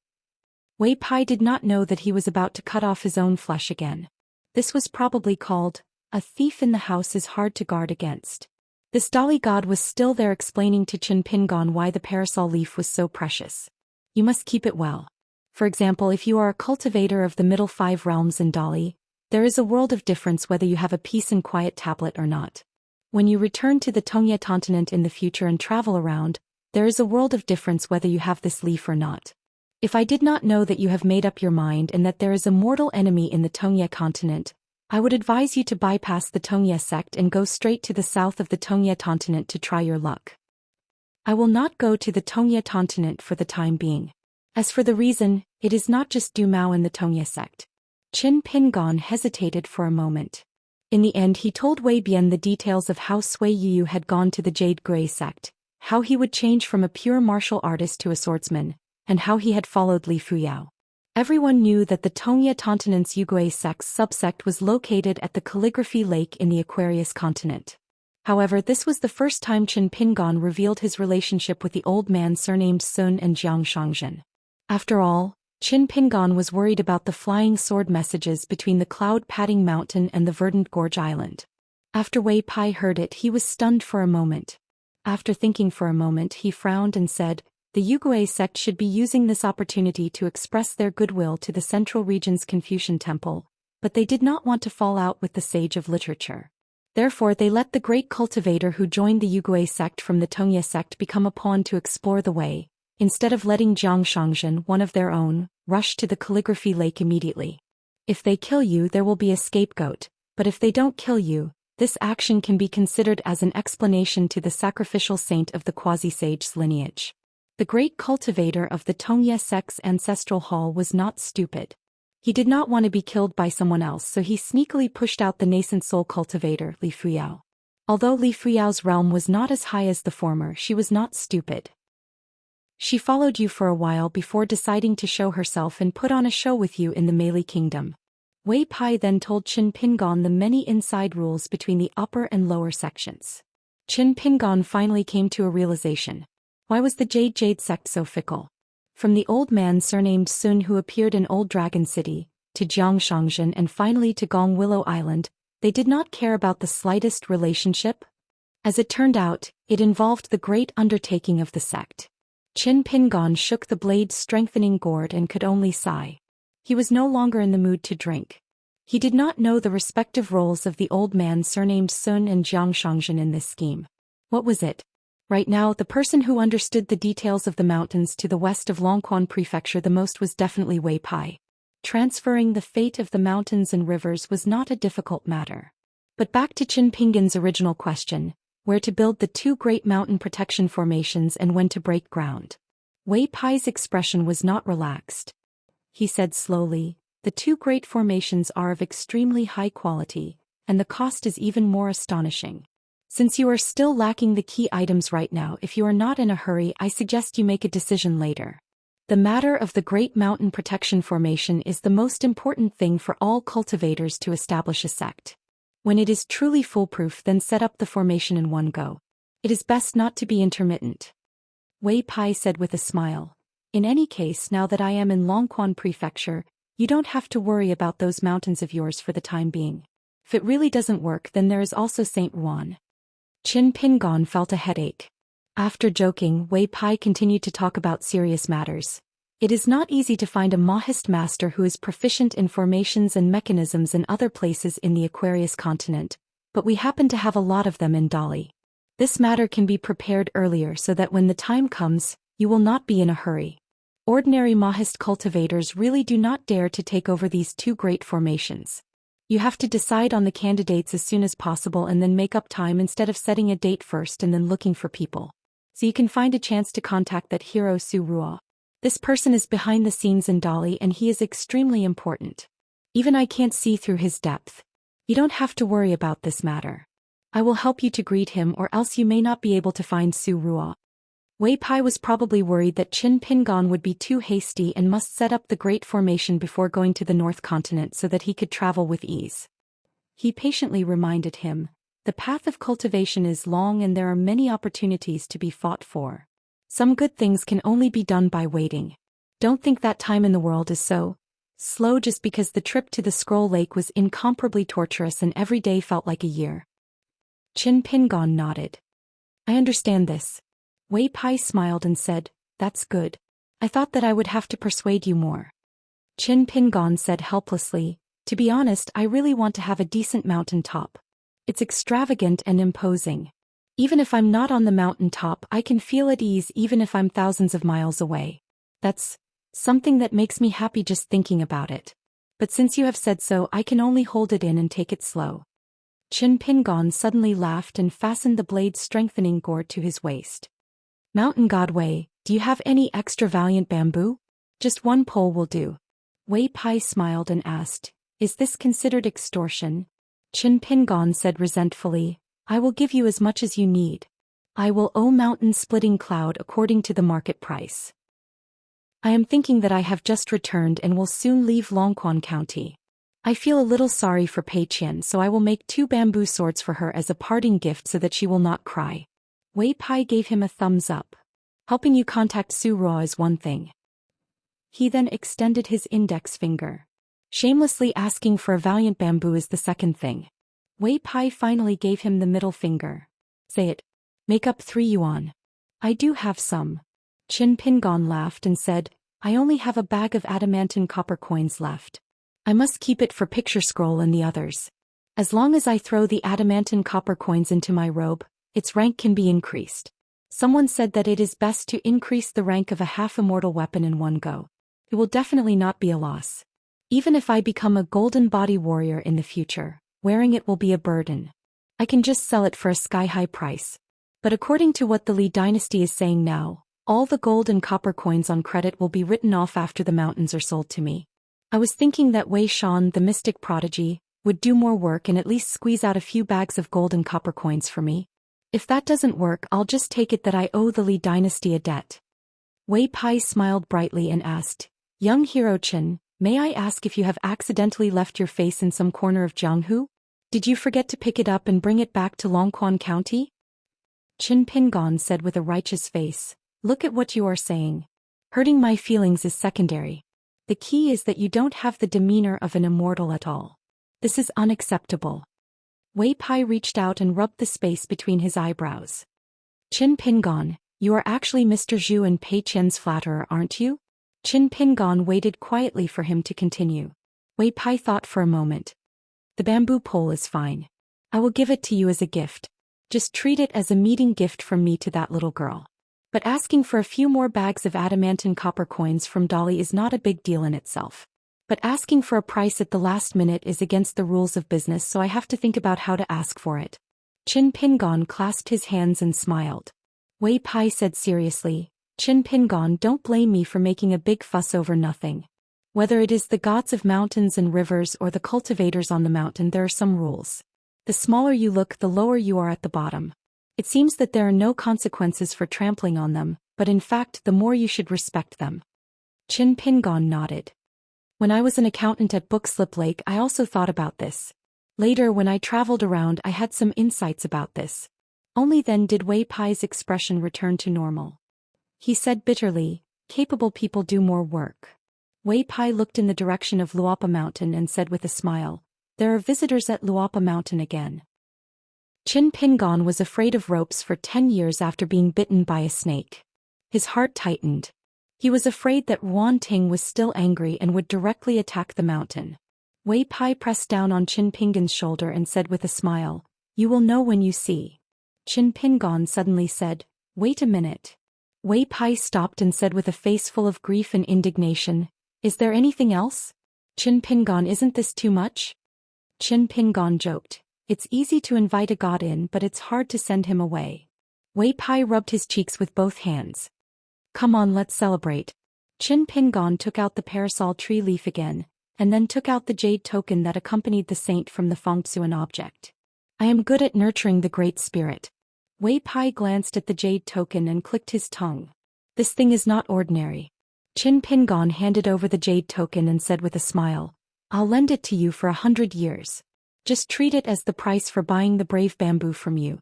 Wei Pai did not know that he was about to cut off his own flesh again. This was probably called, "A thief in the house is hard to guard against." This Dali god was still there explaining to Qin Pingon why the parasol leaf was so precious. You must keep it well. For example, if you are a cultivator of the middle 5 realms in Dali, there is a world of difference whether you have a peace and quiet tablet or not. When you return to the Tongye continent in the future and travel around, there is a world of difference whether you have this leaf or not. If I did not know that you have made up your mind and that there is a mortal enemy in the Tongye continent, I would advise you to bypass the Tongye sect and go straight to the south of the Tongye continent to try your luck. I will not go to the Tongye continent for the time being. As for the reason, it is not just Du Mao and the Tongye sect. Qin Pingon hesitated for a moment. In the end he told Wei Bian the details of how Sui Yu had gone to the Jade Grey sect, how he would change from a pure martial artist to a swordsman, and how he had followed Li Fuyao. Everyone knew that the Tongye continent's Yugui sect's subsect was located at the Calligraphy Lake in the Aquarius continent. However, this was the first time Qin Pingon revealed his relationship with the old man surnamed Sun and Jiang Shangzhen. After all, Qin Pingon was worried about the flying sword messages between the Cloud-Padding Mountain and the Verdant Gorge Island. After Wei Pai heard it, he was stunned for a moment. After thinking for a moment, he frowned and said, the Yugui sect should be using this opportunity to express their goodwill to the Central Region's Confucian Temple, but they did not want to fall out with the sage of literature. Therefore they let the great cultivator who joined the Yugui sect from the Tongye sect become a pawn to explore the way, instead of letting Jiang Shangzhen, one of their own, rush to the Calligraphy Lake immediately. If they kill you, there will be a scapegoat, but if they don't kill you, this action can be considered as an explanation to the sacrificial saint of the quasi-sage's lineage. The great cultivator of the Tongye sect's ancestral hall was not stupid. He did not want to be killed by someone else, so he sneakily pushed out the nascent soul cultivator, Li Fuyao. Although Li Fuyao's realm was not as high as the former, she was not stupid. She followed you for a while before deciding to show herself and put on a show with you in the Meili Kingdom. Wei Pai then told Qin Pingon the many inside rules between the upper and lower sections. Qin Pingon finally came to a realization. Why was the Jade sect so fickle? From the old man surnamed Sun who appeared in Old Dragon City, to Xianxia and finally to Gong Willow Island, they did not care about the slightest relationship. As it turned out, it involved the great undertaking of the sect. Qin Pingon shook the blade-strengthening gourd and could only sigh. He was no longer in the mood to drink. He did not know the respective roles of the old man surnamed Sun and Xianxia in this scheme. What was it? Right now, the person who understood the details of the mountains to the west of Longquan Prefecture the most was definitely Wei Pai. Transferring the fate of the mountains and rivers was not a difficult matter. But back to Qin Pingon's original question, where to build the two great mountain protection formations and when to break ground. Wei Pai's expression was not relaxed. He said slowly, the two great formations are of extremely high quality, and the cost is even more astonishing. Since you are still lacking the key items right now, if you are not in a hurry, I suggest you make a decision later. The matter of the Great Mountain Protection Formation is the most important thing for all cultivators to establish a sect. When it is truly foolproof, then set up the formation in one go. It is best not to be intermittent. Wei Pai said with a smile. In any case, now that I am in Longquan Prefecture, you don't have to worry about those mountains of yours for the time being. If it really doesn't work, then there is also St. Juan. Qin Pingon felt a headache. After joking, Wei Pai continued to talk about serious matters. It is not easy to find a Mahist master who is proficient in formations and mechanisms in other places in the Aquarius continent, but we happen to have a lot of them in Dali. This matter can be prepared earlier so that when the time comes, you will not be in a hurry. Ordinary Mahist cultivators really do not dare to take over these two great formations. You have to decide on the candidates as soon as possible and then make up time instead of setting a date first and then looking for people. So you can find a chance to contact that hero Su Ruo. This person is behind the scenes in Dali and he is extremely important. Even I can't see through his depth. You don't have to worry about this matter. I will help you to greet him or else you may not be able to find Su Ruo. Wei Pai was probably worried that Qin Pingon would be too hasty and must set up the Great Formation before going to the North Continent so that he could travel with ease. He patiently reminded him, the path of cultivation is long and there are many opportunities to be fought for. Some good things can only be done by waiting. Don't think that time in the world is so slow just because the trip to the Scroll Lake was incomparably torturous and every day felt like a year. Qin Pingon nodded. I understand this. Wei Pai smiled and said, that's good. I thought that I would have to persuade you more. Qin Pingon said helplessly, to be honest, I really want to have a decent mountain top. It's extravagant and imposing. Even if I'm not on the mountain top, I can feel at ease even if I'm thousands of miles away. That's something that makes me happy just thinking about it. But since you have said so, I can only hold it in and take it slow. Qin Pingon suddenly laughed and fastened the blade-strengthening gourd to his waist. Mountain God Wei, do you have any extra valiant bamboo? Just one pole will do. Wei Pai smiled and asked, is this considered extortion? Qin Pingon said resentfully, I will give you as much as you need. I will owe Mountain Splitting Cloud according to the market price. I am thinking that I have just returned and will soon leave Longquan County. I feel a little sorry for Pei Qian, so I will make 2 bamboo swords for her as a parting gift so that she will not cry. Wei Pai gave him a thumbs up. Helping you contact Su Ruo is one thing. He then extended his index finger. Shamelessly asking for a valiant bamboo is the second thing. Wei Pai finally gave him the middle finger. Say it. Make up 3 yuan. I do have some. Qin Pingon laughed and said, I only have a bag of adamantine copper coins left. I must keep it for Picture Scroll and the others. As long as I throw the adamantine copper coins into my robe, its rank can be increased. Someone said that it is best to increase the rank of a half-immortal weapon in one go. It will definitely not be a loss. Even if I become a golden body warrior in the future, wearing it will be a burden. I can just sell it for a sky-high price. But according to what the Li dynasty is saying now, all the gold and copper coins on credit will be written off after the mountains are sold to me. I was thinking that Wei Shan, the mystic prodigy, would do more work and at least squeeze out a few bags of gold and copper coins for me. If that doesn't work, I'll just take it that I owe the Li dynasty a debt. Wei Pai smiled brightly and asked, "Young hero Chen, may I ask if you have accidentally left your face in some corner of Jianghu? Did you forget to pick it up and bring it back to Longquan County?" Qin Pingon said with a righteous face, "Look at what you are saying. Hurting my feelings is secondary. The key is that you don't have the demeanor of an immortal at all. This is unacceptable." Wei Pai reached out and rubbed the space between his eyebrows. "Qin Pingon, you are actually Mr. Zhu and Pei Qian's flatterer, aren't you?" Qin Pingon waited quietly for him to continue. Wei Pai thought for a moment. "The bamboo pole is fine. I will give it to you as a gift. Just treat it as a meeting gift from me to that little girl. But asking for a few more bags of adamantine copper coins from Dolly is not a big deal in itself. But asking for a price at the last minute is against the rules of business, so I have to think about how to ask for it." Qin Pingon clasped his hands and smiled. Wei Pai said seriously, "Qin Pingon, don't blame me for making a big fuss over nothing. Whether it is the gods of mountains and rivers or the cultivators on the mountain, there are some rules. The smaller you look, the lower you are at the bottom. It seems that there are no consequences for trampling on them, but in fact the more you should respect them." Qin Pingon nodded. "When I was an accountant at Bookslip Lake, I also thought about this. Later, when I traveled around, I had some insights about this." Only then did Wei Pai's expression return to normal. He said bitterly, "Capable people do more work." Wei Pai looked in the direction of Luapa Mountain and said with a smile, "There are visitors at Luapa Mountain again." Qin Pingon was afraid of ropes for 10 years after being bitten by a snake. His heart tightened. He was afraid that Ruan Ting was still angry and would directly attack the mountain. Wei Pai pressed down on Qin Pingon's shoulder and said with a smile, "You will know when you see." Qin Pingon suddenly said, "Wait a minute." Wei Pai stopped and said with a face full of grief and indignation, "Is there anything else? Qin Pingon, isn't this too much?" Qin Pingon joked, "It's easy to invite a god in, but it's hard to send him away." Wei Pai rubbed his cheeks with both hands. "Come on, let's celebrate." Qin Pingon took out the parasol tree leaf again, and then took out the jade token that accompanied the saint from the Fengtsuan object. "I am good at nurturing the Great Spirit." Wei Pai glanced at the jade token and clicked his tongue. "This thing is not ordinary." Qin Pingon handed over the jade token and said with a smile, "I'll lend it to you for 100 years. Just treat it as the price for buying the brave bamboo from you."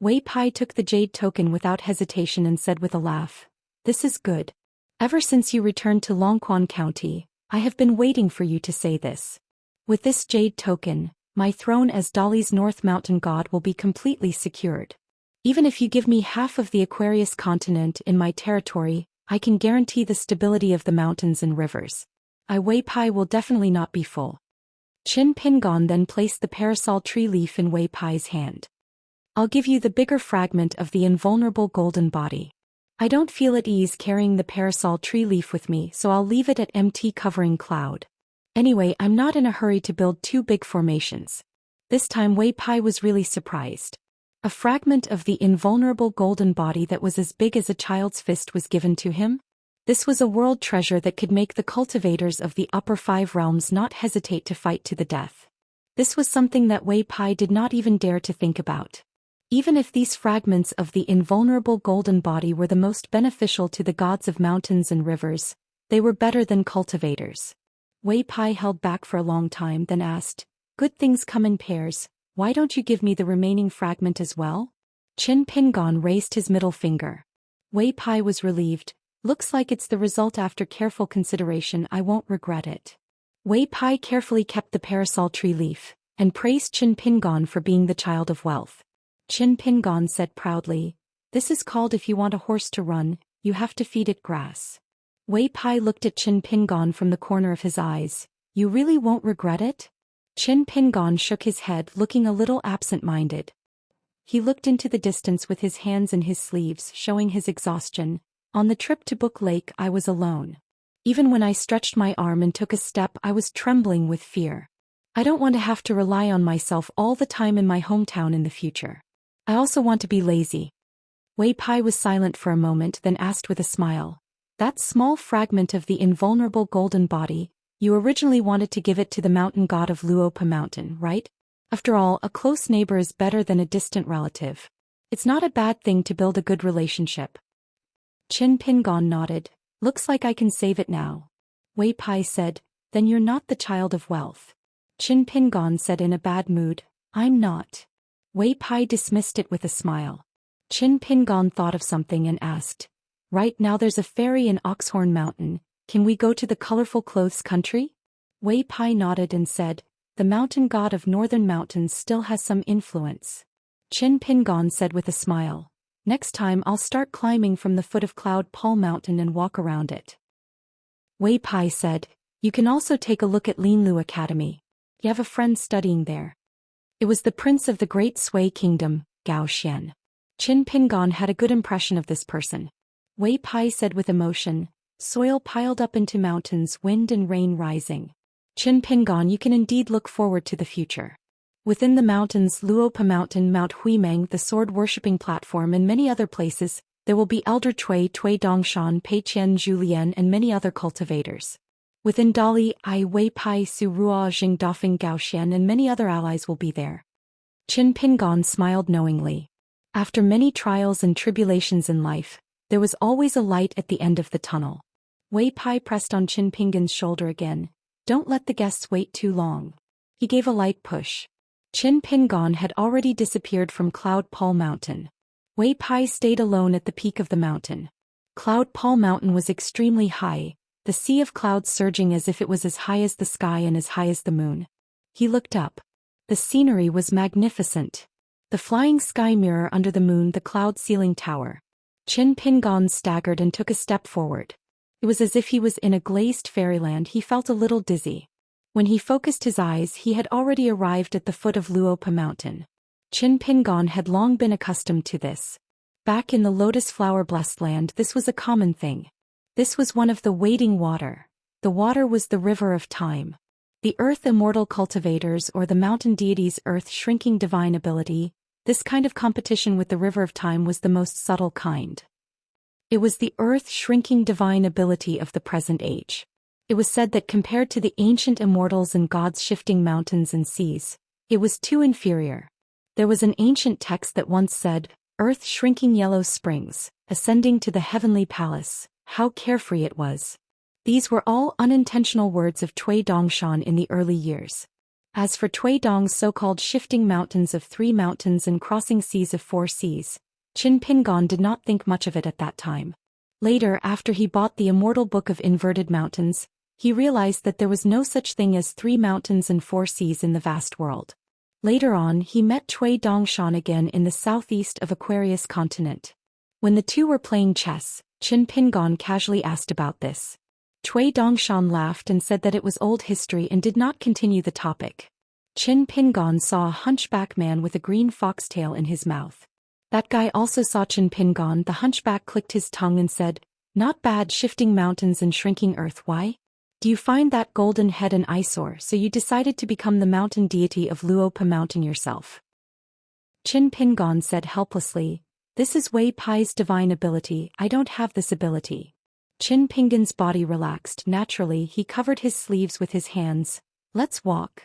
Wei Pai took the jade token without hesitation and said with a laugh, "This is good. Ever since you returned to Longquan County, I have been waiting for you to say this. With this jade token, my throne as Dolly's North Mountain god will be completely secured. Even if you give me half of the Aquarius continent in my territory, I can guarantee the stability of the mountains and rivers. Wei Pai will definitely not be full." Qin Pingon then placed the parasol tree leaf in Wei Pai's hand. "I'll give you the bigger fragment of the invulnerable golden body. I don't feel at ease carrying the parasol tree leaf with me, so I'll leave it at MT covering cloud. Anyway, I'm not in a hurry to build 2 big formations." This time Wei Pai was really surprised. A fragment of the invulnerable golden body that was as big as a child's fist was given to him? This was a world treasure that could make the cultivators of the upper 5 realms not hesitate to fight to the death. This was something that Wei Pai did not even dare to think about. Even if these fragments of the invulnerable golden body were the most beneficial to the gods of mountains and rivers, they were better than cultivators. Wei Pai held back for a long time, then asked, "Good things come in pairs, why don't you give me the remaining fragment as well?" Qin Pingon raised his middle finger. Wei Pai was relieved. "Looks like it's the result after careful consideration. I won't regret it." Wei Pai carefully kept the parasol tree leaf, and praised Qin Pingon for being the child of wealth. Qin Pingon said proudly, "This is called if you want a horse to run, you have to feed it grass." Wei Pai looked at Qin Pingon from the corner of his eyes. "You really won't regret it?" Qin Pingon shook his head, looking a little absent-minded. He looked into the distance with his hands in his sleeves, showing his exhaustion. "On the trip to Book Lake, I was alone. Even when I stretched my arm and took a step, I was trembling with fear. I don't want to have to rely on myself all the time in my hometown in the future. I also want to be lazy." Wei Pai was silent for a moment, then asked with a smile, "That small fragment of the invulnerable golden body, you originally wanted to give it to the mountain god of Luopa Mountain, right? After all, a close neighbor is better than a distant relative. It's not a bad thing to build a good relationship." Qin Pingon nodded. Looks like I can save it now. Wei Pai said, then you're not the child of wealth. Qin Pingon said in a bad mood, I'm not. Wei Pai dismissed it with a smile. Qin Pingon thought of something and asked, right now there's a ferry in Oxhorn Mountain, can we go to the colorful clothes country? Wei Pai nodded and said, the mountain god of northern mountains still has some influence. Qin Pingon said with a smile, next time I'll start climbing from the foot of Cloud Pall Mountain and walk around it. Wei Pai said, you can also take a look at Linlu Academy. You have a friend studying there. It was the prince of the Great Sui Kingdom, Zhou Xian. Qin Pingon had a good impression of this person. Wei Pai said with emotion, soil piled up into mountains, wind and rain rising. Qin Pingon, you can indeed look forward to the future. Within the mountains, Luopa Mountain, Mount Huimeng, the sword-worshipping platform and many other places, there will be Elder Cui Dongshan, Peiqian Julian and many other cultivators. Within Dali, Wei Pai, Su Ruo, Jing Dafeng, Gao Xian and many other allies will be there. Qin Pingon smiled knowingly. After many trials and tribulations in life, there was always a light at the end of the tunnel. Wei Pai pressed on Qin Pingon's shoulder again. Don't let the guests wait too long. He gave a light push. Qin Pingon had already disappeared from Cloud Pall Mountain. Wei Pai stayed alone at the peak of the mountain. Cloud Pall Mountain was extremely high, the sea of clouds surging as if it was as high as the sky and as high as the moon. He looked up. The scenery was magnificent. The flying sky mirror under the moon, the cloud ceiling tower. Qin Pingon staggered and took a step forward. It was as if he was in a glazed fairyland. He felt a little dizzy. When he focused his eyes, he had already arrived at the foot of Luopa Mountain. Qin Pingon had long been accustomed to this. Back in the lotus flower blessed land, this was a common thing. This was one of the waiting water. The water was the river of time. The earth immortal cultivators or the mountain deities' earth shrinking divine ability, this kind of competition with the river of time was the most subtle kind. It was the earth shrinking divine ability of the present age. It was said that compared to the ancient immortals and gods shifting mountains and seas, it was too inferior. There was an ancient text that once said, earth shrinking yellow springs, ascending to the heavenly palace, how carefree it was. These were all unintentional words of Cui Dongshan in the early years. As for Cui Dong's so-called shifting mountains of 3 mountains and crossing seas of 4 seas, Qin Pingon did not think much of it at that time. Later, after he bought the Immortal Book of Inverted Mountains, he realized that there was no such thing as 3 mountains and 4 seas in the vast world. Later on, he met Cui Dongshan again in the southeast of Aquarius continent. When the two were playing chess, Qin Pingon casually asked about this. Cui Dongshan laughed and said that it was old history and did not continue the topic. Qin Pingon saw a hunchback man with a green foxtail in his mouth. That guy also saw Qin Pingon. The hunchback clicked his tongue and said, not bad, shifting mountains and shrinking earth. Why? Do you find that golden head an eyesore, so you decided to become the mountain deity of Luopa Mountain yourself? Qin Pingon said helplessly, this is Wei Pai's divine ability, I don't have this ability. Qin Pingon's body relaxed. Naturally, he covered his sleeves with his hands. Let's walk.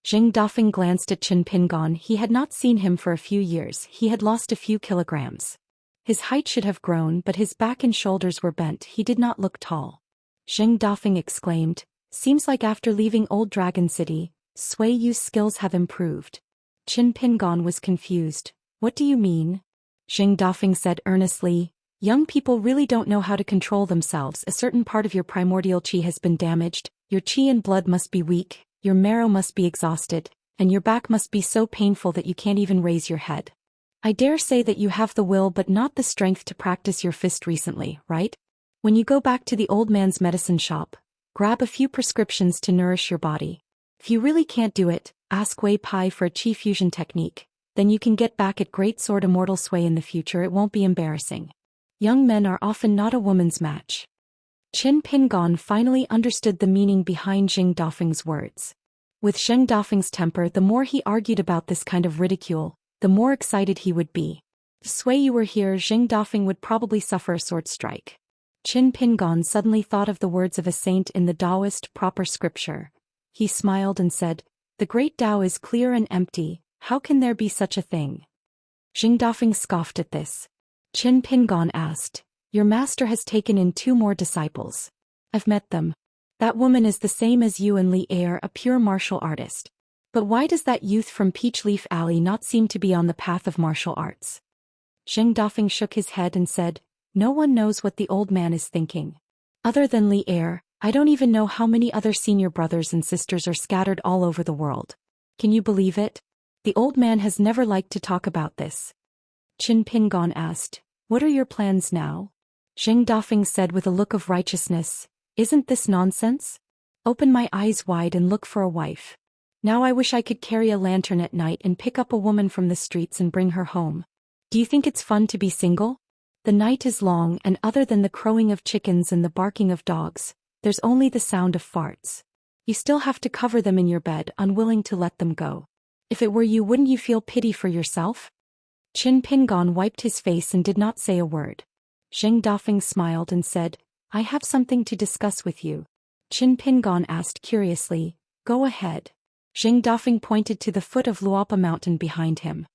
Jing Dafeng glanced at Qin Pingon. He had not seen him for a few years. He had lost a few kilograms. His height should have grown, but his back and shoulders were bent. He did not look tall. Jing Dafeng exclaimed, seems like after leaving Old Dragon City, Sui Yu's skills have improved. Qin Pingon was confused. What do you mean? Jing Dafeng said earnestly, young people really don't know how to control themselves. A certain part of your primordial qi has been damaged, your qi and blood must be weak, your marrow must be exhausted, and your back must be so painful that you can't even raise your head. I dare say that you have the will but not the strength to practice your fist recently, right? When you go back to the old man's medicine shop, grab a few prescriptions to nourish your body. If you really can't do it, ask Wei Pai for a qi fusion technique. Then you can get back at Great Sword Immortal Sui in the future. It won't be embarrassing. Young men are often not a woman's match. Qin Pingon finally understood the meaning behind Jing Dafeng's words. With Jing Dafeng's temper, the more he argued about this kind of ridicule, the more excited he would be. If Sui Yu were here, Jing Dafeng would probably suffer a sword strike. Qin Pingon suddenly thought of the words of a saint in the Daoist proper scripture. He smiled and said, the great Tao is clear and empty. How can there be such a thing? Jing Dafeng scoffed at this. Qin Pingon asked, Your master has taken in 2 more disciples. I've met them. That woman is the same as you and Li Er, a pure martial artist. But why does that youth from Peach Leaf Alley not seem to be on the path of martial arts? Zheng Dafeng shook his head and said, no one knows what the old man is thinking. Other than Li Er, I don't even know how many other senior brothers and sisters are scattered all over the world. Can you believe it? The old man has never liked to talk about this. Qin Pingon asked, what are your plans now? Zheng Dafeng said with a look of righteousness, isn't this nonsense? Open my eyes wide and look for a wife. Now I wish I could carry a lantern at night and pick up a woman from the streets and bring her home. Do you think it's fun to be single? The night is long, and other than the crowing of chickens and the barking of dogs, there's only the sound of farts. You still have to cover them in your bed, unwilling to let them go. If it were you, wouldn't you feel pity for yourself? Qin Pingon wiped his face and did not say a word. Zheng Dafeng smiled and said, I have something to discuss with you. Qin Pingon asked curiously, go ahead. Zheng Dafeng pointed to the foot of Luopa Mountain behind him.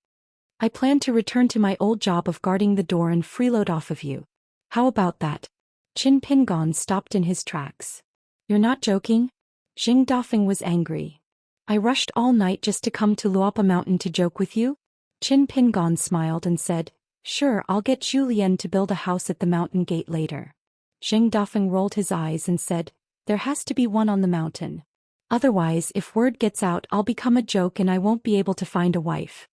I plan to return to my old job of guarding the door and freeload off of you. How about that? Qin Pingon stopped in his tracks. You're not joking? Zheng Dafeng was angry. I rushed all night just to come to Luopa Mountain to joke with you? Qin Pingon smiled and said, sure, I'll get Zhou Xian to build a house at the mountain gate later. Zheng Dafeng rolled his eyes and said, there has to be one on the mountain. Otherwise, if word gets out, I'll become a joke and I won't be able to find a wife.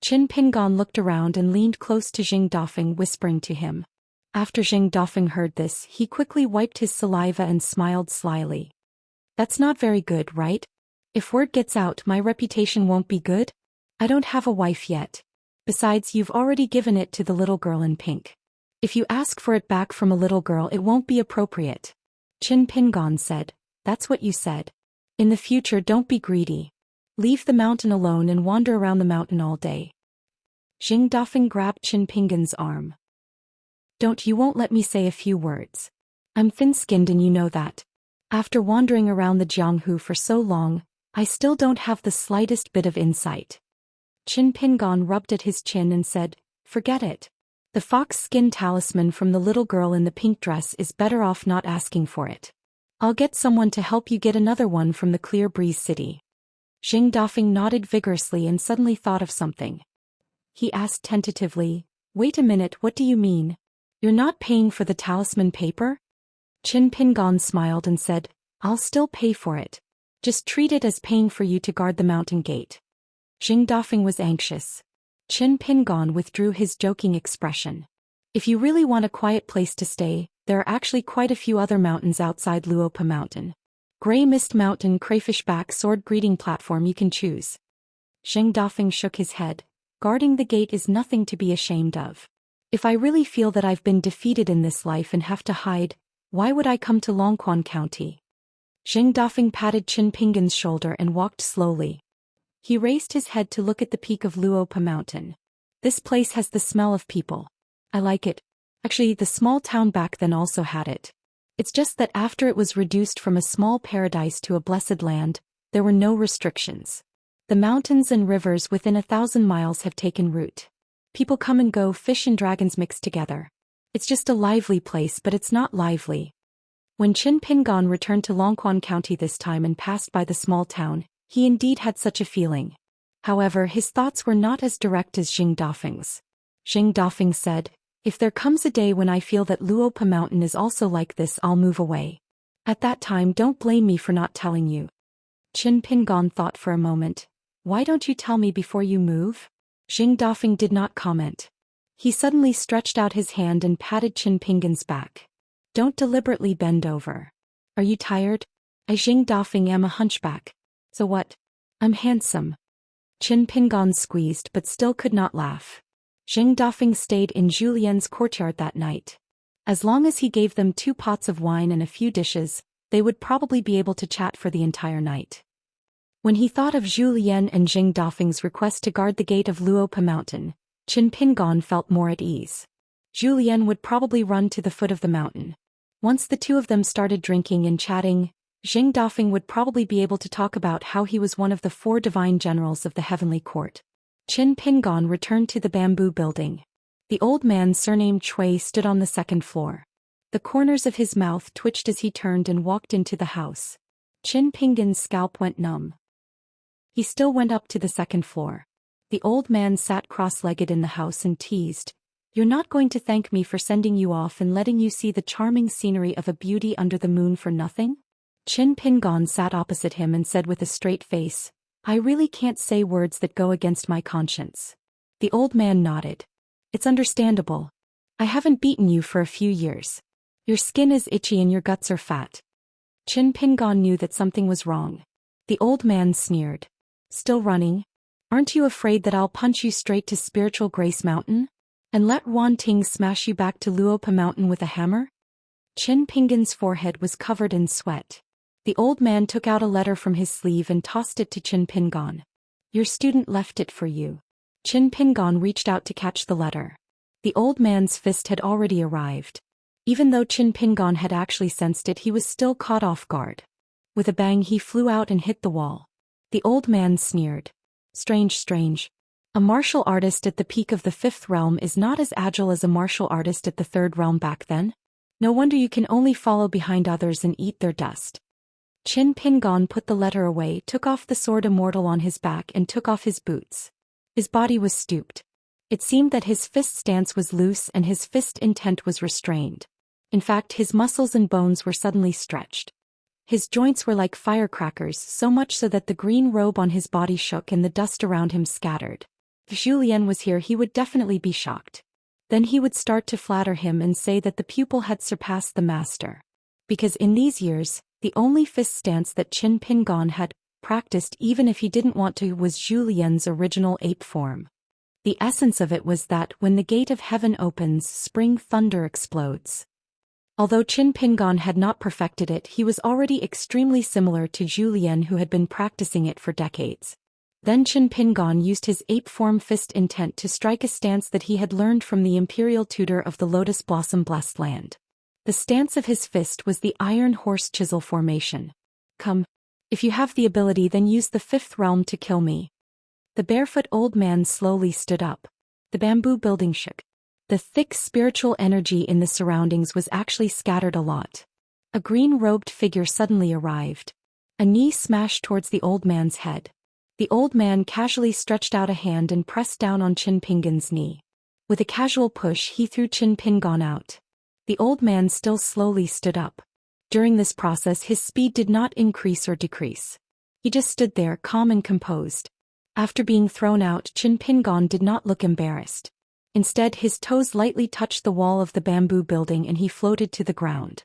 Qin Pingon looked around and leaned close to Zheng Dafeng, whispering to him. After Zheng Dafeng heard this, he quickly wiped his saliva and smiled slyly. That's not very good, right? If word gets out, my reputation won't be good? I don't have a wife yet. Besides, you've already given it to the little girl in pink. If you ask for it back from a little girl, it won't be appropriate. Qin Pingon said, that's what you said. In the future, don't be greedy. Leave the mountain alone and wander around the mountain all day. Zheng Dafeng grabbed Qin Pingon's arm. You won't let me say a few words. I'm thin-skinned and you know that. After wandering around the Jianghu for so long, I still don't have the slightest bit of insight. Qin Pingon rubbed at his chin and said, forget it. The fox skin talisman from the little girl in the pink dress is better off not asking for it. I'll get someone to help you get another one from the Clear Breeze City. Zheng Dafeng nodded vigorously and suddenly thought of something. He asked tentatively, wait a minute, what do you mean? You're not paying for the talisman paper? Qin Pingon smiled and said, I'll still pay for it. Just treat it as paying for you to guard the mountain gate. Zheng Dafeng was anxious. Qin Pingon withdrew his joking expression. If you really want a quiet place to stay, there are actually quite a few other mountains outside Luopa Mountain. Grey Mist Mountain, Crayfish Back, Sword Greeting Platform, you can choose. Zheng Dafeng shook his head. Guarding the gate is nothing to be ashamed of. If I really feel that I've been defeated in this life and have to hide, why would I come to Longquan County? Zheng Dafeng patted Qin Pingon's shoulder and walked slowly. He raised his head to look at the peak of Luopa Mountain. This place has the smell of people. I like it. Actually, the small town back then also had it. It's just that after it was reduced from a small paradise to a blessed land, there were no restrictions. The mountains and rivers within 1,000 miles have taken root. People come and go, fish and dragons mix together. It's just a lively place, but it's not lively. When Qin Pingon returned to Longquan County this time and passed by the small town, he indeed had such a feeling. However, his thoughts were not as direct as Zheng Dafeng's. Zheng Dafeng said, if there comes a day when I feel that Luopa Mountain is also like this, I'll move away. At that time, don't blame me for not telling you. Qin Pingon thought for a moment. Why don't you tell me before you move? Zheng Dafeng did not comment. He suddenly stretched out his hand and patted Qin Pingon's back. Don't deliberately bend over. Are you tired? I, Zheng Dafeng, am a hunchback. So what? I'm handsome. Qin Pingon squeezed but still could not laugh. Zheng Dafeng stayed in Zhou Lian's courtyard that night. As long as he gave them 2 pots of wine and a few dishes, they would probably be able to chat for the entire night. When he thought of Zhou Lian and Zheng Dafeng's request to guard the gate of Luopa Mountain, Qin Pingon felt more at ease. Zhou Lian would probably run to the foot of the mountain. Once the 2 of them started drinking and chatting, Zheng Dafeng would probably be able to talk about how he was one of the 4 divine generals of the Heavenly Court. Qin Pingon returned to the bamboo building. The old man surnamed Chui stood on the second floor. The corners of his mouth twitched as he turned and walked into the house. Qin Pingan's scalp went numb. He still went up to the second floor. The old man sat cross-legged in the house and teased, "You're not going to thank me for sending you off and letting you see the charming scenery of a beauty under the moon for nothing?" Qin Pingan sat opposite him and said with a straight face, "I really can't say words that go against my conscience." The old man nodded. "It's understandable. I haven't beaten you for a few years. Your skin is itchy and your guts are fat." Qin Pingan knew that something was wrong. The old man sneered. "Still running? Aren't you afraid that I'll punch you straight to Spiritual Grace Mountain? And let Wan Ting smash you back to Luopa Mountain with a hammer?" Qin Pingan's forehead was covered in sweat. The old man took out a letter from his sleeve and tossed it to Qin Pingan. "Your student left it for you." Qin Pingan reached out to catch the letter. The old man's fist had already arrived. Even though Qin Pingan had actually sensed it, he was still caught off guard. With a bang he flew out and hit the wall. The old man sneered. Strange. A martial artist at the peak of the fifth realm is not as agile as a martial artist at the third realm back then. No wonder you can only follow behind others and eat their dust. Qin Pingan put the letter away, took off the sword Immortal on his back and took off his boots. His body was stooped. It seemed that his fist stance was loose and his fist intent was restrained. In fact, his muscles and bones were suddenly stretched. His joints were like firecrackers, so much so that the green robe on his body shook and the dust around him scattered. If Zhou Xian was here, he would definitely be shocked. Then he would start to flatter him and say that the pupil had surpassed the master. Because in these years, the only fist stance that Qin Pingan had practiced, even if he didn't want to, was Zhou Lian's original ape form. The essence of it was that when the gate of heaven opens, spring thunder explodes. Although Qin Pingan had not perfected it, he was already extremely similar to Zhou Lian, who had been practicing it for decades. Then Qin Pingan used his ape form fist intent to strike a stance that he had learned from the imperial tutor of the Lotus Blossom Blessed Land. The stance of his fist was the Iron Horse Chisel formation. "Come. If you have the ability, then use the fifth realm to kill me." The barefoot old man slowly stood up. The bamboo building shook. The thick spiritual energy in the surroundings was actually scattered a lot. A green-robed figure suddenly arrived. A knee smashed towards the old man's head. The old man casually stretched out a hand and pressed down on Qin Pingan's knee. With a casual push, he threw Qin Pingan out. The old man still slowly stood up. During this process, his speed did not increase or decrease. He just stood there, calm and composed. After being thrown out, Qin Pingan did not look embarrassed. Instead, his toes lightly touched the wall of the bamboo building and he floated to the ground.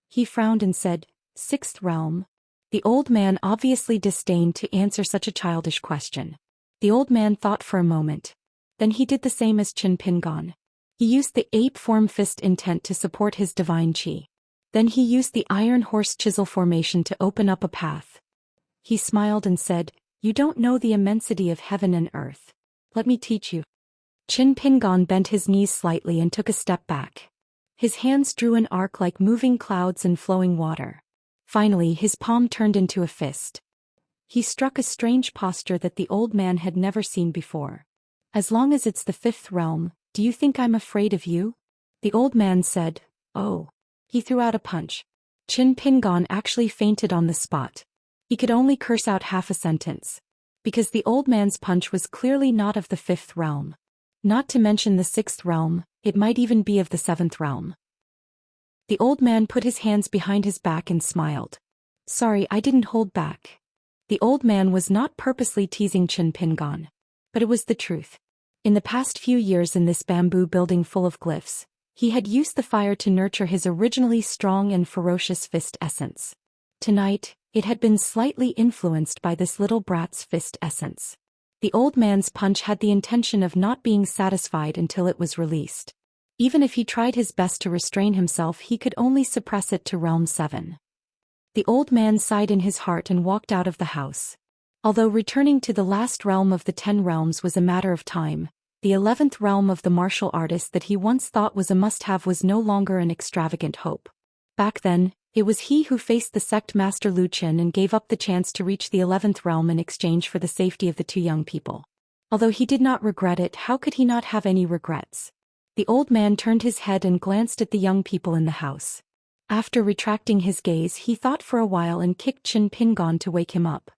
He frowned and said, "Sixth realm?" The old man obviously disdained to answer such a childish question. The old man thought for a moment. Then he did the same as Qin Pingan. He used the ape form fist intent to support his divine chi. Then he used the Iron Horse Chisel formation to open up a path. He smiled and said, "You don't know the immensity of heaven and earth. Let me teach you." Qin Pingan bent his knees slightly and took a step back. His hands drew an arc like moving clouds and flowing water. Finally, his palm turned into a fist. He struck a strange posture that the old man had never seen before. "As long as it's the fifth realm, do you think I'm afraid of you?" The old man said, "Oh." He threw out a punch. Qin Pingan actually fainted on the spot. He could only curse out half a sentence. Because the old man's punch was clearly not of the fifth realm. Not to mention the sixth realm, it might even be of the seventh realm. The old man put his hands behind his back and smiled. "Sorry, I didn't hold back." The old man was not purposely teasing Qin Pingan. But it was the truth. In the past few years in this bamboo building full of glyphs, he had used the fire to nurture his originally strong and ferocious fist essence. Tonight, it had been slightly influenced by this little brat's fist essence. The old man's punch had the intention of not being satisfied until it was released. Even if he tried his best to restrain himself, he could only suppress it to realm 7. The old man sighed in his heart and walked out of the house. Although returning to the last realm of the 10 realms was a matter of time, the 11th realm of the martial artist that he once thought was a must-have was no longer an extravagant hope. Back then, it was he who faced the sect master Lu Qin and gave up the chance to reach the 11th realm in exchange for the safety of the two young people. Although he did not regret it, how could he not have any regrets? The old man turned his head and glanced at the young people in the house. After retracting his gaze, he thought for a while and kicked Qin Pingon to wake him up.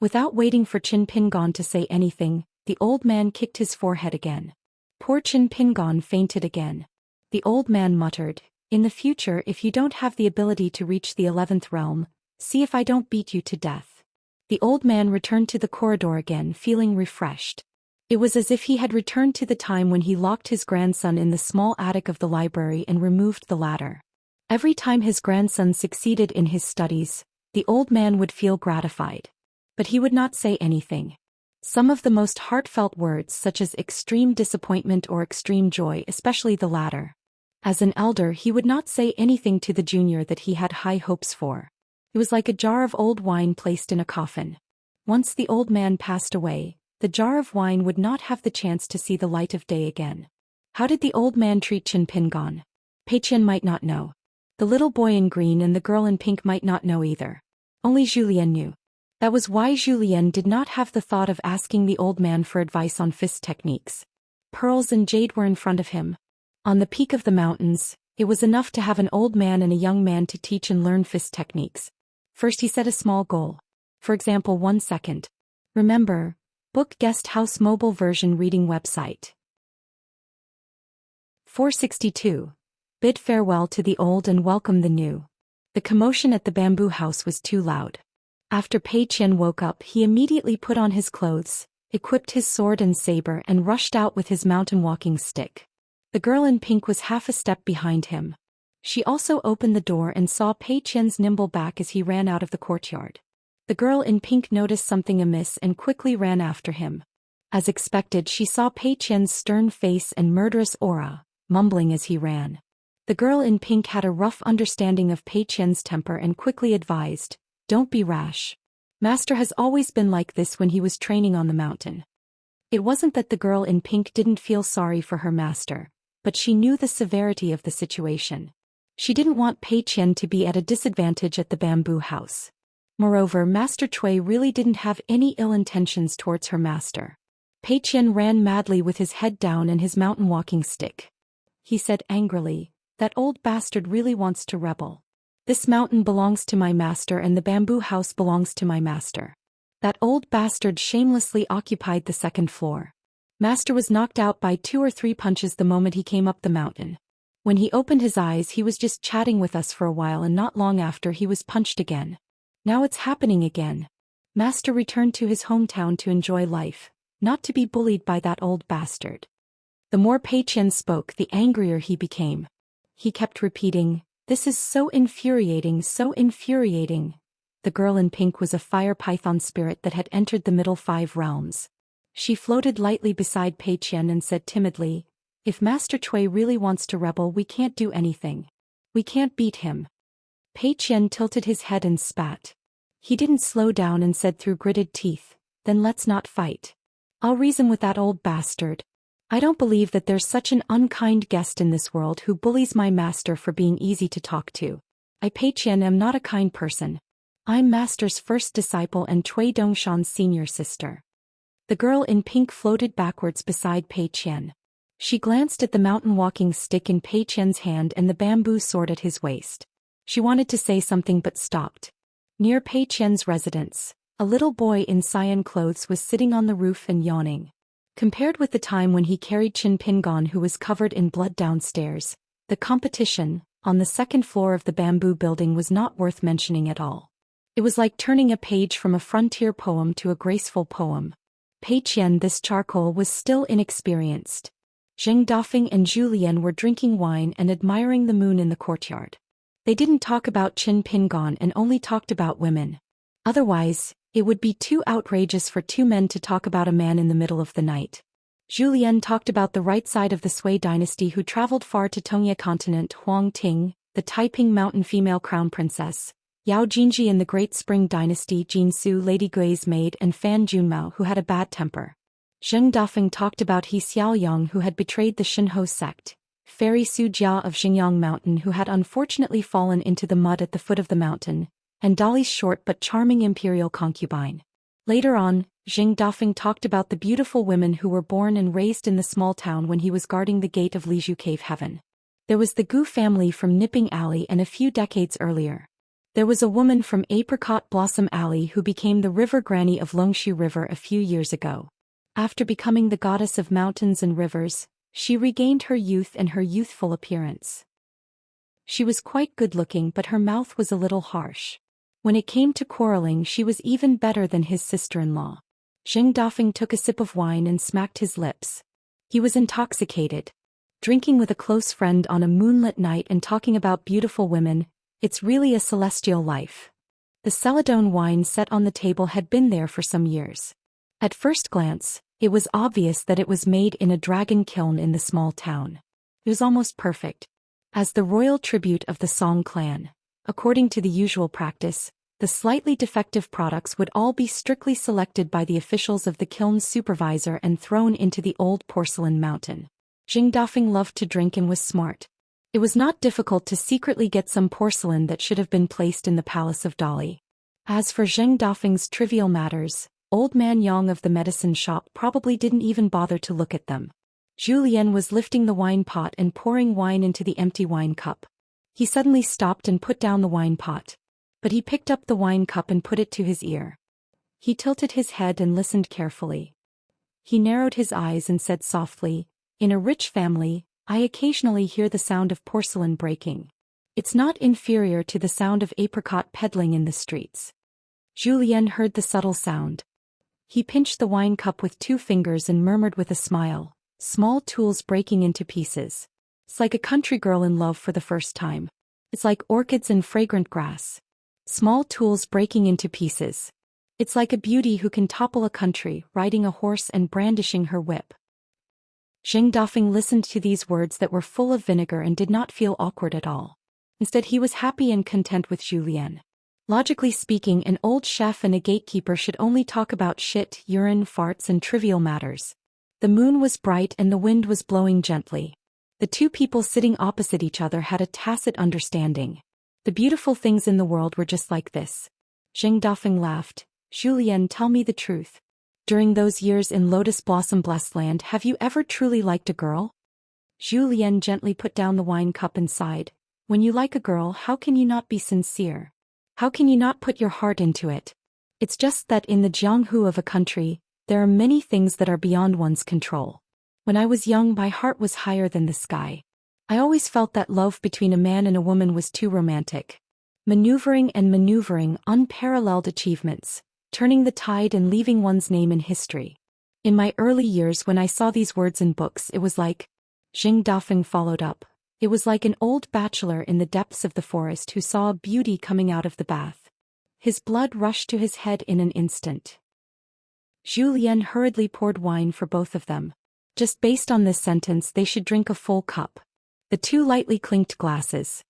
Without waiting for Qin Pingon to say anything, the old man kicked his forehead again. Poor Qin Pingon fainted again. The old man muttered, "In the future, if you don't have the ability to reach the 11th realm, see if I don't beat you to death." The old man returned to the corridor again, feeling refreshed. It was as if he had returned to the time when he locked his grandson in the small attic of the library and removed the ladder. Every time his grandson succeeded in his studies, the old man would feel gratified. But he would not say anything. Some of the most heartfelt words, such as extreme disappointment or extreme joy, especially the latter. As an elder, he would not say anything to the junior that he had high hopes for. It was like a jar of old wine placed in a coffin. Once the old man passed away, the jar of wine would not have the chance to see the light of day again. How did the old man treat Qin Pingon? Pei Qian might not know. The little boy in green and the girl in pink might not know either. Only Zhou Xian knew. That was why Zhou Xian did not have the thought of asking the old man for advice on fist techniques. Pearls and jade were in front of him. On the peak of the mountains, it was enough to have an old man and a young man to teach and learn fist techniques. First he set a small goal. For example, 1 second. Remember, book guest house mobile version reading website. 462. Bid farewell to the old and welcome the new. The commotion at the bamboo house was too loud. After Pei Qian woke up, he immediately put on his clothes, equipped his sword and saber and rushed out with his mountain walking stick. The girl in pink was half a step behind him. She also opened the door and saw Pei Qian's nimble back as he ran out of the courtyard. The girl in pink noticed something amiss and quickly ran after him. As expected, she saw Pei Qian's stern face and murderous aura, mumbling as he ran. The girl in pink had a rough understanding of Pei Qian's temper and quickly advised, "Don't be rash. Master has always been like this when he was training on the mountain." It wasn't that the girl in pink didn't feel sorry for her master, but she knew the severity of the situation. She didn't want Pei Qian to be at a disadvantage at the bamboo house. Moreover, Master Cui really didn't have any ill intentions towards her master. Pei Qian ran madly with his head down and his mountain walking stick. He said angrily, "That old bastard really wants to rebel. This mountain belongs to my master and the bamboo house belongs to my master. That old bastard shamelessly occupied the 2nd floor. Master was knocked out by 2 or 3 punches the moment he came up the mountain. When he opened his eyes, he was just chatting with us for a while and not long after he was punched again. Now it's happening again. Master returned to his hometown to enjoy life, not to be bullied by that old bastard." The more Pei Qian spoke, the angrier he became. He kept repeating, "This is so infuriating, so infuriating." The girl in pink was a fire python spirit that had entered the middle 5 realms. She floated lightly beside Pei Qian and said timidly, "If Master Cui really wants to rebel, we can't do anything. We can't beat him." Pei Qian tilted his head and spat. He didn't slow down and said through gritted teeth, "Then let's not fight. I'll reason with that old bastard. I don't believe that there's such an unkind guest in this world who bullies my master for being easy to talk to. I, Pei Qian, am not a kind person. I'm master's first disciple and Cui Dongshan's senior sister." The girl in pink floated backwards beside Pei Qian. She glanced at the mountain walking stick in Pei Qian's hand and the bamboo sword at his waist. She wanted to say something but stopped. Near Pei Qian's residence, a little boy in cyan clothes was sitting on the roof and yawning. Compared with the time when he carried Qin Pingon who was covered in blood downstairs, the competition, on the 2nd floor of the bamboo building was not worth mentioning at all. It was like turning a page from a frontier poem to a graceful poem. Pei Qian, this charcoal, was still inexperienced. Zheng Dafeng and Zhu Lian were drinking wine and admiring the moon in the courtyard. They didn't talk about Qin Pingon and only talked about women. Otherwise, it would be too outrageous for 2 men to talk about a man in the middle of the night. Zhu Lian talked about the right side of the Sui dynasty who traveled far to Tongye continent, Huang Ting, the Taiping mountain female crown princess, Yao Jinji in the Great Spring dynasty, Jin Su, Lady Gui's maid, and Fan Junmao who had a bad temper. Zheng Dafeng talked about He Xiaoyang who had betrayed the Shinho sect, Fairy Su Jia of Xingyang Mountain who had unfortunately fallen into the mud at the foot of the mountain, and Dali's short but charming imperial concubine. Later on, Jing Dafeng talked about the beautiful women who were born and raised in the small town when he was guarding the gate of Liju Cave Heaven. There was the Gu family from Nipping Alley, and a few decades earlier, there was a woman from Apricot Blossom Alley who became the river granny of Longshu River a few years ago. After becoming the goddess of mountains and rivers, she regained her youth and her youthful appearance. She was quite good-looking, but her mouth was a little harsh. When it came to quarreling, she was even better than his sister-in-law. Jing Dafeng took a sip of wine and smacked his lips. He was intoxicated. Drinking with a close friend on a moonlit night and talking about beautiful women, it's really a celestial life. The Celadone wine set on the table had been there for some years. At first glance, it was obvious that it was made in a dragon kiln in the small town. It was almost perfect. As the royal tribute of the Song clan, according to the usual practice, the slightly defective products would all be strictly selected by the officials of the kiln's supervisor and thrown into the old porcelain mountain. Jing Dafeng loved to drink and was smart. It was not difficult to secretly get some porcelain that should have been placed in the palace of Dali. As for Jing Dafeng's trivial matters, Old Man Yang of the medicine shop probably didn't even bother to look at them. Zhou Xian was lifting the wine pot and pouring wine into the empty wine cup. He suddenly stopped and put down the wine pot. But he picked up the wine cup and put it to his ear. He tilted his head and listened carefully. He narrowed his eyes and said softly, "In a rich family, I occasionally hear the sound of porcelain breaking. It's not inferior to the sound of apricot peddling in the streets." Zhou Xian heard the subtle sound. He pinched the wine cup with 2 fingers and murmured with a smile, "Small tools breaking into pieces. It's like a country girl in love for the first time. It's like orchids and fragrant grass. Small tools breaking into pieces. It's like a beauty who can topple a country, riding a horse and brandishing her whip." Jing Dafeng listened to these words that were full of vinegar and did not feel awkward at all. Instead, he was happy and content with Zhou Xian. Logically speaking, an old chef and a gatekeeper should only talk about shit, urine, farts, and trivial matters. The moon was bright and the wind was blowing gently. The 2 people sitting opposite each other had a tacit understanding. The beautiful things in the world were just like this. Jing Dafeng laughed. "Zhou Xian, tell me the truth. During those years in Lotus Blossom Blessed Land, have you ever truly liked a girl?" Zhou Xian gently put down the wine cup and sighed. "When you like a girl, how can you not be sincere? How can you not put your heart into it? It's just that in the Jianghu of a country, there are many things that are beyond one's control. When I was young, my heart was higher than the sky. I always felt that love between a man and a woman was too romantic. Maneuvering, unparalleled achievements, turning the tide and leaving one's name in history. In my early years when I saw these words in books, it was like," Jing Dafeng followed up, "it was like an old bachelor in the depths of the forest who saw a beauty coming out of the bath. His blood rushed to his head in an instant." Zhou Xian hurriedly poured wine for both of them. Just based on this sentence, they should drink a full cup. The 2 lightly clinked glasses.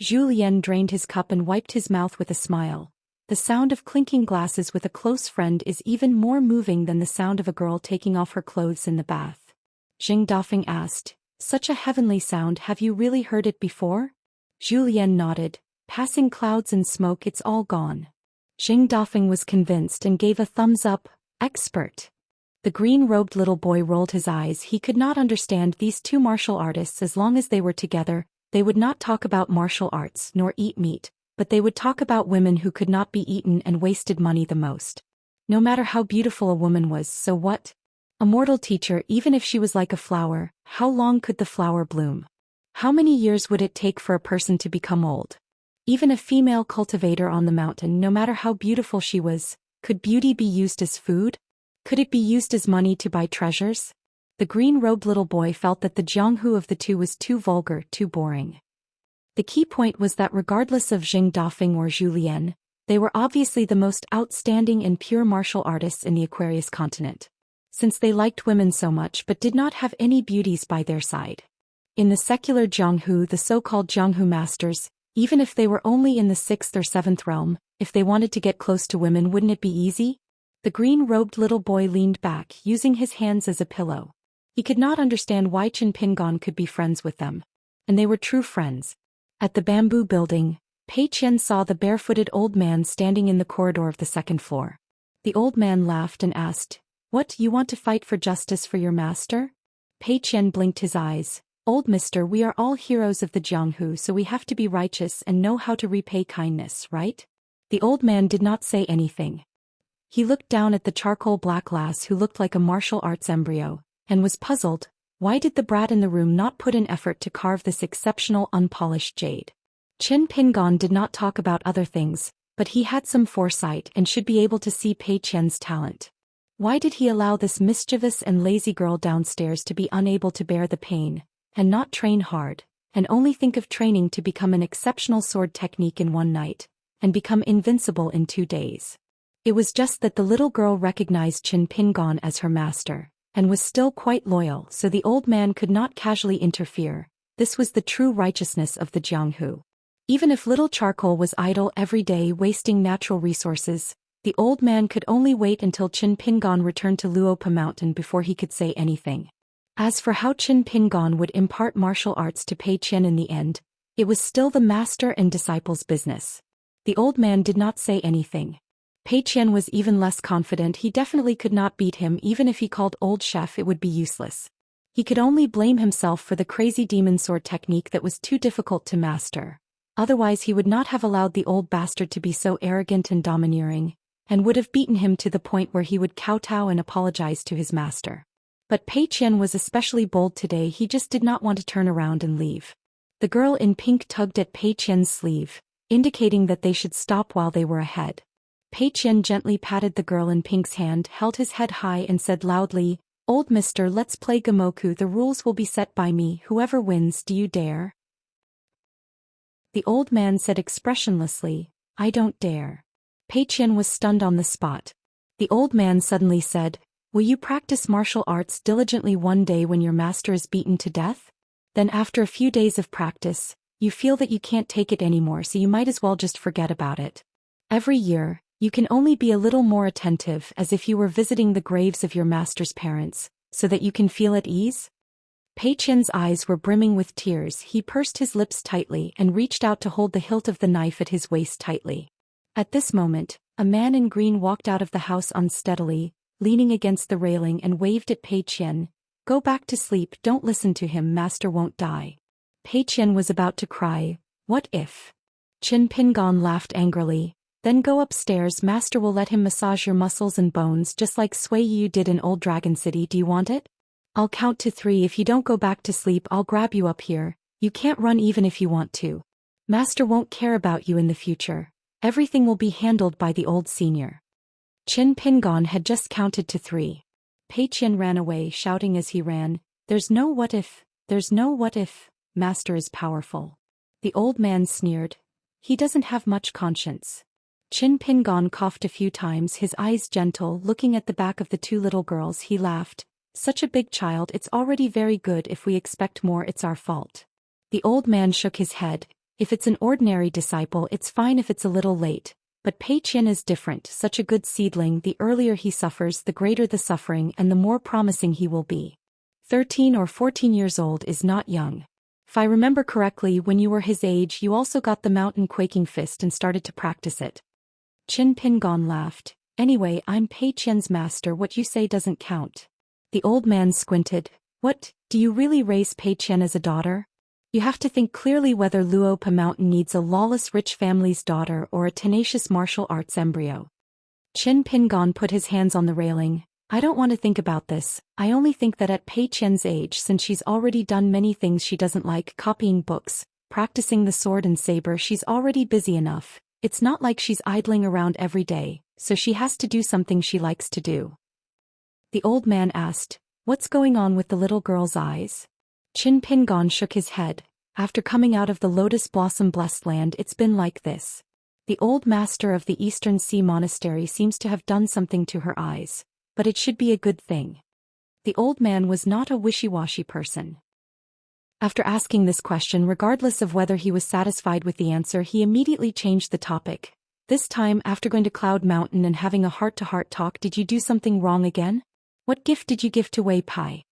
Zhou Xian drained his cup and wiped his mouth with a smile. The sound of clinking glasses with a close friend is even more moving than the sound of a girl taking off her clothes in the bath. Jing Dafeng asked, "Such a heavenly sound, have you really heard it before?" Zhou Xian nodded. "Passing clouds and smoke, it's all gone." Jing Dafeng was convinced and gave a thumbs up. "Expert." The green-robed little boy rolled his eyes. He could not understand these 2 martial artists. As long as they were together, they would not talk about martial arts nor eat meat, but they would talk about women who could not be eaten and wasted money the most. No matter how beautiful a woman was, so what? A mortal teacher, even if she was like a flower, how long could the flower bloom? How many years would it take for a person to become old? Even a female cultivator on the mountain, no matter how beautiful she was, could beauty be used as food? Could it be used as money to buy treasures? The green-robed little boy felt that the Jianghu of the 2 was too vulgar, too boring. The key point was that regardless of Jing Dafeng or Zhou Xian, they were obviously the most outstanding and pure martial artists in the Aquarius continent. Since they liked women so much but did not have any beauties by their side. In the secular Jianghu, the so-called Jianghu masters, even if they were only in the 6th or 7th realm, if they wanted to get close to women, wouldn't it be easy? The green-robed little boy leaned back, using his hands as a pillow. He could not understand why Chen Pingon could be friends with them. And they were true friends. At the bamboo building, Pei Qian saw the barefooted old man standing in the corridor of the 2nd floor. The old man laughed and asked, "What, you want to fight for justice for your master?" Pei Qian blinked his eyes. "Old mister, we are all heroes of the Jianghu, so we have to be righteous and know how to repay kindness, right?" The old man did not say anything. He looked down at the charcoal black lass who looked like a martial arts embryo, and was puzzled. Why did the brat in the room not put in effort to carve this exceptional unpolished jade? Qin Pingon did not talk about other things, but he had some foresight and should be able to see Pei Qian's talent. Why did he allow this mischievous and lazy girl downstairs to be unable to bear the pain, and not train hard, and only think of training to become an exceptional sword technique in one night, and become invincible in 2 days? It was just that the little girl recognized Qin Pingon as her master, and was still quite loyal, so the old man could not casually interfere. This was the true righteousness of the Jianghu. Even if little charcoal was idle every day wasting natural resources, the old man could only wait until Qin Pingon returned to Luopa Mountain before he could say anything. As for how Qin Pingon would impart martial arts to Pei Qian in the end, it was still the master and disciple's business. The old man did not say anything. Pei Qian was even less confident. He definitely could not beat him. Even if he called old chef, it would be useless. He could only blame himself for the crazy demon sword technique that was too difficult to master. Otherwise he would not have allowed the old bastard to be so arrogant and domineering, and would have beaten him to the point where he would kowtow and apologize to his master. But Pei Qian was especially bold today. He just did not want to turn around and leave. The girl in pink tugged at Pei Qian's sleeve, indicating that they should stop while they were ahead. Pei Qian gently patted the girl in pink's hand, held his head high and said loudly, "Old mister, let's play Gamoku. The rules will be set by me. Whoever wins, do you dare?" The old man said expressionlessly, "I don't dare." Pei Qian was stunned on the spot. The old man suddenly said, "Will you practice martial arts diligently one day when your master is beaten to death? Then after a few days of practice, you feel that you can't take it anymore, so you might as well just forget about it. Every year, you can only be a little more attentive, as if you were visiting the graves of your master's parents, so that you can feel at ease." Pei Qian's eyes were brimming with tears. He pursed his lips tightly and reached out to hold the hilt of the knife at his waist tightly. At this moment, a man in green walked out of the house unsteadily, leaning against the railing, and waved at Pei Qian. "Go back to sleep, don't listen to him, master won't die." Pei Qian was about to cry, "What if?" Qin Pingon laughed angrily. "Then go upstairs, master will let him massage your muscles and bones just like Sui Yu did in Old Dragon City. Do you want it? I'll count to 3. If you don't go back to sleep, I'll grab you up here. You can't run even if you want to. Master won't care about you in the future. Everything will be handled by the old senior." Qin Pingon had just counted to 3. Pei Qian ran away, shouting as he ran, "There's no what if, there's no what if, master is powerful." The old man sneered. "He doesn't have much conscience." Qin Pingon coughed a few times, his eyes gentle, looking at the back of the 2 little girls. He laughed. "Such a big child, it's already very good. If we expect more, it's our fault." The old man shook his head. "If it's an ordinary disciple, it's fine if it's a little late. But Pei Qian is different, such a good seedling. The earlier he suffers, the greater the suffering and the more promising he will be. 13 or 14 years old is not young. If I remember correctly, when you were his age, you also got the mountain quaking fist and started to practice it." Qin Pingon laughed. "Anyway, I'm Pei Qian's master. What you say doesn't count." The old man squinted. "What, do you really raise Pei Qian as a daughter? You have to think clearly whether Luopa Mountain needs a lawless rich family's daughter or a tenacious martial arts embryo." Qin Pingon put his hands on the railing. "I don't want to think about this. I only think that at Pei Qian's age, since she's already done many things she doesn't like, copying books, practicing the sword and saber, she's already busy enough. It's not like she's idling around every day, so she has to do something she likes to do." The old man asked, "What's going on with the little girl's eyes?" Qin Pingon shook his head. "After coming out of the Lotus Blossom Blessed Land, it's been like this. The old master of the Eastern Sea Monastery seems to have done something to her eyes, but it should be a good thing." The old man was not a wishy-washy person. After asking this question, regardless of whether he was satisfied with the answer, he immediately changed the topic. "This time, after going to Cloud Mountain and having a heart-to-heart talk, did you do something wrong again? What gift did you give to Wei Pai?"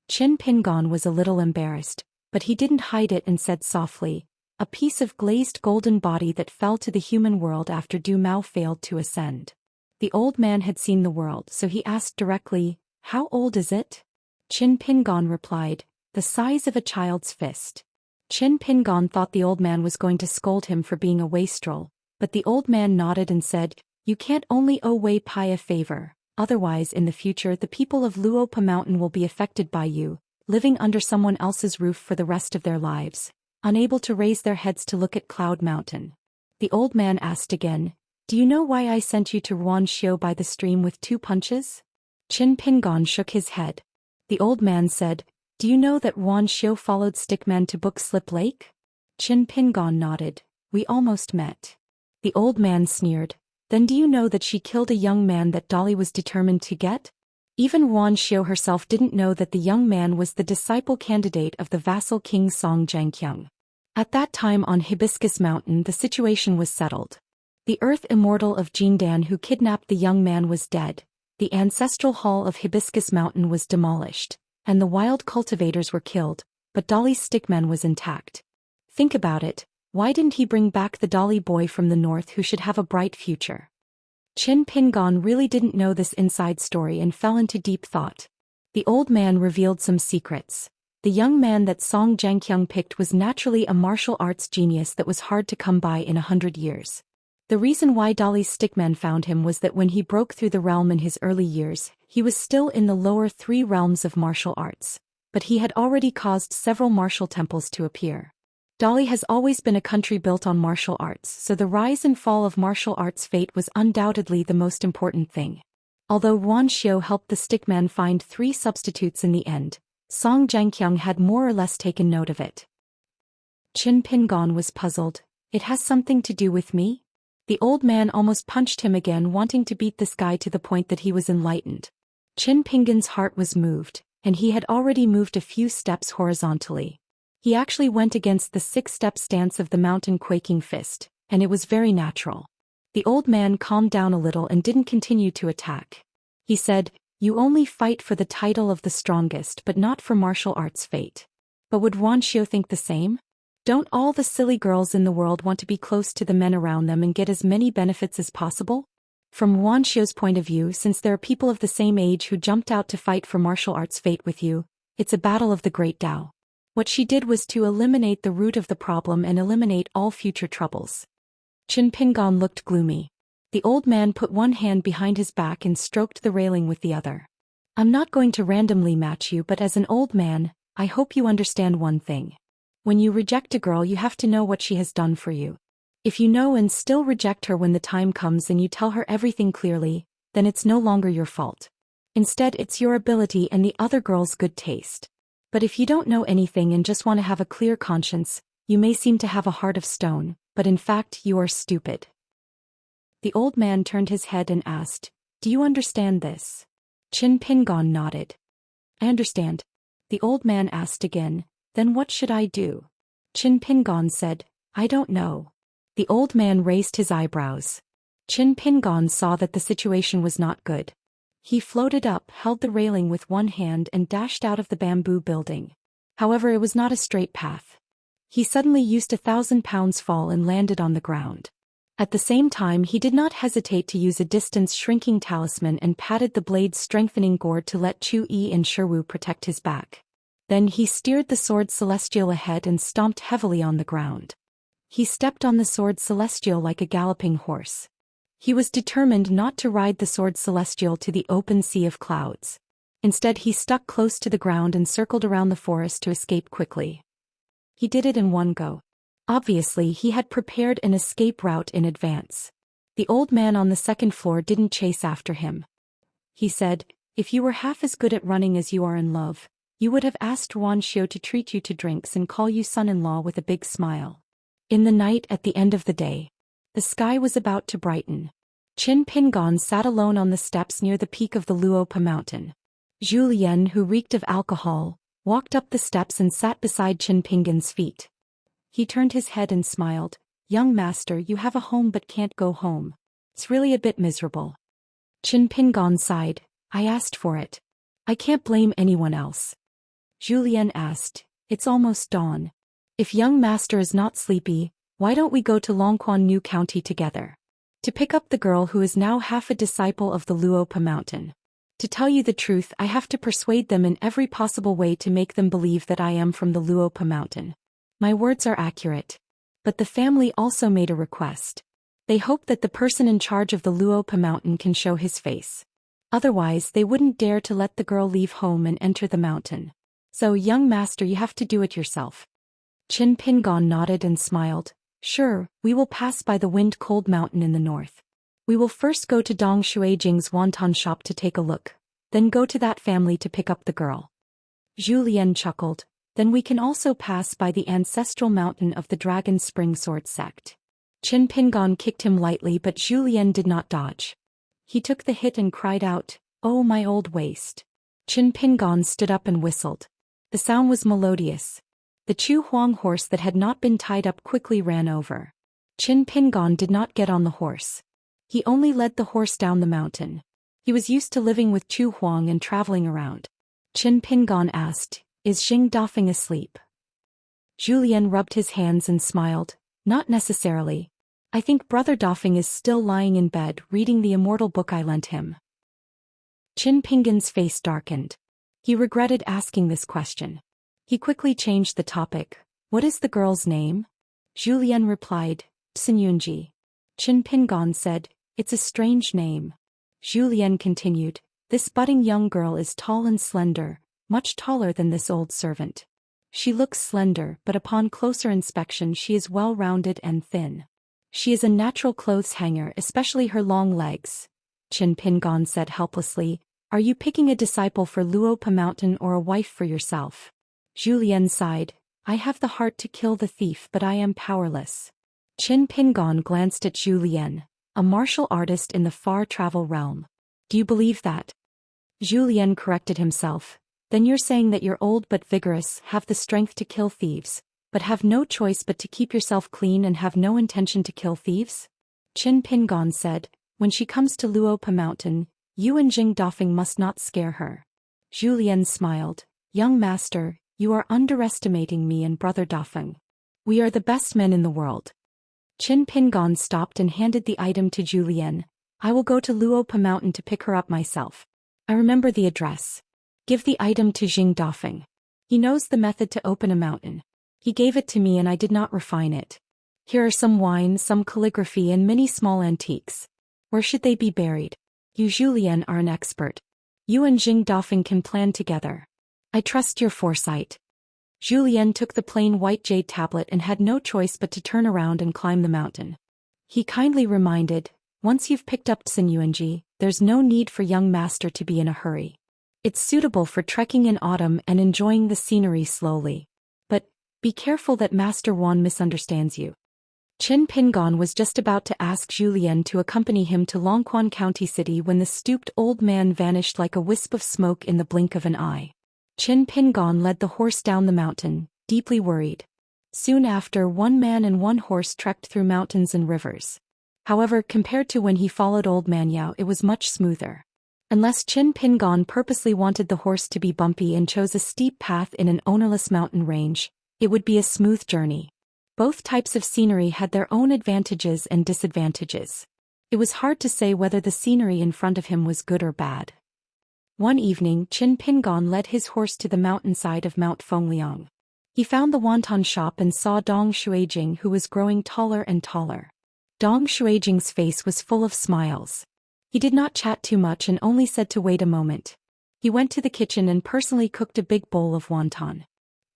Qin Pingon was a little embarrassed, but he didn't hide it and said softly, "A piece of glazed golden body that fell to the human world after Du Mao failed to ascend." The old man had seen the world, so he asked directly, "How old is it?" Qin Pingon replied, "The size of a child's fist." Qin Pingon thought the old man was going to scold him for being a wastrel, but the old man nodded and said, "You can't only owe Wei Pai a favor, otherwise in the future the people of Luopa Mountain will be affected by you, living under someone else's roof for the rest of their lives, unable to raise their heads to look at Cloud Mountain." The old man asked again, "Do you know why I sent you to Ruanxiu by the stream with 2 punches? Qin Pingon shook his head. The old man said, "Do you know that Ruanxiu followed Stickman to Book Slip Lake?" Qin Pingon nodded. "We almost met." The old man sneered, "Then do you know that she killed a young man that Dolly was determined to get?" Even Ruanxiu herself didn't know that the young man was the disciple candidate of the vassal king Song Jianqiang. At that time on Hibiscus Mountain the situation was settled. The Earth Immortal of Jindan who kidnapped the young man was dead, the ancestral hall of Hibiscus Mountain was demolished, and the wild cultivators were killed, but Dolly's stickman was intact. Think about it, why didn't he bring back the Dolly boy from the north who should have a bright future? Qin Pingon really didn't know this inside story and fell into deep thought. The old man revealed some secrets. The young man that Song Jianqiang picked was naturally a martial arts genius that was hard to come by in 100 years. The reason why Dolly's stickman found him was that when he broke through the realm in his early years, he was still in the lower 3 realms of martial arts, but he had already caused several martial temples to appear. Dolly has always been a country built on martial arts, so the rise and fall of martial arts fate was undoubtedly the most important thing. Although Ruanxiu helped the stickman find 3 substitutes in the end, Song Jianqiang had more or less taken note of it. Qin Pingon was puzzled. "It has something to do with me?" The old man almost punched him again, wanting to beat this guy to the point that he was enlightened. Qin Pingon's heart was moved, and he had already moved a few steps horizontally. He actually went against the 6-step stance of the mountain quaking fist, and it was very natural. The old man calmed down a little and didn't continue to attack. He said, "You only fight for the title of the strongest but not for martial arts fate. But would Ruanxiu think the same? Don't all the silly girls in the world want to be close to the men around them and get as many benefits as possible? From Ruanxiu's point of view, since there are people of the same age who jumped out to fight for martial arts fate with you, it's a battle of the great Tao. What she did was to eliminate the root of the problem and eliminate all future troubles." Qin Pingon looked gloomy. The old man put one hand behind his back and stroked the railing with the other. "I'm not going to randomly match you, but as an old man, I hope you understand one thing. When you reject a girl, you have to know what she has done for you. If you know and still reject her when the time comes and you tell her everything clearly, then it's no longer your fault. Instead, it's your ability and the other girl's good taste. But if you don't know anything and just want to have a clear conscience, you may seem to have a heart of stone, but in fact you are stupid." The old man turned his head and asked, "Do you understand this?" Qin Pingon nodded. "I understand." The old man asked again, "Then what should I do?" Qin Pingon said, "I don't know." The old man raised his eyebrows. Qin Pingon saw that the situation was not good. He floated up, held the railing with one hand and dashed out of the bamboo building. However, it was not a straight path. He suddenly used 1,000-pounds fall and landed on the ground. At the same time, he did not hesitate to use a distance-shrinking talisman and patted the blade's strengthening gourd to let Chu Yi and Sherwu protect his back. Then he steered the sword celestial ahead and stomped heavily on the ground. He stepped on the sword celestial like a galloping horse. He was determined not to ride the sword celestial to the open sea of clouds. Instead, he stuck close to the ground and circled around the forest to escape quickly. He did it in one go. Obviously, he had prepared an escape route in advance. The old man on the 2nd floor didn't chase after him. He said, "If you were half as good at running as you are in love, you would have asked Ruanxiu to treat you to drinks and call you son-in-law with a big smile." In the night at the end of the day, the sky was about to brighten. Qin Pingon sat alone on the steps near the peak of the Luopa mountain. Zhou Xian, who reeked of alcohol, walked up the steps and sat beside Qin Pingon's feet. He turned his head and smiled. "Young master, you have a home but can't go home. It's really a bit miserable." Qin Pingon sighed. "I asked for it. I can't blame anyone else." Zhou Xian asked, "It's almost dawn. If young master is not sleepy, why don't we go to Longquan New County together? To pick up the girl who is now half a disciple of the Luopa mountain. To tell you the truth, I have to persuade them in every possible way to make them believe that I am from the Luopa mountain. My words are accurate. But the family also made a request. They hope that the person in charge of the Luopa mountain can show his face. Otherwise, they wouldn't dare to let the girl leave home and enter the mountain. So, young master, you have to do it yourself. Qin Pingon nodded and smiled. Sure, we will pass by the wind-cold mountain in the north. We will first go to Dong Shuijing's wonton shop to take a look, then go to that family to pick up the girl. Zhou Xian chuckled. Then we can also pass by the ancestral mountain of the Dragon Spring Sword sect. Qin Pingon kicked him lightly, but Zhou Xian did not dodge. He took the hit and cried out, "Oh, my old waist." Qin Pingon stood up and whistled. The sound was melodious. The Chu Huang horse that had not been tied up quickly ran over. Qin Pingon did not get on the horse. He only led the horse down the mountain. He was used to living with Chu Huang and traveling around. Qin Pingon asked, "Is Xing Dafeng asleep?" Zhou Xian rubbed his hands and smiled. "Not necessarily. I think Brother Dafeng is still lying in bed reading the Immortal book I lent him." Qin Pingon's face darkened. He regretted asking this question. He quickly changed the topic. "What is the girl's name?" Zhou Xian replied, "Xinyunji." Qin Pingon said, "It's a strange name." Zhou Xian continued, "This budding young girl is tall and slender, much taller than this old servant. She looks slender, but upon closer inspection she is well-rounded and thin. She is a natural clothes hanger, especially her long legs." Qin Pingon said helplessly, "Are you picking a disciple for Luopa Mountain or a wife for yourself?" Zhou Xian sighed, "I have the heart to kill the thief, but I am powerless." Qin Pingon glanced at Zhou Xian, a martial artist in the far travel realm. "Do you believe that?" Zhou Xian corrected himself. "Then you're saying that you're old but vigorous, have the strength to kill thieves, but have no choice but to keep yourself clean and have no intention to kill thieves?" Qin Pingon said, "When she comes to Luopa Mountain, you and Xing Dafeng must not scare her." Zhou Xian smiled. "Young master, you are underestimating me and Brother Dafeng. We are the best men in the world." Qin Pingon stopped and handed the item to Zhou Xian. "I will go to Luopa Mountain to pick her up myself. I remember the address. Give the item to Xing Dafeng. He knows the method to open a mountain. He gave it to me and I did not refine it. Here are some wine, some calligraphy and many small antiques. Where should they be buried? You Zhou Xian are an expert. You and Xing Dafeng can plan together. I trust your foresight." Zhou Xian took the plain white jade tablet and had no choice but to turn around and climb the mountain. He kindly reminded, "Once you've picked up Xinyunji, there's no need for young master to be in a hurry. It's suitable for trekking in autumn and enjoying the scenery slowly. But, be careful that Master Wan misunderstands you." Qin Pingon was just about to ask Zhou Xian to accompany him to Longquan County City when the stooped old man vanished like a wisp of smoke in the blink of an eye. Qin Pingon led the horse down the mountain, deeply worried. Soon after, one man and one horse trekked through mountains and rivers. However, compared to when he followed Old Man Yao, it was much smoother. Unless Qin Pingon purposely wanted the horse to be bumpy and chose a steep path in an ownerless mountain range, it would be a smooth journey. Both types of scenery had their own advantages and disadvantages. It was hard to say whether the scenery in front of him was good or bad. One evening, Qin Pingon led his horse to the mountainside of Mount Fengliang. He found the wonton shop and saw Dong Shuijing, who was growing taller and taller. Dong Shuijing's face was full of smiles. He did not chat too much and only said to wait a moment. He went to the kitchen and personally cooked a big bowl of wonton.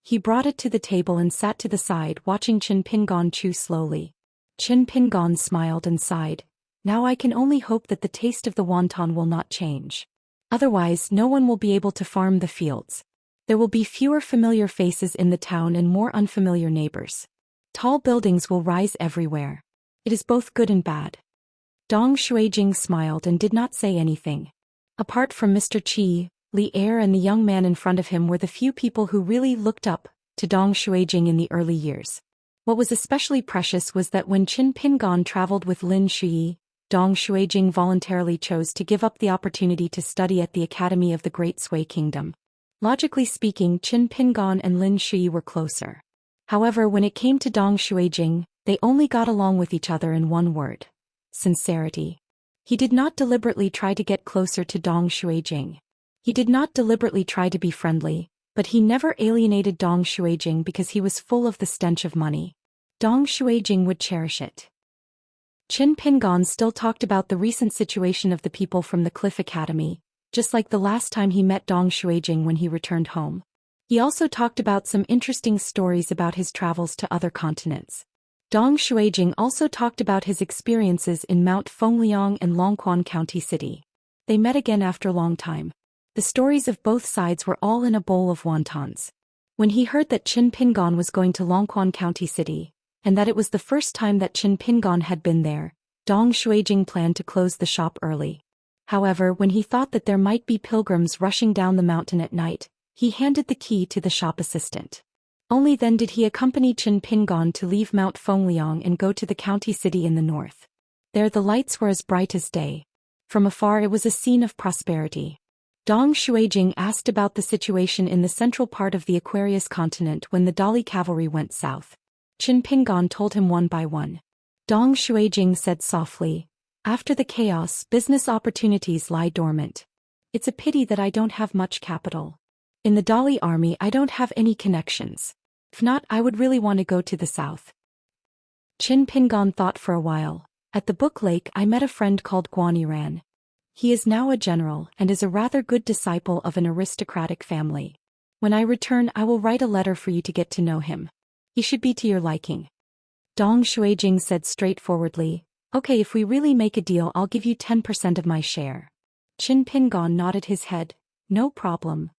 He brought it to the table and sat to the side, watching Qin Pingon chew slowly. Qin Pingon smiled and sighed. "Now I can only hope that the taste of the wonton will not change. Otherwise, no one will be able to farm the fields. There will be fewer familiar faces in the town and more unfamiliar neighbors. Tall buildings will rise everywhere. It is both good and bad." Dong Shuijing smiled and did not say anything. Apart from Mr. Qi, Li Er and the young man in front of him were the few people who really looked up to Dong Shuijing in the early years. What was especially precious was that when Qin Pingon traveled with Lin Shui, Dong Shuijing voluntarily chose to give up the opportunity to study at the Academy of the Great Sui Kingdom. Logically speaking, Qin Pingon and Lin Shui were closer. However, when it came to Dong Shuijing, they only got along with each other in one word: sincerity. He did not deliberately try to get closer to Dong Shuijing. He did not deliberately try to be friendly, but he never alienated Dong Shuijing because he was full of the stench of money. Dong Shuijing would cherish it. Qin Pingon still talked about the recent situation of the people from the Cliff Academy, just like the last time he met Dong Shuijing when he returned home. He also talked about some interesting stories about his travels to other continents. Dong Shuijing also talked about his experiences in Mount Fengliang and Longquan County City. They met again after a long time. The stories of both sides were all in a bowl of wontons. When he heard that Qin Pingon was going to Longquan County City, and that it was the first time that Qin Pingon had been there, Dong Shuijing planned to close the shop early. However, when he thought that there might be pilgrims rushing down the mountain at night, he handed the key to the shop assistant. Only then did he accompany Qin Pingon to leave Mount Fengliang and go to the county city in the north. There the lights were as bright as day. From afar it was a scene of prosperity. Dong Shuijing asked about the situation in the central part of the Aquarius continent when the Dali cavalry went south. Qin Pingon told him one by one. Dong Shuijing said softly, "After the chaos, business opportunities lie dormant. It's a pity that I don't have much capital. In the Dali army I don't have any connections. If not, I would really want to go to the south." Qin Pingon thought for a while. "At the Book Lake I met a friend called Guaniran. He is now a general and is a rather good disciple of an aristocratic family. When I return I will write a letter for you to get to know him. He should be to your liking." Dong Shuijing said straightforwardly, "Okay, if we really make a deal I'll give you 10% of my share." Qin Pingon nodded his head. "No problem."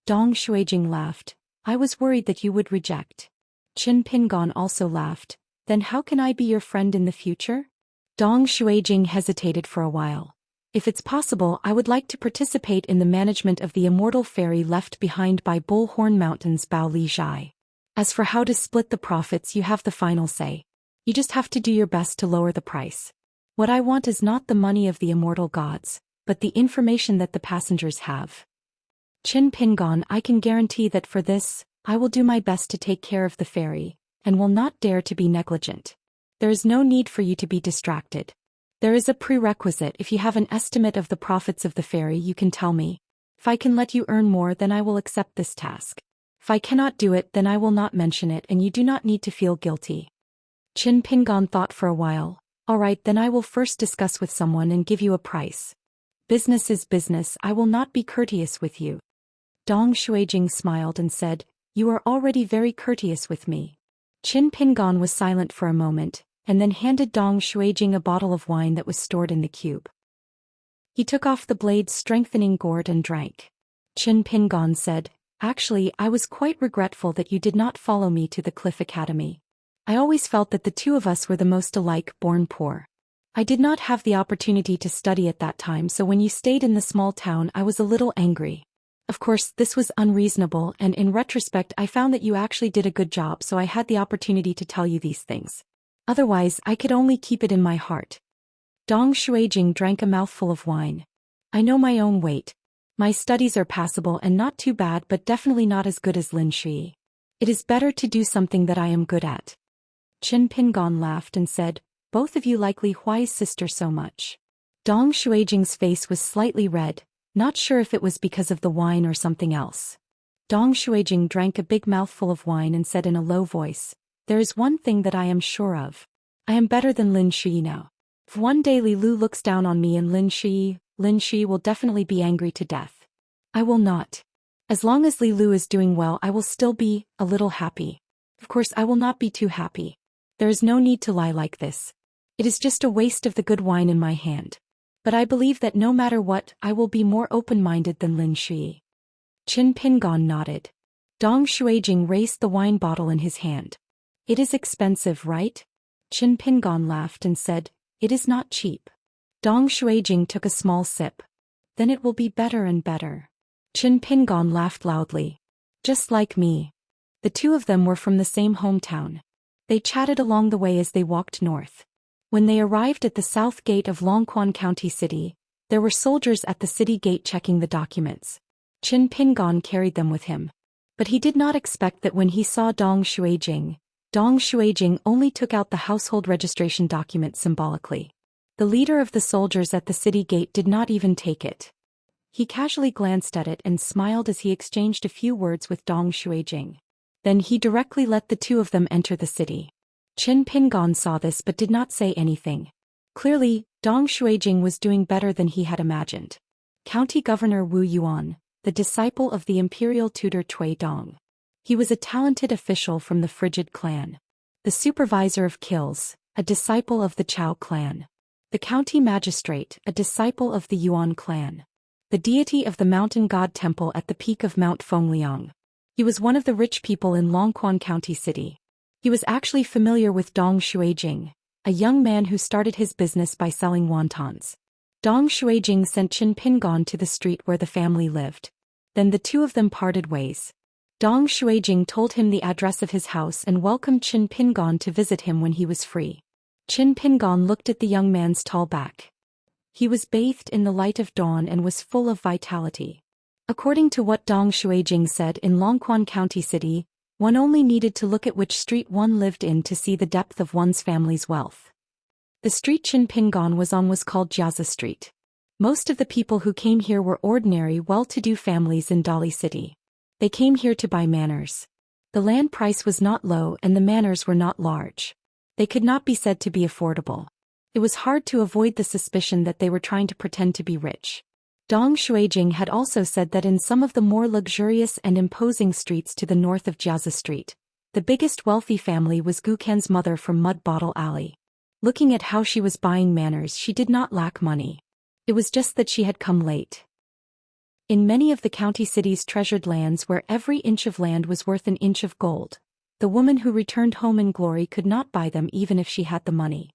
Dong Shuijing laughed. "I was worried that you would reject." Qin Pingon also laughed. "Then how can I be your friend in the future?" Dong Shuijing hesitated for a while. "If it's possible, I would like to participate in the management of the immortal ferry left behind by Bullhorn Mountain's Bao Li Zhai. As for how to split the profits, you have the final say. You just have to do your best to lower the price. What I want is not the money of the immortal gods, but the information that the passengers have." Qin Pingon, "I can guarantee that for this, I will do my best to take care of the ferry, and will not dare to be negligent. There is no need for you to be distracted. There is a prerequisite. If you have an estimate of the profits of the ferry, you can tell me. If I can let you earn more, then I will accept this task. If I cannot do it, then I will not mention it and you do not need to feel guilty." Qin Pingon thought for a while. "All right, then I will first discuss with someone and give you a price. Business is business, I will not be courteous with you." Dong Shuijing smiled and said, "You are already very courteous with me." Qin Pingon was silent for a moment, and then handed Dong Shuijing a bottle of wine that was stored in the cube. He took off the blade's strengthening gourd and drank. Qin Pingon said, "Actually, I was quite regretful that you did not follow me to the Cliff Academy. I always felt that the two of us were the most alike, born poor. I did not have the opportunity to study at that time, so when you stayed in the small town I was a little angry. Of course, this was unreasonable, and in retrospect I found that you actually did a good job, so I had the opportunity to tell you these things. Otherwise, I could only keep it in my heart." Dong Shuijing drank a mouthful of wine. "I know my own weight. My studies are passable and not too bad, but definitely not as good as Lin Shi. It is better to do something that I am good at." Qin Pingon laughed and said, "Both of you like Li Huai's sister so much." Dong Shuijing's face was slightly red, not sure if it was because of the wine or something else. Dong Shuijing drank a big mouthful of wine and said in a low voice, "There is one thing that I am sure of. I am better than Lin Shi now. If one day Li Lu looks down on me and Lin Shi will definitely be angry to death. I will not. As long as Li Lu is doing well, I will still be a little happy. Of course, I will not be too happy. There is no need to lie like this. It is just a waste of the good wine in my hand. But I believe that no matter what, I will be more open-minded than Lin Shi." Qin Pingon nodded. Dong Shuijing raised the wine bottle in his hand. "It is expensive, right?" Qin Pingon laughed and said, "It is not cheap." Dong Shuijing took a small sip. "Then it will be better and better." Qin Pingon laughed loudly. "Just like me." The two of them were from the same hometown. They chatted along the way as they walked north. When they arrived at the south gate of Longquan County City, there were soldiers at the city gate checking the documents. Qin Pingon carried them with him. But he did not expect that when he saw Dong Shuijing only took out the household registration document symbolically. The leader of the soldiers at the city gate did not even take it. He casually glanced at it and smiled as he exchanged a few words with Dong Xuejing. Then he directly let the two of them enter the city. Qin Pingon saw this but did not say anything. Clearly, Dong Xuejing was doing better than he had imagined. County Governor Wu Yuan, the disciple of the imperial tutor Cui Dong. He was a talented official from the Frigid clan. The supervisor of kills, a disciple of the Chao clan. The county magistrate, a disciple of the Yuan clan. The deity of the mountain god temple at the peak of Mount Fengliang. He was one of the rich people in Longquan County City. He was actually familiar with Dong Xuejing, a young man who started his business by selling wontons. Dong Xuejing sent Qin Pingon to the street where the family lived. Then the two of them parted ways. Dong Xuejing told him the address of his house and welcomed Qin Pingon to visit him when he was free. Qin Pingon looked at the young man's tall back. He was bathed in the light of dawn and was full of vitality. According to what Dong Xuejing said in Longquan County City, one only needed to look at which street one lived in to see the depth of one's family's wealth. The street Qin Pingon was on was called Jiazi Street. Most of the people who came here were ordinary, well-to-do families in Dali City. They came here to buy manors. The land price was not low and the manors were not large. They could not be said to be affordable. It was hard to avoid the suspicion that they were trying to pretend to be rich. Dong Xuejing had also said that in some of the more luxurious and imposing streets to the north of Jiazi Street, the biggest wealthy family was Gukan's mother from Mud Bottle Alley. Looking at how she was buying manors, she did not lack money. It was just that she had come late. In many of the county city's treasured lands where every inch of land was worth an inch of gold, the woman who returned home in glory could not buy them even if she had the money.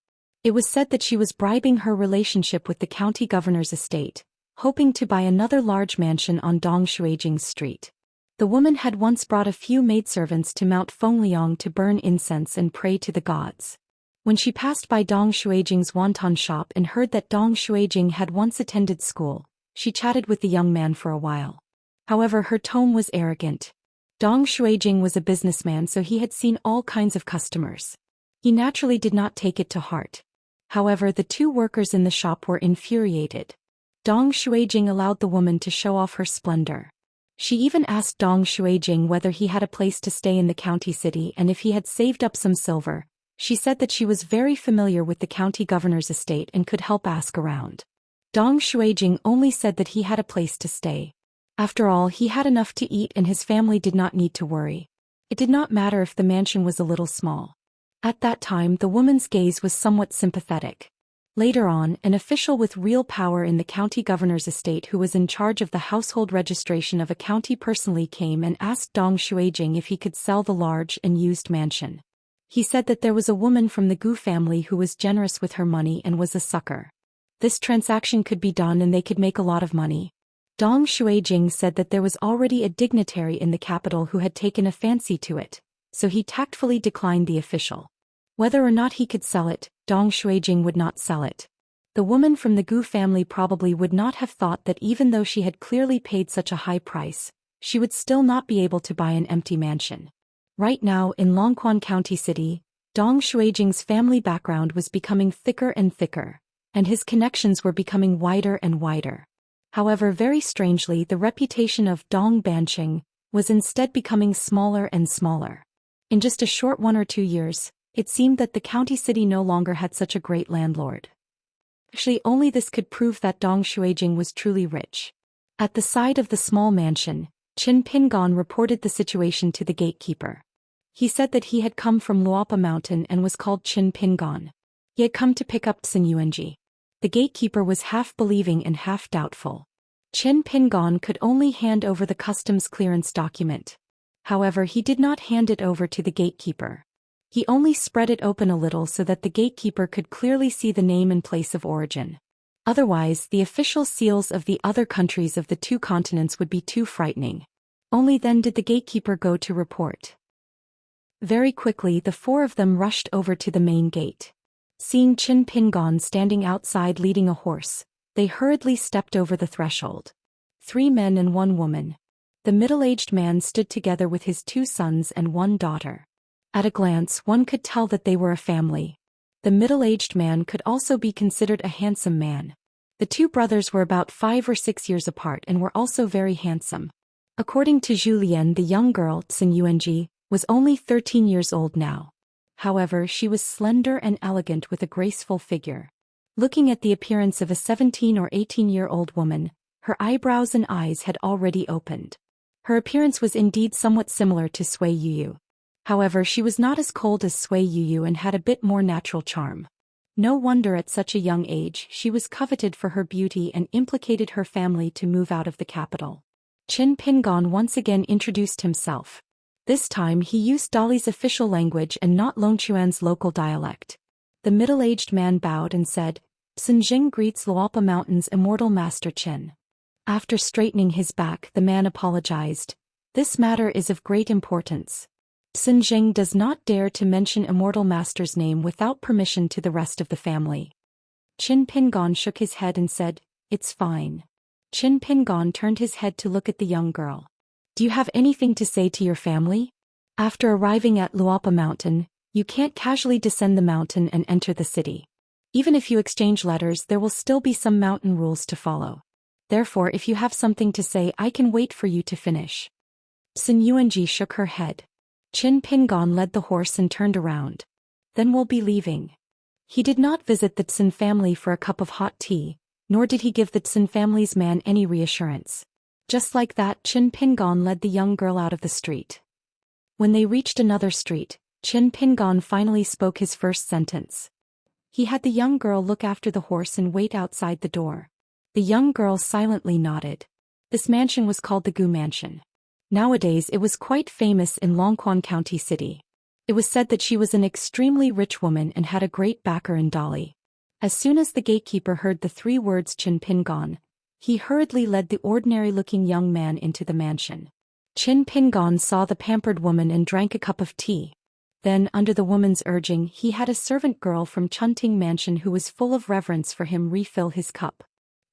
It was said that she was bribing her relationship with the county governor's estate, hoping to buy another large mansion on Dong Xuejing's street. The woman had once brought a few maidservants to Mount Fengliang to burn incense and pray to the gods. When she passed by Dong Xuejing's wonton shop and heard that Dong Xuejing had once attended school, she chatted with the young man for a while. However, her tone was arrogant. Dong Xuejing was a businessman, so he had seen all kinds of customers. He naturally did not take it to heart. However, the two workers in the shop were infuriated. Dong Xuejing allowed the woman to show off her splendor. She even asked Dong Xuejing whether he had a place to stay in the county city and if he had saved up some silver. She said that she was very familiar with the county governor's estate and could help ask around. Dong Xuejing only said that he had a place to stay. After all, he had enough to eat and his family did not need to worry. It did not matter if the mansion was a little small. At that time, the woman's gaze was somewhat sympathetic. Later on, an official with real power in the county governor's estate who was in charge of the household registration of a county personally came and asked Dong Xuejing if he could sell the large and used mansion. He said that there was a woman from the Gu family who was generous with her money and was a sucker. This transaction could be done and they could make a lot of money. Dong Xuejing said that there was already a dignitary in the capital who had taken a fancy to it, so he tactfully declined the official. Whether or not he could sell it, Dong Xuejing would not sell it. The woman from the Gu family probably would not have thought that even though she had clearly paid such a high price, she would still not be able to buy an empty mansion. Right now in Longquan County City, Dong Xuejing's family background was becoming thicker and thicker, and his connections were becoming wider and wider. However, very strangely, the reputation of Dong Banqing was instead becoming smaller and smaller. In just a short 1 or 2 years, it seemed that the county city no longer had such a great landlord. Actually, only this could prove that Dong Xuejing was truly rich. At the side of the small mansion, Qin Pingon reported the situation to the gatekeeper. He said that he had come from Luopa Mountain and was called Qin Pingon. He had come to pick up Xin Yuanji. The gatekeeper was half believing and half doubtful. Qin Pingon could only hand over the customs clearance document. However, he did not hand it over to the gatekeeper. He only spread it open a little so that the gatekeeper could clearly see the name and place of origin. Otherwise, the official seals of the other countries of the 2 continents would be too frightening. Only then did the gatekeeper go to report. Very quickly, the 4 of them rushed over to the main gate. Seeing Qin Pingon standing outside leading a horse, they hurriedly stepped over the threshold. 3 men and 1 woman. The middle-aged man stood together with his 2 sons and 1 daughter. At a glance, one could tell that they were a family. The middle-aged man could also be considered a handsome man. The two brothers were about 5 or 6 years apart and were also very handsome. According to Zhou Xian, the young girl, Xianxia, was only 13 years old now. However, she was slender and elegant with a graceful figure. Looking at the appearance of a 17 or 18-year-old woman, her eyebrows and eyes had already opened. Her appearance was indeed somewhat similar to Sui Yuyu. However, she was not as cold as Sui Yuyu and had a bit more natural charm. No wonder at such a young age she was coveted for her beauty and implicated her family to move out of the capital. Qin Pingon once again introduced himself. This time he used Dali's official language and not Longchuan's local dialect. The middle-aged man bowed and said, "Xinjing greets Luopa Mountain's immortal master Qin." After straightening his back, the man apologized. "This matter is of great importance. Xinjing does not dare to mention Immortal Master's name without permission to the rest of the family." Qin Pingon shook his head and said, "It's fine." Qin Pingon turned his head to look at the young girl. "Do you have anything to say to your family? After arriving at Luopa Mountain, you can't casually descend the mountain and enter the city. Even if you exchange letters, there will still be some mountain rules to follow. Therefore, if you have something to say, I can wait for you to finish." Sun Yuanji shook her head. Qin Pingon led the horse and turned around. "Then we'll be leaving." He did not visit the Tsin family for a cup of hot tea, nor did he give the Tsin family's man any reassurance. Just like that, Qin Pingon led the young girl out of the street. When they reached another street, Qin Pingon finally spoke his first sentence. He had the young girl look after the horse and wait outside the door. The young girl silently nodded. This mansion was called the Gu Mansion. Nowadays it was quite famous in Longquan County City. It was said that she was an extremely rich woman and had a great backer in Dali. As soon as the gatekeeper heard the 3 words Qin Pingon, he hurriedly led the ordinary-looking young man into the mansion. Qin Pingon saw the pampered woman and drank a cup of tea. Then, under the woman's urging, he had a servant girl from Chunting Mansion who was full of reverence for him refill his cup.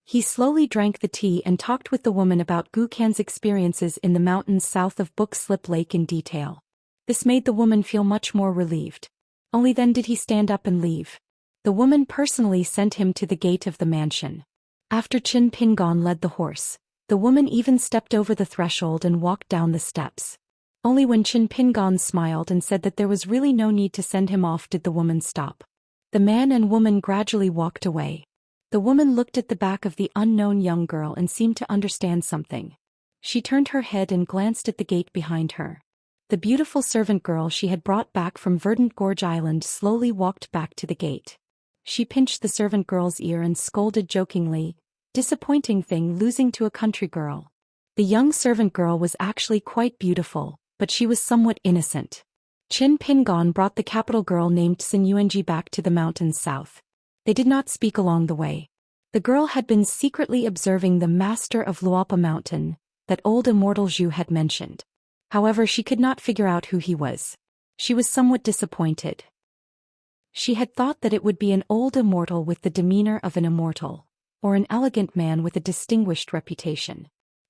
He slowly drank the tea and talked with the woman about Gu Kan's experiences in the mountains south of Book Slip Lake in detail. This made the woman feel much more relieved. Only then did he stand up and leave. The woman personally sent him to the gate of the mansion. After Qin Pingon led the horse, the woman even stepped over the threshold and walked down the steps. Only when Qin Pingon smiled and said that there was really no need to send him off did the woman stop. The man and woman gradually walked away. The woman looked at the back of the unknown young girl and seemed to understand something. She turned her head and glanced at the gate behind her. The beautiful servant girl she had brought back from Verdant Gorge Island slowly walked back to the gate. She pinched the servant girl's ear and scolded jokingly, "Disappointing thing, losing to a country girl." The young servant girl was actually quite beautiful, but she was somewhat innocent. Qin Pingon brought the capital girl named Sun Yuanji back to the mountains south. They did not speak along the way. The girl had been secretly observing the master of Luopa Mountain, that old Immortal Zhu had mentioned. However, she could not figure out who he was. She was somewhat disappointed. She had thought that it would be an old immortal with the demeanor of an immortal, or an elegant man with a distinguished reputation.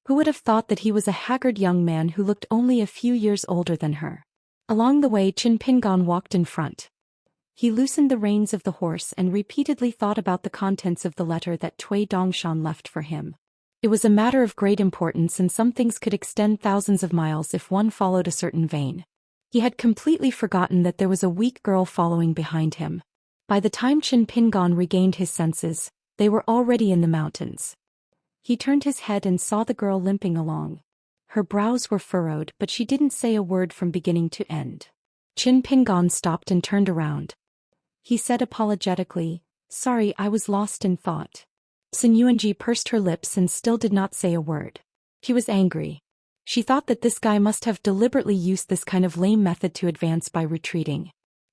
Who would have thought that he was a haggard young man who looked only a few years older than her? Along the way, Qin Pingon walked in front. He loosened the reins of the horse and repeatedly thought about the contents of the letter that Cui Dongshan left for him. It was a matter of great importance, and some things could extend thousands of miles if one followed a certain vein. He had completely forgotten that there was a weak girl following behind him. By the time Qin Pingon regained his senses, they were already in the mountains. He turned his head and saw the girl limping along. Her brows were furrowed, but she didn't say a word from beginning to end. Qin Pingon stopped and turned around. He said apologetically, "Sorry, I was lost in thought." Sun Yuanji pursed her lips and still did not say a word. She was angry. She thought that this guy must have deliberately used this kind of lame method to advance by retreating.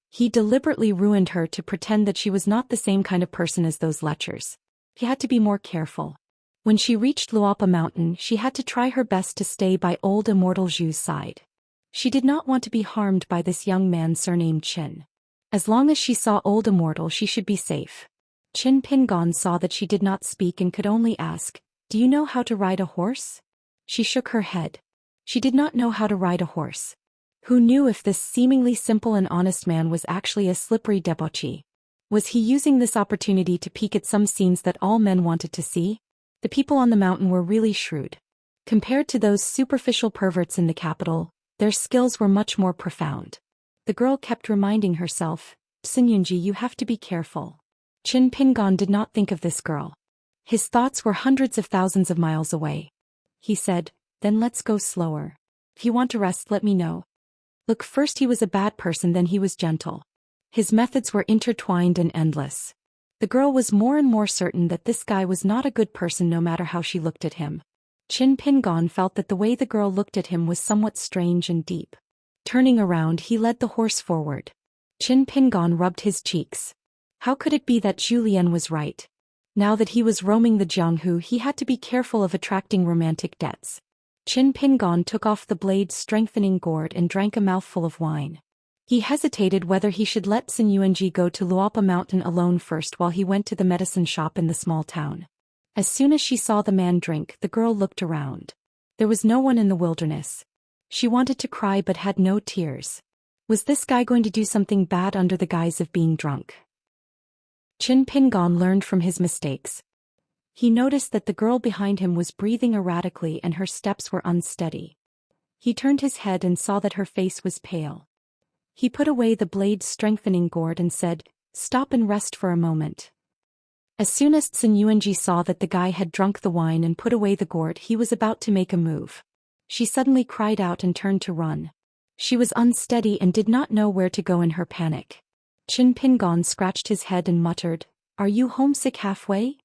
He deliberately ruined her to pretend that she was not the same kind of person as those lechers. He had to be more careful. When she reached Luopa Mountain, she had to try her best to stay by old Immortal Zhu's side. She did not want to be harmed by this young man surnamed Qin. As long as she saw old Immortal, she should be safe. Qin Pingon saw that she did not speak and could only ask, "Do you know how to ride a horse?" She shook her head. She did not know how to ride a horse. Who knew if this seemingly simple and honest man was actually a slippery debauchee? Was he using this opportunity to peek at some scenes that all men wanted to see? The people on the mountain were really shrewd. Compared to those superficial perverts in the capital, their skills were much more profound. The girl kept reminding herself, Xinyunji, you have to be careful. Qin Pingon did not think of this girl. His thoughts were hundreds of thousands of miles away. He said, then let's go slower. If you want to rest, let me know. Look, first he was a bad person, then he was gentle. His methods were intertwined and endless. The girl was more and more certain that this guy was not a good person no matter how she looked at him. Qin Pingon felt that the way the girl looked at him was somewhat strange and deep. Turning around, he led the horse forward. Qin Pingon rubbed his cheeks. How could it be that Zhou Xian was right? Now that he was roaming the Jianghu, he had to be careful of attracting romantic debts. Qin Pingon took off the blade-strengthening gourd and drank a mouthful of wine. He hesitated whether he should let Xinyunji go to Luopa Mountain alone first while he went to the medicine shop in the small town. As soon as she saw the man drink, the girl looked around. There was no one in the wilderness. She wanted to cry but had no tears. Was this guy going to do something bad under the guise of being drunk? Qin Pingon learned from his mistakes. He noticed that the girl behind him was breathing erratically and her steps were unsteady. He turned his head and saw that her face was pale. He put away the blade-strengthening gourd and said, stop and rest for a moment. As soon as Xinyunji saw that the guy had drunk the wine and put away the gourd, he was about to make a move. She suddenly cried out and turned to run. She was unsteady and did not know where to go in her panic. Qin Pingon scratched his head and muttered, are you homesick halfway?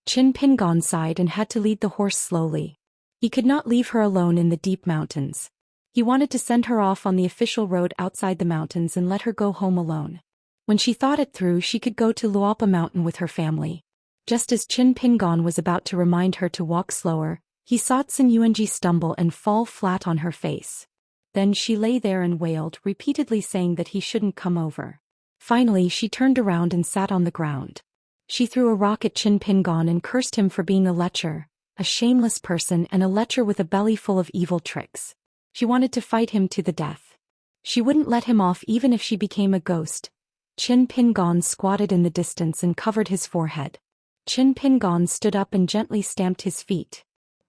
Qin Pingon sighed and had to lead the horse slowly. He could not leave her alone in the deep mountains. He wanted to send her off on the official road outside the mountains and let her go home alone. When she thought it through, she could go to Luopa Mountain with her family. Just as Qin Pingon was about to remind her to walk slower, he saw Xinyunji stumble and fall flat on her face. Then she lay there and wailed, repeatedly saying that he shouldn't come over. Finally, she turned around and sat on the ground. She threw a rock at Qin Pingon and cursed him for being a lecher, a shameless person and a lecher with a belly full of evil tricks. She wanted to fight him to the death. She wouldn't let him off even if she became a ghost. Qin Pingon squatted in the distance and covered his forehead. Qin Pingon stood up and gently stamped his feet.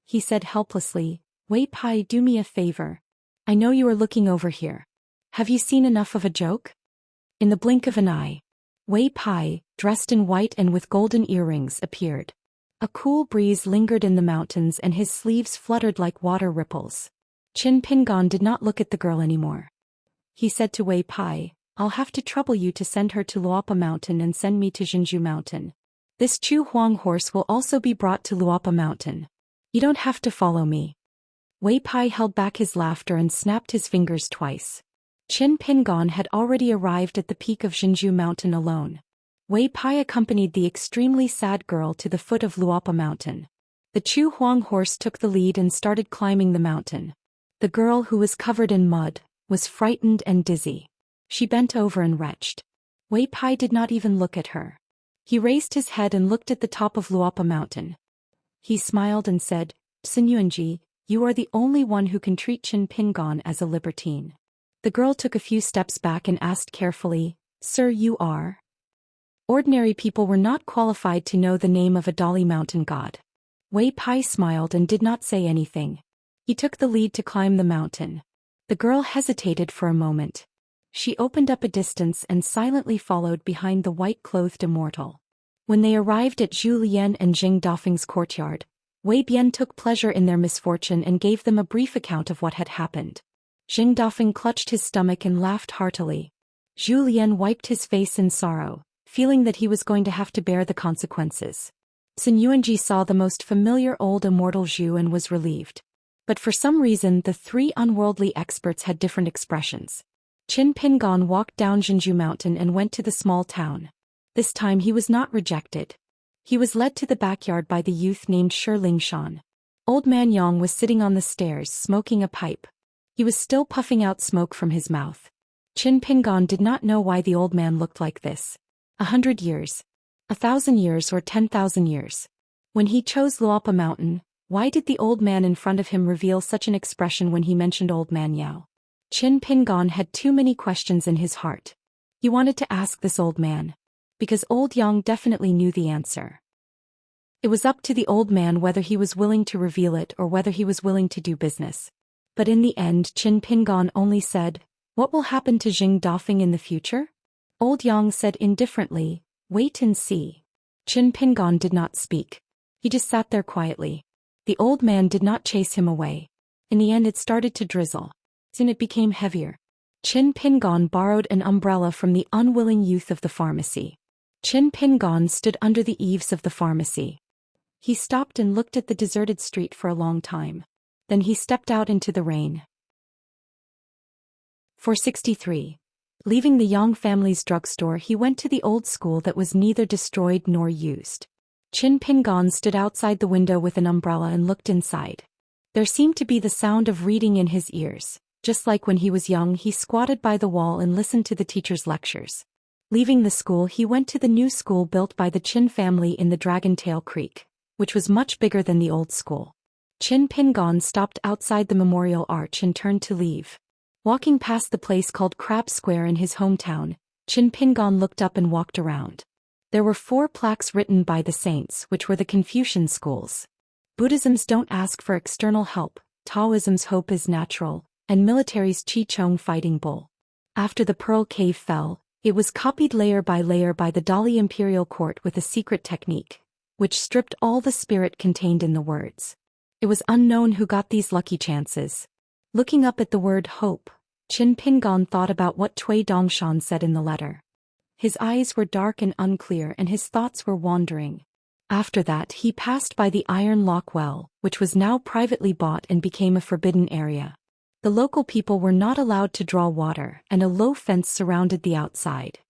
He said helplessly, Wei Pai, do me a favor. I know you are looking over here. Have you seen enough of a joke? In the blink of an eye, Wei Pai, dressed in white and with golden earrings, appeared. A cool breeze lingered in the mountains and his sleeves fluttered like water ripples. Qin Pingon did not look at the girl anymore. He said to Wei Pai, I'll have to trouble you to send her to Luopa Mountain and send me to Jinzhu Mountain. This Chu Huang horse will also be brought to Luopa Mountain. You don't have to follow me. Wei Pai held back his laughter and snapped his fingers twice. Qin Pingon had already arrived at the peak of Jinzhu Mountain alone. Wei Pai accompanied the extremely sad girl to the foot of Luopa Mountain. The Chu Huang horse took the lead and started climbing the mountain. The girl, who was covered in mud, was frightened and dizzy. She bent over and retched. Wei Pai did not even look at her. He raised his head and looked at the top of Luopa Mountain. He smiled and said, Xinyunji, you are the only one who can treat Qin Pingon as a libertine. The girl took a few steps back and asked carefully, Sir, you are? Ordinary people were not qualified to know the name of a Dali mountain god. Wei Pai smiled and did not say anything. He took the lead to climb the mountain. The girl hesitated for a moment. She opened up a distance and silently followed behind the white-clothed Immortal. When they arrived at Zhu Lian and Jing Dafeng's courtyard, Wei Bian took pleasure in their misfortune and gave them a brief account of what had happened. Jing Dafeng clutched his stomach and laughed heartily. Zhu Lian wiped his face in sorrow, feeling that he was going to have to bear the consequences. Xinyunji saw the most familiar old immortal Zhu and was relieved. But for some reason the three unworldly experts had different expressions. Qin Pingon walked down Jinzhu Mountain and went to the small town. This time he was not rejected. He was led to the backyard by the youth named Shi Lingshan. Old man Yang was sitting on the stairs smoking a pipe. He was still puffing out smoke from his mouth. Qin Pingon did not know why the old man looked like this. 100 years. 1,000 years or 10,000 years. When he chose Luopa Mountain, why did the old man in front of him reveal such an expression when he mentioned old man Yao? Qin Pingon had too many questions in his heart. He wanted to ask this old man. because old Yang definitely knew the answer. It was up to the old man whether he was willing to reveal it or whether he was willing to do business. But in the end Qin Pingon only said, "What will happen to Jing Dafeng in the future?" Old Yang said indifferently, "Wait and see." Qin Pingon did not speak. He just sat there quietly. The old man did not chase him away. In the end it started to drizzle. Soon it became heavier. Qin Pingon borrowed an umbrella from the unwilling youth of the pharmacy. Qin Pingon stood under the eaves of the pharmacy. He stopped and looked at the deserted street for a long time. Then he stepped out into the rain. 463. Leaving the Yang family's drugstore, he went to the old school that was neither destroyed nor used. Qin Pingon stood outside the window with an umbrella and looked inside. There seemed to be the sound of reading in his ears. Just like when he was young, he squatted by the wall and listened to the teacher's lectures. Leaving the school, he went to the new school built by the Qin family in the Dragon Tail Creek, which was much bigger than the old school. Qin Pingon stopped outside the memorial arch and turned to leave. Walking past the place called Crab Square in his hometown, Qin Pingon looked up and walked around. There were 4 plaques written by the saints, which were the Confucian schools. Buddhism's don't ask for external help, Taoism's hope is natural, and military's Qi Chong fighting bull. After the Pearl Cave fell, it was copied layer by layer by the Dali imperial court with a secret technique, which stripped all the spirit contained in the words. It was unknown who got these lucky chances. Looking up at the word hope, Qin Pingon thought about what Cui Dongshan said in the letter. His eyes were dark and unclear and his thoughts were wandering. After that he passed by the Iron Lock Well, which was now privately bought and became a forbidden area. The local people were not allowed to draw water, and a low fence surrounded the outside.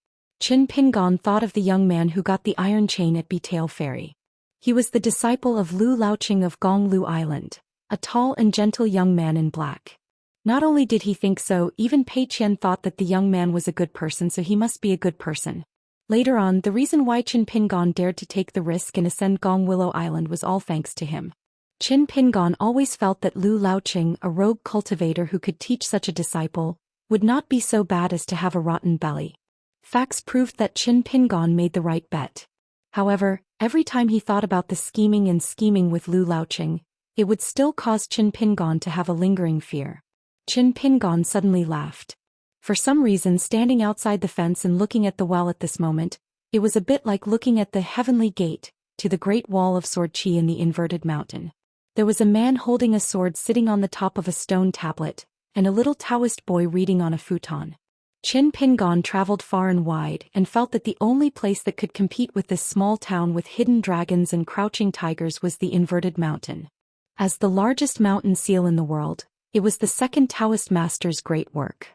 Qin Pingon thought of the young man who got the iron chain at Betail Ferry. He was the disciple of Lu Laoqing of Gonglu Island, a tall and gentle young man in black. Not only did he think so, even Pei Qian thought that the young man was a good person, so he must be a good person. Later on, the reason why Qin Pingon dared to take the risk and ascend Gong Willow Island was all thanks to him. Qin Pingon always felt that Lu Laoqing, a rogue cultivator who could teach such a disciple, would not be so bad as to have a rotten belly. Facts proved that Qin Pingon made the right bet. However, every time he thought about the scheming with Lu Laoqing, it would still cause Qin Pingon to have a lingering fear. Qin Pingon suddenly laughed. For some reason, standing outside the fence and looking at the well at this moment, it was a bit like looking at the heavenly gate to the Great Wall of Sword Qi in the inverted mountain. There was a man holding a sword sitting on the top of a stone tablet, and a little Taoist boy reading on a futon. Qin Pingon traveled far and wide and felt that the only place that could compete with this small town with hidden dragons and crouching tigers was the inverted mountain. As the largest mountain seal in the world, it was the second Taoist master's great work.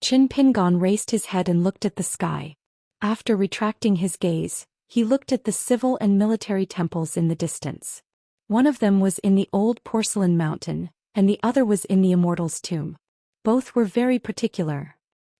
Qin Pingon raised his head and looked at the sky. After retracting his gaze, he looked at the civil and military temples in the distance. One of them was in the old porcelain mountain, and the other was in the Immortal's tomb. Both were very particular.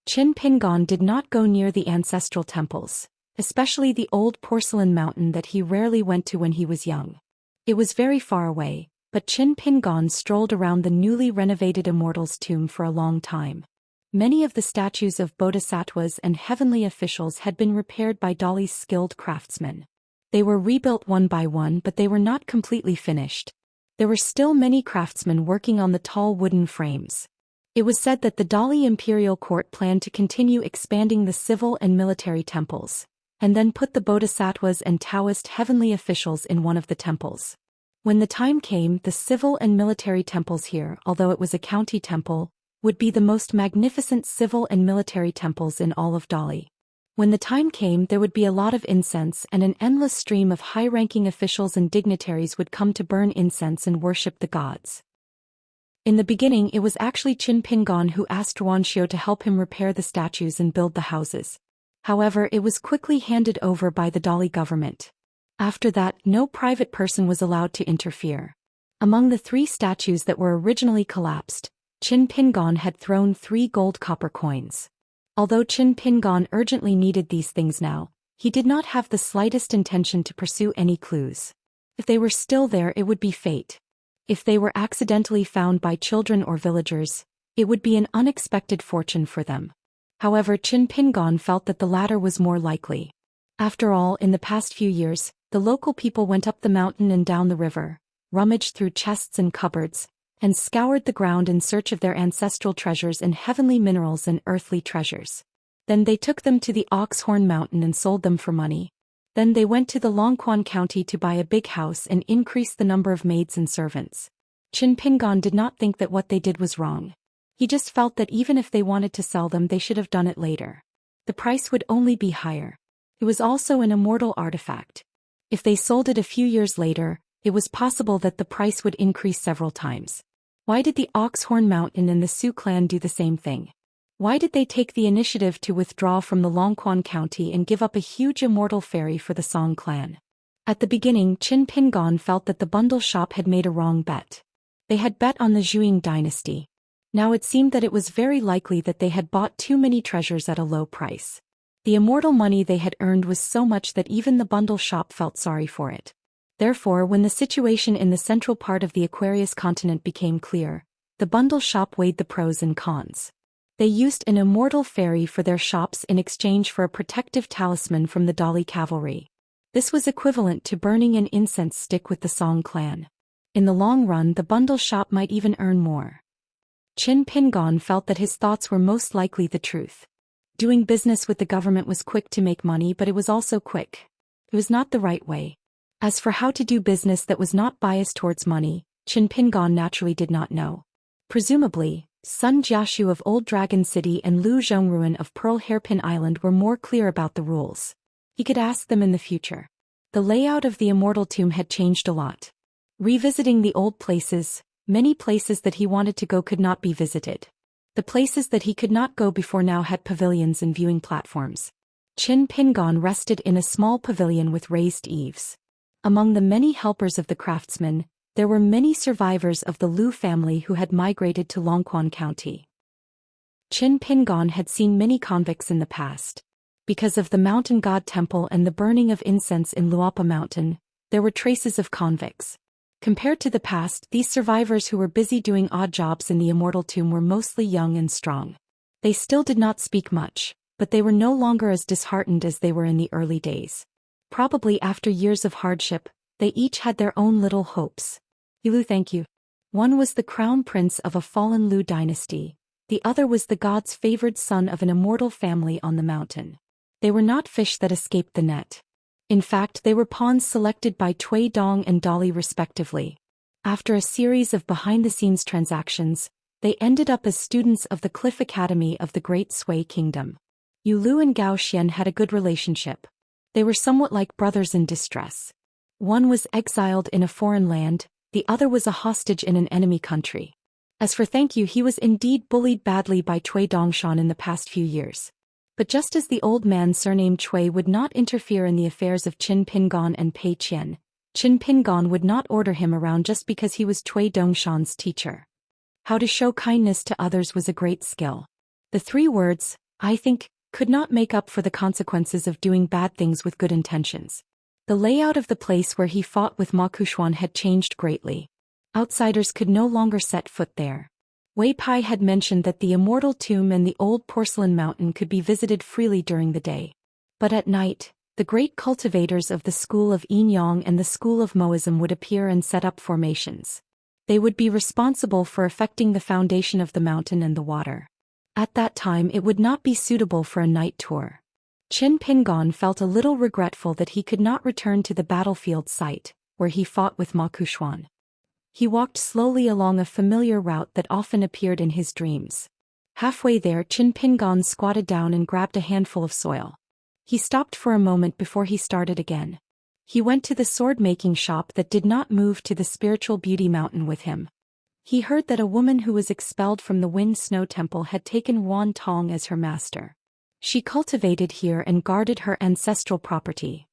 Qin Pingon did not go near the ancestral temples, especially the old porcelain mountain that he rarely went to when he was young. It was very far away, but Qin Pingon strolled around the newly renovated Immortal's tomb for a long time. Many of the statues of bodhisattvas and heavenly officials had been repaired by Dali's skilled craftsmen. They were rebuilt one by one, but they were not completely finished. There were still many craftsmen working on the tall wooden frames. It was said that the Dali imperial court planned to continue expanding the civil and military temples, and then put the bodhisattvas and Taoist heavenly officials in one of the temples. When the time came, the civil and military temples here, although it was a county temple, would be the most magnificent civil and military temples in all of Dali. When the time came, there would be a lot of incense, and an endless stream of high-ranking officials and dignitaries would come to burn incense and worship the gods. In the beginning, it was actually Qin Pingon who asked Wanxiu to help him repair the statues and build the houses. However, it was quickly handed over by the Dali government. After that, no private person was allowed to interfere. Among the 3 statues that were originally collapsed, Qin Pingon had thrown 3 gold copper coins. Although Qin Pingon urgently needed these things now, he did not have the slightest intention to pursue any clues. If they were still there, it would be fate. If they were accidentally found by children or villagers, it would be an unexpected fortune for them. However, Qin Pingon felt that the latter was more likely. After all, in the past few years, the local people went up the mountain and down the river, rummaged through chests and cupboards, and scoured the ground in search of their ancestral treasures and heavenly minerals and earthly treasures. Then they took them to the Oxhorn Mountain and sold them for money. Then they went to the Longquan County to buy a big house and increase the number of maids and servants. Qin Pingon did not think that what they did was wrong. He just felt that even if they wanted to sell them, they should have done it later. The price would only be higher. It was also an immortal artifact. If they sold it a few years later, it was possible that the price would increase several times. Why did the Oxhorn Mountain and the Sioux clan do the same thing? Why did they take the initiative to withdraw from the Longquan County and give up a huge immortal fairy for the Song clan? At the beginning, Qin Pingon felt that the bundle shop had made a wrong bet. They had bet on the Zhou dynasty. Now it seemed that it was very likely that they had bought too many treasures at a low price. The immortal money they had earned was so much that even the bundle shop felt sorry for it. Therefore, when the situation in the central part of the Aquarius continent became clear, the bundle shop weighed the pros and cons. They used an immortal fairy for their shops in exchange for a protective talisman from the Dali cavalry. This was equivalent to burning an incense stick with the Song clan. In the long run, the bundle shop might even earn more. Qin Pingon felt that his thoughts were most likely the truth. Doing business with the government was quick to make money, but it was also quick. It was not the right way. As for how to do business that was not biased towards money, Qin Pingon naturally did not know. Presumably, Sun Jiashu of Old Dragon City and Lu Zhongruan of Pearl Hairpin Island were more clear about the rules. He could ask them in the future. The layout of the immortal tomb had changed a lot. Revisiting the old places, many places that he wanted to go could not be visited. The places that he could not go before now had pavilions and viewing platforms. Qin Pingon rested in a small pavilion with raised eaves. Among the many helpers of the craftsmen, there were many survivors of the Lu family who had migrated to Longquan County. Qin Pingon had seen many convicts in the past. Because of the mountain god temple and the burning of incense in Luapa Mountain, there were traces of convicts. Compared to the past, these survivors who were busy doing odd jobs in the immortal tomb were mostly young and strong. They still did not speak much, but they were no longer as disheartened as they were in the early days. Probably after years of hardship, they each had their own little hopes. Lu, thank you. One was the crown prince of a fallen Lu dynasty. The other was the god's favored son of an immortal family on the mountain. They were not fish that escaped the net. In fact, they were pawns selected by Cui Dong and Dali respectively. After a series of behind-the-scenes transactions, they ended up as students of the Cliff Academy of the Great Sui Kingdom. Yu Lu and Zhou Xian had a good relationship. They were somewhat like brothers in distress. One was exiled in a foreign land, the other was a hostage in an enemy country. As for Thank You, he was indeed bullied badly by Cui Dongshan in the past few years. But just as the old man surnamed Cui would not interfere in the affairs of Qin Pingon and Pei Qian, Qin Pingon would not order him around just because he was Cui Dongshan's teacher. How to show kindness to others was a great skill. The 3 words, I think, could not make up for the consequences of doing bad things with good intentions. The layout of the place where he fought with Ma Kushuan had changed greatly. Outsiders could no longer set foot there. Wei Pai had mentioned that the immortal tomb and the old porcelain mountain could be visited freely during the day. But at night, the great cultivators of the school of Yin Yang and the school of Moism would appear and set up formations. They would be responsible for affecting the foundation of the mountain and the water. At that time it would not be suitable for a night tour. Qin Pingon felt a little regretful that he could not return to the battlefield site, where he fought with Ma Kushuan. He walked slowly along a familiar route that often appeared in his dreams. Halfway there, Qin Pingon squatted down and grabbed a handful of soil. He stopped for a moment before he started again. He went to the sword-making shop that did not move to the spiritual beauty mountain with him. He heard that a woman who was expelled from the Wind Snow Temple had taken Wan Tong as her master. She cultivated here and guarded her ancestral property.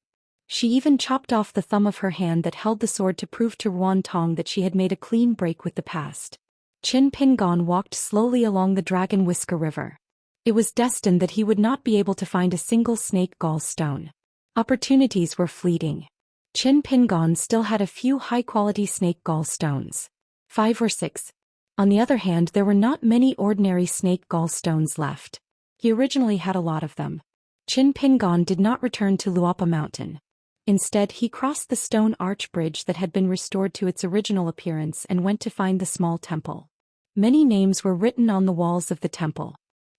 She even chopped off the thumb of her hand that held the sword to prove to Wan Tong that she had made a clean break with the past. Qin Pingon walked slowly along the Dragon Whisker River. It was destined that he would not be able to find a single snake gall stone. Opportunities were fleeting. Qin Pingon still had a few high-quality snake gall stones. 5 or 6. On the other hand, there were not many ordinary snake gall stones left. He originally had a lot of them. Qin Pingon did not return to Luopa Mountain. Instead, he crossed the stone arch bridge that had been restored to its original appearance and went to find the small temple. Many names were written on the walls of the temple.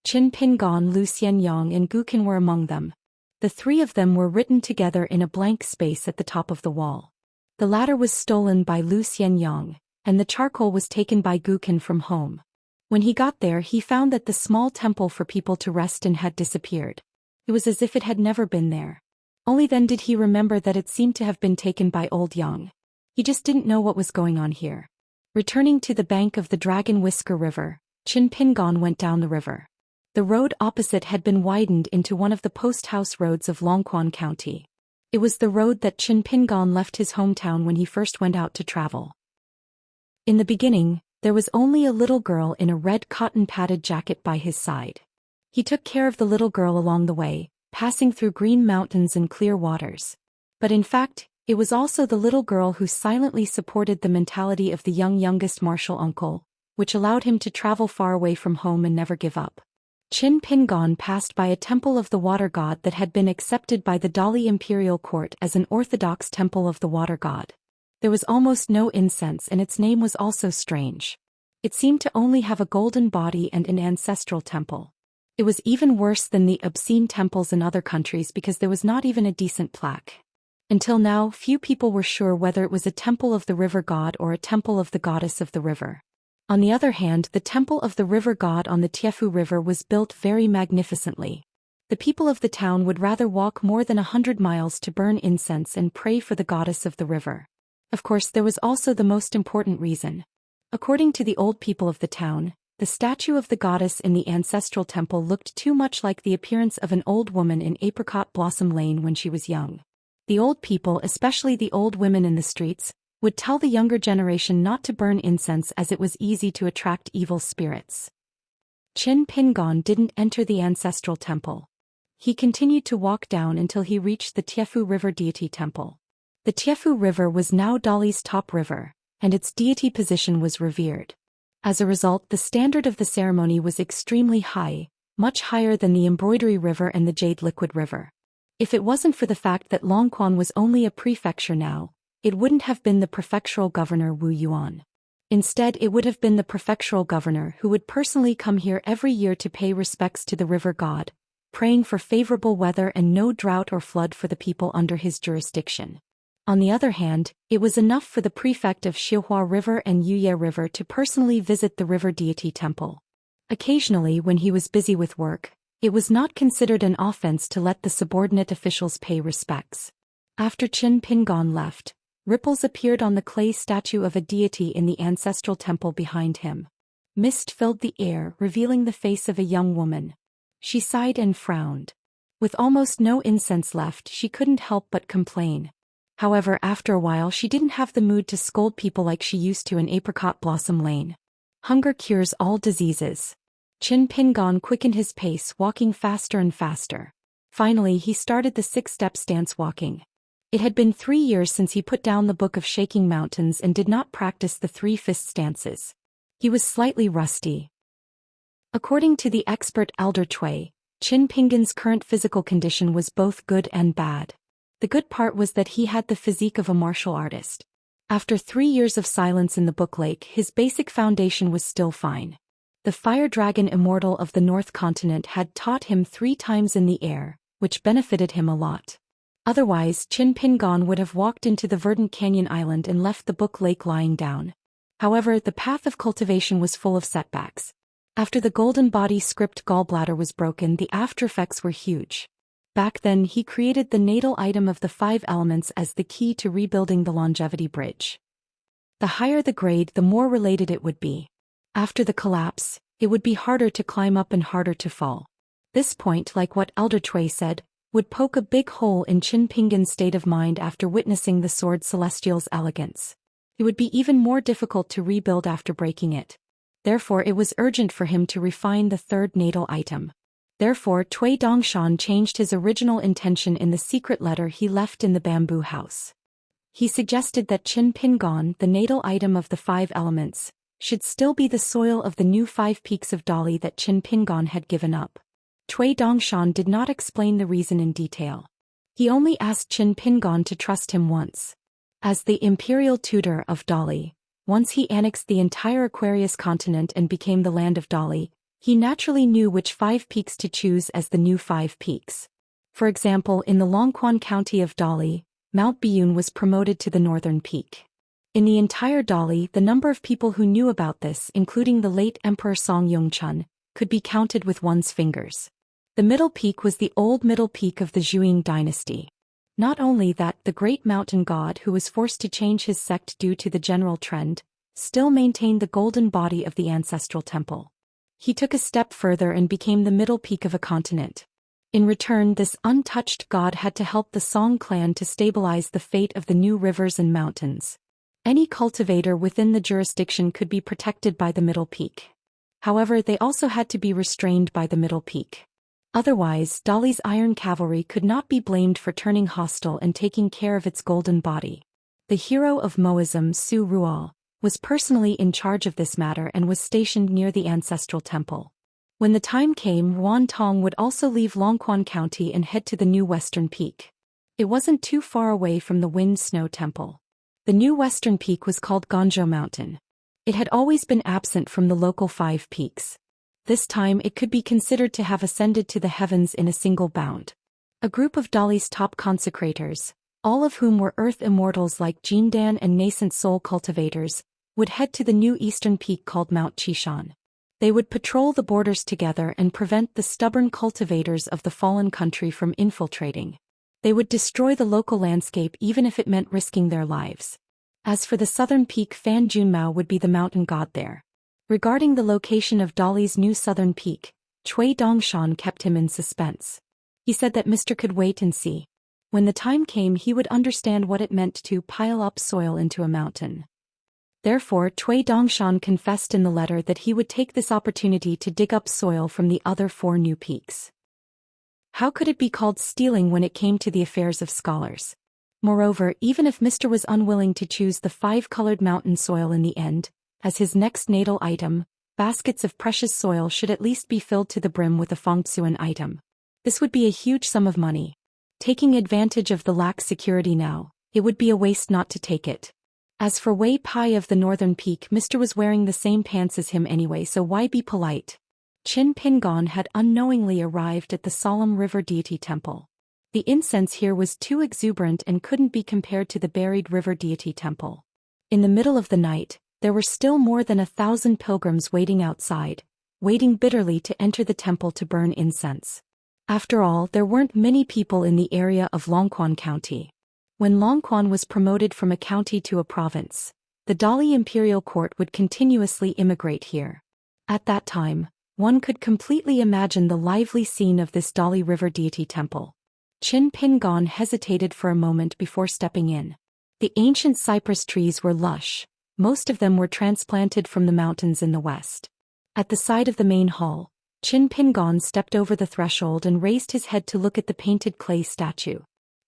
Qin Pingon, Lu Xianyang and Guqin were among them. The three of them were written together in a blank space at the top of the wall. The latter was stolen by Lu Xianyang, and the charcoal was taken by Guqin from home. When he got there, he found that the small temple for people to rest in had disappeared. It was as if it had never been there. Only then did he remember that it seemed to have been taken by Old Yang. He just didn't know what was going on here. Returning to the bank of the Dragon Whisker River, Qin Pingon went down the river. The road opposite had been widened into one of the post-house roads of Longquan County. It was the road that Qin Pingon left his hometown when he first went out to travel. In the beginning, there was only a little girl in a red cotton-padded jacket by his side. He took care of the little girl along the way, passing through green mountains and clear waters. But in fact, it was also the little girl who silently supported the mentality of the youngest martial uncle, which allowed him to travel far away from home and never give up. Qin Pingon passed by a temple of the water god that had been accepted by the Dali imperial court as an orthodox temple of the water god. There was almost no incense, and its name was also strange. It seemed to only have a golden body and an ancestral temple. It was even worse than the obscene temples in other countries because there was not even a decent plaque. Until now, few people were sure whether it was a temple of the river god or a temple of the goddess of the river. On the other hand, the temple of the river god on the Tiefu River was built very magnificently. The people of the town would rather walk more than 100 miles to burn incense and pray for the goddess of the river. Of course, there was also the most important reason. According to the old people of the town, the statue of the goddess in the ancestral temple looked too much like the appearance of an old woman in Apricot Blossom Lane when she was young. The old people, especially the old women in the streets, would tell the younger generation not to burn incense as it was easy to attract evil spirits. Qin Pingon didn't enter the ancestral temple. He continued to walk down until he reached the Tiefu River deity temple. The Tiefu River was now Dali's top river, and its deity position was revered. As a result, the standard of the ceremony was extremely high, much higher than the Embroidery River and the Jade Liquid River. If it wasn't for the fact that Longquan was only a prefecture now, it wouldn't have been the prefectural governor Wu Yuan. Instead, it would have been the prefectural governor who would personally come here every year to pay respects to the river god, praying for favorable weather and no drought or flood for the people under his jurisdiction. On the other hand, it was enough for the prefect of Xihua River and Yuye River to personally visit the river deity temple. Occasionally, when he was busy with work, it was not considered an offense to let the subordinate officials pay respects. After Qin Pingon left, ripples appeared on the clay statue of a deity in the ancestral temple behind him. Mist filled the air, revealing the face of a young woman. She sighed and frowned. With almost no incense left, she couldn't help but complain. However, after a while she didn't have the mood to scold people like she used to in Apricot Blossom Lane. Hunger cures all diseases. Qin Pingon quickened his pace, walking faster and faster. Finally, he started the 6-step stance walking. It had been 3 years since he put down the Book of Shaking Mountains and did not practice the 3-fist stances. He was slightly rusty. According to the expert Elder Cui, Qin Pingon's current physical condition was both good and bad. The good part was that he had the physique of a martial artist. After 3 years of silence in the Book Lake, his basic foundation was still fine. The fire dragon Immortal of the North Continent had taught him 3 times in the air, which benefited him a lot. Otherwise, Qin Pingon would have walked into the verdant canyon island and left the Book Lake lying down. However, the path of cultivation was full of setbacks. After the golden body script gallbladder was broken, the aftereffects were huge. Back then, he created the natal item of the 5 elements as the key to rebuilding the longevity bridge. The higher the grade, the more related it would be. After the collapse, it would be harder to climb up and harder to fall. This point, like what Elder Cui said, would poke a big hole in Qin Pingon's state of mind after witnessing the sword Celestial's elegance. It would be even more difficult to rebuild after breaking it. Therefore, it was urgent for him to refine the 3rd natal item. Therefore, Cui Dongshan changed his original intention in the secret letter he left in the bamboo house. He suggested that Qin Pingon, the natal item of the 5 elements, should still be the soil of the new 5 peaks of Dali that Qin Pingon had given up. Cui Dongshan did not explain the reason in detail. He only asked Qin Pingon to trust him once. As the imperial tutor of Dali, once he annexed the entire Aquarius continent and became the land of Dali, he naturally knew which 5 peaks to choose as the new 5 peaks. For example, in the Longquan County of Dali, Mount Biyun was promoted to the northern peak. In the entire Dali, the number of people who knew about this, including the late Emperor Song Yongchun, could be counted with one's fingers. The middle peak was the old middle peak of the Zhuang dynasty. Not only that, the great mountain god who was forced to change his sect due to the general trend, still maintained the golden body of the ancestral temple. He took a step further and became the middle peak of a continent. In return, this untouched god had to help the Song clan to stabilize the fate of the new rivers and mountains. Any cultivator within the jurisdiction could be protected by the middle peak. However, they also had to be restrained by the middle peak. Otherwise, Dali's iron cavalry could not be blamed for turning hostile and taking care of its golden body. The hero of Moism, Su Rual, was personally in charge of this matter and was stationed near the ancestral temple. When the time came, Yuan Tong would also leave Longquan County and head to the new western peak. It wasn't too far away from the Wind Snow Temple. The new western peak was called Ganzhou Mountain. It had always been absent from the local 5 peaks. This time it could be considered to have ascended to the heavens in a single bound. A group of Dali's top consecrators, all of whom were earth immortals like Jindan and nascent soul cultivators, would head to the new eastern peak called Mount Qishan. They would patrol the borders together and prevent the stubborn cultivators of the fallen country from infiltrating. They would destroy the local landscape even if it meant risking their lives. As for the southern peak, Fan Junmao would be the mountain god there. Regarding the location of Dali's new southern peak, Cui Dongshan kept him in suspense. He said that Mr. could wait and see. When the time came, he would understand what it meant to pile up soil into a mountain. Therefore, Cui Dongshan confessed in the letter that he would take this opportunity to dig up soil from the other 4 new peaks. How could it be called stealing when it came to the affairs of scholars? Moreover, even if Mr. was unwilling to choose the 5-colored mountain soil in the end, as his next natal item, baskets of precious soil should at least be filled to the brim with a Fengtsuan item. This would be a huge sum of money. Taking advantage of the lax security now, it would be a waste not to take it. As for Wei Pai of the northern peak, Mr. was wearing the same pants as him anyway, so why be polite? Qin Pingon had unknowingly arrived at the solemn river deity temple. The incense here was too exuberant and couldn't be compared to the buried river deity temple. In the middle of the night, there were still more than 1,000 pilgrims waiting outside, waiting bitterly to enter the temple to burn incense. After all, there weren't many people in the area of Longquan County. When Longquan was promoted from a county to a province, the Dali imperial court would continuously immigrate here. At that time, one could completely imagine the lively scene of this Dali river deity temple. Qin Pingon hesitated for a moment before stepping in. The ancient cypress trees were lush. Most of them were transplanted from the mountains in the west. At the side of the main hall, Qin Pingon stepped over the threshold and raised his head to look at the painted clay statue.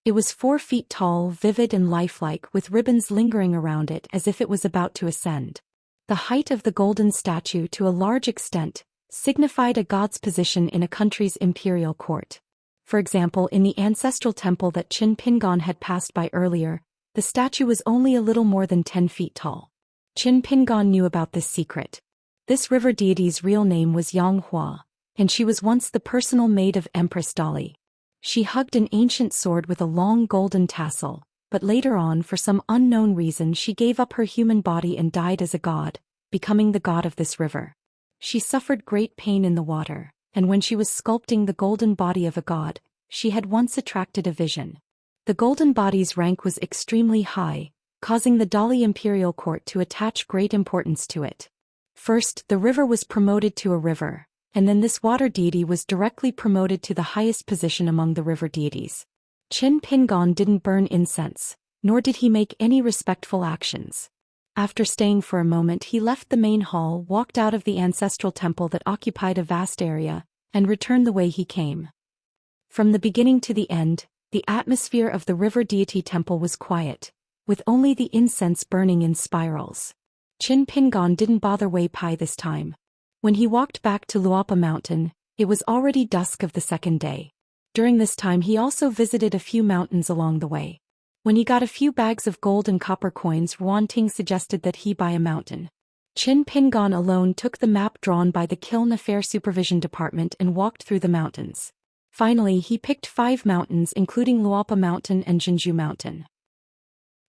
It was 4 feet tall, vivid and lifelike, with ribbons lingering around it as if it was about to ascend. The height of the golden statue, to a large extent, signified a god's position in a country's imperial court. For example, in the ancestral temple that Qin Pingon had passed by earlier, the statue was only a little more than 10 feet tall. Qin Pingon knew about this secret. This river deity's real name was Yang Hua, and she was once the personal maid of Empress Dali. She hugged an ancient sword with a long golden tassel, but later on, for some unknown reason, she gave up her human body and died as a god, becoming the god of this river. She suffered great pain in the water, and when she was sculpting the golden body of a god, she had once attracted a vision. The golden body's rank was extremely high, causing the Dali imperial court to attach great importance to it. First, the river was promoted to a river, and then this water deity was directly promoted to the highest position among the river deities. Qin Pingon didn't burn incense, nor did he make any respectful actions. After staying for a moment, he left the main hall, walked out of the ancestral temple that occupied a vast area, and returned the way he came. From the beginning to the end, the atmosphere of the river deity temple was quiet, with only the incense burning in spirals. Qin Pingon didn't bother Wei Pai this time. When he walked back to Luapa Mountain, It was already dusk of the second day. During this time he also visited a few mountains along the way. When he got a few bags of gold and copper coins, Yuan Ting suggested that he buy a mountain. Qin Pingan alone took the map drawn by the Kiln Affair Supervision Department and walked through the mountains. Finally he picked 5 mountains including Luopa Mountain and Jinju Mountain.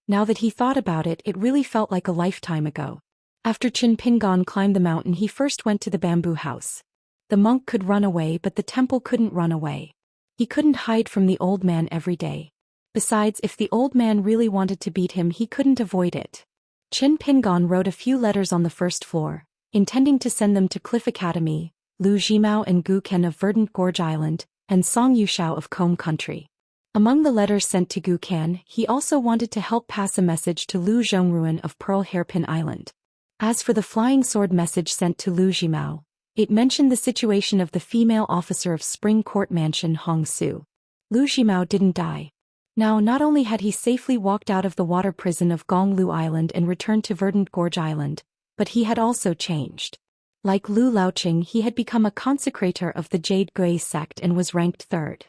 Now that he thought about it, it really felt like a lifetime ago. After Qin Pingan climbed the mountain, he first went to the bamboo house. The monk could run away, but the temple couldn't run away. He couldn't hide from the old man every day. Besides, if the old man really wanted to beat him, he couldn't avoid it. Qin Pingan wrote a few letters on the first floor, intending to send them to Cliff Academy, Lu Jimao and Gu Ken of Verdant Gorge Island, and Song Yushao of Combe Country. Among the letters sent to Gu Ken, he also wanted to help pass a message to Lu Zhongruan of Pearl Hairpin Island. As for the flying sword message sent to Lu Jimao, it mentioned the situation of the female officer of Spring Court Mansion Hong Su. Lu Jimao didn't die. Now, not only had he safely walked out of the water prison of Gonglu Island and returned to Verdant Gorge Island, but he had also changed. Like Lu Laoqing, he had become a consecrator of the Jade Gui sect and was ranked 3rd.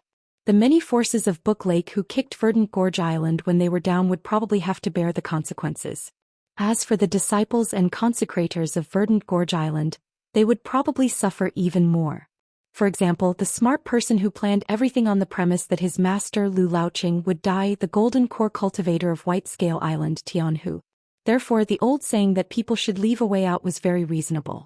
The many forces of Book Lake who kicked Verdant Gorge Island when they were down would probably have to bear the consequences. As for the disciples and consecrators of Verdant Gorge Island, they would probably suffer even more. For example, the smart person who planned everything on the premise that his master Lu Laoqing would die, the golden core cultivator of White Scale Island Tianhu. Therefore the old saying that people should leave a way out was very reasonable.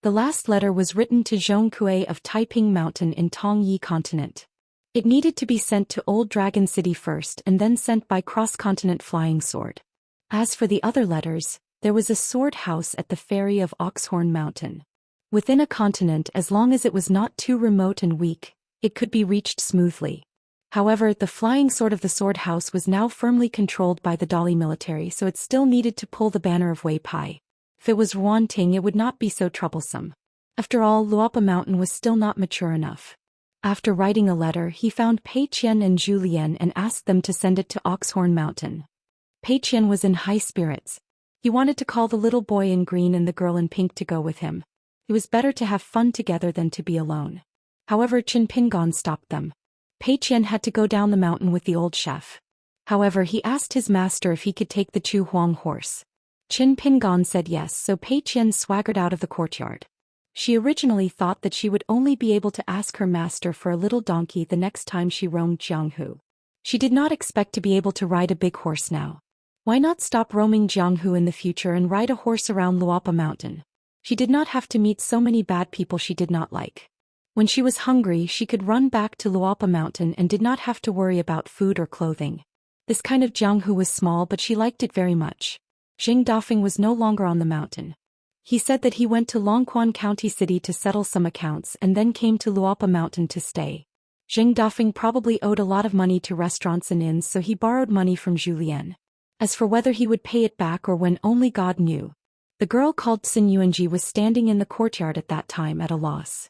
The last letter was written to Zhong Kue of Taiping Mountain in Tongyi Continent. It needed to be sent to Old Dragon City first and then sent by cross-continent flying sword. As for the other letters, there was a sword house at the ferry of Oxhorn Mountain. Within a continent, as long as it was not too remote and weak, it could be reached smoothly. However, the flying sword of the sword house was now firmly controlled by the Dali military, so it still needed to pull the banner of Wei Pai. If it was Yuan Ting, it would not be so troublesome. After all, Luopa Mountain was still not mature enough. After writing a letter, he found Pei Qian and Zhu Lian and asked them to send it to Oxhorn Mountain. Pei Qian was in high spirits. He wanted to call the little boy in green and the girl in pink to go with him. It was better to have fun together than to be alone. However, Qin Pingan stopped them. Pei Qian had to go down the mountain with the old chef. However, he asked his master if he could take the Chu Huang horse. Qin Pingan said yes, so Pei Qian swaggered out of the courtyard. She originally thought that she would only be able to ask her master for a little donkey the next time she roamed Jianghu. She did not expect to be able to ride a big horse now. Why not stop roaming Jianghu in the future and ride a horse around Luopa Mountain? She did not have to meet so many bad people she did not like. When she was hungry, she could run back to Luopa Mountain and did not have to worry about food or clothing. This kind of Jianghu was small, but she liked it very much. Jing Dafeng was no longer on the mountain. He said that he went to Longquan County City to settle some accounts and then came to Luopa Mountain to stay. Jing Dafeng probably owed a lot of money to restaurants and inns, so he borrowed money from Zhu Lian. As for whether he would pay it back or when, only God knew. The girl called Xin Yuanji was standing in the courtyard at that time at a loss.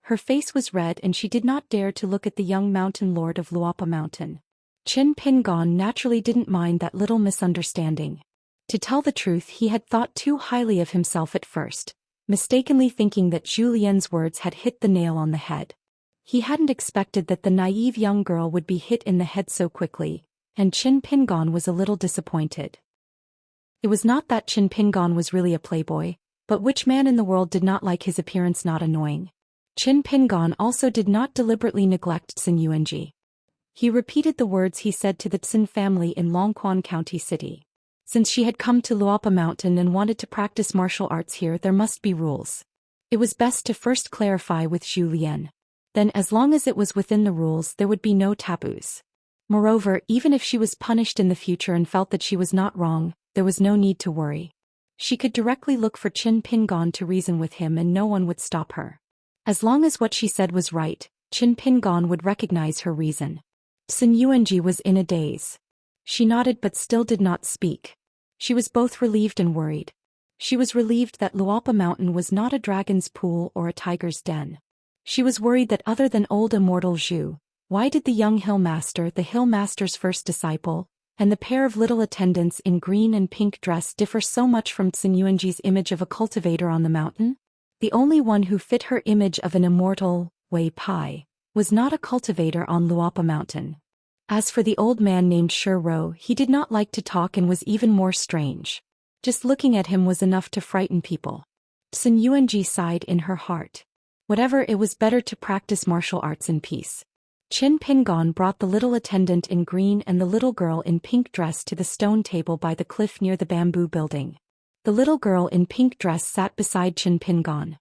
Her face was red and she did not dare to look at the young mountain lord of Luopa Mountain. Qin Pingan naturally didn't mind that little misunderstanding. To tell the truth, he had thought too highly of himself at first, mistakenly thinking that Zhu Lian's words had hit the nail on the head. He hadn't expected that the naive young girl would be hit in the head so quickly, and Qin Pingan was a little disappointed. It was not that Qin Pingan was really a playboy, but which man in the world did not like his appearance not annoying? Qin Pingan also did not deliberately neglect Xin Yuanji. He repeated the words he said to the Xin family in Longquan County City. Since she had come to Luopa Mountain and wanted to practice martial arts here, there must be rules. It was best to first clarify with Zhu Lian. Then, as long as it was within the rules, there would be no taboos. Moreover, even if she was punished in the future and felt that she was not wrong, there was no need to worry. She could directly look for Qin Pingan to reason with him and no one would stop her. As long as what she said was right, Qin Pingan would recognize her reason. Xin Yuanji was in a daze. She nodded but still did not speak. She was both relieved and worried. She was relieved that Luopa Mountain was not a dragon's pool or a tiger's den. She was worried that other than old Immortal Zhu, why did the young hill master, the hill master's first disciple, and the pair of little attendants in green and pink dress differ so much from Xin Yuanji's image of a cultivator on the mountain? The only one who fit her image of an immortal Wei Pai, was not a cultivator on Luapa Mountain. As for the old man named Ro, he did not like to talk and was even more strange. Just looking at him was enough to frighten people. Sun Yuanji sighed in her heart. Whatever, it was better to practice martial arts in peace. Qin Pingon brought the little attendant in green and the little girl in pink dress to the stone table by the cliff near the bamboo building. The little girl in pink dress sat beside Qin Pingon.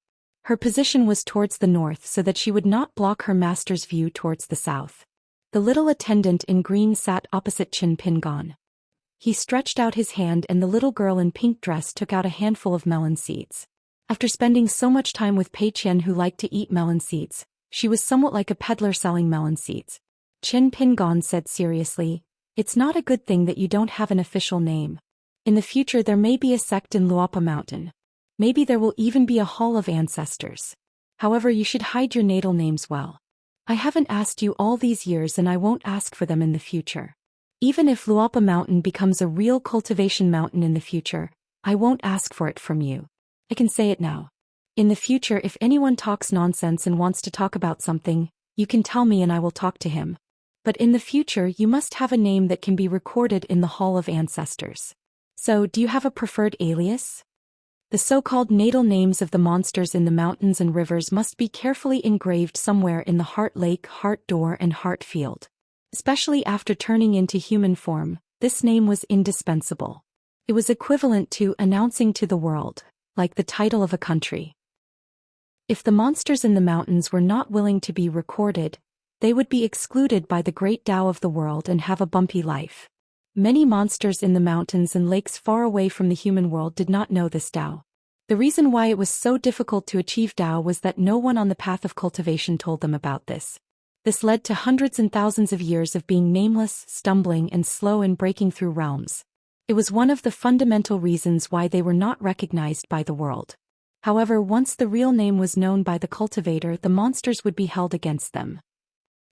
Her position was towards the north so that she would not block her master's view towards the south. The little attendant in green sat opposite Qin Pingon. He stretched out his hand and the little girl in pink dress took out a handful of melon seeds. After spending so much time with Pei Qian, who liked to eat melon seeds, she was somewhat like a peddler selling melon seeds. Qin Pingon said seriously, "It's not a good thing that you don't have an official name. In the future there may be a sect in Luapa Mountain. Maybe there will even be a hall of ancestors. However, you should hide your natal names well. I haven't asked you all these years and I won't ask for them in the future. Even if Luapa Mountain becomes a real cultivation mountain in the future, I won't ask for it from you. I can say it now. In the future, if anyone talks nonsense and wants to talk about something, you can tell me and I will talk to him. But in the future you must have a name that can be recorded in the Hall of Ancestors. So, do you have a preferred alias? The so-called natal names of the monsters in the mountains and rivers must be carefully engraved somewhere in the Heart Lake, Heart Door and Heart Field. Especially after turning into human form, this name was indispensable. It was equivalent to announcing to the world, like the title of a country. If the monsters in the mountains were not willing to be recorded, they would be excluded by the great Tao of the world and have a bumpy life. Many monsters in the mountains and lakes far away from the human world did not know this Tao. The reason why it was so difficult to achieve Tao was that no one on the path of cultivation told them about this. This led to hundreds and thousands of years of being nameless, stumbling and slow in breaking through realms. It was one of the fundamental reasons why they were not recognized by the world. However, once the real name was known by the cultivator, the monsters would be held against them.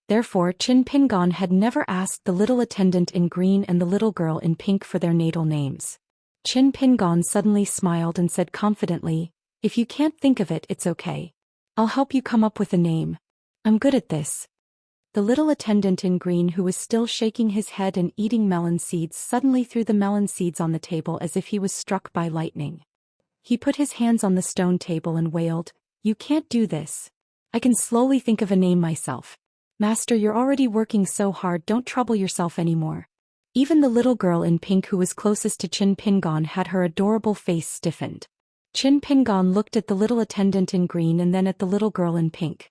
Therefore, Qin Pingon had never asked the little attendant in green and the little girl in pink for their natal names. Qin Pingon suddenly smiled and said confidently, "If you can't think of it, it's okay. I'll help you come up with a name. I'm good at this." The little attendant in green, who was still shaking his head and eating melon seeds, suddenly threw the melon seeds on the table as if he was struck by lightning. He put his hands on the stone table and wailed, "You can't do this. I can slowly think of a name myself. Master, you're already working so hard, don't trouble yourself anymore." Even the little girl in pink, who was closest to Qin Pingon, had her adorable face stiffened. Qin Pingon looked at the little attendant in green and then at the little girl in pink.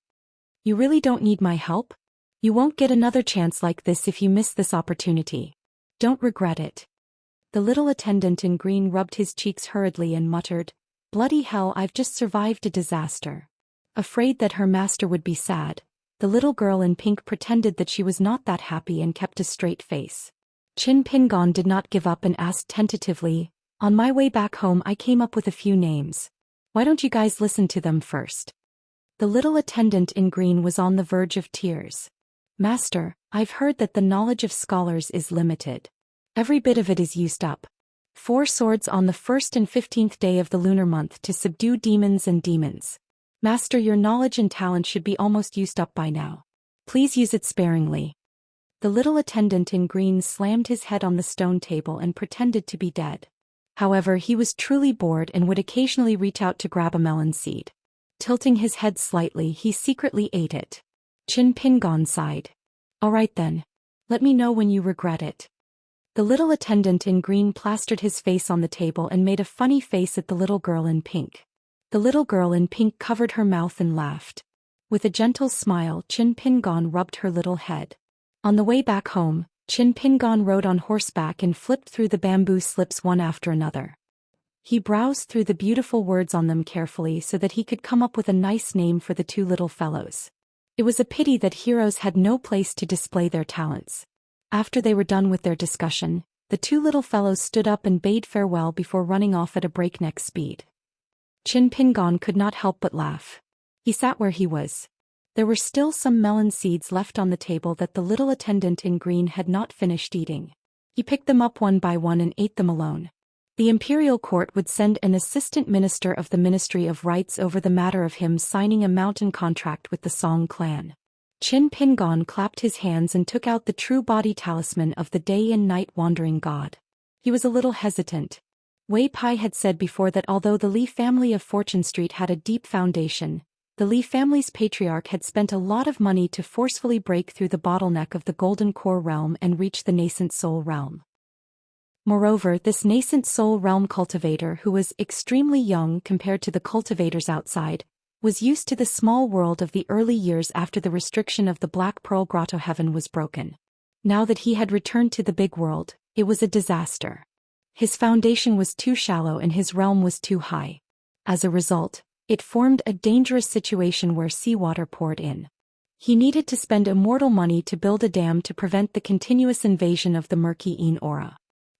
"You really don't need my help? You won't get another chance like this if you miss this opportunity. Don't regret it." The little attendant in green rubbed his cheeks hurriedly and muttered, "Bloody hell, I've just survived a disaster." Afraid that her master would be sad, the little girl in pink pretended that she was not that happy and kept a straight face. Qin Pingon did not give up and asked tentatively, "On my way back home I came up with a few names. Why don't you guys listen to them first?" The little attendant in green was on the verge of tears. "Master, I've heard that the knowledge of scholars is limited. Every bit of it is used up. 4 swords on the 1st and 15th day of the lunar month to subdue demons and demons. Master, your knowledge and talent should be almost used up by now. Please use it sparingly." The little attendant in green slammed his head on the stone table and pretended to be dead. However, he was truly bored and would occasionally reach out to grab a melon seed. Tilting his head slightly, he secretly ate it. Qin Pingon sighed. "All right then. Let me know when you regret it." The little attendant in green plastered his face on the table and made a funny face at the little girl in pink. The little girl in pink covered her mouth and laughed. With a gentle smile, Qin Pingon rubbed her little head. On the way back home, Qin Pingon rode on horseback and flipped through the bamboo slips one after another. He browsed through the beautiful words on them carefully so that he could come up with a nice name for the 2 little fellows. It was a pity that heroes had no place to display their talents. After they were done with their discussion, the 2 little fellows stood up and bade farewell before running off at a breakneck speed. Qin Pingon could not help but laugh. He sat where he was. There were still some melon seeds left on the table that the little attendant in green had not finished eating. He picked them up one by one and ate them alone. The imperial court would send an assistant minister of the Ministry of Rights over the matter of him signing a mountain contract with the Song clan. Qin Pingon clapped his hands and took out the true body talisman of the day and night wandering god. He was a little hesitant. Wei Pai had said before that although the Li family of Fortune Street had a deep foundation, the Li family's patriarch had spent a lot of money to forcefully break through the bottleneck of the Golden Core realm and reach the nascent soul realm. Moreover, this nascent soul realm cultivator, who was extremely young compared to the cultivators outside, was used to the small world of the early years after the restriction of the Black Pearl Grotto heaven was broken. Now that he had returned to the big world, it was a disaster. His foundation was too shallow and his realm was too high. As a result, it formed a dangerous situation where seawater poured in. He needed to spend immortal money to build a dam to prevent the continuous invasion of the murky Een aura.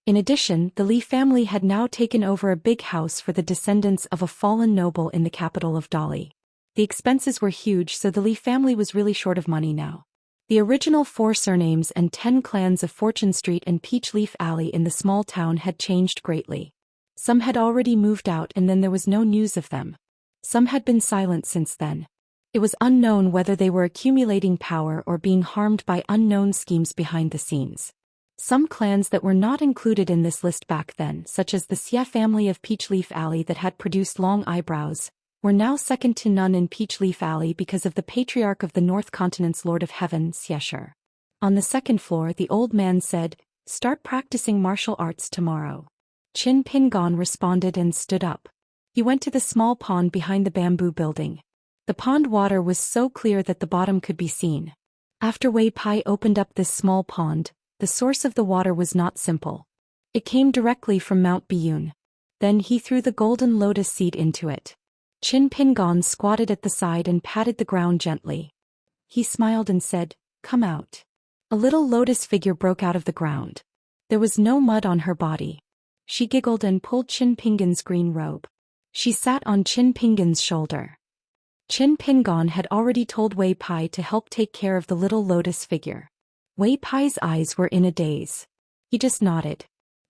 In addition, the Li family had now taken over a big house for the descendants of a fallen noble in the capital of Dali. The expenses were huge, so the Li family was really short of money now. The original 4 surnames and 10 clans of Fortune Street and Peach Leaf Alley in the small town had changed greatly. Some had already moved out and then there was no news of them. Some had been silent since then. It was unknown whether they were accumulating power or being harmed by unknown schemes behind the scenes. Some clans that were not included in this list back then, such as the Xia family of Peach Leaf Alley that had produced long eyebrows, were now second to none in Peach Leaf Alley because of the patriarch of the North Continent's Lord of Heaven, Xianxia. On the second floor, the old man said, "Start practicing martial arts tomorrow." Qin Pingon responded and stood up. He went to the small pond behind the bamboo building. The pond water was so clear that the bottom could be seen. After Wei Pai opened up this small pond, the source of the water was not simple. It came directly from Mount Biyun. Then he threw the golden lotus seed into it. Qin Pingon squatted at the side and patted the ground gently. He smiled and said, "Come out." A little lotus figure broke out of the ground. There was no mud on her body. She giggled and pulled Qin Pingon's green robe. She sat on Qin Pingon's shoulder. Qin Pingon had already told Wei Pai to help take care of the little lotus figure. Wei Pai's eyes were in a daze. He just nodded.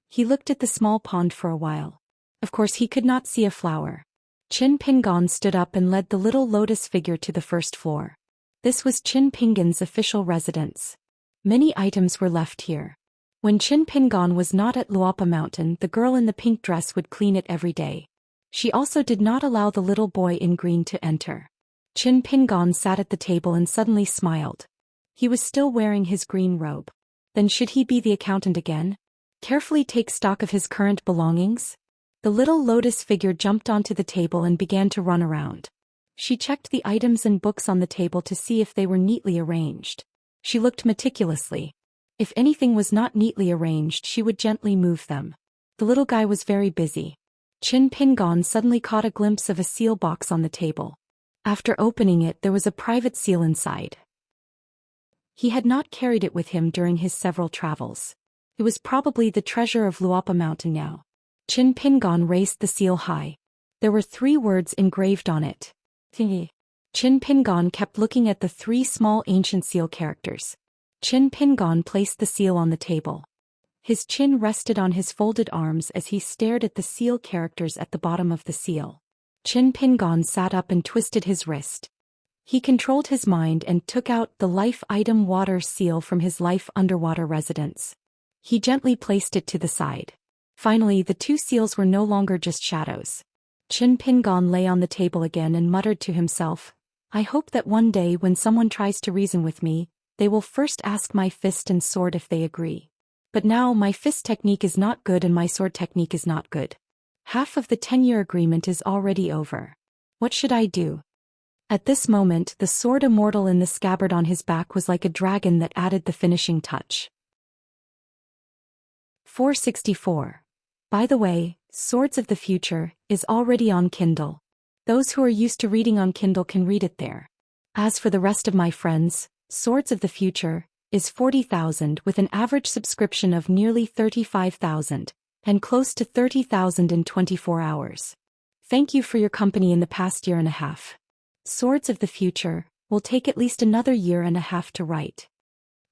He looked at the small pond for a while. Of course he could not see a flower. Qin Pingon stood up and led the little lotus figure to the first floor. This was Qin Pingon's official residence. Many items were left here. When Qin Pingon was not at Luapa Mountain, the girl in the pink dress would clean it every day. She also did not allow the little boy in green to enter. Qin Pingon sat at the table and suddenly smiled. He was still wearing his green robe. Then should he be the accountant again? Carefully take stock of his current belongings? The little lotus figure jumped onto the table and began to run around. She checked the items and books on the table to see if they were neatly arranged. She looked meticulously. If anything was not neatly arranged, she would gently move them. The little guy was very busy. Qin Pingon suddenly caught a glimpse of a seal box on the table. After opening it, there was a private seal inside. He had not carried it with him during his several travels. It was probably the treasure of Luapa Mountain now. Qin Pingon raised the seal high. There were 3 words engraved on it. Qin Pingon kept looking at the 3 small ancient seal characters. Qin Pingon placed the seal on the table. His chin rested on his folded arms as he stared at the seal characters at the bottom of the seal. Qin Pingon sat up and twisted his wrist. He controlled his mind and took out the life item water seal from his life underwater residence. He gently placed it to the side. Finally, the 2 seals were no longer just shadows. Qin Pingon lay on the table again and muttered to himself, "I hope that one day when someone tries to reason with me, they will first ask my fist and sword if they agree. But now my fist technique is not good and my sword technique is not good. Half of the 10-year agreement is already over. What should I do?" At this moment, the sword Immortal in the scabbard on his back was like a dragon that added the finishing touch. 464. By the way, Swords of the Future is already on Kindle. Those who are used to reading on Kindle can read it there. As for the rest of my friends, Swords of the Future is 40,000 with an average subscription of nearly 35,000 and close to 30,000 in 24 hours. Thank you for your company in the past year and a half. Swords of the Future will take at least another year and a half to write.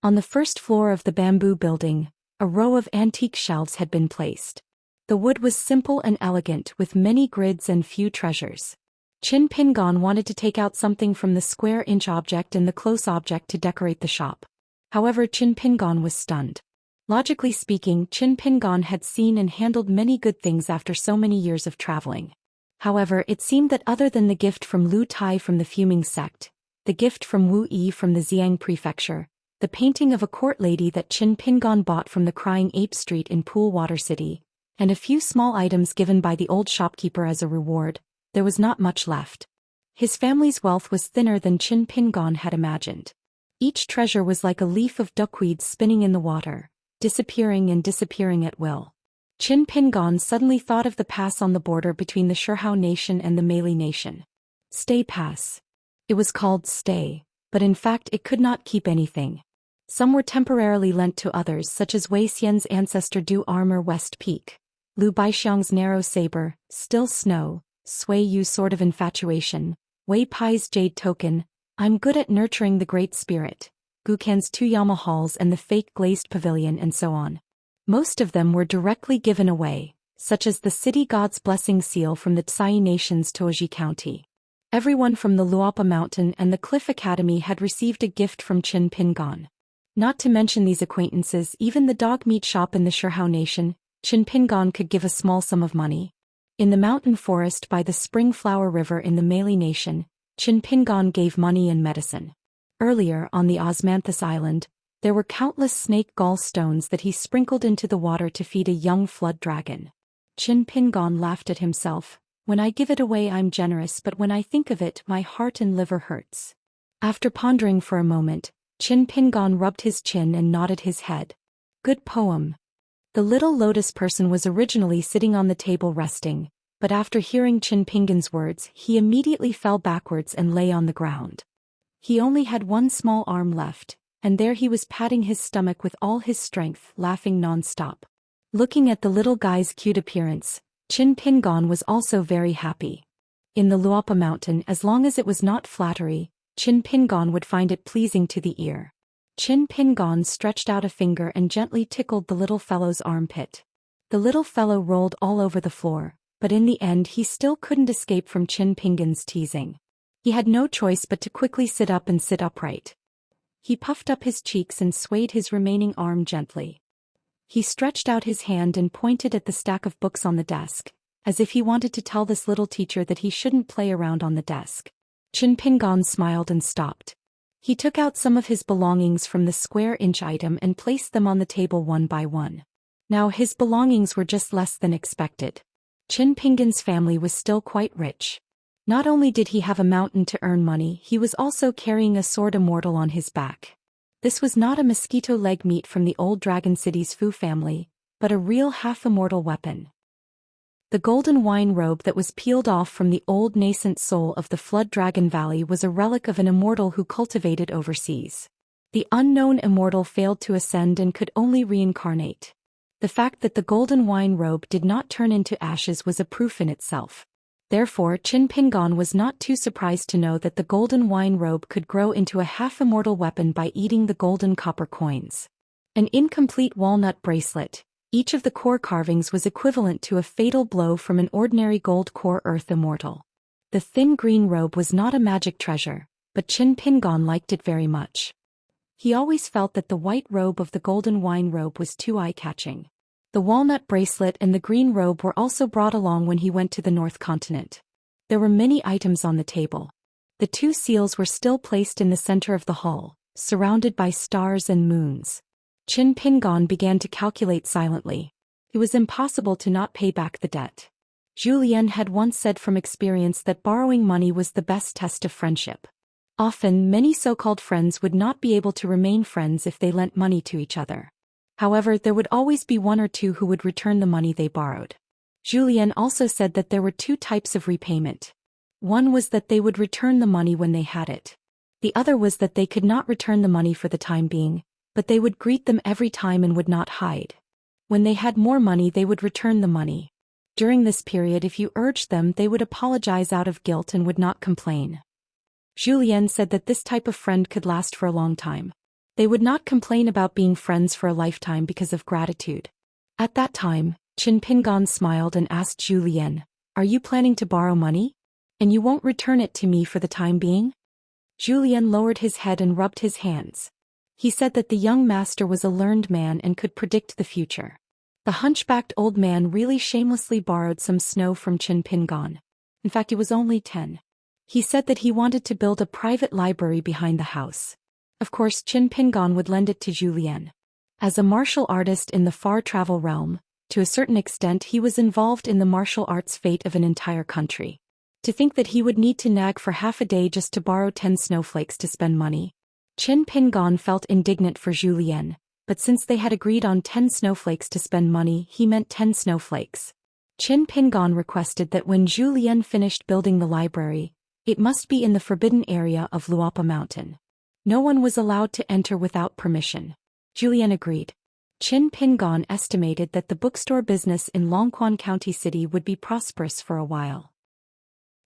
On the first floor of the bamboo building, a row of antique shelves had been placed. The wood was simple and elegant with many grids and few treasures. Qin Pingon wanted to take out something from the square-inch object and the close object to decorate the shop. However, Qin Pingon was stunned. Logically speaking, Qin Pingon had seen and handled many good things after so many years of traveling. However, it seemed that other than the gift from Lu Tai from the Fuming Sect, the gift from Wu Yi from the Xiang Prefecture, the painting of a court lady that Qin Pingon bought from the Crying Ape Street in Pool Water City, and a few small items given by the old shopkeeper as a reward, there was not much left. His family's wealth was thinner than Qin Pingon had imagined. Each treasure was like a leaf of duckweed spinning in the water, disappearing and disappearing at will. Qin Pingon suddenly thought of the pass on the border between the Shihao nation and the Meili nation. Stay Pass. It was called Stay, but in fact it could not keep anything. Some were temporarily lent to others such as Wei Xian's ancestor Du Armor West Peak, Lu Baixiang's Narrow Saber, Still Snow, Sui Yu's Sword of Infatuation, Wei Pai's Jade Token, I'm Good at Nurturing the Great Spirit, Gukan's 2 Yama Halls and the Fake Glazed Pavilion and so on. Most of them were directly given away, such as the City God's Blessing Seal from the Tsai Nation's Toji County. Everyone from the Luapa Mountain and the Cliff Academy had received a gift from Qin Pingon. Not to mention these acquaintances, even the dog meat shop in the Shihao Nation, Qin Pingon could give a small sum of money. In the mountain forest by the Spring Flower River in the Meili Nation, Qin Pingon gave money and medicine. Earlier, on the Osmanthus Island, there were countless snake gall stones that he sprinkled into the water to feed a young flood dragon. Qin Pingon laughed at himself. When I give it away I'm generous, but when I think of it my heart and liver hurts. After pondering for a moment, Qin Pingon rubbed his chin and nodded his head. Good poem. The little lotus person was originally sitting on the table resting, but after hearing Qin Pingon's words he immediately fell backwards and lay on the ground. He only had one small arm left, and there he was patting his stomach with all his strength, laughing non-stop. Looking at the little guy's cute appearance, Qin Pingon was also very happy. In the Luapa Mountain, as long as it was not flattery, Qin Pingon would find it pleasing to the ear. Qin Pingon stretched out a finger and gently tickled the little fellow's armpit. The little fellow rolled all over the floor, but in the end he still couldn't escape from Qin Pingon's teasing. He had no choice but to quickly sit up and sit upright. He puffed up his cheeks and swayed his remaining arm gently. He stretched out his hand and pointed at the stack of books on the desk, as if he wanted to tell this little teacher that he shouldn't play around on the desk. Qin Pingon smiled and stopped. He took out some of his belongings from the square-inch item and placed them on the table one by one. Now his belongings were just less than expected. Qin Pingon's family was still quite rich. Not only did he have a mountain to earn money, he was also carrying a sword Immortal on his back. This was not a mosquito leg meat from the old Dragon City's Fu family, but a real half-immortal weapon. The golden wine robe that was peeled off from the old nascent soul of the Flood Dragon Valley was a relic of an immortal who cultivated overseas. The unknown immortal failed to ascend and could only reincarnate. The fact that the golden wine robe did not turn into ashes was a proof in itself. Therefore, Qin Pingon was not too surprised to know that the golden wine robe could grow into a half-immortal weapon by eating the golden copper coins. An incomplete walnut bracelet. Each of the core carvings was equivalent to a fatal blow from an ordinary gold core earth immortal. The thin green robe was not a magic treasure, but Qin Pingon liked it very much. He always felt that the white robe of the golden wine robe was too eye-catching. The walnut bracelet and the green robe were also brought along when he went to the North Continent. There were many items on the table. The 2 seals were still placed in the center of the hall, surrounded by stars and moons. Qin Pingon began to calculate silently. It was impossible to not pay back the debt. Zhou Xian had once said from experience that borrowing money was the best test of friendship. Often, many so-called friends would not be able to remain friends if they lent money to each other. However, there would always be 1 or 2 who would return the money they borrowed. Zhou Xian also said that there were 2 types of repayment. One was that they would return the money when they had it. The other was that they could not return the money for the time being, but they would greet them every time and would not hide. When they had more money they would return the money. During this period if you urged them they would apologize out of guilt and would not complain. Zhou Xian said that this type of friend could last for a long time. They would not complain about being friends for a lifetime because of gratitude. At that time, Qin Pingan smiled and asked Zhou Lian, "Are you planning to borrow money? And you won't return it to me for the time being?" Zhou Lian lowered his head and rubbed his hands. He said that the young master was a learned man and could predict the future. The hunchbacked old man really shamelessly borrowed some snow from Qin Pingan. In fact, he was only 10. He said that he wanted to build a private library behind the house. Of course, Qin Pingan would lend it to Zhou Lian. As a martial artist in the far travel realm, to a certain extent he was involved in the martial arts fate of an entire country. To think that he would need to nag for half a day just to borrow 10 snowflakes to spend money. Qin Pingan felt indignant for Zhou Lian, but since they had agreed on 10 snowflakes to spend money, he meant 10 snowflakes. Qin Pingan requested that when Zhou Lian finished building the library, it must be in the forbidden area of Luapa Mountain. No one was allowed to enter without permission. Zhou Lian agreed. Qin Pingan estimated that the bookstore business in Longquan County City would be prosperous for a while.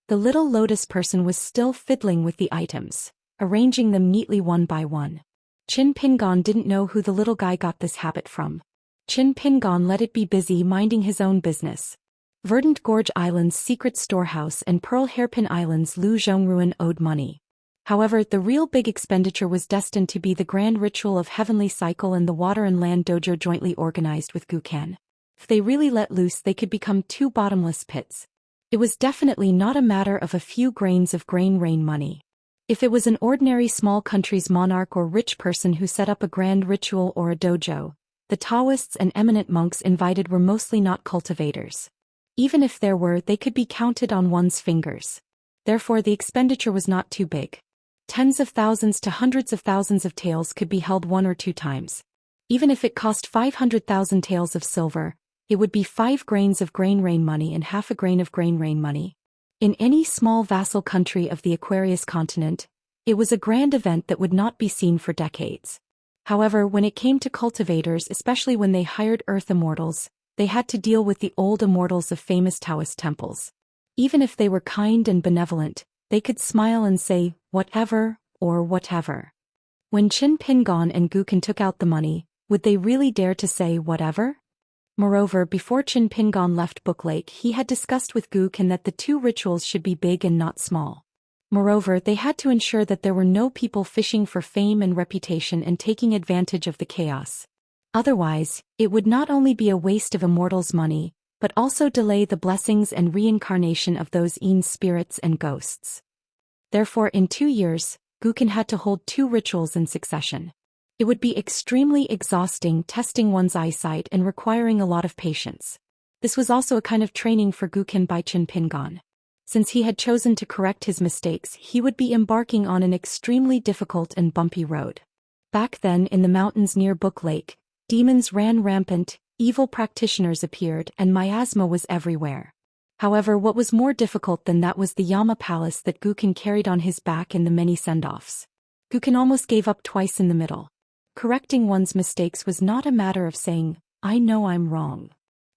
The little lotus person was still fiddling with the items, arranging them neatly one by one. Qin Pingan didn't know who the little guy got this habit from. Qin Pingan let it be busy minding his own business. Verdant Gorge Island's secret storehouse and Pearl Hairpin Island's Lu Zhongruan owed money. However, the real big expenditure was destined to be the grand ritual of Heavenly Cycle and the Water and Land Dojo jointly organized with Gukan. If they really let loose, they could become two bottomless pits. It was definitely not a matter of a few grains of grain rain money. If it was an ordinary small country's monarch or rich person who set up a grand ritual or a dojo, the Daoists and eminent monks invited were mostly not cultivators. Even if there were, they could be counted on one's fingers. Therefore, the expenditure was not too big. Tens of thousands to hundreds of thousands of taels could be held 1 or 2 times. Even if it cost 500,000 taels of silver, it would be 5 grains of grain rain money and half a grain of grain rain money. In any small vassal country of the Aquarius continent, it was a grand event that would not be seen for decades. However, when it came to cultivators, especially when they hired Earth Immortals, they had to deal with the old immortals of famous Taoist temples. Even if they were kind and benevolent, they could smile and say, "Whatever," or "whatever." When Qin Pingan and Gukan took out the money, would they really dare to say "whatever"? Moreover, before Qin Pingan left Book Lake, he had discussed with Gukan that the 2 rituals should be big and not small. Moreover, they had to ensure that there were no people fishing for fame and reputation and taking advantage of the chaos. Otherwise, it would not only be a waste of immortals' money, but also delay the blessings and reincarnation of those Een spirits and ghosts. Therefore, in 2 years, Gukan had to hold 2 rituals in succession. It would be extremely exhausting, testing one's eyesight and requiring a lot of patience. This was also a kind of training for Gukan by Qin Pingan. Since he had chosen to correct his mistakes, he would be embarking on an extremely difficult and bumpy road. Back then, in the mountains near Book Lake, demons ran rampant, evil practitioners appeared, and miasma was everywhere. However, what was more difficult than that was the Yama Palace that Gukan carried on his back and the many send-offs. Gukan almost gave up twice in the middle. Correcting one's mistakes was not a matter of saying, "I know I'm wrong."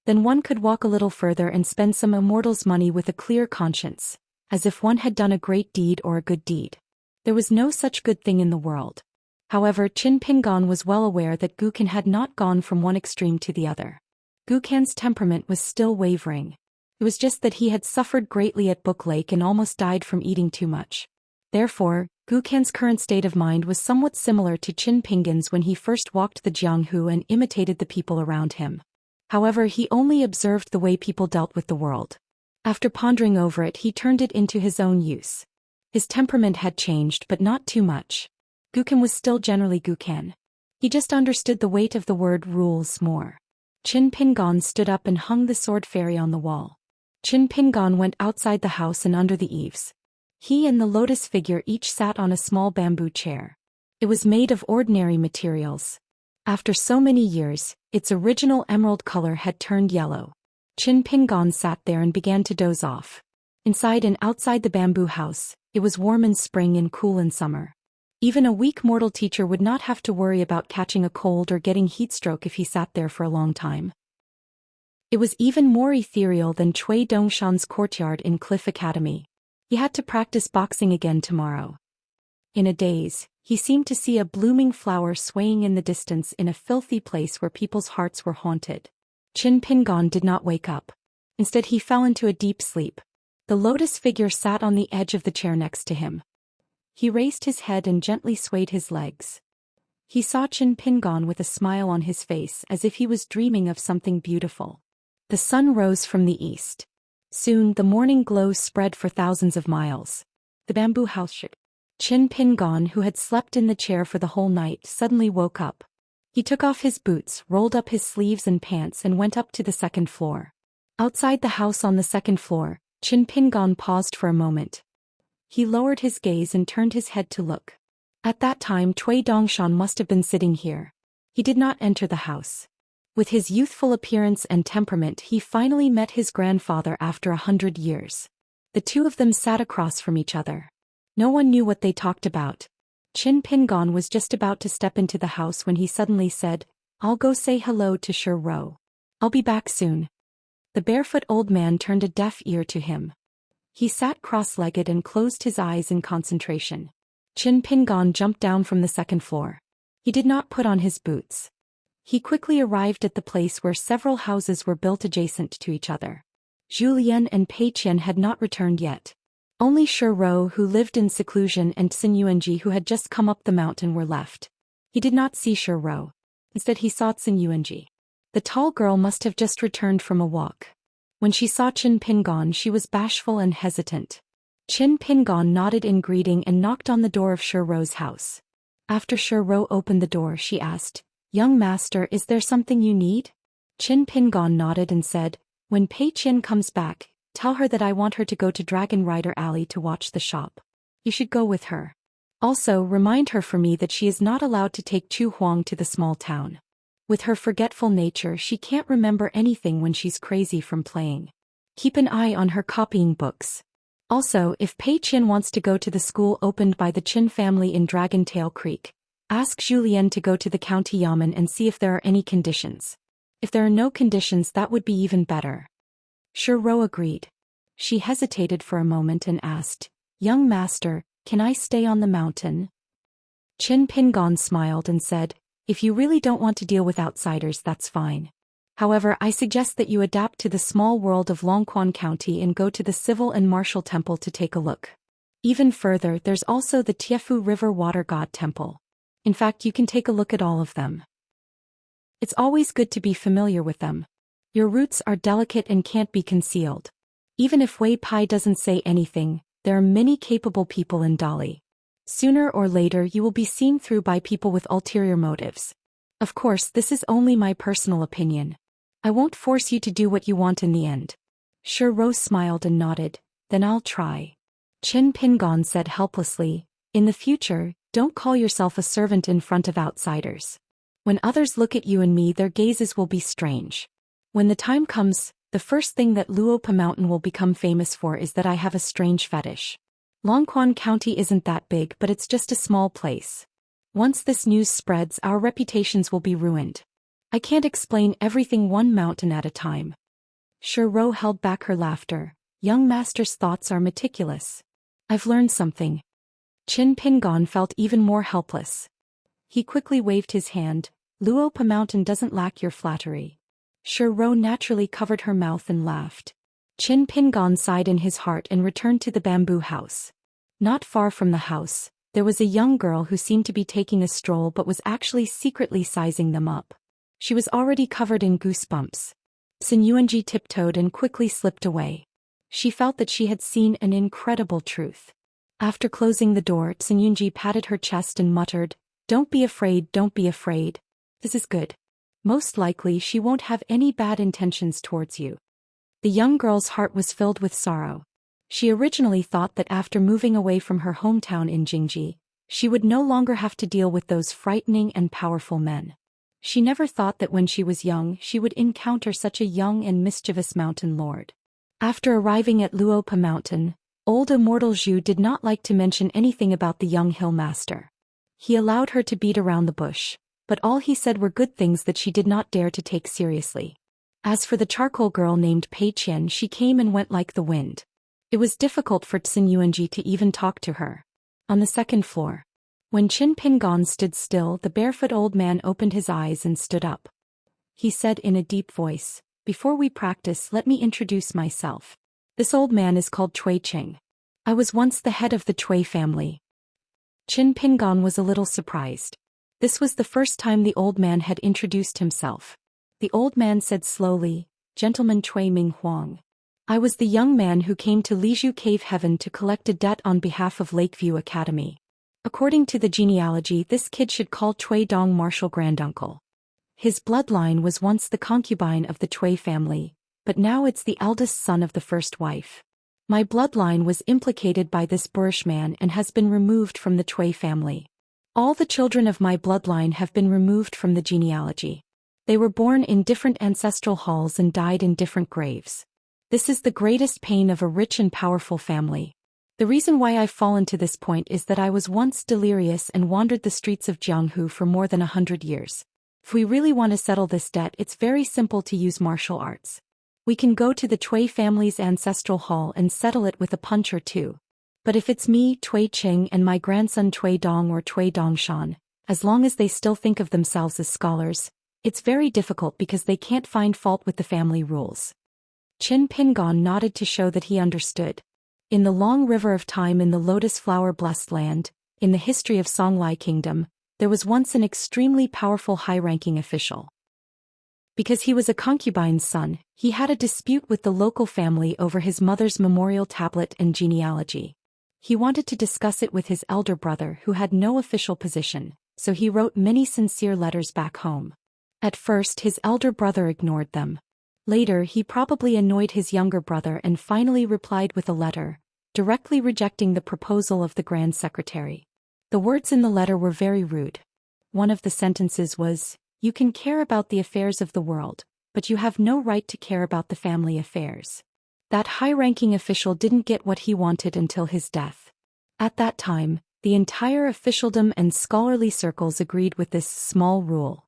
Then one could walk a little further and spend some immortal's money with a clear conscience, as if one had done a great deed or a good deed. There was no such good thing in the world. However, Qin Pingan was well aware that Gukan had not gone from one extreme to the other. Gukan's temperament was still wavering. It was just that he had suffered greatly at Book Lake and almost died from eating too much. Therefore, Gukan's current state of mind was somewhat similar to Qin Pingan's when he first walked the Jianghu and imitated the people around him. However, he only observed the way people dealt with the world. After pondering over it, he turned it into his own use. His temperament had changed, but not too much. Gukan was still generally Gukan. He just understood the weight of the word rules more. Qin Pingan stood up and hung the sword fairy on the wall. Qin Pingan went outside the house and under the eaves. He and the lotus figure each sat on a small bamboo chair. It was made of ordinary materials. After so many years, its original emerald color had turned yellow. Qin Pingan sat there and began to doze off. Inside and outside the bamboo house, it was warm in spring and cool in summer. Even a weak mortal teacher would not have to worry about catching a cold or getting heatstroke if he sat there for a long time. It was even more ethereal than Cui Dongshan's courtyard in Cliff Academy. He had to practice boxing again tomorrow. In a daze, he seemed to see a blooming flower swaying in the distance in a filthy place where people's hearts were haunted. Qin Pingon did not wake up. Instead he fell into a deep sleep. The lotus figure sat on the edge of the chair next to him. He raised his head and gently swayed his legs. He saw Qin Pingon with a smile on his face as if he was dreaming of something beautiful. The sun rose from the east. Soon the morning glow spread for thousands of miles. The bamboo house shook. Qin Pingon, who had slept in the chair for the whole night, suddenly woke up. He took off his boots, rolled up his sleeves and pants and went up to the second floor. Outside the house on the second floor, Qin Pingon paused for a moment. He lowered his gaze and turned his head to look. At that time Cui Dongshan must have been sitting here. He did not enter the house. With his youthful appearance and temperament he finally met his grandfather after 100 years. The two of them sat across from each other. No one knew what they talked about. Qin Pingon was just about to step into the house when he suddenly said, "I'll go say hello to Shi Ro. I'll be back soon." The barefoot old man turned a deaf ear to him. He sat cross-legged and closed his eyes in concentration. Qin Pingon jumped down from the second floor. He did not put on his boots. He quickly arrived at the place where several houses were built adjacent to each other. Zhou Xian and Pei Qian had not returned yet. Only Shi Ro, who lived in seclusion, and Xianxia, who had just come up the mountain, were left. He did not see Shi Ro. Instead he saw Xianxia. The tall girl must have just returned from a walk. When she saw Qin Pingon she was bashful and hesitant. Qin Pingon nodded in greeting and knocked on the door of Shi Ro's house. After Shi Ro opened the door she asked, "Young master, is there something you need?" Qin Pingon nodded and said, "When Pei Qian comes back, tell her that I want her to go to Dragon Rider Alley to watch the shop. You should go with her. Also, remind her for me that she is not allowed to take Chu Huang to the small town. With her forgetful nature she can't remember anything when she's crazy from playing. Keep an eye on her copying books. Also, if Pei Qian wants to go to the school opened by the Qin family in Dragon Tail Creek, ask Zhou Xian to go to the county yamen and see if there are any conditions. If there are no conditions, that would be even better." Shi Ro agreed. She hesitated for a moment and asked, "Young master, can I stay on the mountain?" Qin Pingon smiled and said, "If you really don't want to deal with outsiders, that's fine. However, I suggest that you adapt to the small world of Longquan County and go to the Civil and Martial Temple to take a look. Even further, there's also the Tiefu River Water God Temple. In fact, you can take a look at all of them. It's always good to be familiar with them. Your roots are delicate and can't be concealed. Even if Wei Pai doesn't say anything, there are many capable people in Dali. Sooner or later you will be seen through by people with ulterior motives. Of course, this is only my personal opinion. I won't force you to do what you want in the end." Shi Ro smiled and nodded, "Then I'll try." Qin Pingon said helplessly, "In the future, don't call yourself a servant in front of outsiders. When others look at you and me, their gazes will be strange. When the time comes, the first thing that Luopa Mountain will become famous for is that I have a strange fetish. Longquan County isn't that big, but it's just a small place. Once this news spreads, our reputations will be ruined. I can't explain everything one mountain at a time." Shi Ro held back her laughter. "Young master's thoughts are meticulous. I've learned something." Qin Pingon felt even more helpless. He quickly waved his hand. "Luopa Mountain doesn't lack your flattery." Shi Ro naturally covered her mouth and laughed. Qin Pingon sighed in his heart and returned to the bamboo house. Not far from the house, there was a young girl who seemed to be taking a stroll but was actually secretly sizing them up. She was already covered in goosebumps. Xianxia tiptoed and quickly slipped away. She felt that she had seen an incredible truth. After closing the door, Xianxia patted her chest and muttered, "Don't be afraid, don't be afraid. This is good. Most likely she won't have any bad intentions towards you." The young girl's heart was filled with sorrow. She originally thought that after moving away from her hometown in Jingji, she would no longer have to deal with those frightening and powerful men. She never thought that when she was young she would encounter such a young and mischievous mountain lord. After arriving at Luopa Mountain, old Immortal Zhu did not like to mention anything about the young hill master. He allowed her to beat around the bush, but all he said were good things that she did not dare to take seriously. As for the charcoal girl named Pei Qian, she came and went like the wind. It was difficult for Xianxia to even talk to her. On the second floor, when Qin Pingon stood still, the barefoot old man opened his eyes and stood up. He said in a deep voice, Before we practice, let me introduce myself. This old man is called Cui Qing. I was once the head of the Cui family. Qin Pingon was a little surprised. This was the first time the old man had introduced himself. The old man said slowly, "Gentleman Cui Ming Huang. I was the young man who came to Lizhu Cave Heaven to collect a debt on behalf of Lakeview Academy. According to the genealogy, this kid should call Cui Dong martial granduncle. His bloodline was once the concubine of the Cui family, but now it's the eldest son of the first wife. My bloodline was implicated by this boorish man and has been removed from the Cui family. All the children of my bloodline have been removed from the genealogy. They were born in different ancestral halls and died in different graves. This is the greatest pain of a rich and powerful family. The reason why I've fallen to this point is that I was once delirious and wandered the streets of Jianghu for more than 100 years. If we really want to settle this debt, it's very simple to use martial arts. We can go to the Cui family's ancestral hall and settle it with a punch or two. But if it's me, Cui Qing, and my grandson Cui Dong or Cui Dongshan, as long as they still think of themselves as scholars, it's very difficult because they can't find fault with the family rules." Qin Pingon nodded to show that he understood. In the long river of time in the lotus flower blessed land, in the history of Songlai Kingdom, there was once an extremely powerful high-ranking official. Because he was a concubine's son, he had a dispute with the local family over his mother's memorial tablet and genealogy. He wanted to discuss it with his elder brother who had no official position, so he wrote many sincere letters back home. At first his elder brother ignored them. Later he probably annoyed his younger brother and finally replied with a letter, directly rejecting the proposal of the Grand Secretary. The words in the letter were very rude. One of the sentences was, "You can care about the affairs of the world, but you have no right to care about the family affairs." That high-ranking official didn't get what he wanted until his death. At that time, the entire officialdom and scholarly circles agreed with this small rule.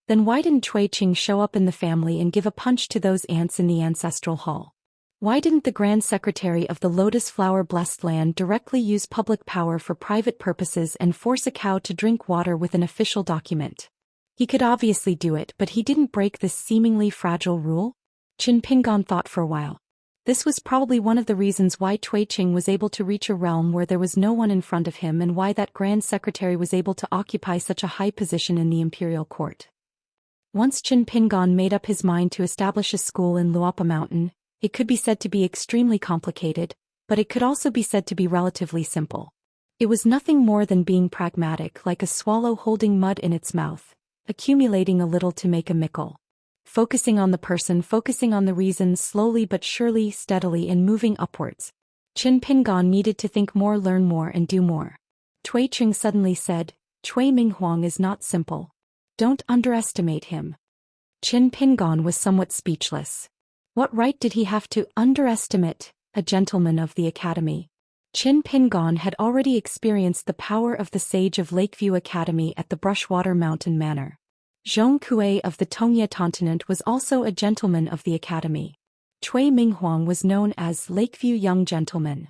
Then why didn't Cui Qing show up in the family and give a punch to those ants in the ancestral hall? Why didn't the Grand Secretary of the Lotus Flower Blessed Land directly use public power for private purposes and force a cow to drink water with an official document? He could obviously do it, but he didn't break this seemingly fragile rule? Qin Pingon thought for a while. This was probably one of the reasons why Cui Qing was able to reach a realm where there was no one in front of him and why that Grand Secretary was able to occupy such a high position in the imperial court. Once Qin Pingon made up his mind to establish a school in Luopa Mountain, it could be said to be extremely complicated, but it could also be said to be relatively simple. It was nothing more than being pragmatic, like a swallow holding mud in its mouth, accumulating a little to make a mickle. Focusing on the person, focusing on the reasons, slowly but surely, steadily, and moving upwards. Qin Pingon needed to think more, learn more, and do more. Cui Qing suddenly said, "Cui Minghuang is not simple. Don't underestimate him." Qin Pingon was somewhat speechless. What right did he have to underestimate a gentleman of the academy? Qin Pingon had already experienced the power of the sage of Lakeview Academy at the Brushwater Mountain Manor. Zhong Kue of the Tongye Continent was also a gentleman of the academy. Cui Minghuang was known as Lakeview Young Gentleman.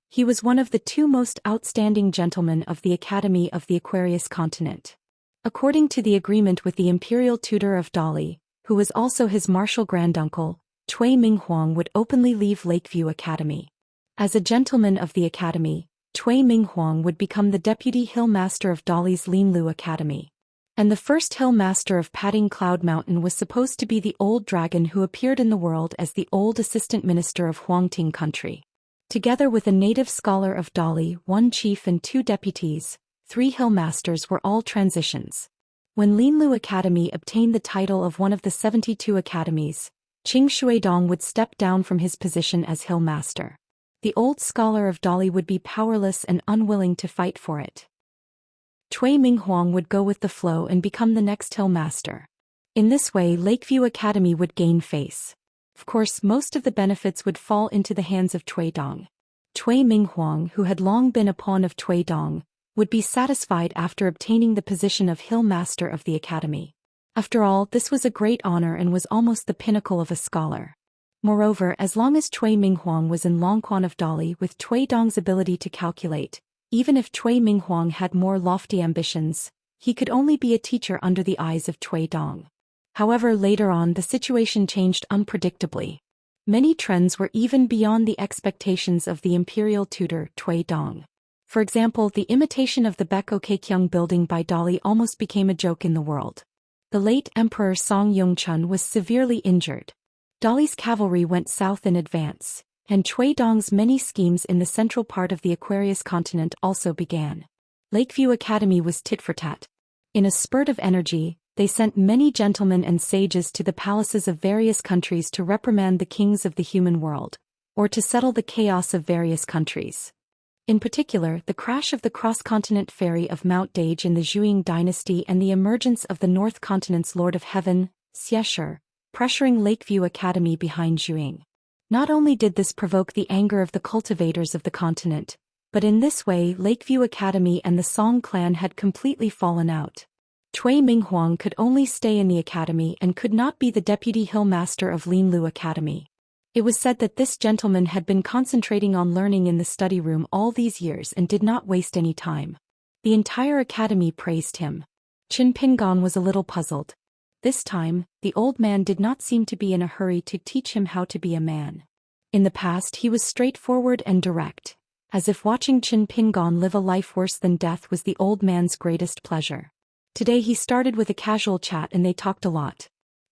He was one of the two most outstanding gentlemen of the Academy of the Aquarius Continent. According to the agreement with the imperial tutor of Dali, who was also his martial granduncle, Cui Minghuang would openly leave Lakeview Academy. As a gentleman of the academy, Cui Minghuang would become the deputy hill master of Dali's Linlu Academy. And the first hill master of Padding Cloud Mountain was supposed to be the old dragon who appeared in the world as the old assistant minister of Huangting country. Together with a native scholar of Dali, one chief and two deputies, 3 hill masters were all transitions. When Linlu Academy obtained the title of one of the 72 academies, Qing Shuidong would step down from his position as hill master. The old scholar of Dali would be powerless and unwilling to fight for it. Cui Minghuang would go with the flow and become the next hill master. In this way, Lakeview Academy would gain face. Of course, most of the benefits would fall into the hands of Cui Dong. Cui Minghuang, who had long been a pawn of Cui Dong, would be satisfied after obtaining the position of hill master of the academy. After all, this was a great honor and was almost the pinnacle of a scholar. Moreover, as long as Cui Minghuang was in Longquan of Dali with Cui Dong's ability to calculate, even if Cui Minghuang had more lofty ambitions, he could only be a teacher under the eyes of Cui Dong. However, later on the situation changed unpredictably. Many trends were even beyond the expectations of the imperial tutor Cui Dong. For example, the imitation of the Beko Keikyung building by Dali almost became a joke in the world. The late Emperor Song Yongchun was severely injured. Dali's cavalry went south in advance, and Cui Dong's many schemes in the central part of the Aquarius continent also began. Lakeview Academy was tit for tat. In a spurt of energy, they sent many gentlemen and sages to the palaces of various countries to reprimand the kings of the human world, or to settle the chaos of various countries. In particular, the crash of the cross-continent ferry of Mount Dage in the Zhuang dynasty and the emergence of the North Continent's Lord of Heaven, Xianxia, pressuring Lakeview Academy behind Zhuang. Not only did this provoke the anger of the cultivators of the continent, but in this way Lakeview Academy and the Song clan had completely fallen out. Cui Minghuang could only stay in the academy and could not be the deputy hill master of Linlu Academy. It was said that this gentleman had been concentrating on learning in the study room all these years and did not waste any time. The entire academy praised him. Qin Pingon was a little puzzled. This time, the old man did not seem to be in a hurry to teach him how to be a man. In the past he was straightforward and direct, as if watching Qin Pingon live a life worse than death was the old man's greatest pleasure. Today he started with a casual chat and they talked a lot.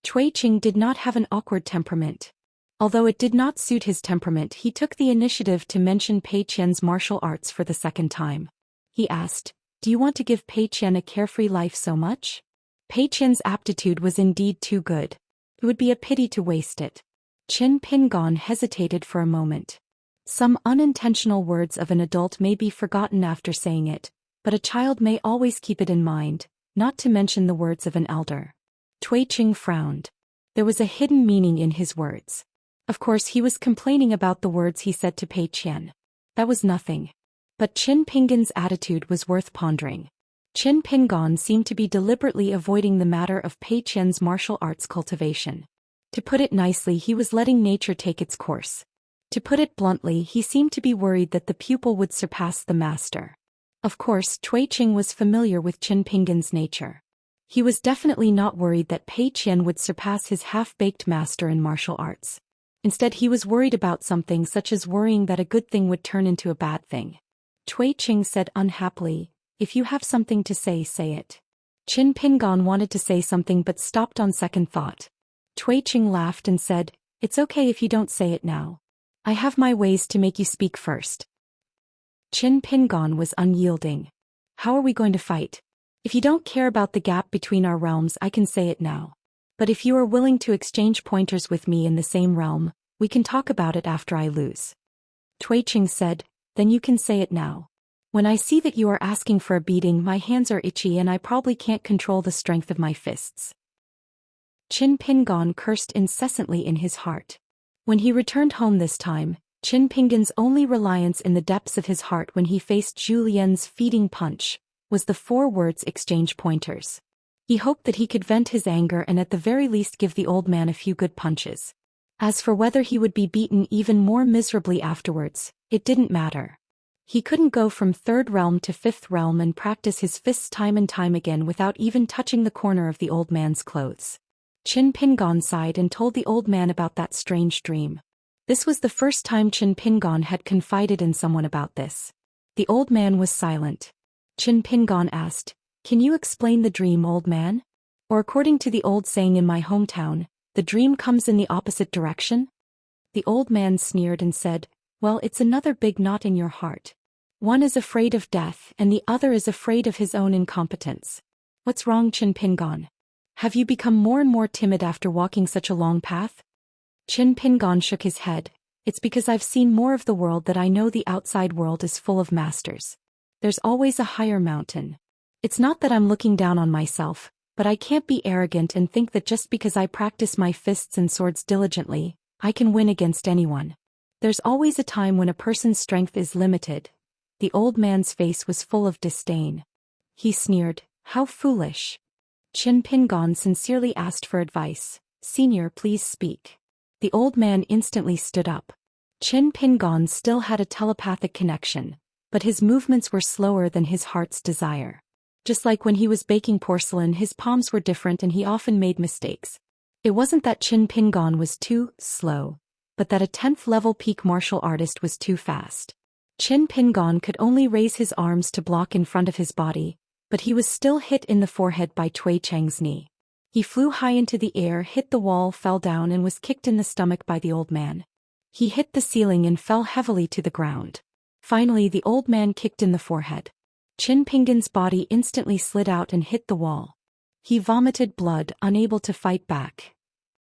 Cui Qing did not have an awkward temperament. Although it did not suit his temperament, he took the initiative to mention Pei Qian's martial arts for the second time. He asked, "Do you want to give Pei Qian a carefree life so much?" Pei Qian's aptitude was indeed too good. It would be a pity to waste it. Qin Pingon hesitated for a moment. Some unintentional words of an adult may be forgotten after saying it, but a child may always keep it in mind, not to mention the words of an elder. Cui Qing frowned. There was a hidden meaning in his words. Of course he was complaining about the words he said to Pei Qian. That was nothing. But Qin Pingon's attitude was worth pondering. Qin Pingon seemed to be deliberately avoiding the matter of Pei Qian's martial arts cultivation. To put it nicely, he was letting nature take its course. To put it bluntly, he seemed to be worried that the pupil would surpass the master. Of course, Cui Qing was familiar with Qin Pingon's nature. He was definitely not worried that Pei Qian would surpass his half-baked master in martial arts. Instead, he was worried about something such as worrying that a good thing would turn into a bad thing. Cui Qing said unhappily, "If you have something to say, say it." Qin Pingon wanted to say something but stopped on second thought. Cui Qing laughed and said, "It's okay if you don't say it now. I have my ways to make you speak first." Qin Pingon was unyielding. "How are we going to fight? If you don't care about the gap between our realms, I can say it now. But if you are willing to exchange pointers with me in the same realm, we can talk about it after I lose." Cui Qing said, "Then you can say it now. When I see that you are asking for a beating, my hands are itchy and I probably can't control the strength of my fists." Qin Pingon cursed incessantly in his heart. When he returned home this time, Qin Pingon's only reliance in the depths of his heart when he faced Zhu Lian's feeding punch was the 4 words "exchange pointers." He hoped that he could vent his anger and at the very least give the old man a few good punches. As for whether he would be beaten even more miserably afterwards, it didn't matter. He couldn't go from 3rd realm to 5th realm and practice his fists time and time again without even touching the corner of the old man's clothes. Qin Pingon sighed and told the old man about that strange dream. This was the first time Qin Pingon had confided in someone about this. The old man was silent. Qin Pingon asked, "Can you explain the dream, old man? Or according to the old saying in my hometown, the dream comes in the opposite direction?" The old man sneered and said, "Well, it's another big knot in your heart. One is afraid of death and the other is afraid of his own incompetence. What's wrong, Qin Pingon? Have you become more and more timid after walking such a long path?" Qin Pingon shook his head. "It's because I've seen more of the world that I know the outside world is full of masters. There's always a higher mountain. It's not that I'm looking down on myself, but I can't be arrogant and think that just because I practice my fists and swords diligently, I can win against anyone. There's always a time when a person's strength is limited." The old man's face was full of disdain. He sneered, "How foolish." Qin Pingon sincerely asked for advice. "Senior, please speak." The old man instantly stood up. Qin Pingon still had a telepathic connection, but his movements were slower than his heart's desire. Just like when he was baking porcelain, his palms were different and he often made mistakes. It wasn't that Qin Pingon was too slow, but that a 10th level peak martial artist was too fast. Qin Pingon could only raise his arms to block in front of his body, but he was still hit in the forehead by Cui Cheng's knee. He flew high into the air, hit the wall, fell down and was kicked in the stomach by the old man. He hit the ceiling and fell heavily to the ground. Finally, the old man kicked in the forehead. Qin Pingon's body instantly slid out and hit the wall. He vomited blood, unable to fight back.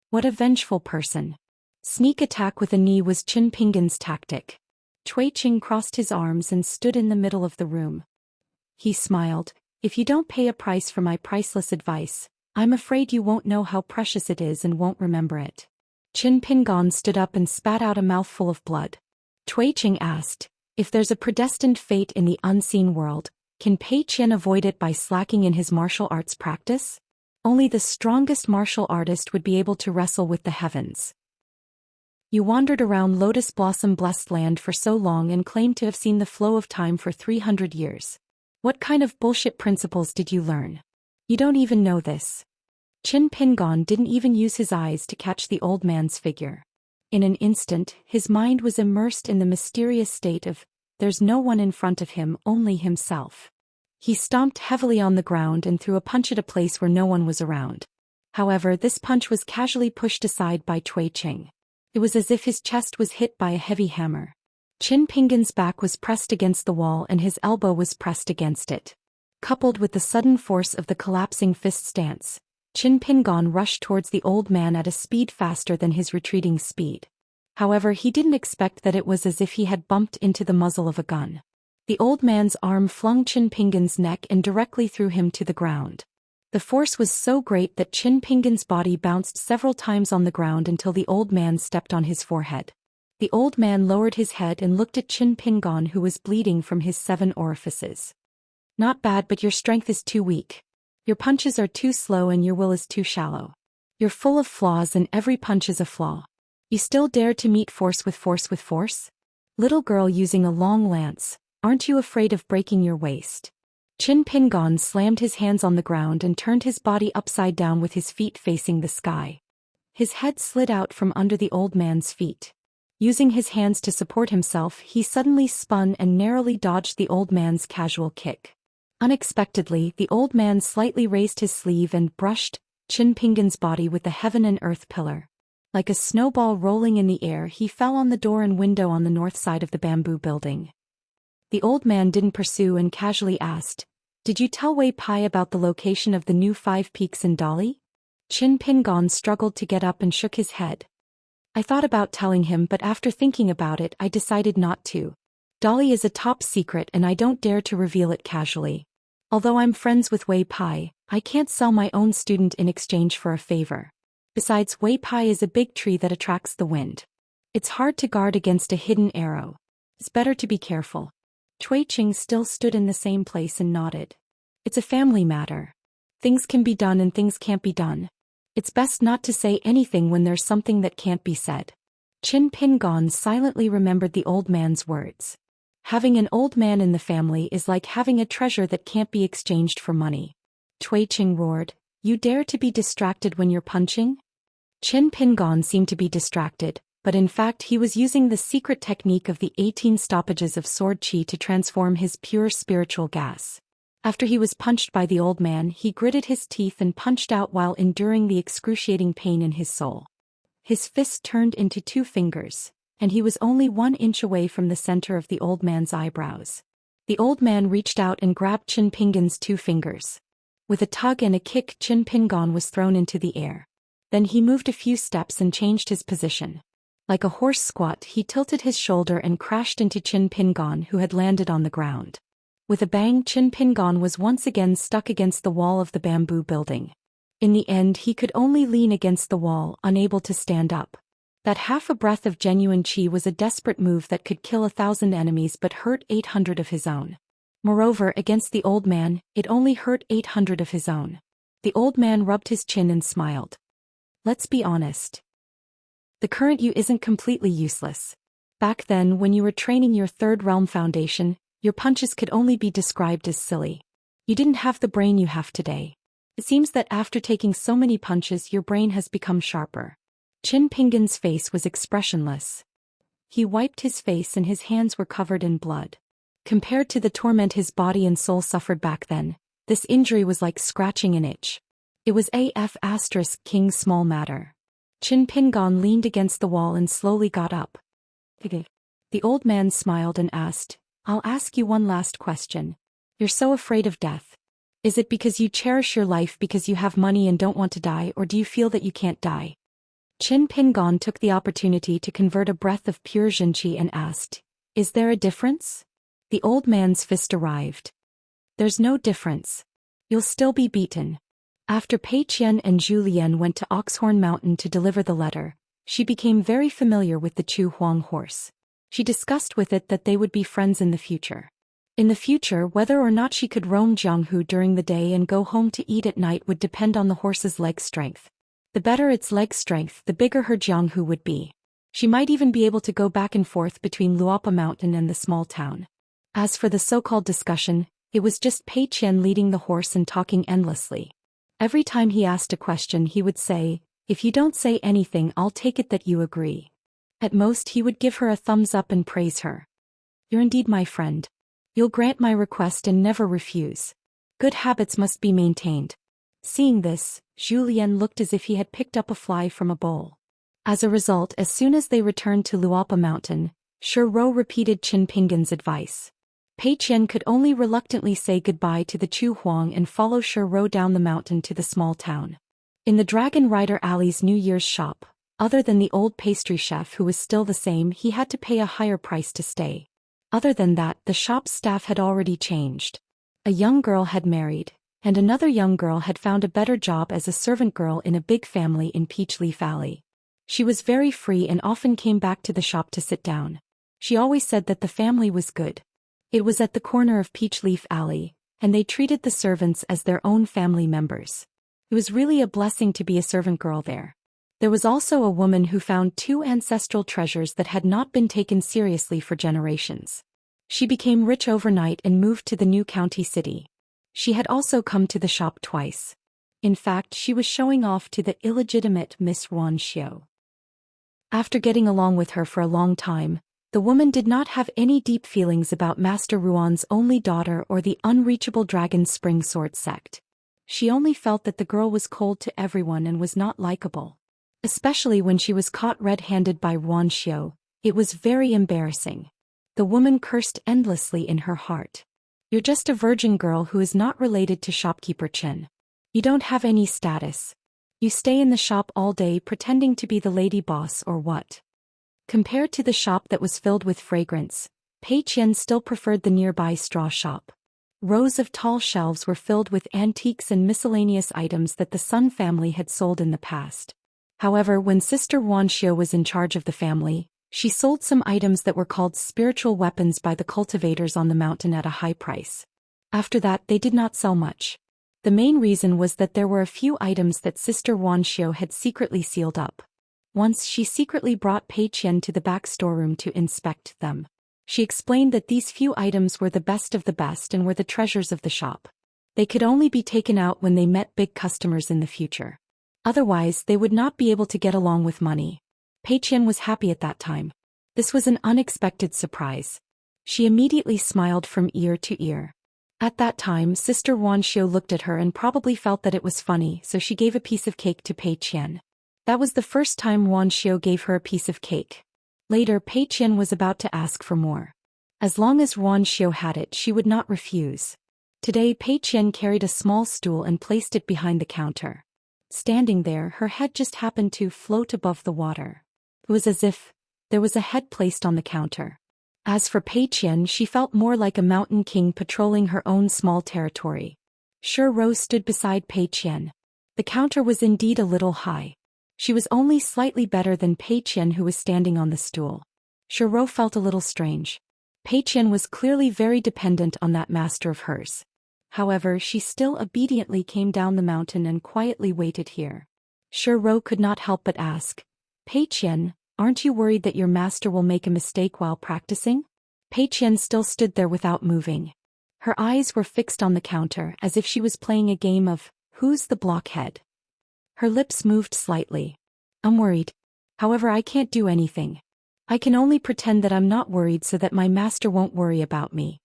What a vengeful person. Sneak attack with a knee was Qin Pingon's tactic. Cui Cheng crossed his arms and stood in the middle of the room. He smiled. If you don't pay a price for my priceless advice, I'm afraid you won't know how precious it is and won't remember it. Qin Pingon stood up and spat out a mouthful of blood. Cui Cheng asked, if there's a predestined fate in the unseen world, can Pei Qian avoid it by slacking in his martial arts practice? Only the strongest martial artist would be able to wrestle with the heavens. You wandered around Lotus Blossom Blessed Land for so long and claimed to have seen the flow of time for 300 years. What kind of bullshit principles did you learn? You don't even know this. Qin Pingon didn't even use his eyes to catch the old man's figure. In an instant, his mind was immersed in the mysterious state of, there's no one in front of him, only himself. He stomped heavily on the ground and threw a punch at a place where no one was around. However, this punch was casually pushed aside by Cui Cheng. It was as if his chest was hit by a heavy hammer. Qin Pingon's back was pressed against the wall and his elbow was pressed against it. Coupled with the sudden force of the collapsing fist stance, Qin Pingon rushed towards the old man at a speed faster than his retreating speed. However, he didn't expect that it was as if he had bumped into the muzzle of a gun. The old man's arm flung Qin Pingon's neck and directly threw him to the ground. The force was so great that Qin Pingon's body bounced several times on the ground until the old man stepped on his forehead. The old man lowered his head and looked at Qin Pingon, who was bleeding from his 7 orifices. Not bad, but your strength is too weak. Your punches are too slow and your will is too shallow. You're full of flaws and every punch is a flaw. You still dare to meet force with force with force? Little girl using a long lance, aren't you afraid of breaking your waist? Qin Pingon slammed his hands on the ground and turned his body upside down with his feet facing the sky. His head slid out from under the old man's feet. Using his hands to support himself, he suddenly spun and narrowly dodged the old man's casual kick. Unexpectedly, the old man slightly raised his sleeve and brushed Qin Pingon's body with the heaven and earth pillar. Like a snowball rolling in the air, he fell on the door and window on the north side of the bamboo building. The old man didn't pursue and casually asked, "Did you tell Wei Pai about the location of the new 5 peaks in Dali?" Qin Pingon struggled to get up and shook his head. "I thought about telling him, but after thinking about it, I decided not to. Dali is a top secret and I don't dare to reveal it casually. Although I'm friends with Wei Pai, I can't sell my own student in exchange for a favor. Besides, Wei Pai is a big tree that attracts the wind. It's hard to guard against a hidden arrow. It's better to be careful." Cui Cheng still stood in the same place and nodded. "It's a family matter. Things can be done and things can't be done. It's best not to say anything when there's something that can't be said." Qin Pingon silently remembered the old man's words. Having an old man in the family is like having a treasure that can't be exchanged for money. Cui Cheng roared, "You dare to be distracted when you're punching?" Qin Pingon seemed to be distracted, but in fact he was using the secret technique of the 18 stoppages of sword chi to transform his pure spiritual gas. After he was punched by the old man, he gritted his teeth and punched out while enduring the excruciating pain in his soul. His fist turned into 2 fingers, and he was only 1 inch away from the center of the old man's eyebrows. The old man reached out and grabbed Qin Pingon's 2 fingers. With a tug and a kick, Qin Pingon was thrown into the air. Then he moved a few steps and changed his position. Like a horse squat, he tilted his shoulder and crashed into Qin Pingon, who had landed on the ground. With a bang, Qin Pingon was once again stuck against the wall of the bamboo building. In the end, he could only lean against the wall, unable to stand up. That half a breath of genuine chi was a desperate move that could kill 1,000 enemies but hurt 800 of his own. Moreover, against the old man, it only hurt 800 of his own. The old man rubbed his chin and smiled. "Let's be honest. The current you isn't completely useless. Back then, when you were training your 3rd realm foundation, your punches could only be described as silly. You didn't have the brain you have today. It seems that after taking so many punches your brain has become sharper. Qin Pinggan's face was expressionless. He wiped his face and his hands were covered in blood. Compared to the torment his body and soul suffered back then, this injury was like scratching an itch. It was King's small matter. Qin Pinggan leaned against the wall and slowly got up. The old man smiled and asked, I'll ask you one last question. You're so afraid of death. Is it because you cherish your life because you have money and don't want to die, or do you feel that you can't die? Qin Pinggan took the opportunity to convert a breath of pure Xianxia and asked, Is there a difference? The old man's fist arrived. There's no difference. You'll still be beaten. After Pei Qian and Zhou Xian went to Oxhorn Mountain to deliver the letter, she became very familiar with the Chu Huang horse. She discussed with it that they would be friends in the future. In the future, whether or not she could roam Jianghu during the day and go home to eat at night would depend on the horse's leg strength. The better its leg strength, the bigger her Jianghu would be. She might even be able to go back and forth between Luopa Mountain and the small town. As for the so-called discussion, it was just Pei Qian leading the horse and talking endlessly. Every time he asked a question he would say, If you don't say anything I'll take it that you agree. At most he would give her a thumbs up and praise her. You're indeed my friend. You'll grant my request and never refuse. Good habits must be maintained. Seeing this, Zhou Xian looked as if he had picked up a fly from a bowl. As a result, as soon as they returned to Luopa Mountain, Shi Rou repeated Qin Pinggan's advice. Pei Qian could only reluctantly say goodbye to the Chu Huang and follow Shi Rou down the mountain to the small town. In the Dragon Rider Alley's New Year's shop, other than the old pastry chef who was still the same, he had to pay a higher price to stay. Other than that, the shop's staff had already changed. A young girl had married, and another young girl had found a better job as a servant girl in a big family in Peachleaf Alley. She was very free and often came back to the shop to sit down. She always said that the family was good. It was at the corner of Peachleaf Alley, and they treated the servants as their own family members. It was really a blessing to be a servant girl there. There was also a woman who found 2 ancestral treasures that had not been taken seriously for generations. She became rich overnight and moved to the new county city. She had also come to the shop twice. In fact, she was showing off to the illegitimate Miss Ruan Xiu. After getting along with her for a long time, the woman did not have any deep feelings about Master Ruan's only daughter or the unreachable Dragon Spring Sword sect. She only felt that the girl was cold to everyone and was not likable. Especially when she was caught red-handed by Ruan Xiu, it was very embarrassing. The woman cursed endlessly in her heart. You're just a virgin girl who is not related to shopkeeper Chen. You don't have any status. You stay in the shop all day pretending to be the lady boss or what? Compared to the shop that was filled with fragrance, Pei Qian still preferred the nearby straw shop. Rows of tall shelves were filled with antiques and miscellaneous items that the Sun family had sold in the past. However, when Sister Ruan Xiu was in charge of the family, she sold some items that were called spiritual weapons by the cultivators on the mountain at a high price. After that, they did not sell much. The main reason was that there were a few items that Sister Ruan Xiu had secretly sealed up. Once she secretly brought Pei Qian to the back storeroom to inspect them. She explained that these few items were the best of the best and were the treasures of the shop. They could only be taken out when they met big customers in the future. Otherwise, they would not be able to get along with money. Pei Qian was happy at that time. This was an unexpected surprise. She immediately smiled from ear to ear. At that time, Sister Ruan Xiu looked at her and probably felt that it was funny, so she gave a piece of cake to Pei Qian. That was the first time Ruan Xiu gave her a piece of cake. Later, Pei Qian was about to ask for more. As long as Ruan Xiu had it, she would not refuse. Today, Pei Qian carried a small stool and placed it behind the counter. Standing there, her head just happened to float above the water. It was as if there was a head placed on the counter. As for Pei Qian, she felt more like a mountain king patrolling her own small territory. Shi Rou stood beside Pei Qian. The counter was indeed a little high. She was only slightly better than Pei Qian, who was standing on the stool. Shi Rou felt a little strange. Pei Qian was clearly very dependent on that master of hers. However, she still obediently came down the mountain and quietly waited here. Shi Rou could not help but ask, Pei Qian, aren't you worried that your master will make a mistake while practicing? Pei Qian still stood there without moving. Her eyes were fixed on the counter as if she was playing a game of, "Who's the blockhead?" Her lips moved slightly. "I'm worried. However, I can't do anything. I can only pretend that I'm not worried so that my master won't worry about me."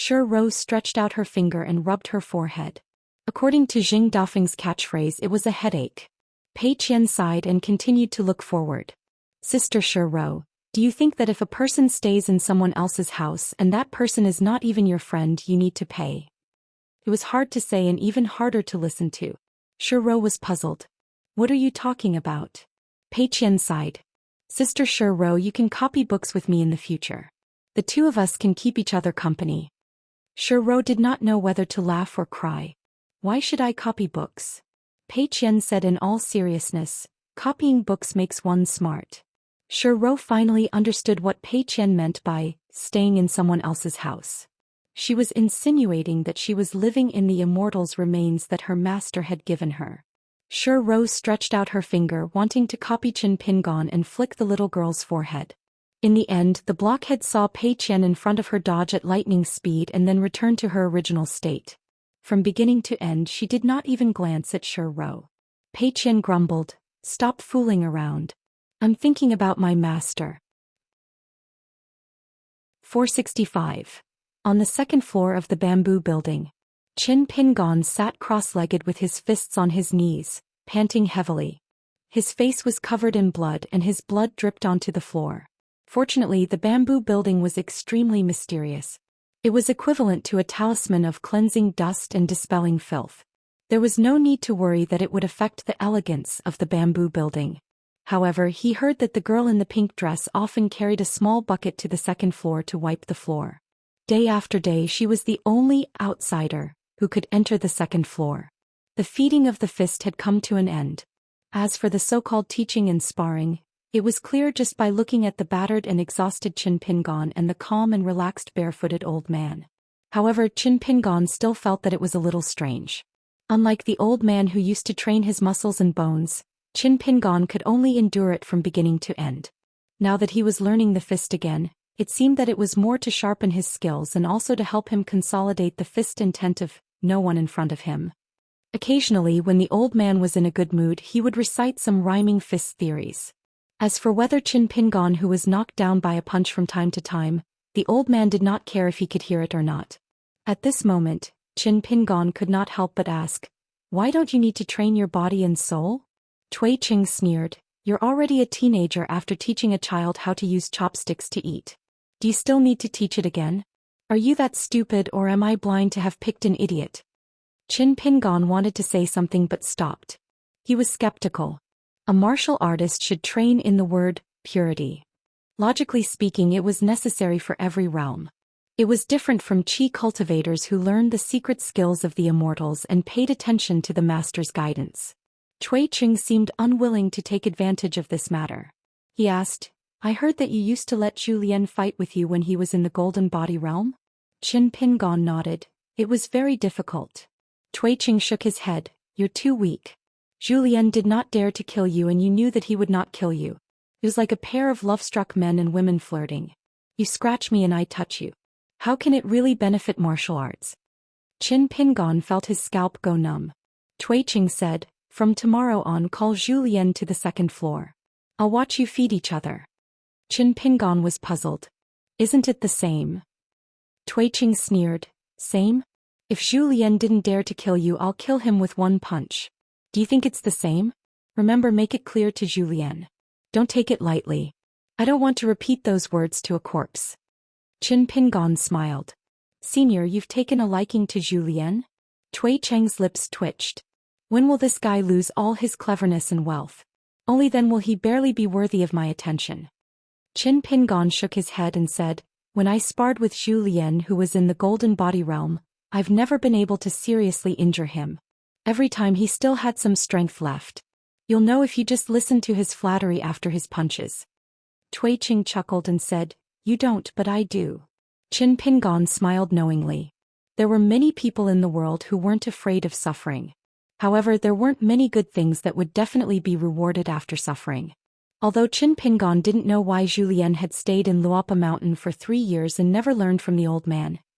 Rose stretched out her finger and rubbed her forehead. According to Jing Dafeng's catchphrase, it was a headache. Pei Qian sighed and continued to look forward. "Sister Rose, do you think that if a person stays in someone else's house and that person is not even your friend, you need to pay?" It was hard to say and even harder to listen to. Rose was puzzled. "What are you talking about?" Pei Qian sighed. "Sister Rose, you can copy books with me in the future. The two of us can keep each other company." Rose did not know whether to laugh or cry. "Why should I copy books?" Pei Qian said in all seriousness, "Copying books makes one smart." Rose finally understood what Pei Qian meant by staying in someone else's house. She was insinuating that she was living in the Immortal's remains that her master had given her. Rose stretched out her finger, wanting to copy Qin Pingon and flick the little girl's forehead. In the end, the blockhead saw Pei Qian in front of her dodge at lightning speed and then returned to her original state. From beginning to end, she did not even glance at Rose. Pei Qian grumbled, "Stop fooling around. I'm thinking about my master." 465. On the second floor of the bamboo building, Qin Pingon sat cross-legged with his fists on his knees, panting heavily. His face was covered in blood and his blood dripped onto the floor. Fortunately, the bamboo building was extremely mysterious. It was equivalent to a talisman of cleansing dust and dispelling filth. There was no need to worry that it would affect the elegance of the bamboo building. However, he heard that the girl in the pink dress often carried a small bucket to the second floor to wipe the floor. Day after day, she was the only outsider who could enter the second floor. The feeding of the fist had come to an end. As for the so-called teaching and sparring, it was clear just by looking at the battered and exhausted Qin Pingon and the calm and relaxed barefooted old man. However, Qin Pingon still felt that it was a little strange. Unlike the old man who used to train his muscles and bones, Qin Pingon could only endure it from beginning to end. Now that he was learning the fist again, it seemed that it was more to sharpen his skills and also to help him consolidate the fist intent of no one in front of him. Occasionally, when the old man was in a good mood, he would recite some rhyming fist theories. As for whether Qin Pingon who was knocked down by a punch from time to time, the old man did not care if he could hear it or not. At this moment, Qin Pingon could not help but ask, "Why don't you need to train your body and soul?" Cui Qing sneered, "You're already a teenager after teaching a child how to use chopsticks to eat. Do you still need to teach it again? Are you that stupid, or am I blind to have picked an idiot?" Qin Pingon wanted to say something but stopped. He was skeptical. A martial artist should train in the word purity. Logically speaking, it was necessary for every realm. It was different from Qi cultivators who learned the secret skills of the Immortals and paid attention to the master's guidance. Cui Qing seemed unwilling to take advantage of this matter. He asked, "I heard that you used to let Zhou Xian fight with you when he was in the Golden Body realm?" Qin Pingon nodded. "It was very difficult." Cui Qing shook his head. "You're too weak. Zhou Xian did not dare to kill you and you knew that he would not kill you. It was like a pair of love-struck men and women flirting. You scratch me and I touch you. How can it really benefit martial arts?" Qin Pingon felt his scalp go numb. Cui Qing said, "From tomorrow on, call Zhou Xian to the second floor. I'll watch you feed each other." Qin Pingon was puzzled. "Isn't it the same?" Cui Qing sneered. "Same? If Zhou Xian didn't dare to kill you, I'll kill him with one punch. Do you think it's the same? Remember, make it clear to Zhou Xian. Don't take it lightly. I don't want to repeat those words to a corpse." Qin Pingon smiled. "Senior, you've taken a liking to Zhou Xian?" Cui Cheng's lips twitched. "When will this guy lose all his cleverness and wealth? Only then will he barely be worthy of my attention." Qin Pingon shook his head and said, "When I sparred with Zhou Xian, who was in the Golden Body realm, I've never been able to seriously injure him. Every time he still had some strength left. You'll know if you just listen to his flattery after his punches." Cui Qing chuckled and said, "You don't, but I do." Qin Pingon smiled knowingly. There were many people in the world who weren't afraid of suffering. However, there weren't many good things that would definitely be rewarded after suffering. Although Qin Pingon didn't know why Zhou Xian had stayed in Luopa Mountain for 3 years and never learned from the old man,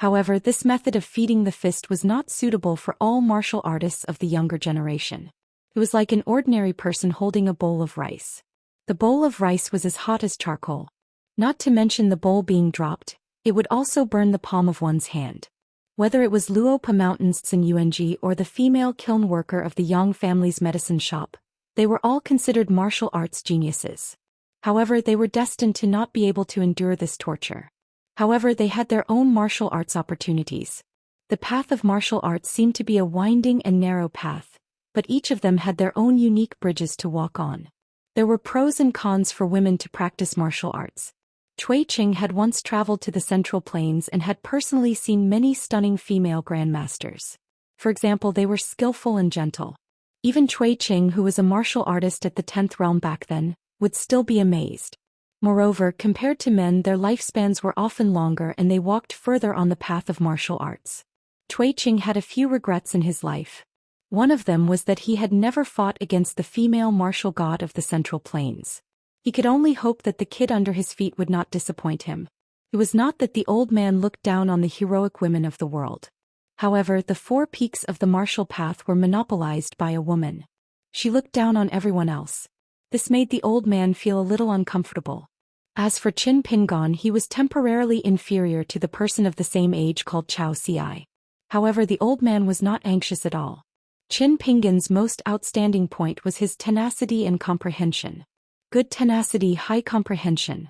However, this method of feeding the fist was not suitable for all martial artists of the younger generation. It was like an ordinary person holding a bowl of rice. The bowl of rice was as hot as charcoal. Not to mention the bowl being dropped, it would also burn the palm of one's hand. Whether it was Luopa Mountain's Tsin Yuanji or the female kiln worker of the Yang family's medicine shop, they were all considered martial arts geniuses. However, they were destined to not be able to endure this torture. However, they had their own martial arts opportunities. The path of martial arts seemed to be a winding and narrow path, but each of them had their own unique bridges to walk on. There were pros and cons for women to practice martial arts. Cui Qing had once traveled to the Central Plains and had personally seen many stunning female grandmasters. For example, they were skillful and gentle. Even Cui Qing, who was a martial artist at the 10th realm back then, would still be amazed. Moreover, compared to men, their lifespans were often longer and they walked further on the path of martial arts. Cui Qing had a few regrets in his life. One of them was that he had never fought against the female martial god of the Central Plains. He could only hope that the kid under his feet would not disappoint him. It was not that the old man looked down on the heroic women of the world. However, the 4 peaks of the martial path were monopolized by a woman. She looked down on everyone else. This made the old man feel a little uncomfortable. As for Qin Pingon, he was temporarily inferior to the person of the same age called Zhou Xian. However, the old man was not anxious at all. Qin Pingon's most outstanding point was his tenacity and comprehension. Good tenacity, high comprehension.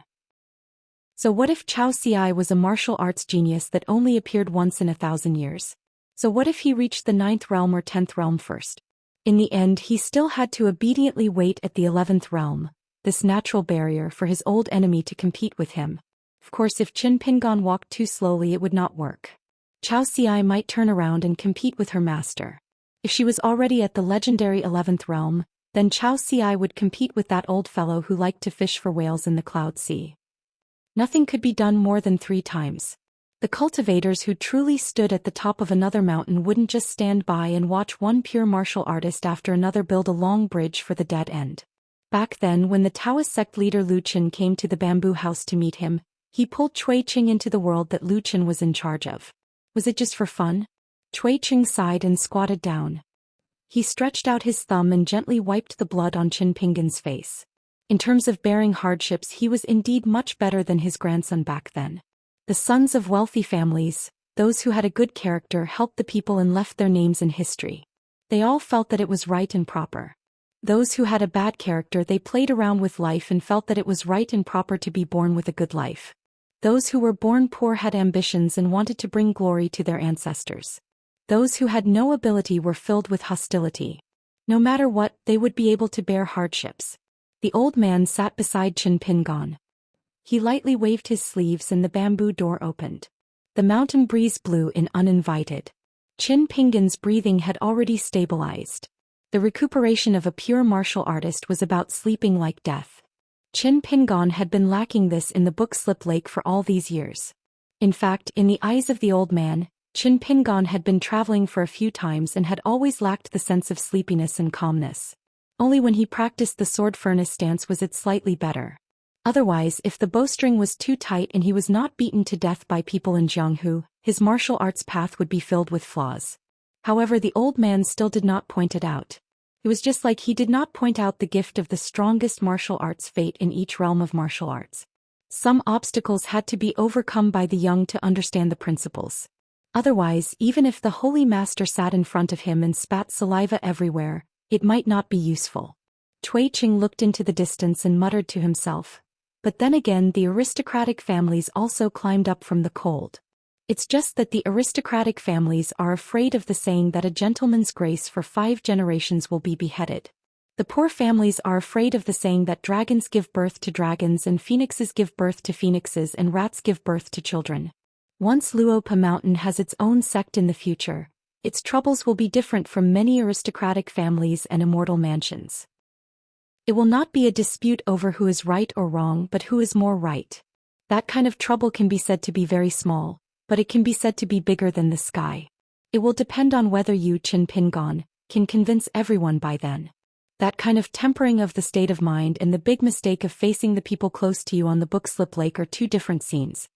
So what if Zhou Xian was a martial arts genius that only appeared once in 1,000 years? So what if he reached the 9th realm or 10th realm first? In the end, he still had to obediently wait at the 11th realm, this natural barrier for his old enemy to compete with him. Of course, if Qin Pingon walked too slowly, it would not work. Zhou Xian might turn around and compete with her master. If she was already at the legendary 11th realm, then Zhou Xian would compete with that old fellow who liked to fish for whales in the Cloud Sea. Nothing could be done more than 3 times. The cultivators who truly stood at the top of another mountain wouldn't just stand by and watch one pure martial artist after another build a long bridge for the dead end. Back then, when the Taoist sect leader Lu Qin came to the bamboo house to meet him, he pulled Cui Qing into the world that Lu Qin was in charge of. Was it just for fun? Cui Qing sighed and squatted down. He stretched out his thumb and gently wiped the blood on Qin Pingon's face. In terms of bearing hardships, he was indeed much better than his grandson back then. The sons of wealthy families, those who had a good character, helped the people and left their names in history. They all felt that it was right and proper. Those who had a bad character, they played around with life and felt that it was right and proper to be born with a good life. Those who were born poor had ambitions and wanted to bring glory to their ancestors. Those who had no ability were filled with hostility. No matter what, they would be able to bear hardships. The old man sat beside Qin Pingon. He lightly waved his sleeves and the bamboo door opened. The mountain breeze blew in uninvited. Qin Pingon's breathing had already stabilized. The recuperation of a pure martial artist was about sleeping like death. Qin Pingon had been lacking this in the book Slip Lake for all these years. In fact, in the eyes of the old man, Qin Pingon had been traveling for a few times and had always lacked the sense of sleepiness and calmness. Only when he practiced the sword furnace stance was it slightly better. Otherwise, if the bowstring was too tight and he was not beaten to death by people in Jianghu, his martial arts path would be filled with flaws. However, the old man still did not point it out. It was just like he did not point out the gift of the strongest martial arts fate in each realm of martial arts. Some obstacles had to be overcome by the young to understand the principles. Otherwise, even if the holy master sat in front of him and spat saliva everywhere, it might not be useful. Cui Qing looked into the distance and muttered to himself. But then again, the aristocratic families also climbed up from the cold. It's just that the aristocratic families are afraid of the saying that a gentleman's grace for 5 generations will be beheaded. The poor families are afraid of the saying that dragons give birth to dragons and phoenixes give birth to phoenixes and rats give birth to children. Once Luopa Mountain has its own sect in the future, its troubles will be different from many aristocratic families and immortal mansions. It will not be a dispute over who is right or wrong, but who is more right. That kind of trouble can be said to be very small, but it can be said to be bigger than the sky. It will depend on whether you, Qin Pingon, can convince everyone by then. That kind of tempering of the state of mind and the big mistake of facing the people close to you on the book Slip Lake are 2 different scenes.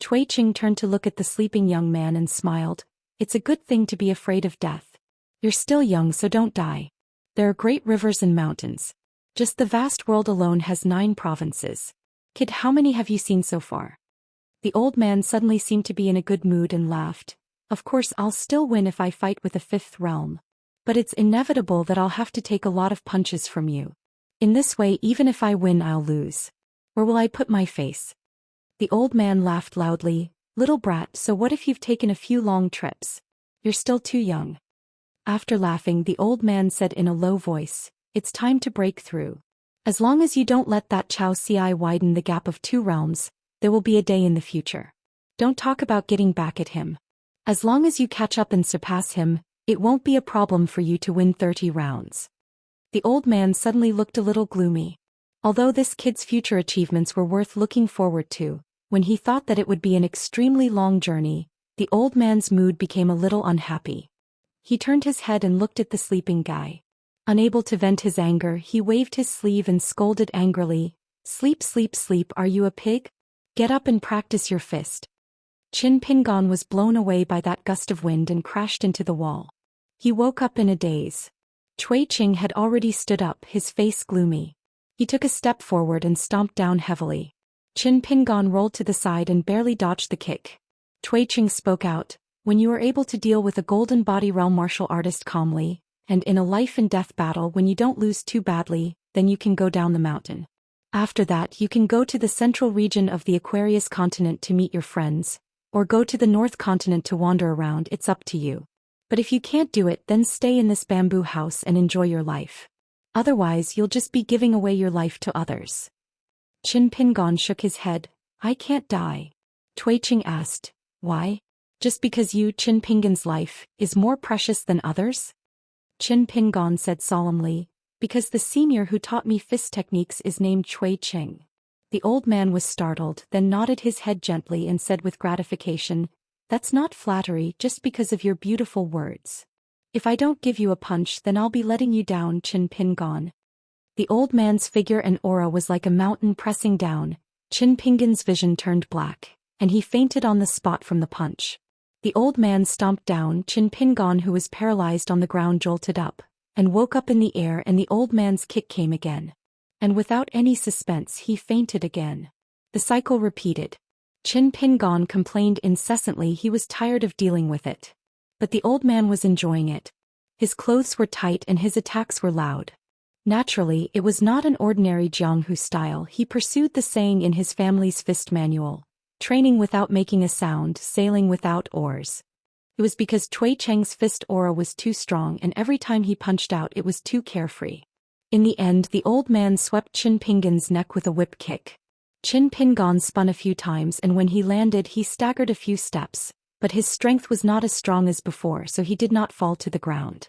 Cui Qing turned to look at the sleeping young man and smiled. It's a good thing to be afraid of death. You're still young, so don't die. There are great rivers and mountains. Just the vast world alone has 9 provinces. Kid, how many have you seen so far? The old man suddenly seemed to be in a good mood and laughed. Of course I'll still win if I fight with the 5th realm. But it's inevitable that I'll have to take a lot of punches from you. In this way, even if I win, I'll lose. Where will I put my face? The old man laughed loudly. Little brat, so what if you've taken a few long trips? You're still too young. After laughing, the old man said in a low voice, it's time to break through. As long as you don't let that Chao Ci widen the gap of 2 realms, there will be a day in the future. Don't talk about getting back at him. As long as you catch up and surpass him, it won't be a problem for you to win 30 rounds. The old man suddenly looked a little gloomy. Although this kid's future achievements were worth looking forward to, when he thought that it would be an extremely long journey, the old man's mood became a little unhappy. He turned his head and looked at the sleeping guy. Unable to vent his anger, he waved his sleeve and scolded angrily, Sleep, sleep, sleep, are you a pig? Get up and practice your fist. Qin Pingon was blown away by that gust of wind and crashed into the wall. He woke up in a daze. Cui Qing had already stood up, his face gloomy. He took a step forward and stomped down heavily. Qin Pingon rolled to the side and barely dodged the kick. Cui Qing spoke out, when you are able to deal with a golden body realm martial artist calmly, and in a life-and-death battle when you don't lose too badly, then you can go down the mountain. After that you can go to the central region of the Aquarius continent to meet your friends, or go to the North continent to wander around, it's up to you. But if you can't do it, then stay in this bamboo house and enjoy your life. Otherwise you'll just be giving away your life to others. Qin Pingon shook his head. I can't die. Cui Qing asked, why? Just because you, Qin Pingon's life, is more precious than others? Qin Pingon said solemnly, because the senior who taught me fist techniques is named Cui Qing. The old man was startled, then nodded his head gently and said with gratification, that's not flattery, just because of your beautiful words. If I don't give you a punch, then I'll be letting you down, Qin Pingon. The old man's figure and aura was like a mountain pressing down. Qin Pingon's vision turned black, and he fainted on the spot from the punch. The old man stomped down. Qin Pingon, who was paralyzed on the ground, jolted up, and woke up in the air, and the old man's kick came again. And without any suspense he fainted again. The cycle repeated. Qin Pingon complained incessantly he was tired of dealing with it. But the old man was enjoying it. His clothes were tight and his attacks were loud. Naturally, it was not an ordinary Jianghu style. He pursued the saying in his family's fist manual, training without making a sound, sailing without oars. It was because Cui Cheng's fist aura was too strong, and every time he punched out it was too carefree. In the end, the old man swept Qin Pingon's neck with a whip kick. Qin Pingon spun a few times, and when he landed he staggered a few steps, but his strength was not as strong as before, so he did not fall to the ground.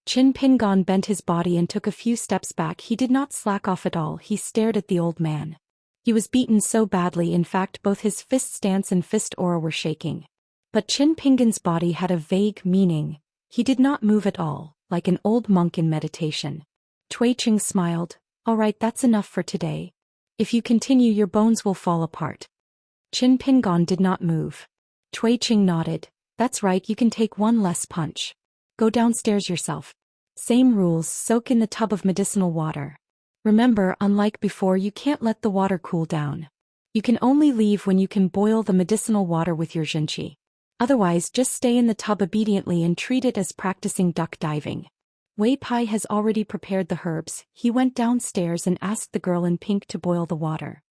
Qin Pingon bent his body and took a few steps back. He did not slack off at all. He stared at the old man. He was beaten so badly, in fact both his fist stance and fist aura were shaking. But Qin Pingon's body had a vague meaning. He did not move at all, like an old monk in meditation. Cui Qing smiled. All right, that's enough for today. If you continue, your bones will fall apart. Qin Pingon did not move. Cui Qing nodded. That's right, you can take one less punch. Go downstairs yourself. Same rules, soak in the tub of medicinal water. Remember, unlike before, you can't let the water cool down. You can only leave when you can boil the medicinal water with your zhenqi. Otherwise, just stay in the tub obediently and treat it as practicing duck diving. Wei Pai has already prepared the herbs. He went downstairs and asked the girl in pink to boil the water.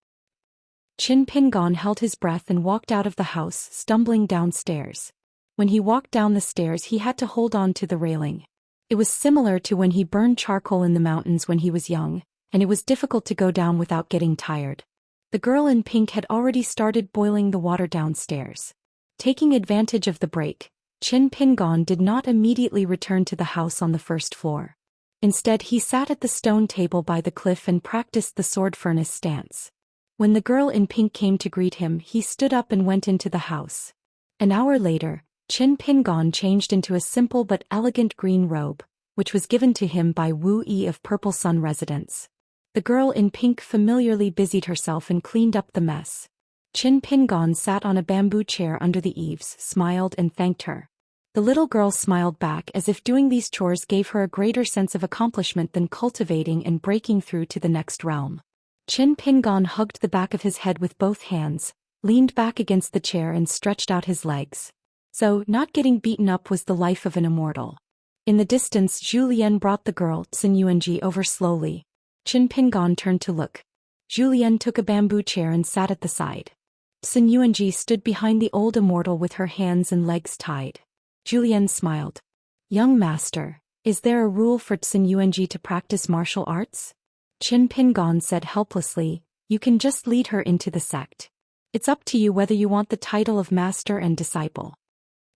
Qin Pingon held his breath and walked out of the house, stumbling downstairs. When he walked down the stairs he had to hold on to the railing. It was similar to when he burned charcoal in the mountains when he was young, and it was difficult to go down without getting tired. The girl in pink had already started boiling the water downstairs. Taking advantage of the break, Qin Pingon did not immediately return to the house on the first floor. Instead he sat at the stone table by the cliff and practiced the sword furnace stance. When the girl in pink came to greet him, he stood up and went into the house. An hour later, Qin Pingon changed into a simple but elegant green robe, which was given to him by Wu Yi of Purple Sun Residence. The girl in pink familiarly busied herself and cleaned up the mess. Qin Pingon sat on a bamboo chair under the eaves, smiled and thanked her. The little girl smiled back as if doing these chores gave her a greater sense of accomplishment than cultivating and breaking through to the next realm. Qin Pingon hugged the back of his head with both hands, leaned back against the chair and stretched out his legs. So, not getting beaten up was the life of an immortal. In the distance, Zhou Xian brought the girl, Xianxia, over slowly. Qin Pingon turned to look. Zhou Xian took a bamboo chair and sat at the side. Xianxia stood behind the old immortal with her hands and legs tied. Zhou Xian smiled. "Young master, is there a rule for Xianxia to practice martial arts?" Qin Pingon said helplessly, "You can just lead her into the sect. It's up to you whether you want the title of master and disciple."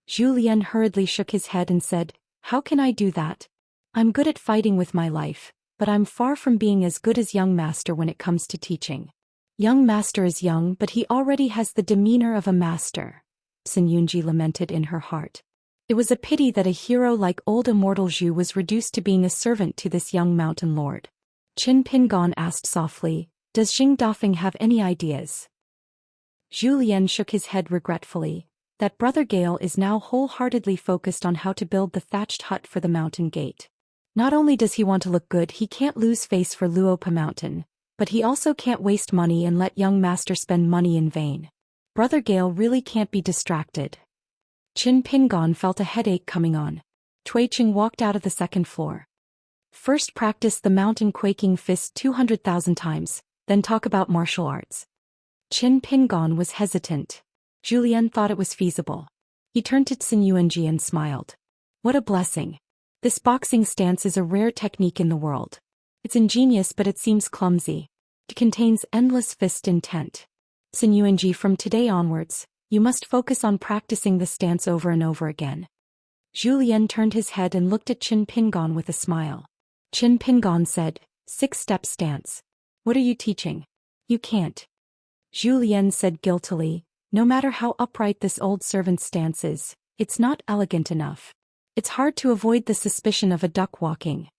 Zhou Xian hurriedly shook his head and said, "How can I do that? I'm good at fighting with my life, but I'm far from being as good as young master when it comes to teaching." "Young master is young, but he already has the demeanor of a master," Xianxia lamented in her heart. It was a pity that a hero like old immortal Zhu was reduced to being a servant to this young mountain lord. Qin Pingon asked softly, "Does Xing Dafeng have any ideas?" Zhou Xian shook his head regretfully. That brother Gale is now wholeheartedly focused on how to build the thatched hut for the mountain gate. Not only does he want to look good, he can't lose face for Luopa Mountain, but he also can't waste money and let young master spend money in vain. Brother Gale really can't be distracted. Qin Pingon felt a headache coming on. Cui Ching walked out of the second floor. "First practice the mountain quaking fist 200,000 times, then talk about martial arts." Qin Pingon was hesitant. Zhou Xian thought it was feasible. He turned to Xianxia and smiled. "What a blessing. This boxing stance is a rare technique in the world. It's ingenious, but it seems clumsy. It contains endless fist intent. Xianxia, from today onwards, you must focus on practicing the stance over and over again." Zhou Xian turned his head and looked at Qin Pingon with a smile. Qin Pingon said, "Six-step stance. What are you teaching? You can't." Zhou Xian said guiltily, "No matter how upright this old servant's stance is, it's not elegant enough. It's hard to avoid the suspicion of a duck walking.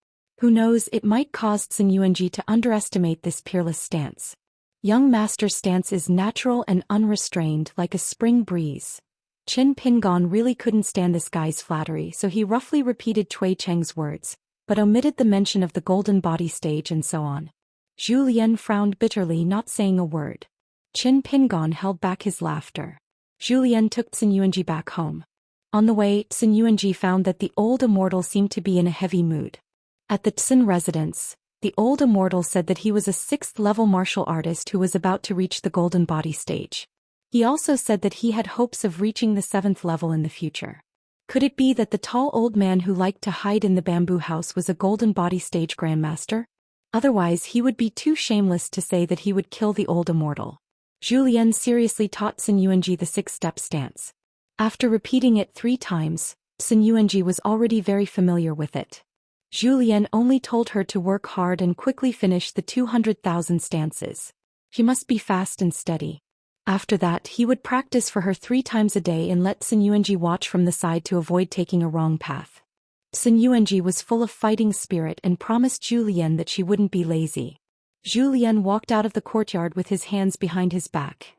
Who knows, it might cause Xianxia to underestimate this peerless stance. Young master's stance is natural and unrestrained like a spring breeze." Qin Pingon really couldn't stand this guy's flattery, so he roughly repeated Cui Cheng's words, but omitted the mention of the golden body stage and so on. Zhou Xian frowned bitterly, not saying a word. Qin Pingon held back his laughter. Zhou Xian took Xianxia back home. On the way, Xianxia found that the old immortal seemed to be in a heavy mood. At the Tsin residence, the old immortal said that he was a 6th-level martial artist who was about to reach the golden body stage. He also said that he had hopes of reaching the 7th level in the future. Could it be that the tall old man who liked to hide in the bamboo house was a golden body stage grandmaster? Otherwise, he would be too shameless to say that he would kill the old immortal. Zhou Xian seriously taught Xianxia the 6-step stance. After repeating it 3 times, Xianxia was already very familiar with it. Zhou Xian only told her to work hard and quickly finish the 200,000 stances. She must be fast and steady. After that, he would practice for her 3 times a day and let Xianxia watch from the side to avoid taking a wrong path. Xianxia was full of fighting spirit and promised Zhou Xian that she wouldn't be lazy. Zhou Xian walked out of the courtyard with his hands behind his back.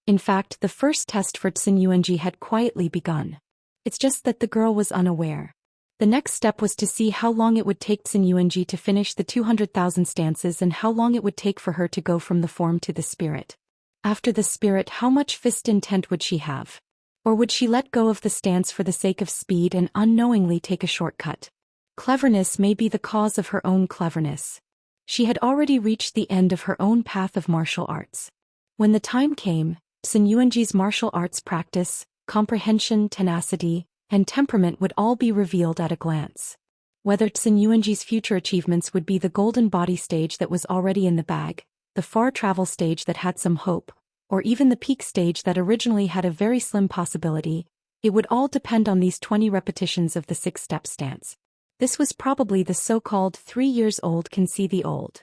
In fact, the first test for Xianxia had quietly begun. It's just that the girl was unaware. The next step was to see how long it would take Xianxia to finish the 200,000 stances and how long it would take for her to go from the form to the spirit. After the spirit, how much fist intent would she have? Or would she let go of the stance for the sake of speed and unknowingly take a shortcut? Cleverness may be the cause of her own cleverness. She had already reached the end of her own path of martial arts. When the time came, Xianxia's martial arts practice, comprehension, tenacity, and temperament would all be revealed at a glance. Whether Xianxia's future achievements would be the golden body stage that was already in the bag, the far travel stage that had some hope, or even the peak stage that originally had a very slim possibility, it would all depend on these 20 repetitions of the 6-step stance. This was probably the so-called 3 years old can see the old.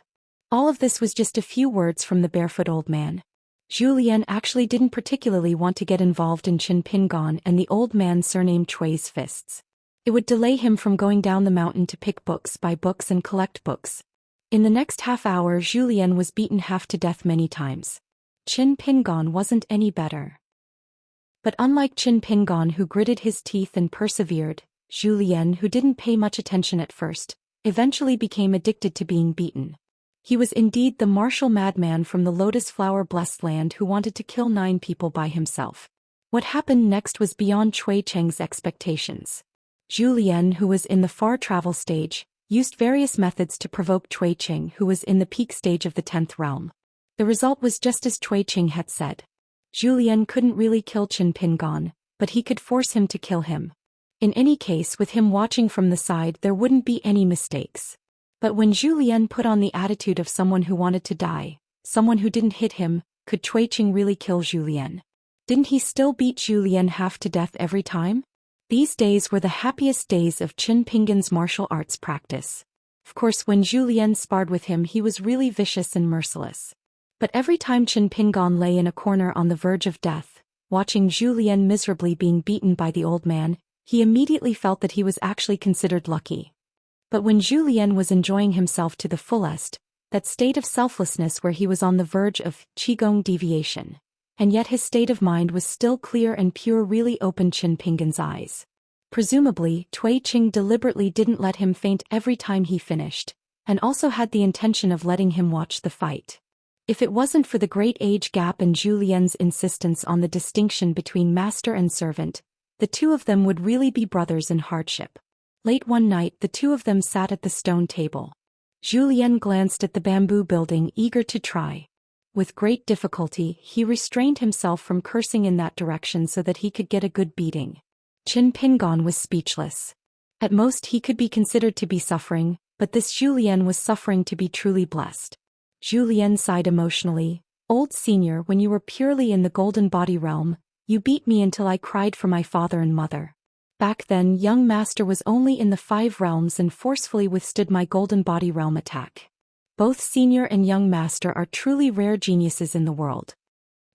All of this was just a few words from the barefoot old man. Zhou Xian actually didn't particularly want to get involved in Qin Pingon and the old man surnamed Chui's fists. It would delay him from going down the mountain to pick books, buy books and collect books. In the next half hour, Zhou Xian was beaten half to death many times. Qin Pingon wasn't any better. But unlike Qin Pingon, who gritted his teeth and persevered, Zhou Xian, who didn't pay much attention at first, eventually became addicted to being beaten. He was indeed the martial madman from the lotus flower-blessed land who wanted to kill 9 people by himself. What happened next was beyond Cui Cheng's expectations. Zhou Xian, who was in the far travel stage, used various methods to provoke Cui Cheng, who was in the peak stage of the 10th realm. The result was just as Cui Cheng had said. Zhou Xian couldn't really kill Qin Pingon, but he could force him to kill him. In any case, with him watching from the side, there wouldn't be any mistakes. But when Zhou Xian put on the attitude of someone who wanted to die, someone who didn't hit him, could Cui Cheng really kill Zhou Xian? Didn't he still beat Zhou Xian half to death every time? These days were the happiest days of Qin Pingon's martial arts practice. Of course, when Zhou Xian sparred with him, he was really vicious and merciless. But every time Qin Pingon lay in a corner on the verge of death, watching Zhou Xian miserably being beaten by the old man, he immediately felt that he was actually considered lucky. But when Zhou Xian was enjoying himself to the fullest, that state of selflessness where he was on the verge of qigong deviation, and yet his state of mind was still clear and pure, really opened Qin Pingon's eyes. Presumably, Cui Cheng deliberately didn't let him faint every time he finished, and also had the intention of letting him watch the fight. If it wasn't for the great age gap and Zhou Xian's insistence on the distinction between master and servant, the two of them would really be brothers in hardship. Late one night, the two of them sat at the stone table. Zhou Xian glanced at the bamboo building, eager to try. With great difficulty, he restrained himself from cursing in that direction so that he could get a good beating. Qin Pingon was speechless. At most he could be considered to be suffering, but this Zhou Xian was suffering to be truly blessed. Zhou Xian sighed emotionally. Old senior, when you were purely in the golden body realm, you beat me until I cried for my father and mother. Back then, young master was only in the 5 realms and forcefully withstood my golden body realm attack. Both senior and young master are truly rare geniuses in the world.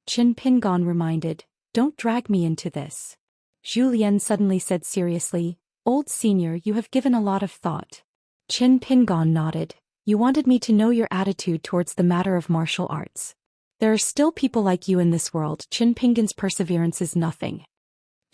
Qin Pingon reminded, don't drag me into this. Zhou Xian suddenly said seriously, old senior, you have given a lot of thought. Qin Pingon nodded. You wanted me to know your attitude towards the matter of martial arts. There are still people like you in this world. Qin Pingon's perseverance is nothing.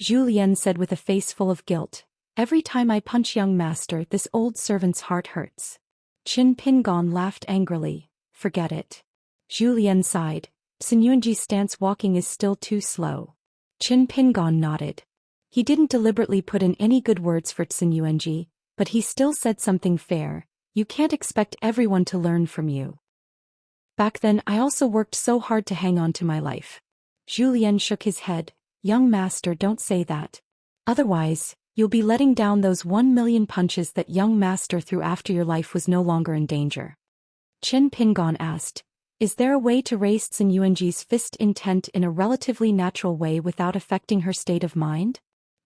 Zhou Xian said with a face full of guilt. Every time I punch young master, this old servant's heart hurts. Qin Pingon laughed angrily. Forget it. Zhou Xian sighed. Xinyuanji's stance walking is still too slow. Qin Pingon nodded. He didn't deliberately put in any good words for Xinyuanji, but he still said something fair. You can't expect everyone to learn from you. Back then I also worked so hard to hang on to my life. Zhou Xian shook his head. Young master, don't say that. Otherwise, you'll be letting down those 1 million punches that young master threw after your life was no longer in danger. Qin Pingon asked, is there a way to raise Xinyuanji's fist intent in a relatively natural way without affecting her state of mind?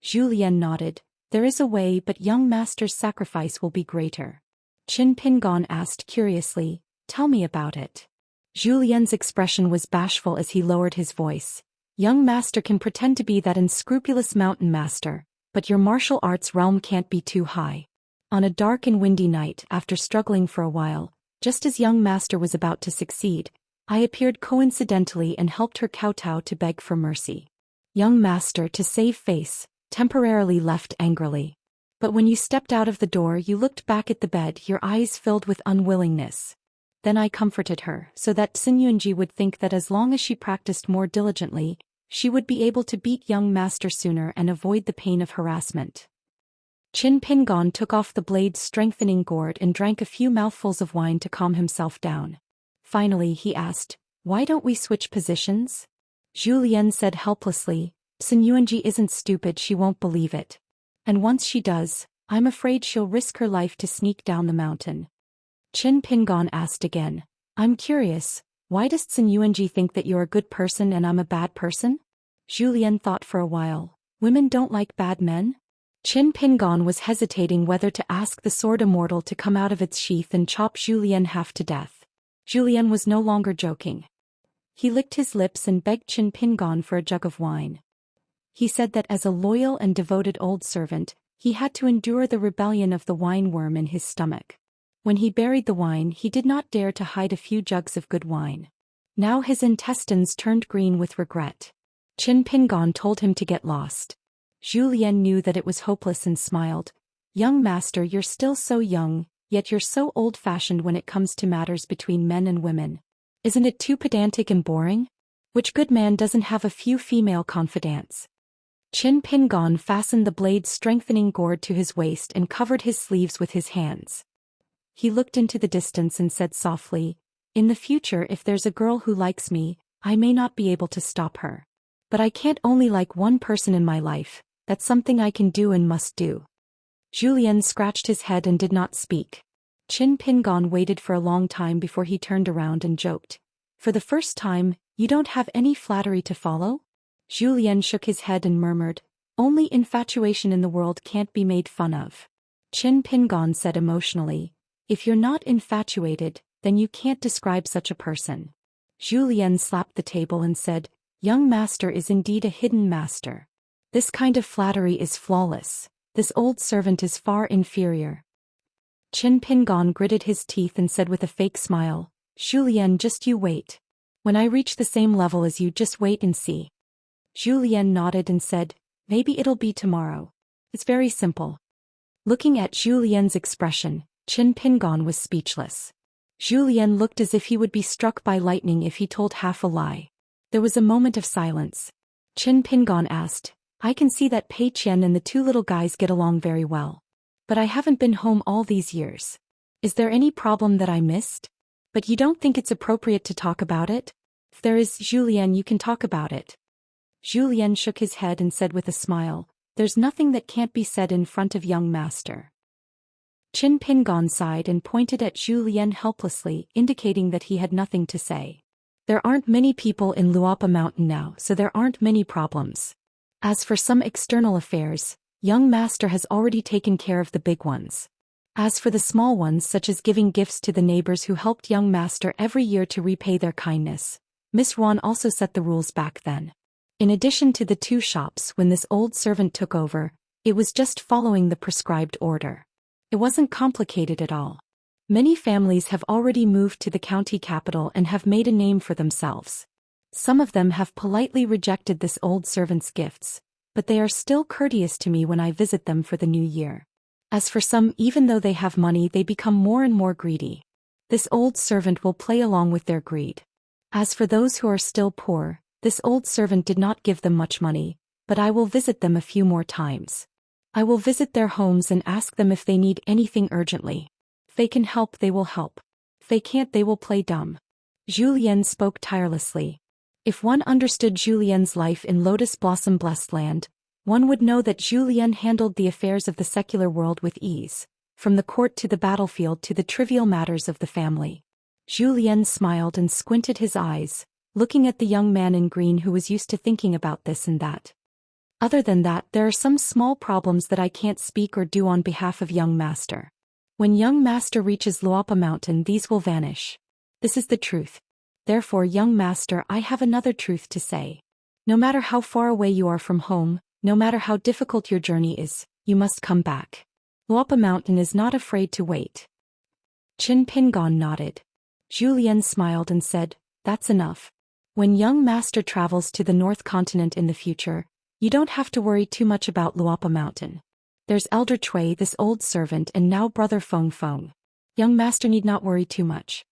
Zhou Xian nodded. There is a way, but young master's sacrifice will be greater. Qin Pingon asked curiously, tell me about it. Zhou Xian's expression was bashful as he lowered his voice. Young master can pretend to be that unscrupulous mountain master, but your martial arts realm can't be too high. On a dark and windy night, after struggling for a while, just as young master was about to succeed, I appeared coincidentally and helped her kowtow to beg for mercy. Young master, to save face, temporarily left angrily. But when you stepped out of the door, you looked back at the bed, your eyes filled with unwillingness. Then I comforted her, so that Xinyuanji would think that as long as she practiced more diligently, she would be able to beat young master sooner and avoid the pain of harassment. Qin Pingon took off the blade's strengthening gourd and drank a few mouthfuls of wine to calm himself down. Finally he asked, why don't we switch positions? Zhou Xian said helplessly, Xinyuanji isn't stupid, she won't believe it. And once she does, I'm afraid she'll risk her life to sneak down the mountain. Qin Pingon asked again, I'm curious, why does Xinyuanji think that you're a good person and I'm a bad person? Zhou Xian thought for a while. Women don't like bad men? Qin Pingon was hesitating whether to ask the sword Immortal to come out of its sheath and chop Zhou Xian half to death. Zhou Xian was no longer joking. He licked his lips and begged Qin Pingon for a jug of wine. He said that as a loyal and devoted old servant, he had to endure the rebellion of the wine worm in his stomach. When he buried the wine, he did not dare to hide a few jugs of good wine. Now his intestines turned green with regret. Qin Pingon told him to get lost. Zhou Xian knew that it was hopeless and smiled. Young master, you're still so young, yet you're so old-fashioned when it comes to matters between men and women. Isn't it too pedantic and boring? Which good man doesn't have a few female confidants? Qin Pingon fastened the blade-strengthening gourd to his waist and covered his sleeves with his hands. He looked into the distance and said softly, "In the future, if there's a girl who likes me, I may not be able to stop her. But I can't only like one person in my life, that's something I can do and must do." Zhou Xian scratched his head and did not speak. Qin Pingon waited for a long time before he turned around and joked, "For the first time, you don't have any flattery to follow?" Zhou Xian shook his head and murmured, "Only infatuation in the world can't be made fun of." Qin Pingon said emotionally, "If you're not infatuated, then you can't describe such a person." Zhou Xian slapped the table and said, "Young master is indeed a hidden master. This kind of flattery is flawless. This old servant is far inferior." Qin Pingon gritted his teeth and said with a fake smile, "Zhou Xian, just you wait. When I reach the same level as you, just wait and see." Zhou Xian nodded and said, "Maybe it'll be tomorrow. It's very simple." Looking at Zhou Lian's expression, Qin Pingon was speechless. Zhou Lian looked as if he would be struck by lightning if he told half a lie. There was a moment of silence. Qin Pingon asked, "I can see that Pei Qian and the two little guys get along very well. But I haven't been home all these years. Is there any problem that I missed? But you don't think it's appropriate to talk about it? If there is, Zhou Lian, you can talk about it." Zhou Lian shook his head and said with a smile, "There's nothing that can't be said in front of young master." Qin Pingon sighed and pointed at Zhou Lian helplessly, indicating that he had nothing to say. "There aren't many people in Luopa Mountain now, so there aren't many problems. As for some external affairs, young master has already taken care of the big ones. As for the small ones, such as giving gifts to the neighbors who helped young master every year to repay their kindness, Miss Wan also set the rules back then. In addition to the two shops, when this old servant took over, it was just following the prescribed order. It wasn't complicated at all. Many families have already moved to the county capital and have made a name for themselves. Some of them have politely rejected this old servant's gifts, but they are still courteous to me when I visit them for the new year. As for some, even though they have money, they become more and more greedy. This old servant will play along with their greed. As for those who are still poor, this old servant did not give them much money, but I will visit them a few more times. I will visit their homes and ask them if they need anything urgently. If they can help, they will help. If they can't, they will play dumb." Zhou Lian spoke tirelessly. If one understood Zhou Lian's life in Lotus Blossom Blessed Land, one would know that Zhou Lian handled the affairs of the secular world with ease, from the court to the battlefield to the trivial matters of the family. Zhou Lian smiled and squinted his eyes, looking at the young man in green who was used to thinking about this and that. "Other than that, there are some small problems that I can't speak or do on behalf of young master. When young master reaches Luopa Mountain, these will vanish. This is the truth. Therefore, young master, I have another truth to say. No matter how far away you are from home, no matter how difficult your journey is, you must come back. Luopa Mountain is not afraid to wait." Qin Pingon nodded. Zhou Lian smiled and said, "That's enough. When young master travels to the North Continent in the future, you don't have to worry too much about Luopa Mountain. There's Elder Cui, this old servant, and now Brother Feng Feng. Young master need not worry too much."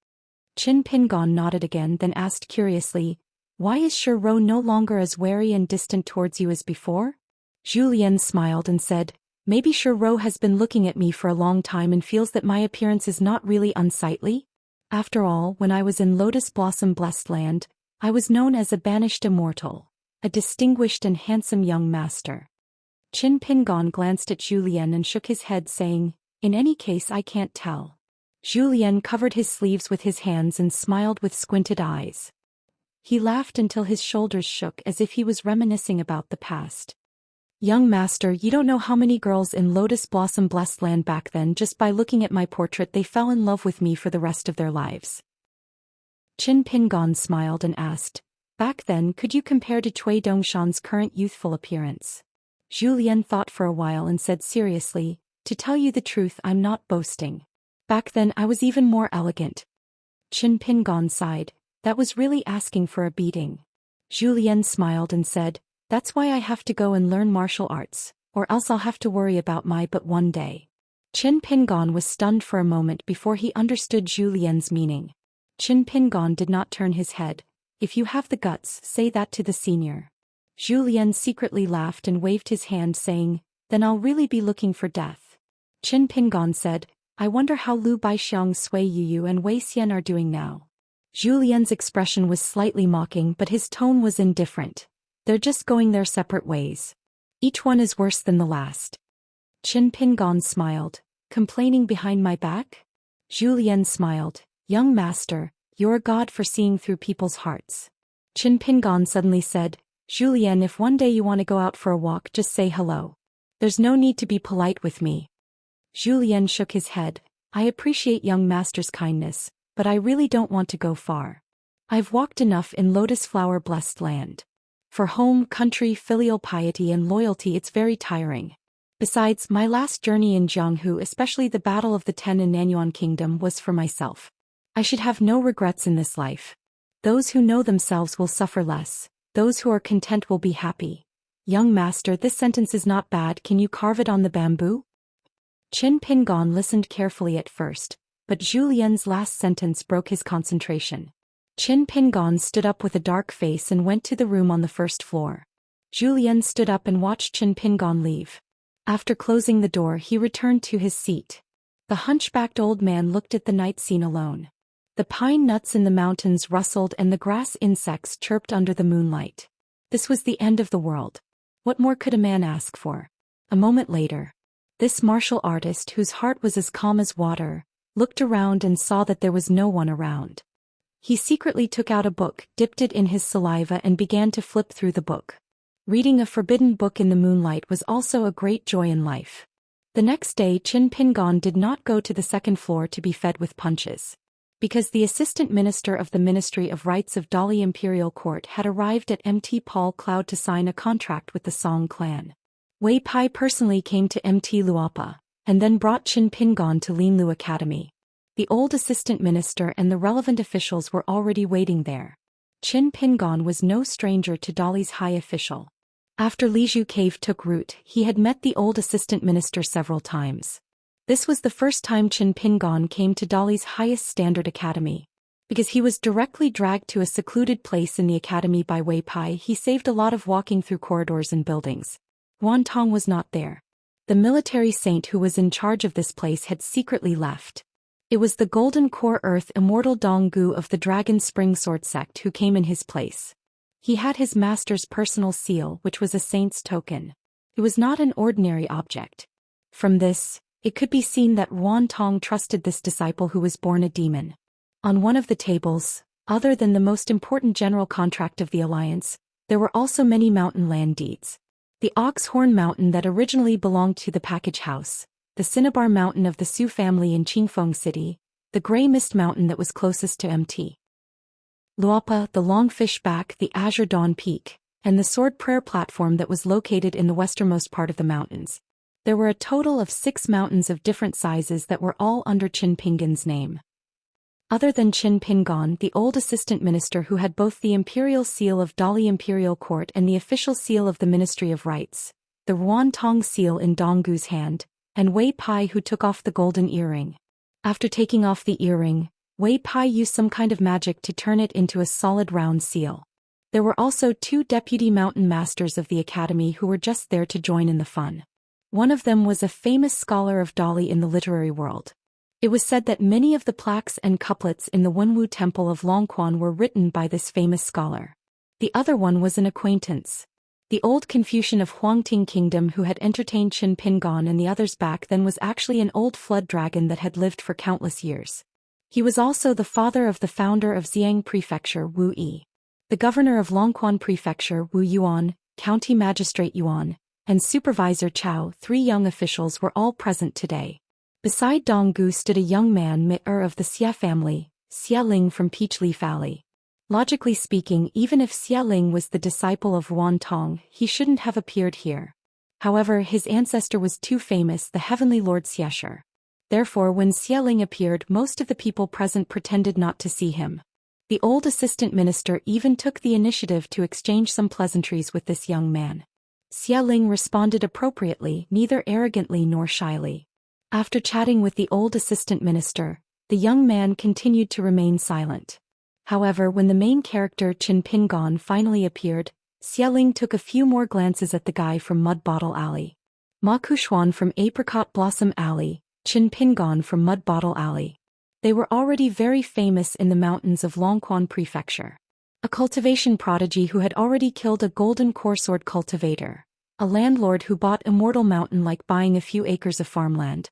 Qin Pingon nodded again, then asked curiously, "Why is Shi Rou no longer as wary and distant towards you as before?" Zhou Lian smiled and said, "Maybe Shi Rou has been looking at me for a long time and feels that my appearance is not really unsightly. After all, when I was in Lotus Blossom Blessed Land, I was known as a banished immortal, a distinguished and handsome young master." Qin Pingon glanced at Zhou Lian and shook his head, saying, "In any case, I can't tell." Zhou Lian covered his sleeves with his hands and smiled with squinted eyes. He laughed until his shoulders shook as if he was reminiscing about the past. "Young master, you don't know how many girls in Lotus Blossom Blessed Land back then, just by looking at my portrait, they fell in love with me for the rest of their lives." Qin Pingon smiled and asked, "Back then, could you compare to Cui Dongshan's current youthful appearance?" Zhou Lian thought for a while and said seriously, "To tell you the truth, I'm not boasting. Back then I was even more elegant." Qin Pingon sighed, That was really asking for a beating. Zhou Xian smiled and said, "That's why I have to go and learn martial arts, or else I'll have to worry about my but one day." Qin Pingon was stunned for a moment before he understood Zhou Lian's meaning. Qin Pingon did not turn his head. "If you have the guts, say that to the senior." Zhou Lian secretly laughed and waved his hand saying, "Then I'll really be looking for death." Qin Pingon said, "I wonder how Lu Baixiang, Sui Yu and Wei Xian are doing now." Zhou Lian's expression was slightly mocking, but his tone was indifferent. "They're just going their separate ways. Each one is worse than the last." Qin Pingon smiled. "Complaining behind my back?" Zhou Lian smiled. "Young master, you're a god for seeing through people's hearts." Qin Pingon suddenly said, "Zhou Lian, if one day you want to go out for a walk, just say hello. There's no need to be polite with me." Zhou Lian shook his head. "I appreciate young master's kindness, but I really don't want to go far. I've walked enough in lotus flower blessed land. For home, country, filial piety and loyalty it's very tiring. Besides, my last journey in Jianghu, especially the Battle of the Ten in Nanyuan Kingdom, was for myself. I should have no regrets in this life. Those who know themselves will suffer less. Those who are content will be happy. Young master, this sentence is not bad, can you carve it on the bamboo?" Qin Pingon listened carefully at first, but Zhou Lian's last sentence broke his concentration. Qin Pingon stood up with a dark face and went to the room on the first floor. Zhou Lian stood up and watched Qin Pingon leave. After closing the door, he returned to his seat. The hunchbacked old man looked at the night scene alone. The pine nuts in the mountains rustled and the grass insects chirped under the moonlight. This was the end of the world. What more could a man ask for? A moment later, this martial artist, whose heart was as calm as water, looked around and saw that there was no one around. He secretly took out a book, dipped it in his saliva and began to flip through the book. Reading a forbidden book in the moonlight was also a great joy in life. The next day Qin Pingon did not go to the second floor to be fed with punches. Because the assistant minister of the Ministry of Rights of Dali Imperial Court had arrived at Mt. Paul Cloud to sign a contract with the Song clan. Wei Pai personally came to Mt. Luapa, and then brought Qin Pingon to Linlu Academy. The old assistant minister and the relevant officials were already waiting there. Qin Pingon was no stranger to Dali's high official. After Liju Cave took root, he had met the old assistant minister several times. This was the first time Qin Pingon came to Dali's highest standard academy. Because he was directly dragged to a secluded place in the academy by Wei Pai, he saved a lot of walking through corridors and buildings. Wan Tong was not there. The military saint who was in charge of this place had secretly left. It was the Golden Core Earth Immortal Dong Gu of the Dragon Spring Sword sect who came in his place. He had his master's personal seal, which was a saint's token. It was not an ordinary object. From this, it could be seen that Wan Tong trusted this disciple who was born a demon. On one of the tables, other than the most important general contract of the alliance, there were also many mountain land deeds. The Ox Horn Mountain that originally belonged to the Package House, the Cinnabar Mountain of the Su family in Qingfeng City, the Grey Mist Mountain that was closest to Mt. Luapa, the Longfish Back, the Azure Dawn Peak, and the Sword Prayer Platform that was located in the westernmost part of the mountains. There were a total of 6 mountains of different sizes that were all under Qin Pingon's name. Other than Qin Pingon, the old assistant minister who had both the imperial seal of Dali Imperial Court and the official seal of the Ministry of Rights, the Wan Tong seal in Donggu's hand, and Wei Pai who took off the golden earring. After taking off the earring, Wei Pai used some kind of magic to turn it into a solid round seal. There were also 2 deputy mountain masters of the academy who were just there to join in the fun. One of them was a famous scholar of Dali in the literary world. It was said that many of the plaques and couplets in the Wenwu Temple of Longquan were written by this famous scholar. The other one was an acquaintance. The old Confucian of Huangting Kingdom who had entertained Qin Pingon and the others back then was actually an old flood dragon that had lived for countless years. He was also the father of the founder of Xiang Prefecture, Wu Yi. The governor of Longquan Prefecture, Wu Yuan, county magistrate Yuan, and supervisor Chao, 3 young officials were all present today. Beside Donggu stood a young man Mi-er of the Xia family, Xia Ling from Peachleaf Valley. Logically speaking, even if Xia Ling was the disciple of Wan Tong, he shouldn't have appeared here. However, his ancestor was too famous, the heavenly lord Xiexer. Therefore when Xia Ling appeared, most of the people present pretended not to see him. The old assistant minister even took the initiative to exchange some pleasantries with this young man. Xia Ling responded appropriately, neither arrogantly nor shyly. After chatting with the old assistant minister, the young man continued to remain silent. However, when the main character Qin Pingon finally appeared, Xia Ling took a few more glances at the guy from Mud Bottle Alley. Ma Kuxuan from Apricot Blossom Alley, Qin Pingon from Mud Bottle Alley. They were already very famous in the mountains of Longquan Prefecture. A cultivation prodigy who had already killed a golden coresword cultivator. A landlord who bought Immortal Mountain like buying a few acres of farmland.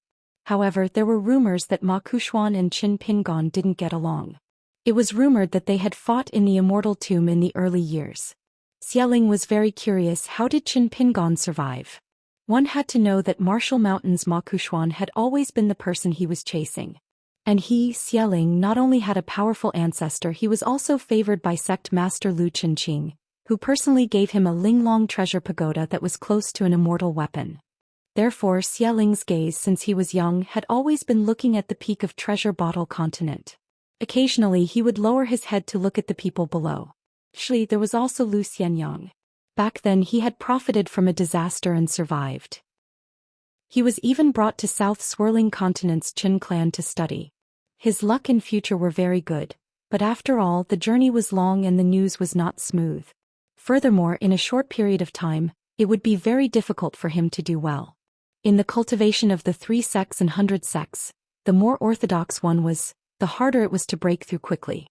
However, there were rumors that Ma Kuxuan and Qin Pingon didn't get along. It was rumored that they had fought in the Immortal Tomb in the early years. Xia Ling was very curious, how did Qin Pingon survive? One had to know that Martial Mountain's Ma Kuxuan had always been the person he was chasing. And he, Xia Ling, not only had a powerful ancestor, he was also favored by sect master Lu Chenqing, who personally gave him a Linglong treasure pagoda that was close to an immortal weapon. Therefore, Xia Ling's gaze since he was young had always been looking at the peak of Treasure Bottle Continent. Occasionally he would lower his head to look at the people below. Actually, there was also Lu Xianyang. Back then he had profited from a disaster and survived. He was even brought to South Swirling Continent's Qin clan to study. His luck and future were very good, but after all the journey was long and the news was not smooth. Furthermore, in a short period of time, it would be very difficult for him to do well. In the cultivation of the 3 sects and 100 sects, the more orthodox one was, the harder it was to break through quickly.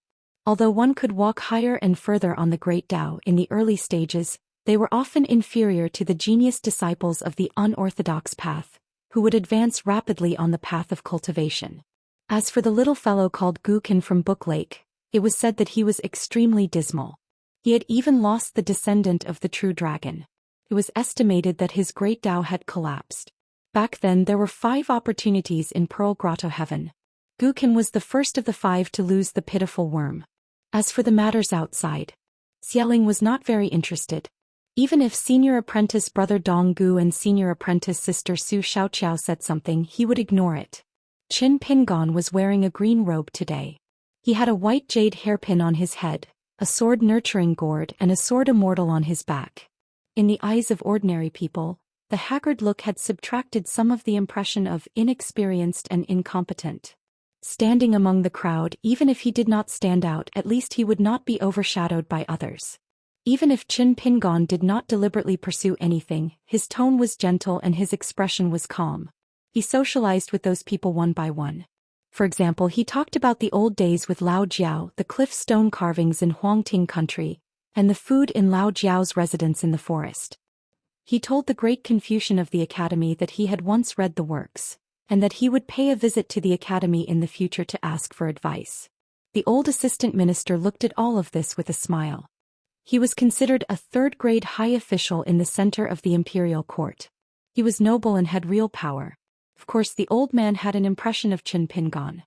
Although one could walk higher and further on the Great Tao in the early stages, they were often inferior to the genius disciples of the unorthodox path, who would advance rapidly on the path of cultivation. As for the little fellow called Gukin from Book Lake, it was said that he was extremely dismal. He had even lost the descendant of the true dragon. It was estimated that his great Tao had collapsed. Back then there were 5 opportunities in Pearl Grotto Heaven. Gukin was the first of the 5 to lose the pitiful worm. As for the matters outside, Xia Ling was not very interested. Even if senior apprentice brother Dong Gu and senior apprentice sister Su Xiaoqiao said something, he would ignore it. Qin Pingon was wearing a green robe today. He had a white jade hairpin on his head, a sword nurturing gourd and a sword immortal on his back. In the eyes of ordinary people, the haggard look had subtracted some of the impression of inexperienced and incompetent. Standing among the crowd, even if he did not stand out, at least he would not be overshadowed by others. Even if Qin Pingon did not deliberately pursue anything, his tone was gentle and his expression was calm. He socialized with those people one by one. For example, he talked about the old days with Lao Jiao, the cliff stone carvings in Huangting country, and the food in Lao Jiao's residence in the forest. He told the great Confucian of the academy that he had once read the works, and that he would pay a visit to the academy in the future to ask for advice. The old assistant minister looked at all of this with a smile. He was considered a third-grade high official in the center of the imperial court. He was noble and had real power. Of course, the old man had an impression of Qin Pingon.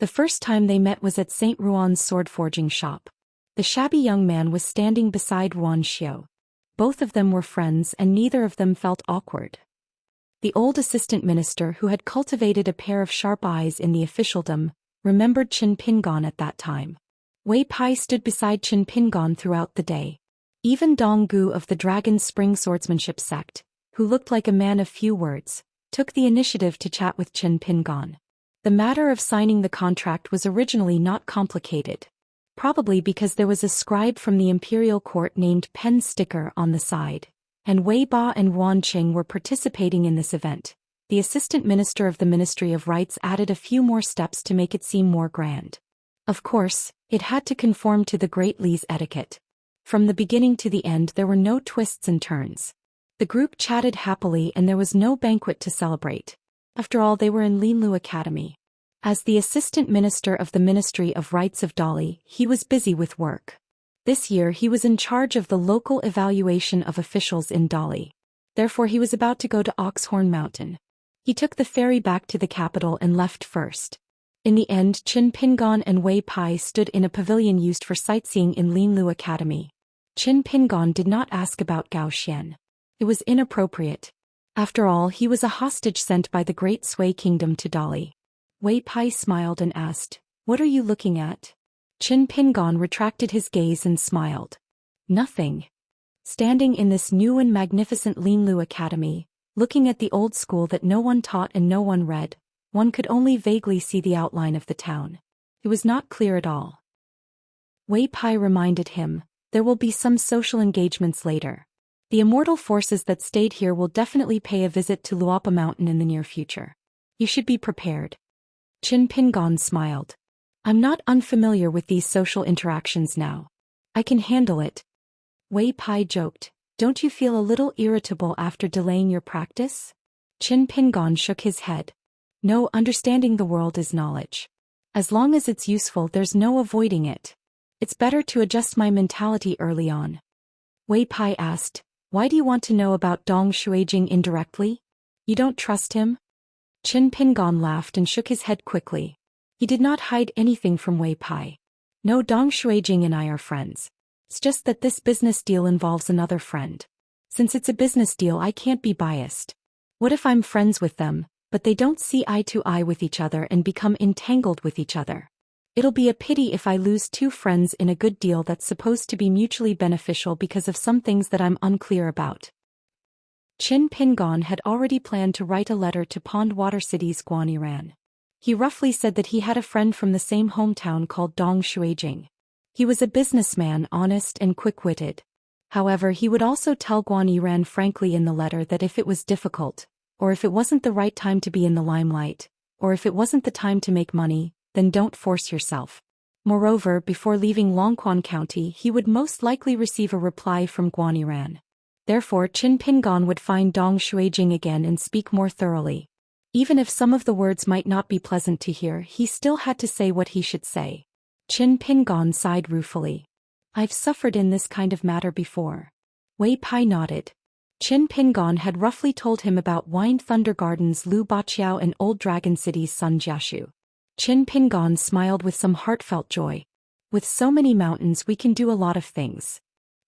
The first time they met was at St. Ruan's sword-forging shop. The shabby young man was standing beside Ruan Xiao. Both of them were friends and neither of them felt awkward. The old assistant minister, who had cultivated a pair of sharp eyes in the officialdom, remembered Qin Pingon at that time. Wei Pai stood beside Qin Pingon throughout the day. Even Dong Gu of the Dragon Spring Swordsmanship sect, who looked like a man of few words, took the initiative to chat with Qin Pingon. The matter of signing the contract was originally not complicated. Probably because there was a scribe from the imperial court named Pen Sticker on the side, and Wei Ba and Wan Qing were participating in this event. The assistant minister of the Ministry of Rites added a few more steps to make it seem more grand. Of course, it had to conform to the Great Li's etiquette. From the beginning to the end there were no twists and turns. The group chatted happily and there was no banquet to celebrate. After all, they were in Linlu Academy. As the assistant minister of the Ministry of Rites of Dali, he was busy with work. This year he was in charge of the local evaluation of officials in Dali. Therefore he was about to go to Oxhorn Mountain. He took the ferry back to the capital and left first. In the end, Qin Pingon and Wei Pai stood in a pavilion used for sightseeing in Linlu Academy. Qin Pingon did not ask about Zhou Xian. It was inappropriate. After all, he was a hostage sent by the Great Sui Kingdom to Dali. Wei Pai smiled and asked, "What are you looking at?" Qin Pingon retracted his gaze and smiled. Nothing. Standing in this new and magnificent Linlu Academy, looking at the old school that no one taught and no one read, one could only vaguely see the outline of the town. It was not clear at all. Wei Pai reminded him, there will be some social engagements later. The immortal forces that stayed here will definitely pay a visit to Luopa Mountain in the near future. You should be prepared. Qin Pingon smiled. I'm not unfamiliar with these social interactions now. I can handle it. Wei Pai joked, don't you feel a little irritable after delaying your practice? Qin Pingon shook his head. No, understanding the world is knowledge. As long as it's useful, there's no avoiding it. It's better to adjust my mentality early on. Wei Pai asked, why do you want to know about Dong Shuijing indirectly? You don't trust him? Qin Pingon laughed and shook his head quickly. He did not hide anything from Wei Pai. No, Dong Shuijing and I are friends. It's just that this business deal involves another friend. Since it's a business deal, I can't be biased. What if I'm friends with them, but they don't see eye to eye with each other and become entangled with each other? It'll be a pity if I lose two friends in a good deal that's supposed to be mutually beneficial because of some things that I'm unclear about. Qin Pingon had already planned to write a letter to Pond Water City's Guaniran. He roughly said that he had a friend from the same hometown called Dong Shuijing. He was a businessman, honest and quick-witted. However, he would also tell Guan Yiran frankly in the letter that if it was difficult, or if it wasn't the right time to be in the limelight, or if it wasn't the time to make money, then don't force yourself. Moreover, before leaving Longquan County, he would most likely receive a reply from Guan Yiran. Therefore, Qin Pingon would find Dong Shuijing again and speak more thoroughly. Even if some of the words might not be pleasant to hear, he still had to say what he should say. Qin Pingon sighed ruefully. I've suffered in this kind of matter before. Wei Pai nodded. Qin Pingon had roughly told him about Wine Thunder Gardens Lu Baqiao and Old Dragon City's Sun Jiashu. Qin Pingon smiled with some heartfelt joy. With so many mountains we can do a lot of things.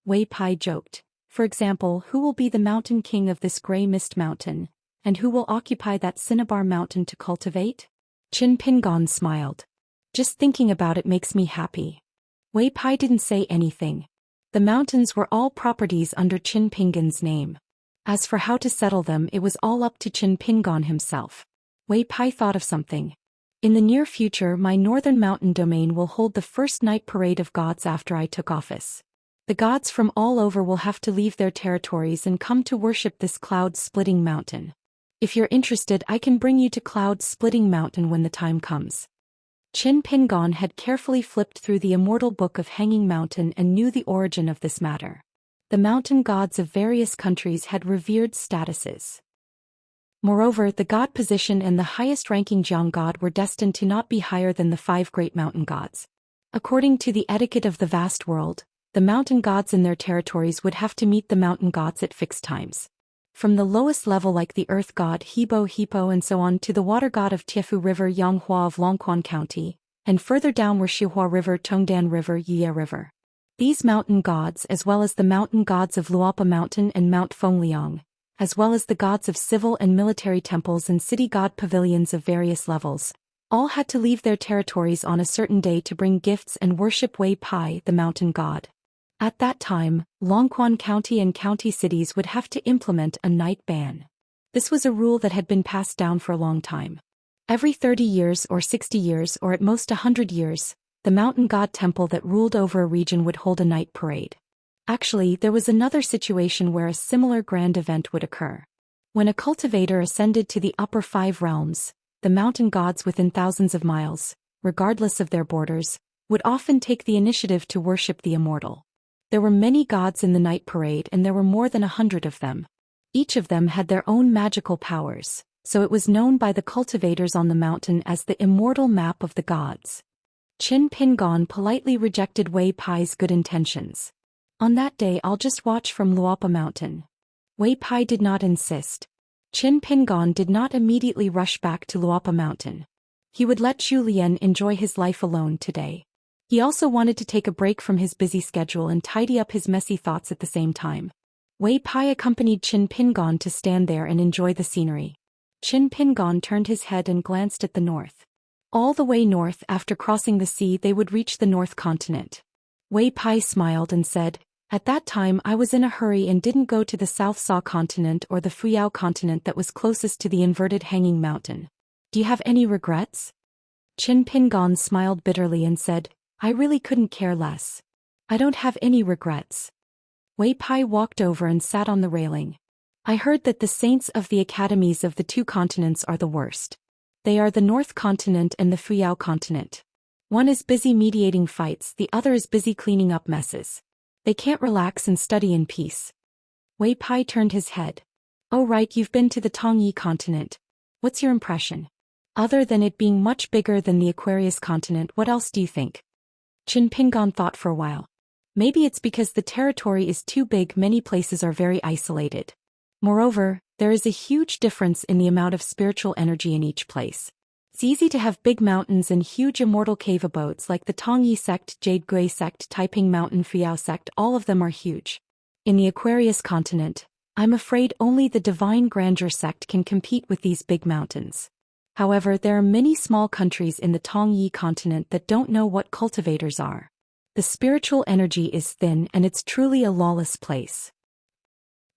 Wei Pai joked. For example, who will be the mountain king of this gray mist mountain, and who will occupy that cinnabar mountain to cultivate? Qin Pingon smiled. Just thinking about it makes me happy. Wei Pai didn't say anything. The mountains were all properties under Qin Pingon's name. As for how to settle them, it was all up to Qin Pingon himself. Wei Pai thought of something. In the near future, my northern mountain domain will hold the first night parade of gods after I took office. The gods from all over will have to leave their territories and come to worship this cloud-splitting mountain. If you're interested, I can bring you to Cloud-Splitting Mountain when the time comes. Qin Pingon had carefully flipped through the Immortal Book of Hanging Mountain and knew the origin of this matter. The mountain gods of various countries had revered statuses. Moreover, the god position and the highest-ranking Jiang god were destined to not be higher than the 5 great mountain gods. According to the etiquette of the vast world, the mountain gods in their territories would have to meet the mountain gods at fixed times. From the lowest level like the earth god Hebo and so on to the water god of Tiefu River Yanghua of Longquan County, and further down were Xihua River, Tongdan River, Yie River. These mountain gods, as well as the mountain gods of Luopa Mountain and Mount Fengliang, as well as the gods of civil and military temples and city god pavilions of various levels, all had to leave their territories on a certain day to bring gifts and worship Wei Pai, the mountain god. At that time, Longquan County and county cities would have to implement a night ban. This was a rule that had been passed down for a long time. Every 30 years or 60 years or at most 100 years, the mountain god temple that ruled over a region would hold a night parade. Actually, there was another situation where a similar grand event would occur. When a cultivator ascended to the upper 5 realms, the mountain gods within thousands of miles, regardless of their borders, would often take the initiative to worship the immortal. There were many gods in the night parade and there were more than 100 of them. Each of them had their own magical powers, so it was known by the cultivators on the mountain as the immortal map of the gods. Qin Pingon politely rejected Wei Pai's good intentions. On that day I'll just watch from Luopa Mountain. Wei Pai did not insist. Qin Pingon did not immediately rush back to Luopa Mountain. He would let Zhou Xian enjoy his life alone today. He also wanted to take a break from his busy schedule and tidy up his messy thoughts at the same time. Wei Pai accompanied Qin Pingon to stand there and enjoy the scenery. Qin Pingon turned his head and glanced at the north. All the way north. After crossing the sea they would reach the North Continent. Wei Pai smiled and said, "At that time I was in a hurry and didn't go to the South Sa continent or the Fuyao continent that was closest to the inverted hanging mountain. Do you have any regrets?" Qin Pingon smiled bitterly and said, "I really couldn't care less. I don't have any regrets." Wei Pai walked over and sat on the railing. "I heard that the saints of the academies of the two continents are the worst. They are the North Continent and the Fuyao continent. One is busy mediating fights, the other is busy cleaning up messes. They can't relax and study in peace." Wei Pai turned his head. "Oh right, you've been to the Tongyi continent. What's your impression? Other than it being much bigger than the Aquarius continent, what else do you think?" Qin Pingon thought for a while. "Maybe it's because the territory is too big, many places are very isolated. Moreover, there is a huge difference in the amount of spiritual energy in each place. It's easy to have big mountains and huge immortal cave abodes like the Tongyi sect, Jade Gui sect, Taiping Mountain, Fuyao sect, all of them are huge. In the Aquarius continent, I'm afraid only the Divine Grandeur sect can compete with these big mountains. However, there are many small countries in the Tongyi continent that don't know what cultivators are. The spiritual energy is thin and it's truly a lawless place."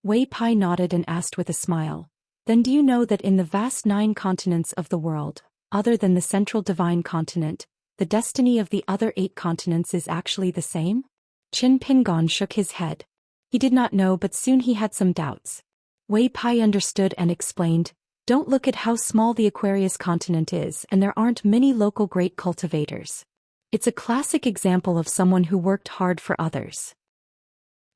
Wei Pai nodded and asked with a smile, "Then do you know that in the vast 9 continents of the world, other than the central divine continent, the destiny of the other 8 continents is actually the same?" Qin Pingon shook his head. He did not know, but soon he had some doubts. Wei Pai understood and explained, "Don't look at how small the Aquarius continent is, and there aren't many local great cultivators. It's a classic example of someone who worked hard for others.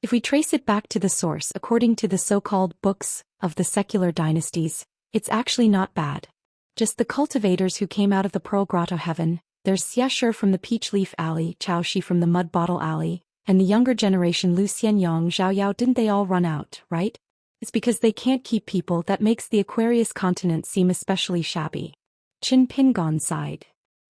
If we trace it back to the source according to the so-called books of the secular dynasties, it's actually not bad. Just the cultivators who came out of the Pearl Grotto heaven, there's Xianxia from the Peach Leaf Alley, Chaoshi from the Mud Bottle Alley, and the younger generation Lu Xianyang, Zhao Yao, didn't they all run out, right? It's because they can't keep people that makes the Aquarius continent seem especially shabby." Qin Pingon sighed.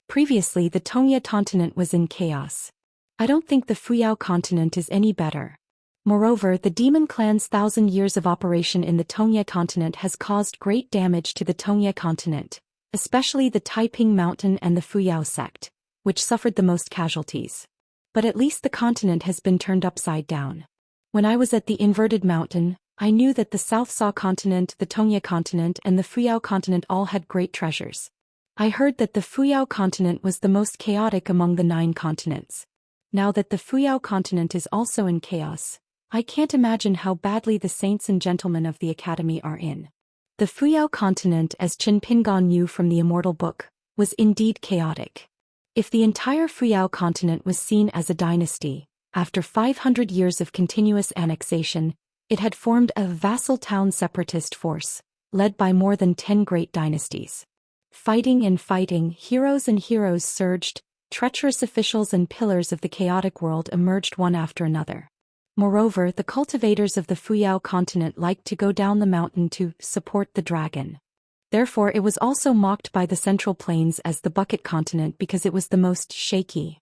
"Previously the Tongya continent was in chaos. I don't think the Fuyao continent is any better. Moreover, the demon clan's 1,000 years of operation in the Tongya continent has caused great damage to the Tongya continent, especially the Taiping Mountain and the Fuyao sect, which suffered the most casualties. But at least the continent has been turned upside down. When I was at the inverted mountain, I knew that the South Sa continent, the Tongya continent and the Fuyao continent all had great treasures. I heard that the Fuyao continent was the most chaotic among the 9 continents. Now that the Fuyao continent is also in chaos, I can't imagine how badly the saints and gentlemen of the academy are in." The Fuyao continent, as Qin Pingon knew from the Immortal book, was indeed chaotic. If the entire Fuyao continent was seen as a dynasty, after 500 years of continuous annexation, it had formed a vassal town separatist force, led by more than 10 great dynasties. Fighting and fighting, heroes and heroes surged, treacherous officials and pillars of the chaotic world emerged one after another. Moreover, the cultivators of the Fuyao continent liked to go down the mountain to support the dragon. Therefore it was also mocked by the Central Plains as the Bucket Continent because it was the most shaky.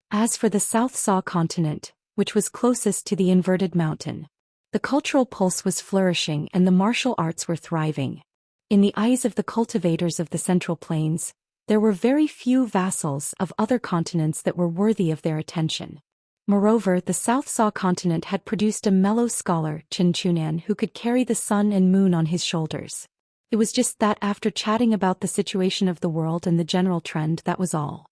As for the South Sa continent, which was closest to the inverted mountain, the cultural pulse was flourishing and the martial arts were thriving. In the eyes of the cultivators of the Central Plains, there were very few vassals of other continents that were worthy of their attention. Moreover, the South Sa continent had produced a mellow scholar, Qin Chunan, who could carry the sun and moon on his shoulders. It was just that after chatting about the situation of the world and the general trend, that was all.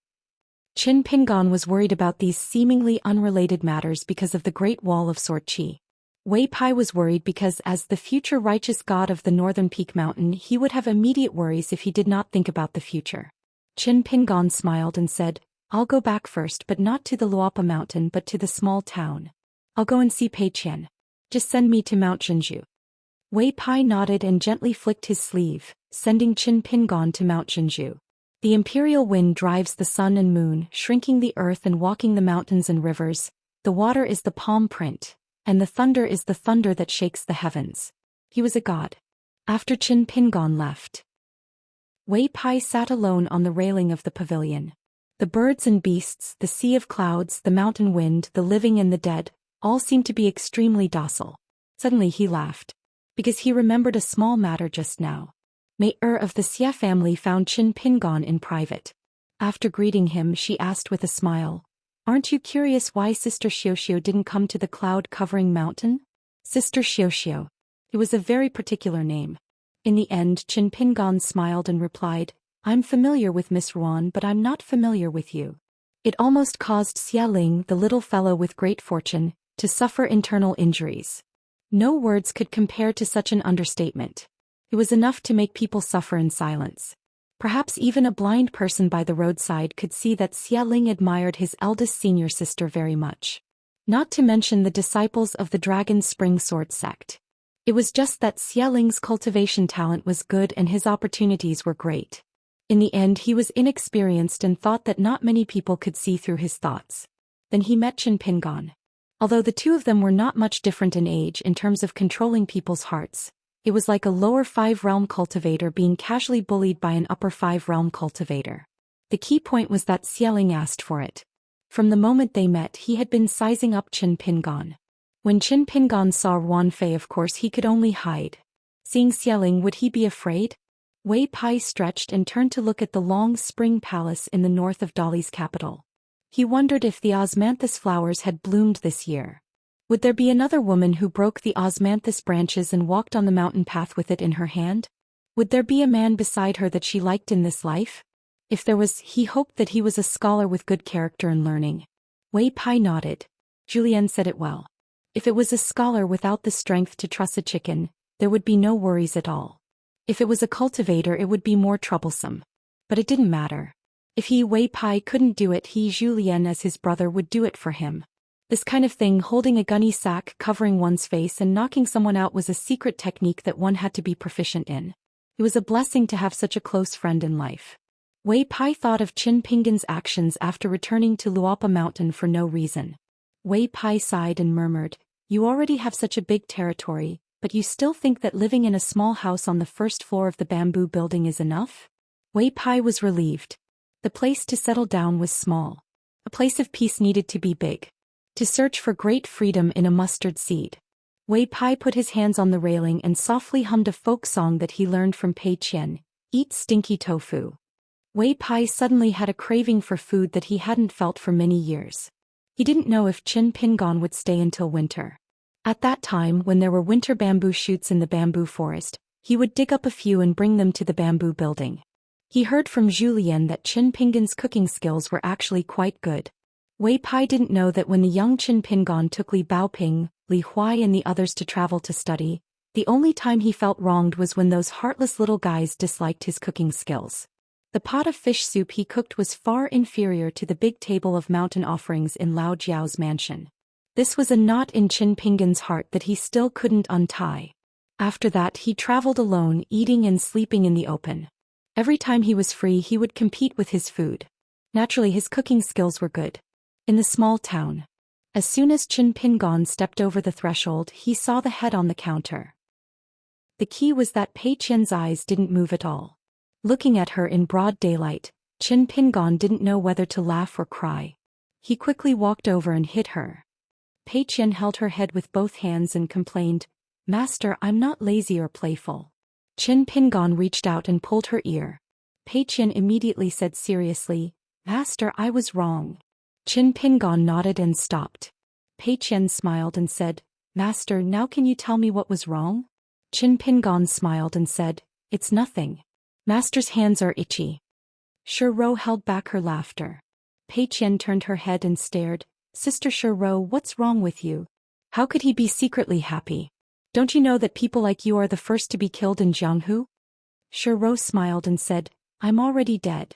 Qin Pingon was worried about these seemingly unrelated matters because of the Great Wall of Sorchi. Wei Pai was worried because as the future righteous god of the northern peak mountain he would have immediate worries if he did not think about the future. Qin Pingon smiled and said, "I'll go back first, but not to the Luapa mountain but to the small town. I'll go and see Pei Qian. Just send me to Mount Jinzhu." Wei Pai nodded and gently flicked his sleeve, sending Qin Pingon to Mount Jinzhu. The imperial wind drives the sun and moon, shrinking the earth and walking the mountains and rivers. The water is the palm print, and the thunder is the thunder that shakes the heavens. He was a god. After Qin Pingon left, Wei Pai sat alone on the railing of the pavilion. The birds and beasts, the sea of clouds, the mountain wind, the living and the dead, all seemed to be extremely docile. Suddenly he laughed, because he remembered a small matter just now. Mei of the Xia family found Qin Pingon in private. After greeting him, she asked with a smile, "Aren't you curious why Sister Xiaoxiu didn't come to the cloud-covering mountain?" Sister Xiaoxiu. It was a very particular name. In the end, Qin Pingan smiled and replied, "I'm familiar with Miss Ruan, but I'm not familiar with you." It almost caused Xia Ling, the little fellow with great fortune, to suffer internal injuries. No words could compare to such an understatement. It was enough to make people suffer in silence. Perhaps even a blind person by the roadside could see that Xia Ling admired his eldest senior sister very much. Not to mention the disciples of the Dragon Spring Sword sect. It was just that Xia Ling's cultivation talent was good and his opportunities were great. In the end, he was inexperienced and thought that not many people could see through his thoughts. Then he met Qin Pingan. Although the two of them were not much different in age in terms of controlling people's hearts, it was like a lower 5-realm cultivator being casually bullied by an upper 5-realm cultivator. The key point was that Xia Ling asked for it. From the moment they met, he had been sizing up Qin Pingan. When Qin Pingan saw Ruan Fei, of course he could only hide. Seeing Xia Ling, would he be afraid? Wei Pai stretched and turned to look at the long spring palace in the north of Dali's capital. He wondered if the osmanthus flowers had bloomed this year. Would there be another woman who broke the osmanthus branches and walked on the mountain path with it in her hand? Would there be a man beside her that she liked in this life? If there was, he hoped that he was a scholar with good character and learning. Wei Pai nodded. Julian said it well. If it was a scholar without the strength to truss a chicken, there would be no worries at all. If it was a cultivator, it would be more troublesome. But it didn't matter. If he, Wei Pai, couldn't do it, he, Julian, as his brother, would do it for him. This kind of thing, holding a gunny sack, covering one's face and knocking someone out, was a secret technique that one had to be proficient in. It was a blessing to have such a close friend in life. Wei Pai thought of Qin Pingan's actions after returning to Luopa Mountain for no reason. Wei Pai sighed and murmured, "You already have such a big territory, but you still think that living in a small house on the first floor of the bamboo building is enough?" Wei Pai was relieved. The place to settle down was small. A place of peace needed to be big. To search for great freedom in a mustard seed. Wei Pai put his hands on the railing and softly hummed a folk song that he learned from Pei Qian, "Eat stinky tofu." Wei Pai suddenly had a craving for food that he hadn't felt for many years. He didn't know if Qin Pingan would stay until winter. At that time, when there were winter bamboo shoots in the bamboo forest, he would dig up a few and bring them to the bamboo building. He heard from Julian that Qin Pingan's cooking skills were actually quite good. Wei Pai didn't know that when the young Qin Pingan took Li Baoping, Li Huai and the others to travel to study, the only time he felt wronged was when those heartless little guys disliked his cooking skills. The pot of fish soup he cooked was far inferior to the big table of mountain offerings in Lao Jiao's mansion. This was a knot in Qin Pingan's heart that he still couldn't untie. After that, he traveled alone, eating and sleeping in the open. Every time he was free, he would compete with his food. Naturally, his cooking skills were good. In the small town. As soon as Qin Pingan stepped over the threshold, he saw the head on the counter. The key was that Pei Qian's eyes didn't move at all. Looking at her in broad daylight, Qin Pingan didn't know whether to laugh or cry. He quickly walked over and hit her. Pei Qian held her head with both hands and complained, "Master, I'm not lazy or playful." Qin Pingan reached out and pulled her ear. Pei Qian immediately said seriously, "Master, I was wrong." Qin Pingan nodded and stopped. Pei Qian smiled and said, "Master, now can you tell me what was wrong?" Qin Pingan smiled and said, "It's nothing. Master's hands are itchy." Shiro held back her laughter. Pei Qian turned her head and stared. "Sister Shiro, what's wrong with you? How could he be secretly happy? Don't you know that people like you are the first to be killed in Jianghu?" Shiro smiled and said, "I'm already dead."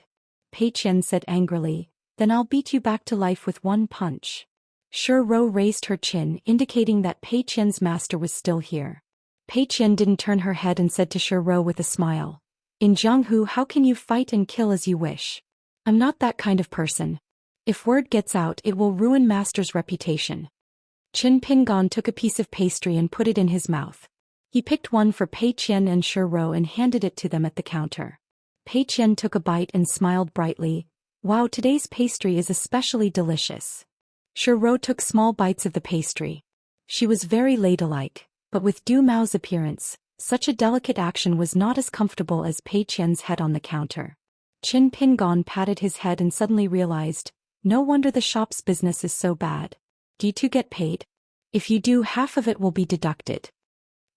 Pei Qian said angrily, "Then I'll beat you back to life with one punch." Shiro raised her chin, indicating that Pei Qian's master was still here. Pei Qian didn't turn her head and said to Shiro with a smile, "In Jianghu, how can you fight and kill as you wish? I'm not that kind of person. If word gets out, it will ruin master's reputation." Qin Pingan took a piece of pastry and put it in his mouth. He picked one for Pei Qian and Shiro and handed it to them at the counter. Pei Qian took a bite and smiled brightly. "Wow, today's pastry is especially delicious." Shiro took small bites of the pastry. She was very ladylike, but with Du Mao's appearance, such a delicate action was not as comfortable as Pei Qian's head on the counter. Qin Pingon patted his head and suddenly realized, no wonder the shop's business is so bad. Do you two get paid? If you do, half of it will be deducted.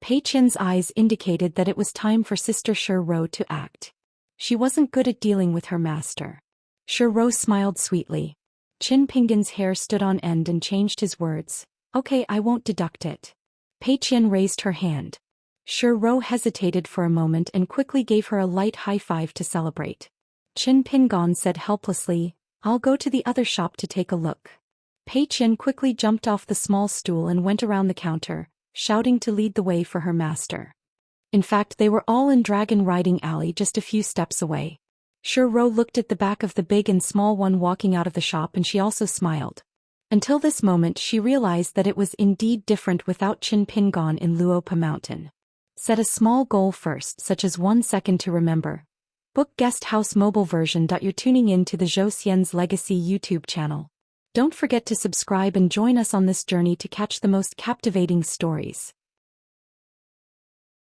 Pei Qian's eyes indicated that it was time for Sister Ro to act. She wasn't good at dealing with her master. Ro smiled sweetly. Qin Pingon's hair stood on end and changed his words. Okay, I won't deduct it. Pei Qian raised her hand. Ro hesitated for a moment and quickly gave her a light high five to celebrate. Qin Pingon said helplessly, I'll go to the other shop to take a look. Pei Qian quickly jumped off the small stool and went around the counter, shouting to lead the way for her master. In fact, they were all in Dragon Riding Alley just a few steps away. Ro looked at the back of the big and small one walking out of the shop and she also smiled. Until this moment she realized that it was indeed different without Qin Pingon in Luopa Mountain. Set a small goal first, such as 1 second to remember. Book Guest House mobile version. You're tuning in to the Zhou Xian's Legacy YouTube channel. Don't forget to subscribe and join us on this journey to catch the most captivating stories.